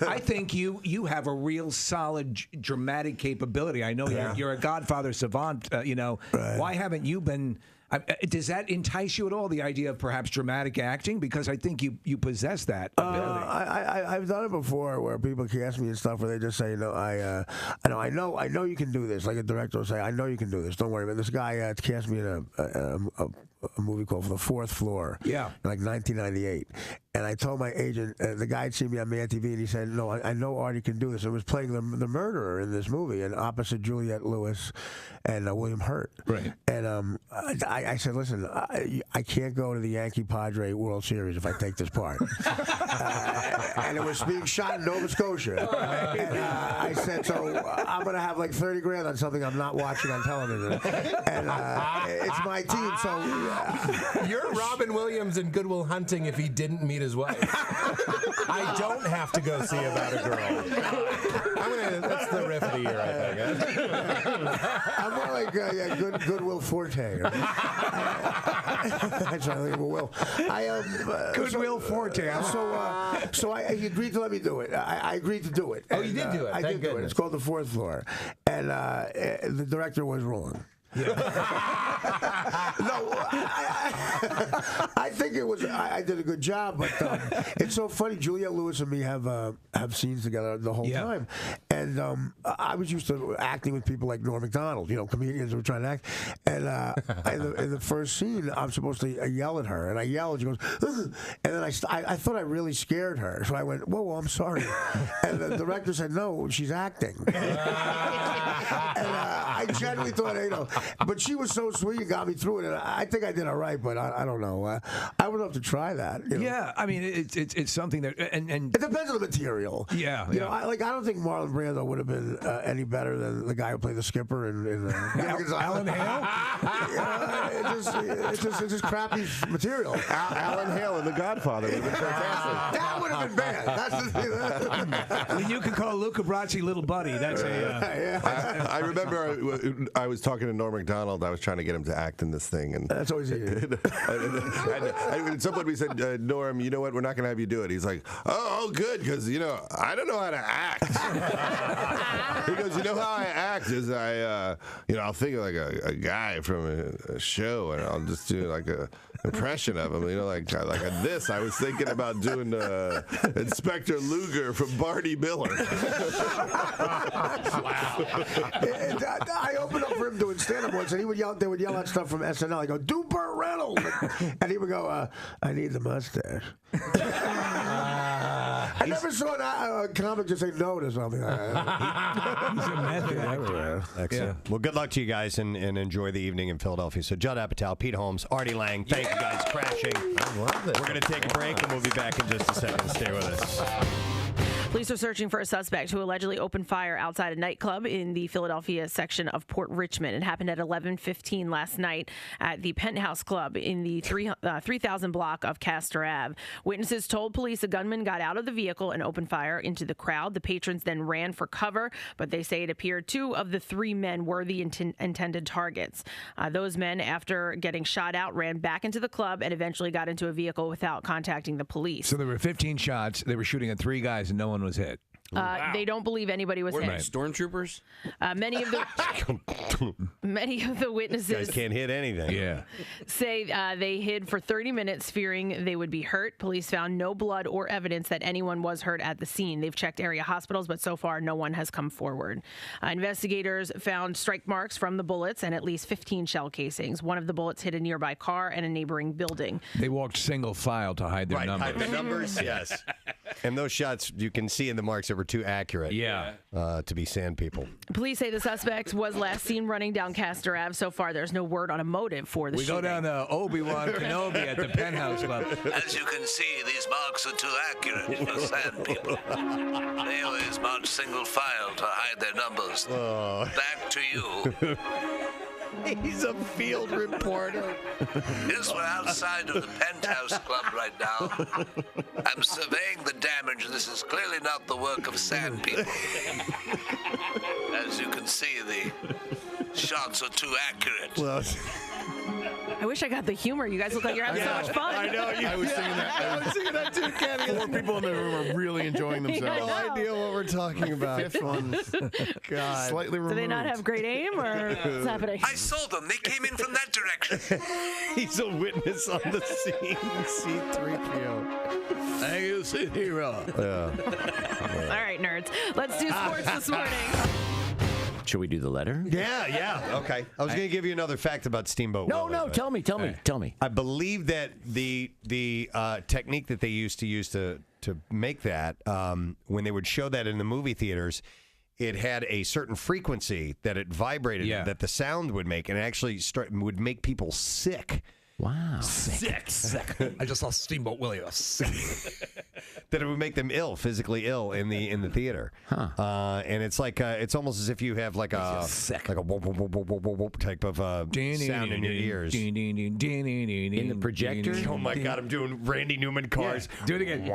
I think you have a real solid dramatic capability. I know you're a Godfather savant. Why haven't you been? Does that entice you at all? The idea of perhaps dramatic acting, because I think you possess that ability. I've done it before, where people cast me and stuff, where they just say, I know you can do this. Like a director will say, I know you can do this. Don't worry about it. This guy cast me in a movie called The Fourth Floor. Yeah. In like 1998. And I told my agent, the guy had seen me on Man TV, and he said, no, I know Artie can do this. I was playing the murderer in this movie, and opposite Juliette Lewis and William Hurt. Right. And I said, listen, I can't go to the Yankee-Padre World Series if I take this part. And it was being shot in Nova Scotia. And I said, so I'm going to have like 30 grand on something I'm not watching on television. And it's my team, so... You're Robin Williams in Good Will Hunting if he didn't meet his wife. I don't have to go see About a Girl. That's the riff of the year, I think. I'm more like Goodwill Forte. That's what I think Will. Goodwill Forte. So he agreed to let me do it. I agreed to do it. Oh, you did do it. I did do it. It's called The Fourth Floor, and the director was wrong. Yeah. No, I think it was. I did a good job, but it's so funny. Juliette Lewis and me have scenes together the whole time, and I was used to acting with people like Norm Macdonald, comedians who were trying to act. And in the first scene, I'm supposed to yell at her, and I yell, and she goes, ugh! And then I thought I really scared her, so I went, whoa, I'm sorry. And the director said, no, she's acting. And I genuinely thought, but she was so sweet and got me through it, and I think I did all right, but I don't know. I would love to try that. Yeah, I mean, it's something that, and it depends on the material. Yeah, I don't think Marlon Brando would have been any better than the guy who played the skipper in Alan Hale. It's just crappy material. Alan Hale in The Godfather would have been fantastic. That would have been bad. That's the thing. You could call Luca Brasi little buddy. That's I remember I was talking to Norm Macdonald. I was trying to get him to act in this thing, and that's always easy. and somebody said, Norm, you know what? We're not going to have you do it. He's like, oh, good, because I don't know how to act. He goes, how I act is I'll think of like a guy from a show, and I'll just do like a impression of him. Like this. I was thinking about doing Inspector Luger from Barney Miller. Wow. I opened up for him doing stand-up once, and they would yell that stuff from SNL. I go, do Burt Reynolds. And he would go, I need the mustache. And never saw a comic just say no to something. He's a method actor. Excellent. Well, good luck to you guys and enjoy the evening in Philadelphia. So, Judd Apatow, Pete Holmes, Artie Lang, thank you guys. Crashing. I love it. We're going to take a break and we'll be back in just a second. Stay with us. Police are searching for a suspect who allegedly opened fire outside a nightclub in the Philadelphia section of Port Richmond. It happened at 11:15 last night at the Penthouse Club in the 3000 block of Castor Ave. Witnesses told police a gunman got out of the vehicle and opened fire into the crowd. The patrons then ran for cover, but they say it appeared 2 of the 3 men were the intended targets. Those men, after getting shot out, ran back into the club and eventually got into a vehicle without contacting the police. So there were 15 shots. They were shooting at 3 guys and no one was hit. They don't believe anybody was Were hit. they stormtroopers? Many of the witnesses You guys can't hit anything. Yeah. say they hid for 30 minutes fearing they would be hurt. Police found no blood or evidence that anyone was hurt at the scene. They've checked area hospitals, but so far no one has come forward. Investigators found strike marks from the bullets and at least 15 shell casings. One of the bullets hit a nearby car and a neighboring building. They walked single file to hide their numbers. Hide the numbers, yes. And those shots, you can see in the marks that were too accurate to be sand people. Police say the suspect was last seen running down Castor Ave. So far, there's no word on a motive for the shooting. We go down to Obi-Wan Kenobi at the Penthouse Club. As you can see, these marks are too accurate for sand people. They always march single file to hide their numbers. Back to you. He's a field reporter. Yes, we're outside of the Penthouse Club right now. I'm surveying the damage. This is clearly not the work of sand people. As you can see, the shots are too accurate. Well, I wish I got the humor. You guys look like you're having so much fun. I know. I was singing that. I was singing that too, Kenny. 4 people in the room are really enjoying themselves. No idea what we're talking about. Fifth one, God. slightly removed. Do they not have great aim, or what's happening? I saw them. They came in from that direction. He's a witness on the scene. C-3PO. Thank you, hero. All right, nerds. Let's do sports this morning. Should we do the letter? Yeah. Okay. I was going to give you another fact about Steamboat Willie. No, tell me. I believe that the technique that they used to make that, when they would show that in the movie theaters, it had a certain frequency that it vibrated, that the sound would make, and actually would make people sick. Wow. Sick. I just saw Steamboat Willie. That it would make them physically ill in the theater. Huh. And it's like it's almost as if you have like a whoop, whoop, whoop, whoop, whoop, whoop type of sound in your ears. In the projector? Oh my God, I'm doing Randy Newman cars. Do it again.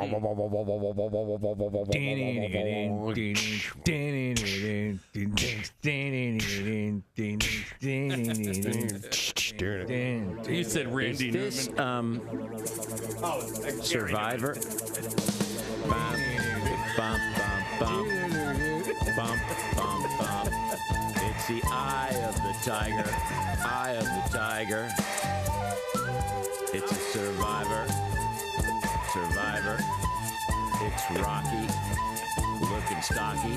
You said Randy Is this, Newman. Survivor? Bum, bum, bum, bum, bum, bum. It's the eye of the tiger. Eye of the tiger. It's a survivor. Survivor. It's Rocky. Looking stocky.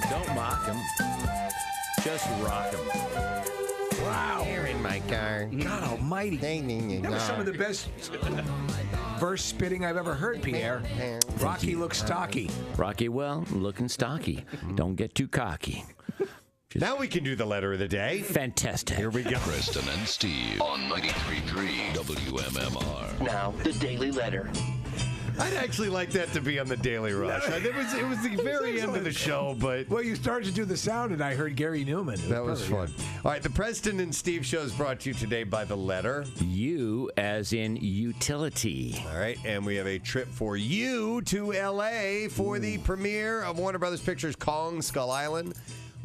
Don't mock him. Just rock him. Wow. You're in my car. God almighty. That was some of the best verse spitting I've ever heard, Pierre. Rocky looks stocky. Rocky, well, looking stocky. Don't get too cocky. Now we can do the letter of the day. Fantastic. Here we go. Preston and Steve on 93.3 WMMR. Now, the Daily Letter. I'd actually like that to be on the Daily Rush. It was the very end of the show, but Well, you started to do the sound, and I heard Gary Newman. that was fun. All right, the Preston and Steve show is brought to you today by the letter U as in utility. All right, and we have a trip for you to L.A. for the premiere of Warner Brothers Pictures' Kong Skull Island.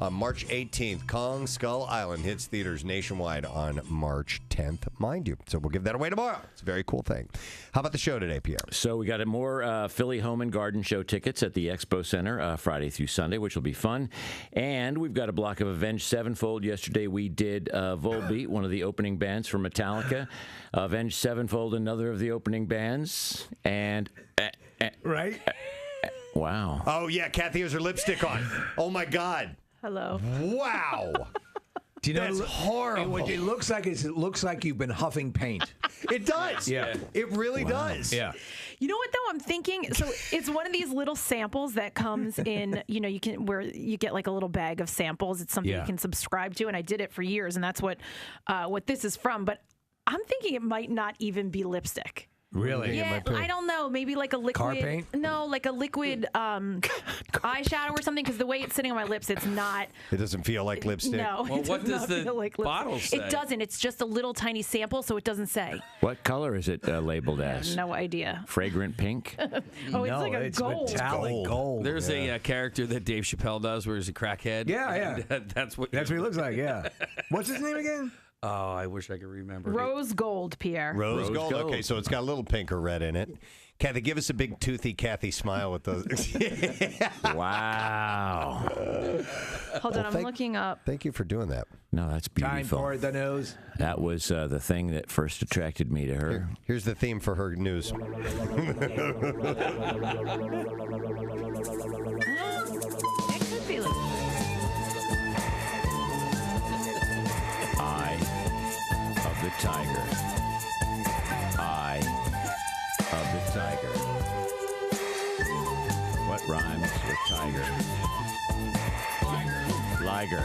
On March 18th, Kong Skull Island hits theaters nationwide on March 10th, mind you. So we'll give that away tomorrow. It's a very cool thing. How about the show today, Pierre? So we got more Philly Home and Garden Show tickets at the Expo Center Friday through Sunday, which will be fun. And we've got a block of Avenged Sevenfold. Yesterday we did Volbeat, one of the opening bands for Metallica. Avenged Sevenfold, another of the opening bands. And... right? Wow. Oh, yeah, Kathy has her lipstick on. Oh, my God. Hello. Wow. Do you know That's horrible. What it looks like is it looks like you've been huffing paint. It does. Yeah. It really does. Yeah. You know what though? I'm thinking. So it's one of these little samples that comes in. You know, you can where you get like a little bag of samples. It's something you can subscribe to, and I did it for years, and that's what this is from. But I'm thinking it might not even be lipstick. Really? Yeah, I don't know. Maybe like a liquid. Car paint? No, like a liquid eyeshadow or something. Because the way it's sitting on my lips, it's not. It doesn't feel like lipstick. No. Well, it what does not the feel like lipstick. bottle say? It doesn't. It's just a little tiny sample, so it doesn't say. What color is it labeled as? No idea. Fragrant pink? Oh, it's like a gold. Metallic gold. There's a character that Dave Chappelle does where he's a crackhead. Yeah. And that's what he looks like. Yeah. What's his name again? Oh, I wish I could remember. Rose gold, Pierre. Rose gold. Okay, so it's got a little pink or red in it. Kathy, give us a big toothy Kathy smile with those. Wow. Hold on, I'm looking up. Thank you for doing that. No, that's beautiful. Time for the news. That was the thing that first attracted me to her. Here's the theme for her news. It could be like. Eye of the tiger. Eye of the tiger. What rhymes with tiger? Liger.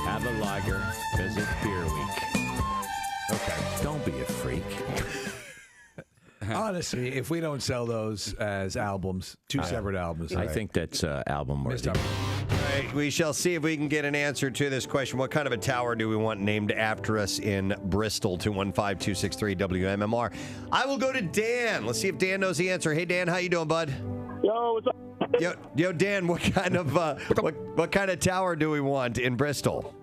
Have a lager because it's beer week. Okay. Don't be a freak. Honestly, if we don't sell those as albums, two separate albums, I think that's album worthy. All right, we shall see if we can get an answer to this question. What kind of a tower do we want named after us in Bristol? 215-263-WMMR. I will go to Dan. Let's see if Dan knows the answer. Hey, Dan, how you doing, bud? Yo, what's up? Yo, Dan, what kind of what kind of tower do we want in Bristol?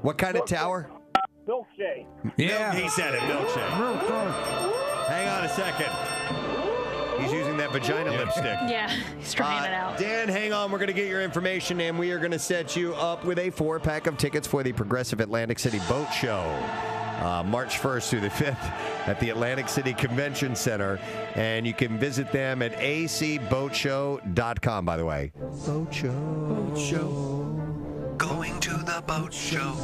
What kind of tower? Milkshake. Yeah. He said it, milkshake. Hang on a second. He's using that vagina lipstick. Yeah, he's trying it out. Dan, hang on. We're going to get your information, and we are going to set you up with a 4-pack of tickets for the Progressive Atlantic City Boat Show. March 1st through the 5th at the Atlantic City Convention Center. And you can visit them at acboatshow.com, by the way. Boat show. Boat show. Going to the boat show.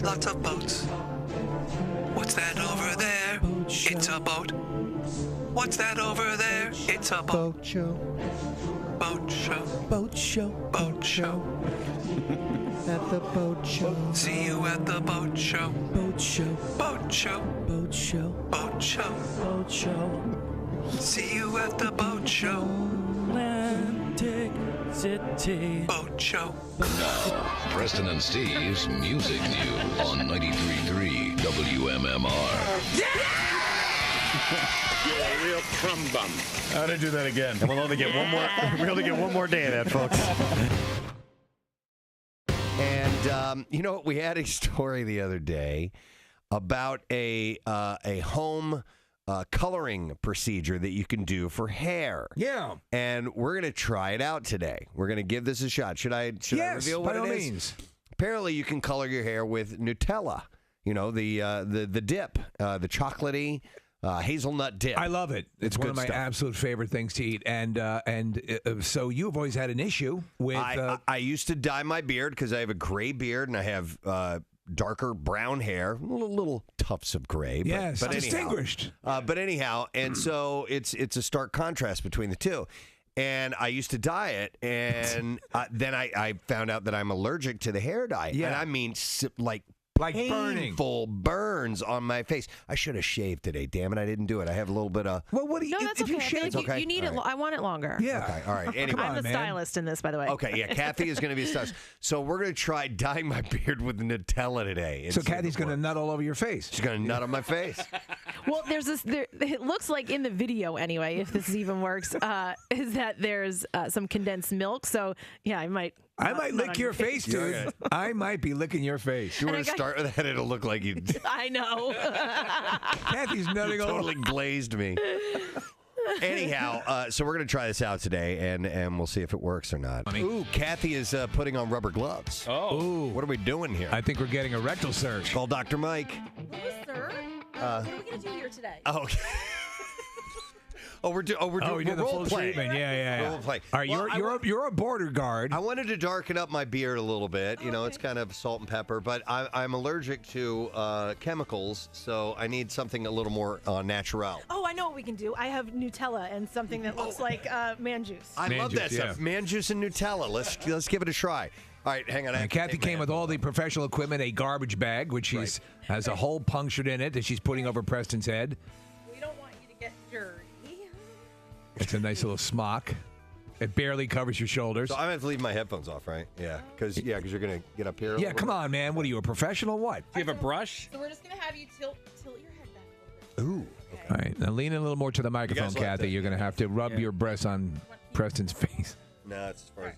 Lots of boats. What's that over there? It's a boat. What's that over there? It's a boat. Boat show. Boat show. Boat show. Boat show. At the boat show. See you at the boat show. Boat show. Boat show. Boat show. Boat show. Boat show. See you at the boat show. Atlantic City. Boat show. Now, Preston and Steve's Music News on 93.3 WMMR. You're a real crumb bum. How to do that again? And we'll only get one more. We'll only get one more day of that, folks. And you know what? We had a story the other day about a home coloring procedure that you can do for hair. Yeah. And we're going to try it out today. We're going to give this a shot. Should I reveal what by all it is? means. Apparently, you can color your hair with Nutella. You know, the dip, the chocolatey hazelnut dip. I love it. It's one of my absolute favorite things to eat. And so you've always had an issue with... I used to dye my beard because I have a gray beard and I have darker brown hair, little tufts of gray. Yes, but distinguished. But anyhow, and so it's a stark contrast between the two. And I used to dye it, and then I found out that I'm allergic to the hair dye. Yeah. And I mean, like painful burns on my face. I should have shaved today. Damn it, I didn't do it. I have a little bit of... Well, what do you... No, that's okay. I feel like okay? you need it. I want it longer. Yeah. Okay, all right. Anyway. I'm the stylist in this, by the way. Okay, yeah, Kathy is going to be a stylist. So we're going to try dyeing my beard with Nutella today. So Kathy's going to nut all over your face. She's going to nut on my face. Well, there's this. It looks like in the video, anyway, if this even works, is that there's some condensed milk. So yeah, I might lick your face, dude. I might be licking your face. You want to start with that? It'll look like you. I know. Kathy's nutting all totally glazed me. Anyhow, so we're going to try this out today, and we'll see if it works or not. Ooh, Kathy is putting on rubber gloves. Oh. Ooh. What are we doing here? I think we're getting a rectal search. Call Dr. Mike. Sir? What are we going to do here today? Oh, okay. we're doing the role full play. treatment. Yeah. Role play. All right, Well, you're a border guard. I wanted to darken up my beard a little bit. You know, it's kind of salt and pepper, but I'm allergic to chemicals, so I need something a little more natural. Oh, I know what we can do. I have Nutella and something that looks like man juice. I love that stuff. Man juice and Nutella. Let's give it a try. All right, hang on. And Kathy came with all the professional equipment, a garbage bag, which has a hole punctured in it that she's putting over Preston's head. We don't want you to get dirty. It's a nice little smock. It barely covers your shoulders. So I have to leave my headphones off, right? Yeah, because you're going to get up here. Yeah, come on, man. What are you, a professional? What? Do you have a brush? So we're just going to have you tilt your head back a little bit. Ooh. All right, now lean in a little more to the microphone, Kathy. You're going to have to rub your breasts on Preston's face. No, it's as far as...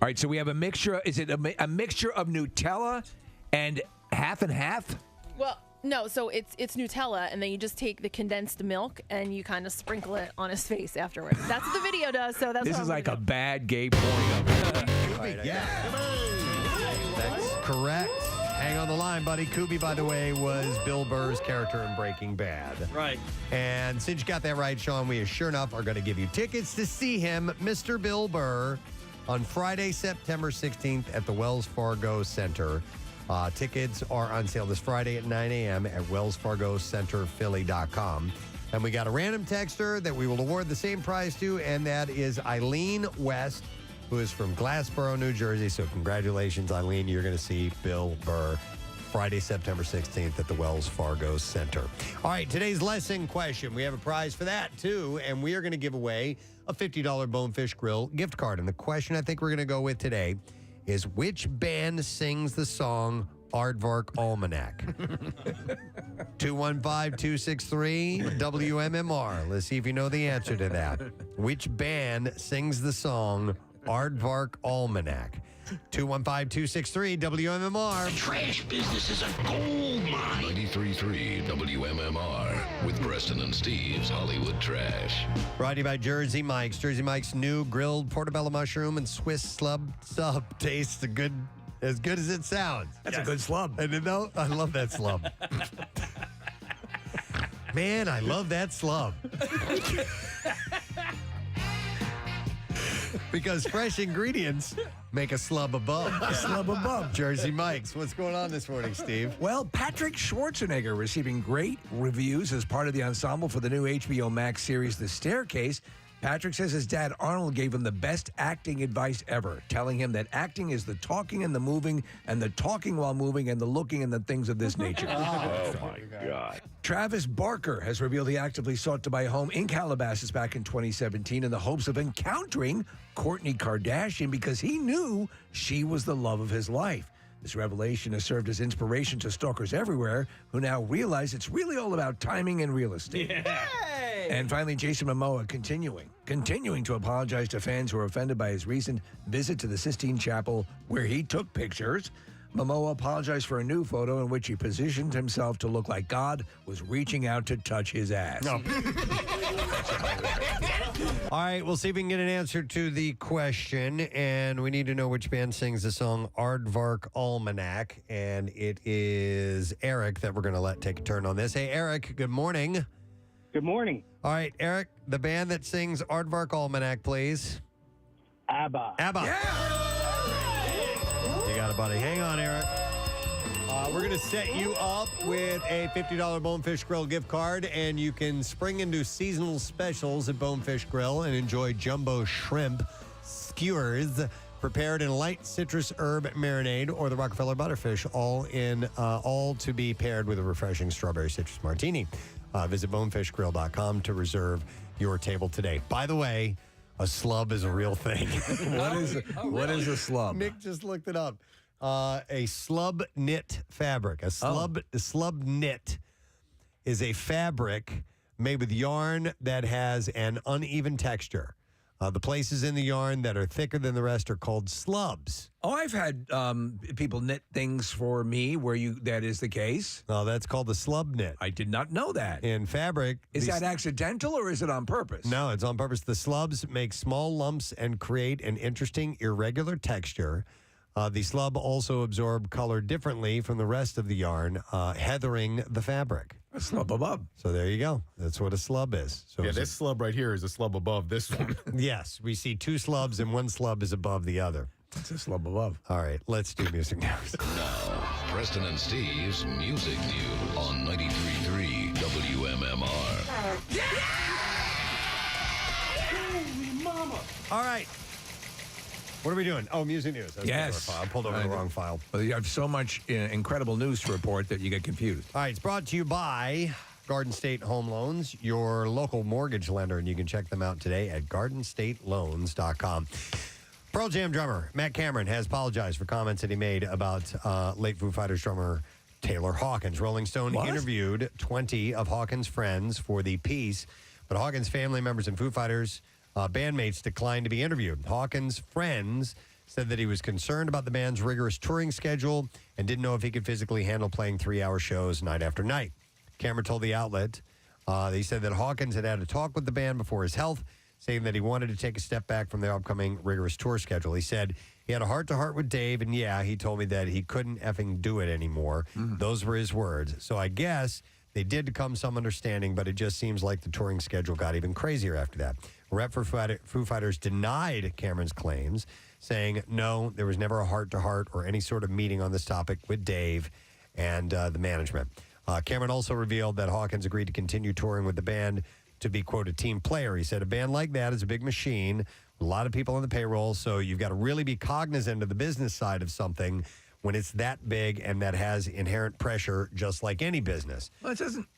All right, so we have a mixture. Is it a mixture of Nutella and half and half? Well, no. So it's Nutella, and then you just take the condensed milk and you kind of sprinkle it on his face afterwards. That's what the video does. So that's this what is I'm like gonna a bad gay porno. That's correct. Hang on the line, buddy. Kubi, by the way, was Bill Burr's character in Breaking Bad. Right. And since you got that right, Sean, we sure enough are going to give you tickets to see him, Mr. Bill Burr, on Friday, September 16th at the Wells Fargo Center. Tickets are on sale this Friday at 9 a.m. at wellsfargocenterphilly.com. And we got a random texter that we will award the same prize to, and that is Eileen West, who is from Glassboro, New Jersey. So congratulations, Eileen. You're going to see Bill Burr Friday, September 16th at the Wells Fargo Center. All right, today's lesson question. We have a prize for that, too, and we are going to give away a $50 Bonefish Grill gift card. And the question I think we're going to go with today is, which band sings the song Aardvark Almanac? 215-263-WMMR. Let's see if you know the answer to that. Which band sings the song Aardvark Almanac? 215-263-WMMR. The trash business is a gold mine. 93.3 WMMR with Preston and Steve's Hollywood Trash. Brought to you by Jersey Mike's. Jersey Mike's new grilled portobello mushroom and Swiss sub tastes as good as it sounds. That's a good slub. And I love that slub. Man, I love that slub. Because fresh ingredients make a slub above. A slub above. Jersey Mike's. What's going on this morning, Steve? Well, Patrick Schwarzenegger receiving great reviews as part of the ensemble for the new HBO Max series, The Staircase. Patrick says his dad, Arnold, gave him the best acting advice ever, telling him that acting is the talking and the moving, and the talking while moving, and the looking and the things of this nature. Oh, my God. Travis Barker has revealed he actively sought to buy a home in Calabasas back in 2017 in the hopes of encountering Kourtney Kardashian because he knew she was the love of his life. This revelation has served as inspiration to stalkers everywhere who now realize it's really all about timing and real estate. Yeah. And finally, Jason Momoa continuing to apologize to fans who were offended by his recent visit to the Sistine Chapel where he took pictures. Momoa apologized for a new photo in which he positioned himself to look like God was reaching out to touch his ass. No. All right, we'll see if we can get an answer to the question. And we need to know which band sings the song Aardvark Almanac. And it is Eric that we're going to let take a turn on this. Hey, Eric, good morning. Good morning. All right, Eric, the band that sings Aardvark Almanac, please. ABBA. ABBA. Yeah. You got it, buddy. Hang on, Eric. We're going to set you up with a $50 Bonefish Grill gift card, and you can spring into seasonal specials at Bonefish Grill and enjoy jumbo shrimp skewers prepared in light citrus herb marinade or the Rockefeller Butterfish, all to be paired with a refreshing strawberry citrus martini. Visit bonefishgrill.com to reserve your table today. By the way, a slub is a real thing. What is a slub? Nick just looked it up. A slub knit fabric. A slub knit is a fabric made with yarn that has an uneven texture. The places in the yarn that are thicker than the rest are called slubs. Oh, I've had people knit things for me where that is the case. No, that's called the slub knit. I did not know that. In fabric. Is that accidental or is it on purpose? No, it's on purpose. The slubs make small lumps and create an interesting irregular texture. The slub also absorbed color differently from the rest of the yarn, heathering the fabric. A slub above. So there you go. That's what a slub is. So Yeah, this slub right here is a slub above this one. Yes, we see two slubs, and one slub is above the other. It's a slub above. All right, let's do music news. Now, Preston and Steve's Music News on 93.3 WMMR. All right. What are we doing? Oh, music news. That's Yes. I pulled over the wrong file. Well, you have so much incredible news to report that you get confused. All right, it's brought to you by Garden State Home Loans, your local mortgage lender, and you can check them out today at gardenstateloans.com. Pearl Jam drummer Matt Cameron has apologized for comments that he made about late Foo Fighters drummer Taylor Hawkins. Rolling Stone interviewed 20 of Hawkins' friends for the piece, but Hawkins' family members and Foo Fighters bandmates declined to be interviewed. Hawkins' friends said that he was concerned about the band's rigorous touring schedule and didn't know if he could physically handle playing 3-hour shows night after night. Cameron told the outlet, he said that Hawkins had a talk with the band before his health, saying that he wanted to take a step back from their upcoming rigorous tour schedule. He said he had a heart-to-heart with Dave, and he told me that he couldn't effing do it anymore. Those were his words. So I guess they did come some understanding, but it just seems like the touring schedule got even crazier after that. Rep for Foo Fighters denied Cameron's claims, saying, no, there was never a heart-to-heart or any sort of meeting on this topic with Dave and the management. Cameron also revealed that Hawkins agreed to continue touring with the band to be, quote, a team player. He said, a band like that is a big machine, a lot of people on the payroll, so you've got to really be cognizant of the business side of something when it's that big and that has inherent pressure, just like any business. Well, it doesn't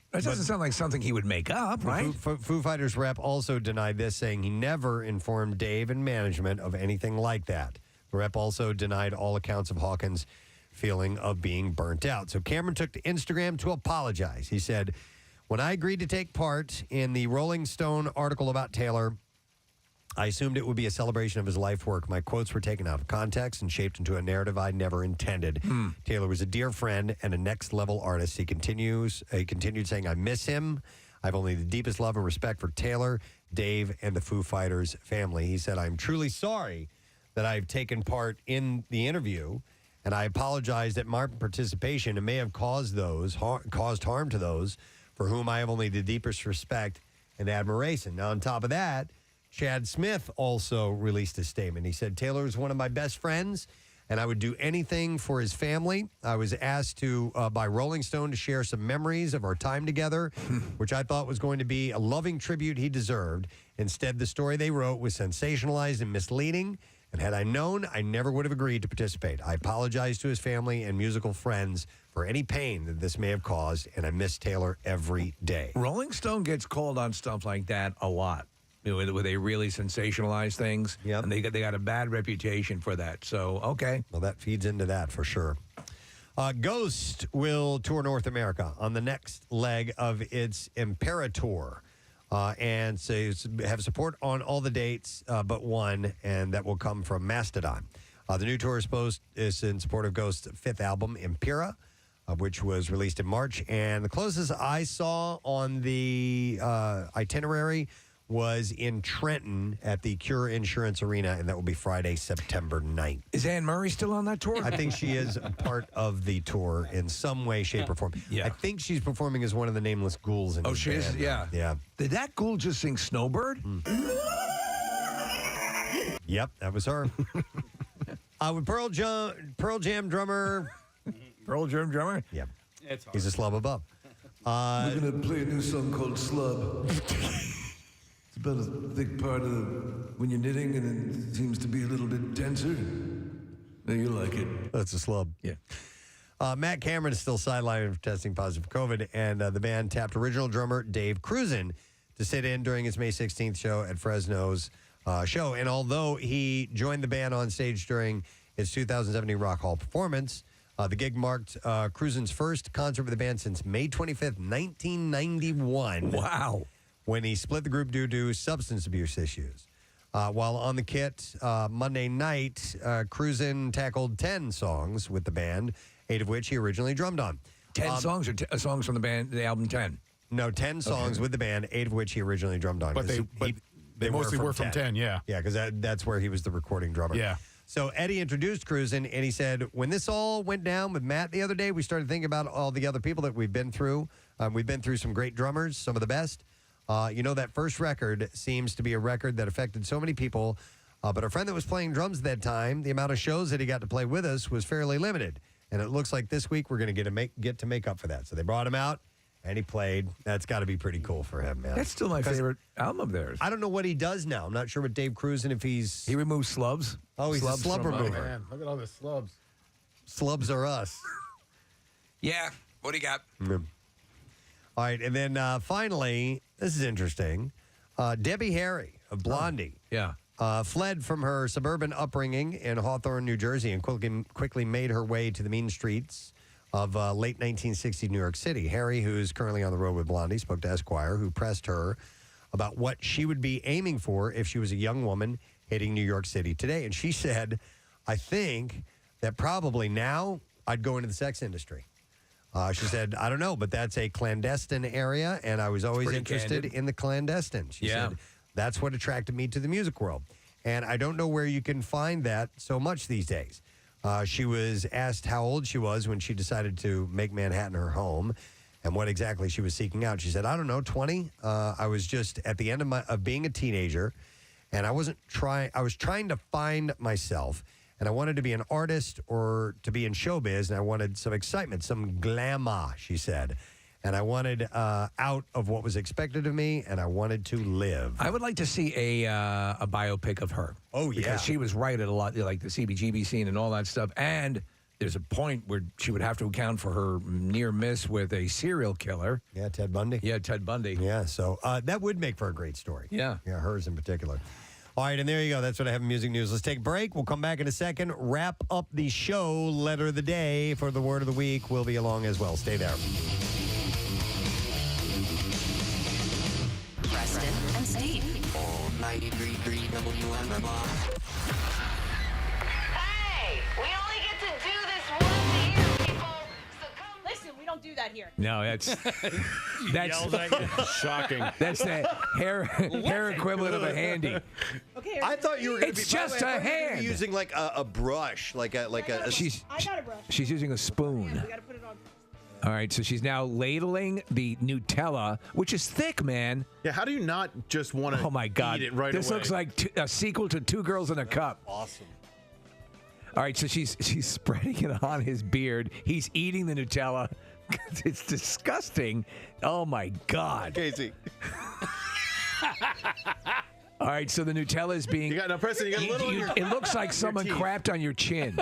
sound like something he would make up, right? Foo Fighters rep also denied this, saying he never informed Dave and management of anything like that. The rep also denied all accounts of Hawkins' feeling of being burnt out. So Cameron took to Instagram to apologize. He said, when I agreed to take part in the Rolling Stone article about Taylor, I assumed it would be a celebration of his life work. My quotes were taken out of context and shaped into a narrative I never intended. Taylor was a dear friend and a next-level artist. He continued saying, I miss him. I have only the deepest love and respect for Taylor, Dave, and the Foo Fighters family. He said, I'm truly sorry that I've taken part in the interview, and I apologize that my participation may have caused harm to those for whom I have only the deepest respect and admiration. Now, on top of that, Chad Smith also released a statement. He said, Taylor is one of my best friends, and I would do anything for his family. I was asked by Rolling Stone to share some memories of our time together, which I thought was going to be a loving tribute he deserved. Instead, the story they wrote was sensationalized and misleading, and had I known, I never would have agreed to participate. I apologize to his family and musical friends for any pain that this may have caused, and I miss Taylor every day. Rolling Stone gets called on stuff like that a lot, where they really sensationalize things, and they got a bad reputation for that. So, okay. Well, that feeds into that for sure. Ghost will tour North America on the next leg of its Imperator. And so have support on all the dates but one, and that will come from Mastodon. The new tour is in support of Ghost's fifth album, Impera, which was released in March. And the closest I saw on the itinerary was in Trenton at the Cure Insurance Arena, and that will be Friday, September 9th. Is Anne Murray still on that tour? I think she is a part of the tour in some way, shape, or form. Yeah. I think she's performing as one of the Nameless Ghouls in his she is? band. Yeah. Yeah. Did that ghoul just sing Snowbird? Yep, that was her. With Pearl Jam drummer. Pearl Jam drummer? Yep. It's hard. He's a slub above. We're going to play a new song called Slub. It's about a thick part of when you're knitting and it seems to be a little bit tenser. Now you like it. That's a slub. Yeah. Matt Cameron is still sidelined for testing positive for COVID, and the band tapped original drummer Dave Cruzen to sit in during his May 16th show at Fresno's show. And although he joined the band on stage during his 2017 Rock Hall performance, the gig marked Cruzen's first concert with the band since May 25th, 1991. Wow. When he split the group due to substance abuse issues. While on the kit Monday night, Cruzen tackled 10 songs with the band, 8 of which he originally drummed on. 10 songs or songs from the band, the album 10? No, 10 songs with the band, 8 of which he originally drummed on. But they mostly were from 10, yeah. Yeah, because that's where he was the recording drummer. Yeah. So Eddie introduced Cruisin', and he said, when this all went down with Matt the other day, we started thinking about all the other people that we've been through. We've been through some great drummers, some of the best. That first record seems to be a record that affected so many people. But our friend that was playing drums at that time, the amount of shows that he got to play with us was fairly limited. And it looks like this week we're going to get to make up for that. So they brought him out, and he played. That's got to be pretty cool for him, man. That's still my favorite album of theirs. I don't know what he does now. I'm not sure what Dave Cruisin', if he's... He removes slubs. Oh, he's slubs a slub from, remover. Man, look at all the slubs. Slubs are us. Yeah. What do you got? All right, and then finally, this is interesting. Debbie Harry of Blondie. Fled from her suburban upbringing in Hawthorne, New Jersey, and quickly made her way to the mean streets of late 1960s New York City. Harry, who's currently on the road with Blondie, spoke to Esquire, who pressed her about what she would be aiming for if she was a young woman hitting New York City today. And she said, I think that probably now I'd go into the sex industry. She said, I don't know, but that's a clandestine area, and I was always interested in the clandestine. She said, that's what attracted me to the music world. And I don't know where you can find that so much these days. She was asked how old she was when she decided to make Manhattan her home and what exactly she was seeking out. She said, I don't know, 20. I was just at the end of being a teenager, and I was trying to find myself. And I wanted to be an artist or to be in showbiz, and I wanted some excitement, some glamour, she said. And I wanted out of what was expected of me, and I wanted to live. I would like to see a biopic of her. Oh, yeah. Because she was right at a lot, like the CBGB scene and all that stuff. And there's a point where she would have to account for her near miss with a serial killer. Yeah, Ted Bundy. Yeah, Ted Bundy. Yeah, so that would make for a great story. Yeah. Yeah, hers in particular. All right, and there you go. That's what I have in music news. Let's take a break. We'll come back in a second. Wrap up the show. Letter of the day for the word of the week. We'll be along as well. Stay there. Preston and Steve. On 93.3 WMMR. Hey, we only get to do this once a year, people. So come listen. We don't do that here. No, that's shocking. That's the hair equivalent of a handy. Okay. I thought you were going to be. It's just a hand. Using like a brush, like a. I got a brush. She's using a spoon. We got to put it on. All right, so she's now ladling the Nutella, which is thick, man. Yeah, how do you not just want to Oh, my God. eat it right This away? looks like a sequel to Two Girls in a Cup. Awesome. All right, so she's spreading it on his beard. He's eating the Nutella. It's disgusting. Oh, my God. Casey. All right, so the Nutella is being... Preston, you got a little on your- It looks like your someone teeth. crapped on your chin.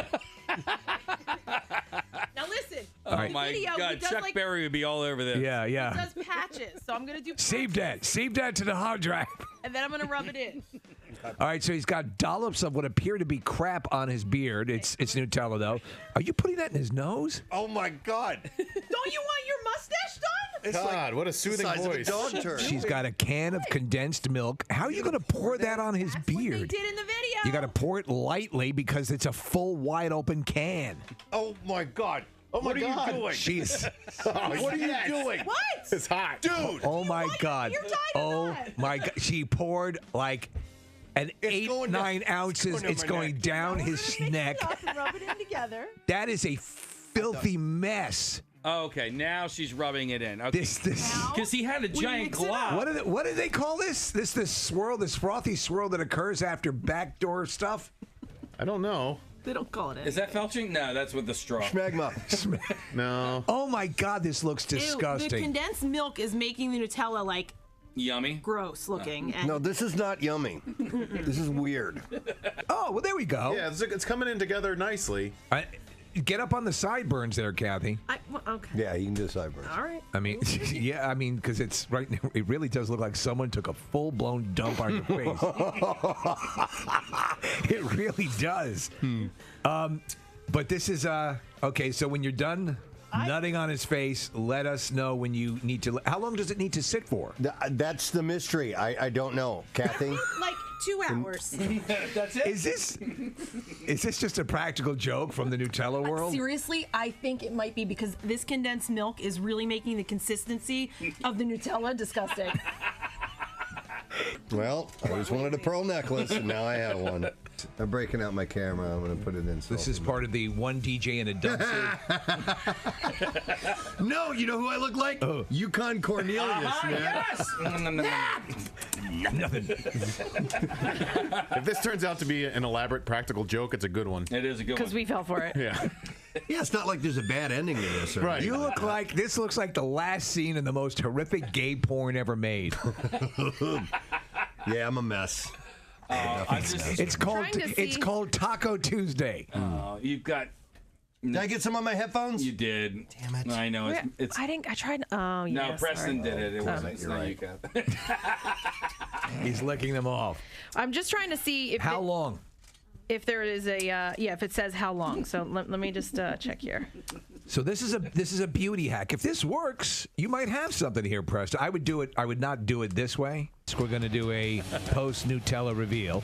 Now listen. All right. In the video, he does Chuck like, Berry would be all over this. Yeah, he yeah. does patches. So I'm gonna do. Save that. Save that to the hard drive. And then I'm gonna rub it in. All right, so he's got dollops of what appear to be crap on his beard. It's Nutella, though. Are you putting that in his nose? Oh, my God. Don't you want your mustache done? God, what a soothing voice. She's got a can of condensed milk. How are you going to pour that on his beard? They did in the video. You got to pour it lightly because it's a full, wide open can. Oh, my God. What are you doing? She's. What are you doing? What? It's hot. Dude. Oh, my God. You're dying Oh, alive. my God. She poured like an 8-9 ounces. It's going down his neck. And rub it in together. That is a filthy mess. Okay, now she's rubbing it in. Okay. This Because he had a giant glob. What do they call this? This swirl, this frothy swirl that occurs after backdoor stuff? I don't know. They don't call it it. Is that felching? No, that's with the straw. Schmegma. No. Oh my God, this looks Ew, disgusting. the condensed milk is making the Nutella like Yummy. gross looking. And No, this is not yummy. This is weird. Oh, well, there we go. Yeah, it's coming in together nicely. Get up on the sideburns there, Kathy. Okay. Yeah, you can do sideburns. All right. I mean, yeah, I mean, because it's right now, it really does look like someone took a full-blown dump on your face. It really does. But this is, okay, so when you're done nutting on his face, let us know when you need to. How long does it need to sit for? That's the mystery. I don't know, Kathy. Like 2 hours. That's it. Is this just a practical joke from the Nutella world? Seriously, I think it might be because this condensed milk is really making the consistency of the Nutella disgusting. Well, I always wanted a pearl necklace, and now I have one. I'm breaking out my camera. I'm going to put it in. This is part of the one DJ in a dumpster. No, you know who I look like? Yukon Cornelius, man. Yes. Nothing. If this turns out to be an elaborate practical joke, it's a good one. It is a good one. Because we fell for it. Yeah. Yeah, it's not like there's a bad ending to this. Right. You look like this looks like the last scene in the most horrific gay porn ever made. Yeah, I'm a mess. It's called Taco Tuesday. You've got. Did I get some on my headphones? You did. Damn it. I know. It's I didn't. I tried. Oh, yeah. no, Preston sorry. did it. It wasn't. It's you're not right. you, Kath. He's licking them off. I'm just trying to see if How long? If there is a if it says how long. So let me just check here. So this is a beauty hack. If this works, you might have something here, Preston. I would do it. I would not do it this way. So we're going to do a post Nutella reveal.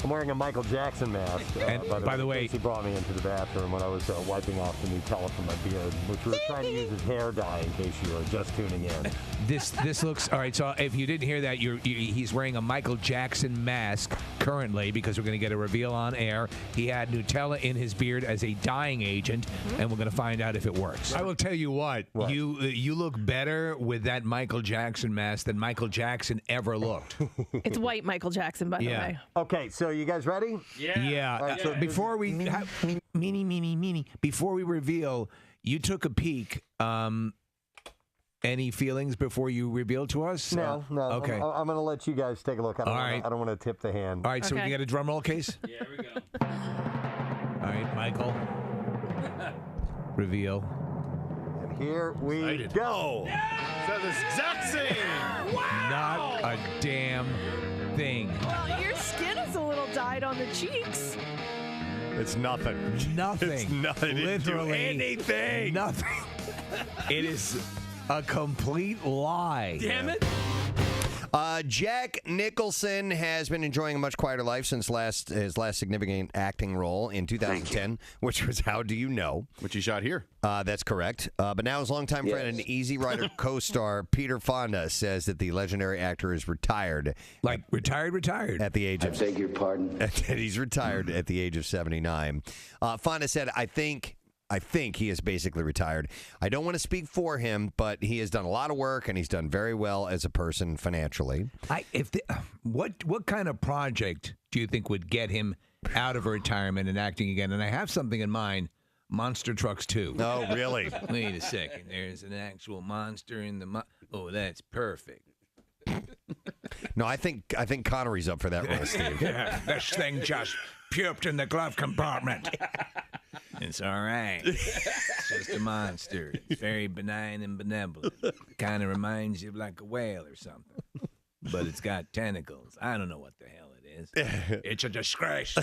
I'm wearing a Michael Jackson mask. And by the way, he brought me into the bathroom when I was wiping off the Nutella from my beard, which we were trying to use as hair dye in case you were just tuning in. This looks all right. So if you didn't hear that, he's wearing a Michael Jackson mask currently because we're going to get a reveal on air. He had Nutella in his beard as a dyeing agent, and we're going to find out if it works. I will tell you what. You look better with that Michael Jackson mask than Michael Jackson ever looked. It's white Michael Jackson, by the way. Okay, so you guys ready? Yeah. All right, So before we before we reveal, you took a peek. Any feelings before you reveal to us? No. Okay. I'm going to let you guys take a look. I don't want to tip the hand. All right. So we can get a drum roll, case. Yeah, here we go. All right, Michael. Reveal. And here we go. So this exact same. Not a damn thing. Well, your skin is a little dyed on the cheeks. It's nothing. Nothing. It's nothing. Literally anything. Nothing. It is a complete lie. Damn it. Jack Nicholson has been enjoying a much quieter life since his last significant acting role in 2010, which was How Do You Know? Which he shot here. That's correct. But now his longtime friend and Easy Rider co-star Peter Fonda says that the legendary actor is retired. Like retired? At the age of... I beg your pardon? He's retired at the age of 79. Fonda said, I think he is basically retired. I don't want to speak for him, but he has done a lot of work, and he's done very well as a person financially. What kind of project do you think would get him out of retirement and acting again? And I have something in mind. Monster Trucks 2. Oh, really? Wait a second. There's an actual monster in the... Oh, that's perfect. No, I think Connery's up for that role, Steve. Yeah, this thing just puked in the glove compartment. It's all right. It's just a monster. It's very benign and benevolent. Kind of reminds you of like a whale or something. But it's got tentacles. I don't know what the hell it is. It's a disgrace.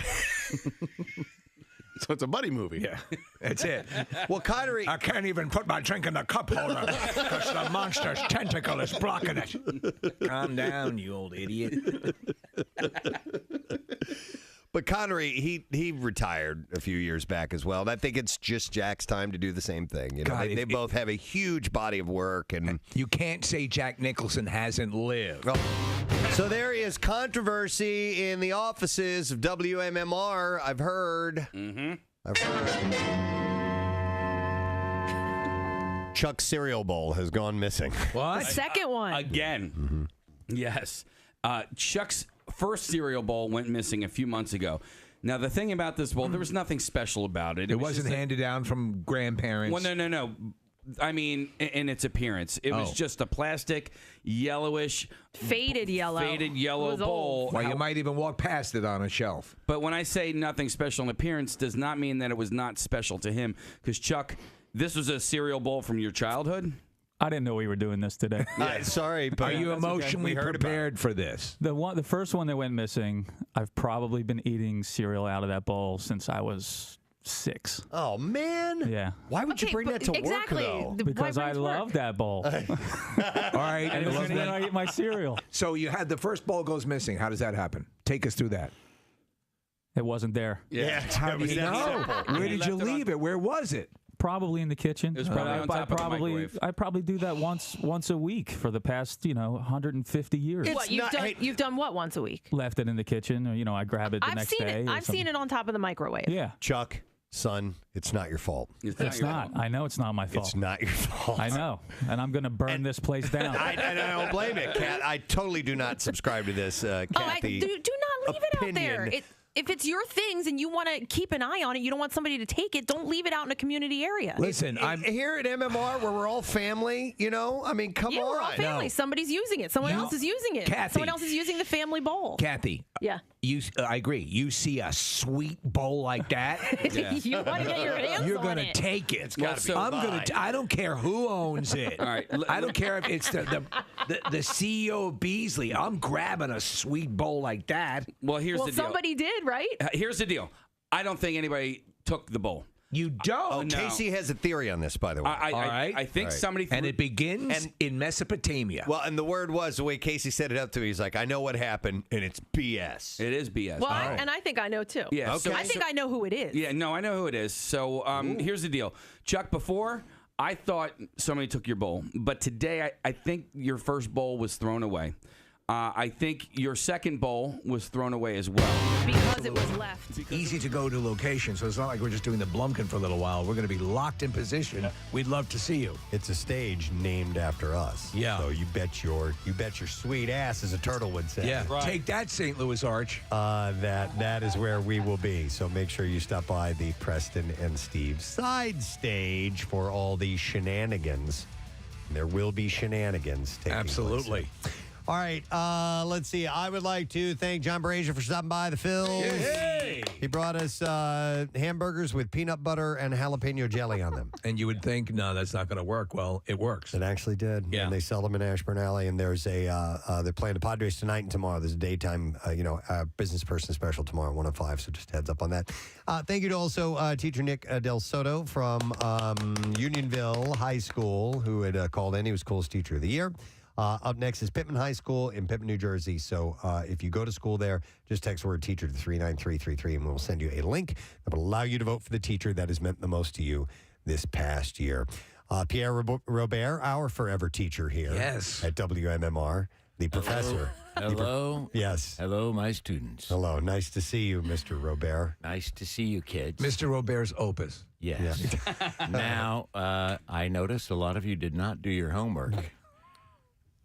So it's a buddy movie. Yeah, that's it. Well, Connery... I can't even put my drink in the cup holder because the monster's tentacle is blocking it. Calm down, you old idiot. But Connery, he retired a few years back as well. And I think it's just Jack's time to do the same thing. You know, God, they both have a huge body of work, and you can't say Jack Nicholson hasn't lived. Well, so there is controversy in the offices of WMMR. I've heard. I've heard. Chuck's cereal bowl has gone missing. The second one. Again. Yes. Chuck's first cereal bowl went missing a few months ago. Now, the thing about this bowl, there was nothing special about it. It wasn't handed down from grandparents. Well, no. I mean, in its appearance. It was just a plastic, yellowish... Faded yellow bowl. Well, you might even walk past it on a shelf. But when I say nothing special in appearance, does not mean that it was not special to him. Because, Chuck, this was a cereal bowl from your childhood? I didn't know we were doing this today. Sorry, but are you emotionally prepared for this? The first one that went missing, I've probably been eating cereal out of that bowl since I was 6. Oh, man. Yeah. Why would you bring that to work, though? Because I love that bowl. All right. And then I eat my cereal. So you had the first bowl goes missing. How does that happen? Take us through that. It wasn't there. Yeah. How did you know? Where did you leave it? Where was it? Probably in the kitchen. It was probably on top of the microwave. I probably do that once a week for the past 150 years. What you've done what once a week? Left it in the kitchen, or I grab it the next day. I've seen it on top of the microwave. Yeah, Chuck, son, it's not your fault. It's not. I know it's not my fault. It's not your fault. I know, and I'm going to burn this place down. I don't blame it, Kat. I totally do not subscribe to this, Kathy. Do not leave it out there. opinion. If it's your things and you want to keep an eye on it, you don't want somebody to take it, don't leave it out in a community area. Listen, I'm here at MMR where we're all family, I mean, come on. We're all family. No. Somebody's using it. Someone else is using it. Kathy. Someone else is using the family bowl. Kathy. Yeah. I agree. You see a sweet bowl like that, You want to get your hands you're on gonna it. take it. It's gotta be I'm mine. gonna. I don't care who owns it. All right. I don't care if it's the CEO of Beasley. I'm grabbing a sweet bowl like that. Well, here's the deal. Somebody did, right? Here's the deal. I don't think anybody took the bowl. You don't. Oh, No. Casey has a theory on this, by the way. I think somebody and it begins in Mesopotamia. Well, and the word was, the way Casey set it up to me, he's like, I know what happened, and it's BS. It is BS. Well, and I think I know too. Yeah, Okay. I think I know who it is. Yeah, no, I know who it is. So here's the deal. Chuck, before, I thought somebody took your bowl. But today, I think your first bowl was thrown away. I think your second bowl was thrown away as well. Because it was left. Easy to go to location, so it's not like we're just doing the Blumpkin for a little while. We're going to be locked in position. We'd love to see you. It's a stage named after us. Yeah. So you bet your sweet ass, as a turtle would say. Yeah. Right. Take that, St. Louis Arch. That is where we will be. So make sure you stop by the Preston and Steve side stage for all the shenanigans. There will be shenanigans taking Absolutely. place. All right, let's see. I would like to thank John Brazier for stopping by the Phil. Yay! He brought us hamburgers with peanut butter and jalapeno jelly on them. And you would think, no, that's not going to work. Well, it works. It actually did. Yeah. And they sell them in Ashburn Alley. And there's they're playing the Padres tonight and tomorrow. There's a daytime, business person special tomorrow, 1 to 5. So just heads up on that. Thank you to also teacher Nick Del Soto from Unionville High School, who had called in. He was coolest teacher of the year. Up next is Pittman High School in Pittman, New Jersey. So if you go to school there, just text word teacher to 39333 and we'll send you a link that will allow you to vote for the teacher that has meant the most to you this past year. Pierre Robert, our forever teacher here at WMMR, the professor. Hello. Yes. Hello, my students. Hello. Nice to see you, Mr. Robert. Nice to see you, kids. Mr. Robert's opus. Yes. Now, I noticed a lot of you did not do your homework.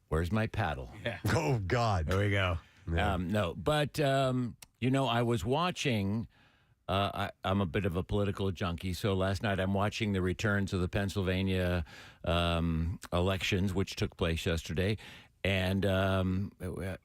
Where's my paddle? Yeah. Oh, God. There we go. Yeah. No, but, I was watching, I'm a bit of a political junkie, so last night I'm watching the returns of the Pennsylvania elections, which took place yesterday, and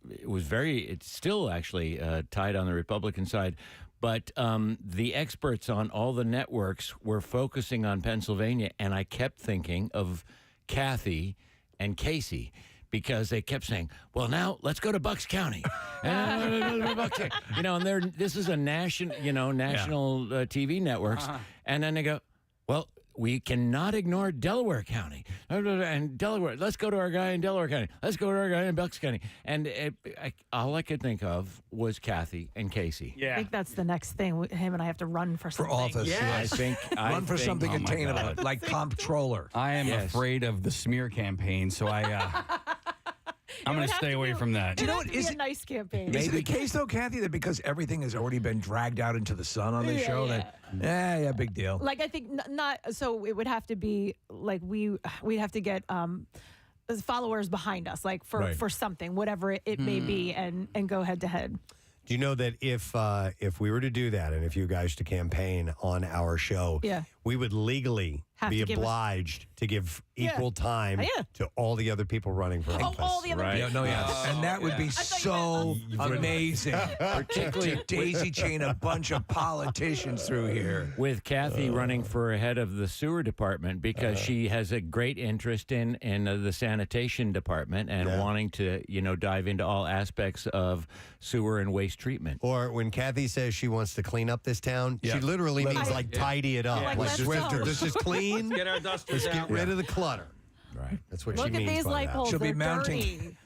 it's still actually tied on the Republican side, but the experts on all the networks were focusing on Pennsylvania, and I kept thinking of Kathy and Casey, because they kept saying, well, now let's go to Bucks County. And this is a national TV networks. And then they go, well, we cannot ignore Delaware County. And Delaware, let's go to our guy in Delaware County. Let's go to our guy in Bucks County. And all I could think of was Kathy and Casey. I think that's the next thing. Him and I have to run for something. For office. Yes. Run for something attainable, like comptroller. I am afraid of the smear campaign, so I'm going to stay away from that. Do you know what? Is a nice campaign. Is it the case, though, Kathy, that because everything has already been dragged out into the sun on this show, that big deal? Like, I think not. So it would have to be like we'd have to get followers behind us, like for something, whatever it may be, and go head to head. Do you know that if we were to do that, and if you guys to campaign on our show, we would legally be obliged to give equal time to all the other people running for office. All the other people. And that would be so amazing. Particularly to daisy chain a bunch of politicians through here. With Kathy running for head of the sewer department because she has a great interest in the sanitation department and wanting to, dive into all aspects of sewer and waste treatment. Or when Kathy says she wants to clean up this town, she literally means tidy it up. Like Swifter, let's just clean. Get our dusters Let's out. get rid of the clutter. Right. That's what she Look means at these by light that. poles. She'll be They're mounting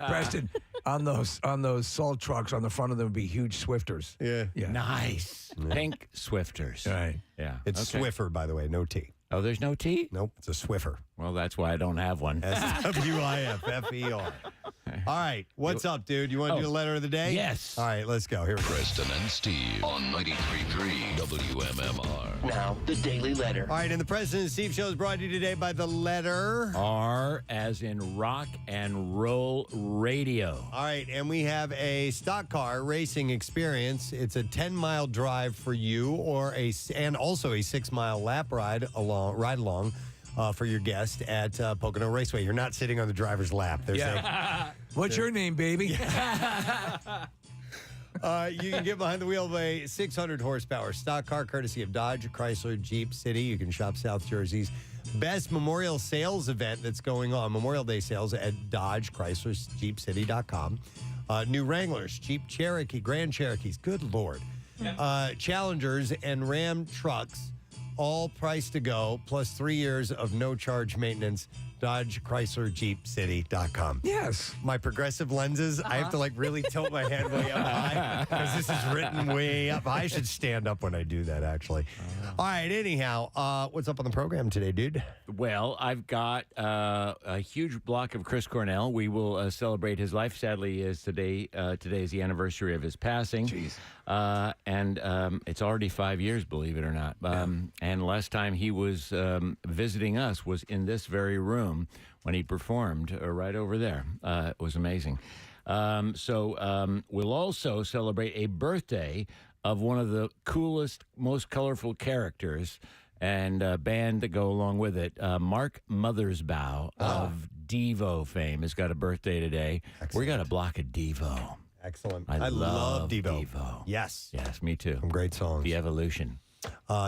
Preston on those salt trucks. On the front of them would be huge Swifters. Yeah. Nice. Pink Swifters. Right. Yeah. It's Swiffer, by the way, no T. Oh, there's no T? Nope, it's a Swiffer. Well, that's why I don't have one. SWIFFER. All right, what's up, dude? You want to do the letter of the day? Yes. All right, let's go. Here we go. Preston and Steve on 93.3 WMMR. Now, the Daily Letter. All right, and the Preston and Steve Show is brought to you today by the letter R as in rock and roll radio. All right, and we have a stock car racing experience. It's a 10-mile drive for you, and also a 6-mile lap ride along for your guest at Pocono Raceway. You're not sitting on the driver's lap. What's your name, baby? You can get behind the wheel of a 600 horsepower stock car courtesy of Dodge, Chrysler, Jeep City. You can shop South Jersey's best memorial sales event that's going on, Memorial Day sales at Dodge, Chrysler, JeepCity.com. New Wranglers, Jeep Cherokee, Grand Cherokees, good Lord. Challengers and Ram trucks, all price to go, plus 3 years of no charge maintenance. Dodge, Chrysler, JeepCity.com. Yes. My progressive lenses, I have to really tilt my head way up high because this is written way up. I should stand up when I do that, actually. All right, anyhow, what's up on the program today, dude? Well, I've got a huge block of Chris Cornell. We will celebrate his life. Sadly, today is the anniversary of his passing. Jeez. And it's already 5 years, believe it or not. And last time he was visiting us was in this very room when he performed right over there. It was amazing. So we'll also celebrate a birthday of one of the coolest, most colorful characters and band that go along with it. Mark Mothersbaugh of Devo fame has got a birthday today. Excellent. We got a block of Devo. Excellent. I love Devo. Yes. Yes, me too. Some great songs. The Evolution.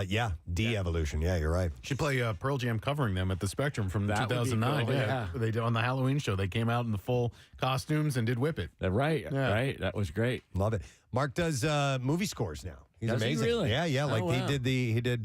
Yeah, De-Evolution. Yeah, you're right. Should play Pearl Jam covering them at the Spectrum from That would be 2009. cool, yeah. They did on the Halloween show. They came out in the full costumes and did Whip It. Right. That was great. Love it. Mark does movie scores now. He's Does he amazing. really? Yeah. Like Oh, wow. he did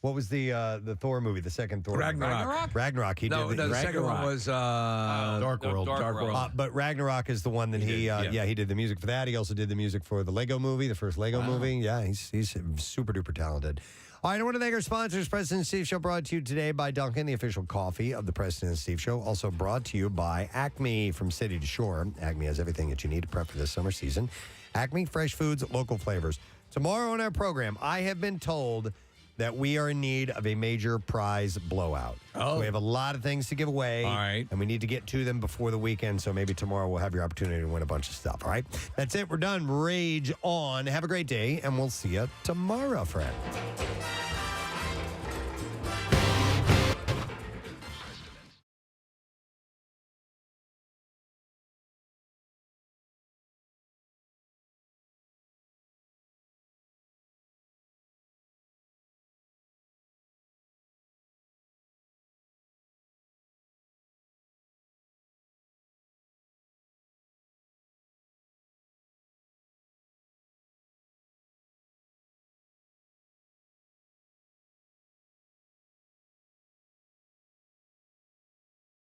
what was the Thor movie, the second Thor movie? Ragnarok. The second one was Dark World. Dark World. But Ragnarok is the one that he did the music for that. He also did the music for the Lego movie, the first Lego movie. Yeah, he's super duper talented. All right, I want to thank our sponsors. Preston and Steve Show brought to you today by Dunkin', the official coffee of the Preston and Steve Show. Also brought to you by Acme from city to shore. Acme has everything that you need to prep for this summer season. Acme, fresh foods, local flavors. Tomorrow on our program, I have been told that we are in need of a major prize blowout. So we have a lot of things to give away. All right. And we need to get to them before the weekend, so maybe tomorrow we'll have your opportunity to win a bunch of stuff. All right? That's it. We're done. Rage on. Have a great day, and we'll see you tomorrow, friend.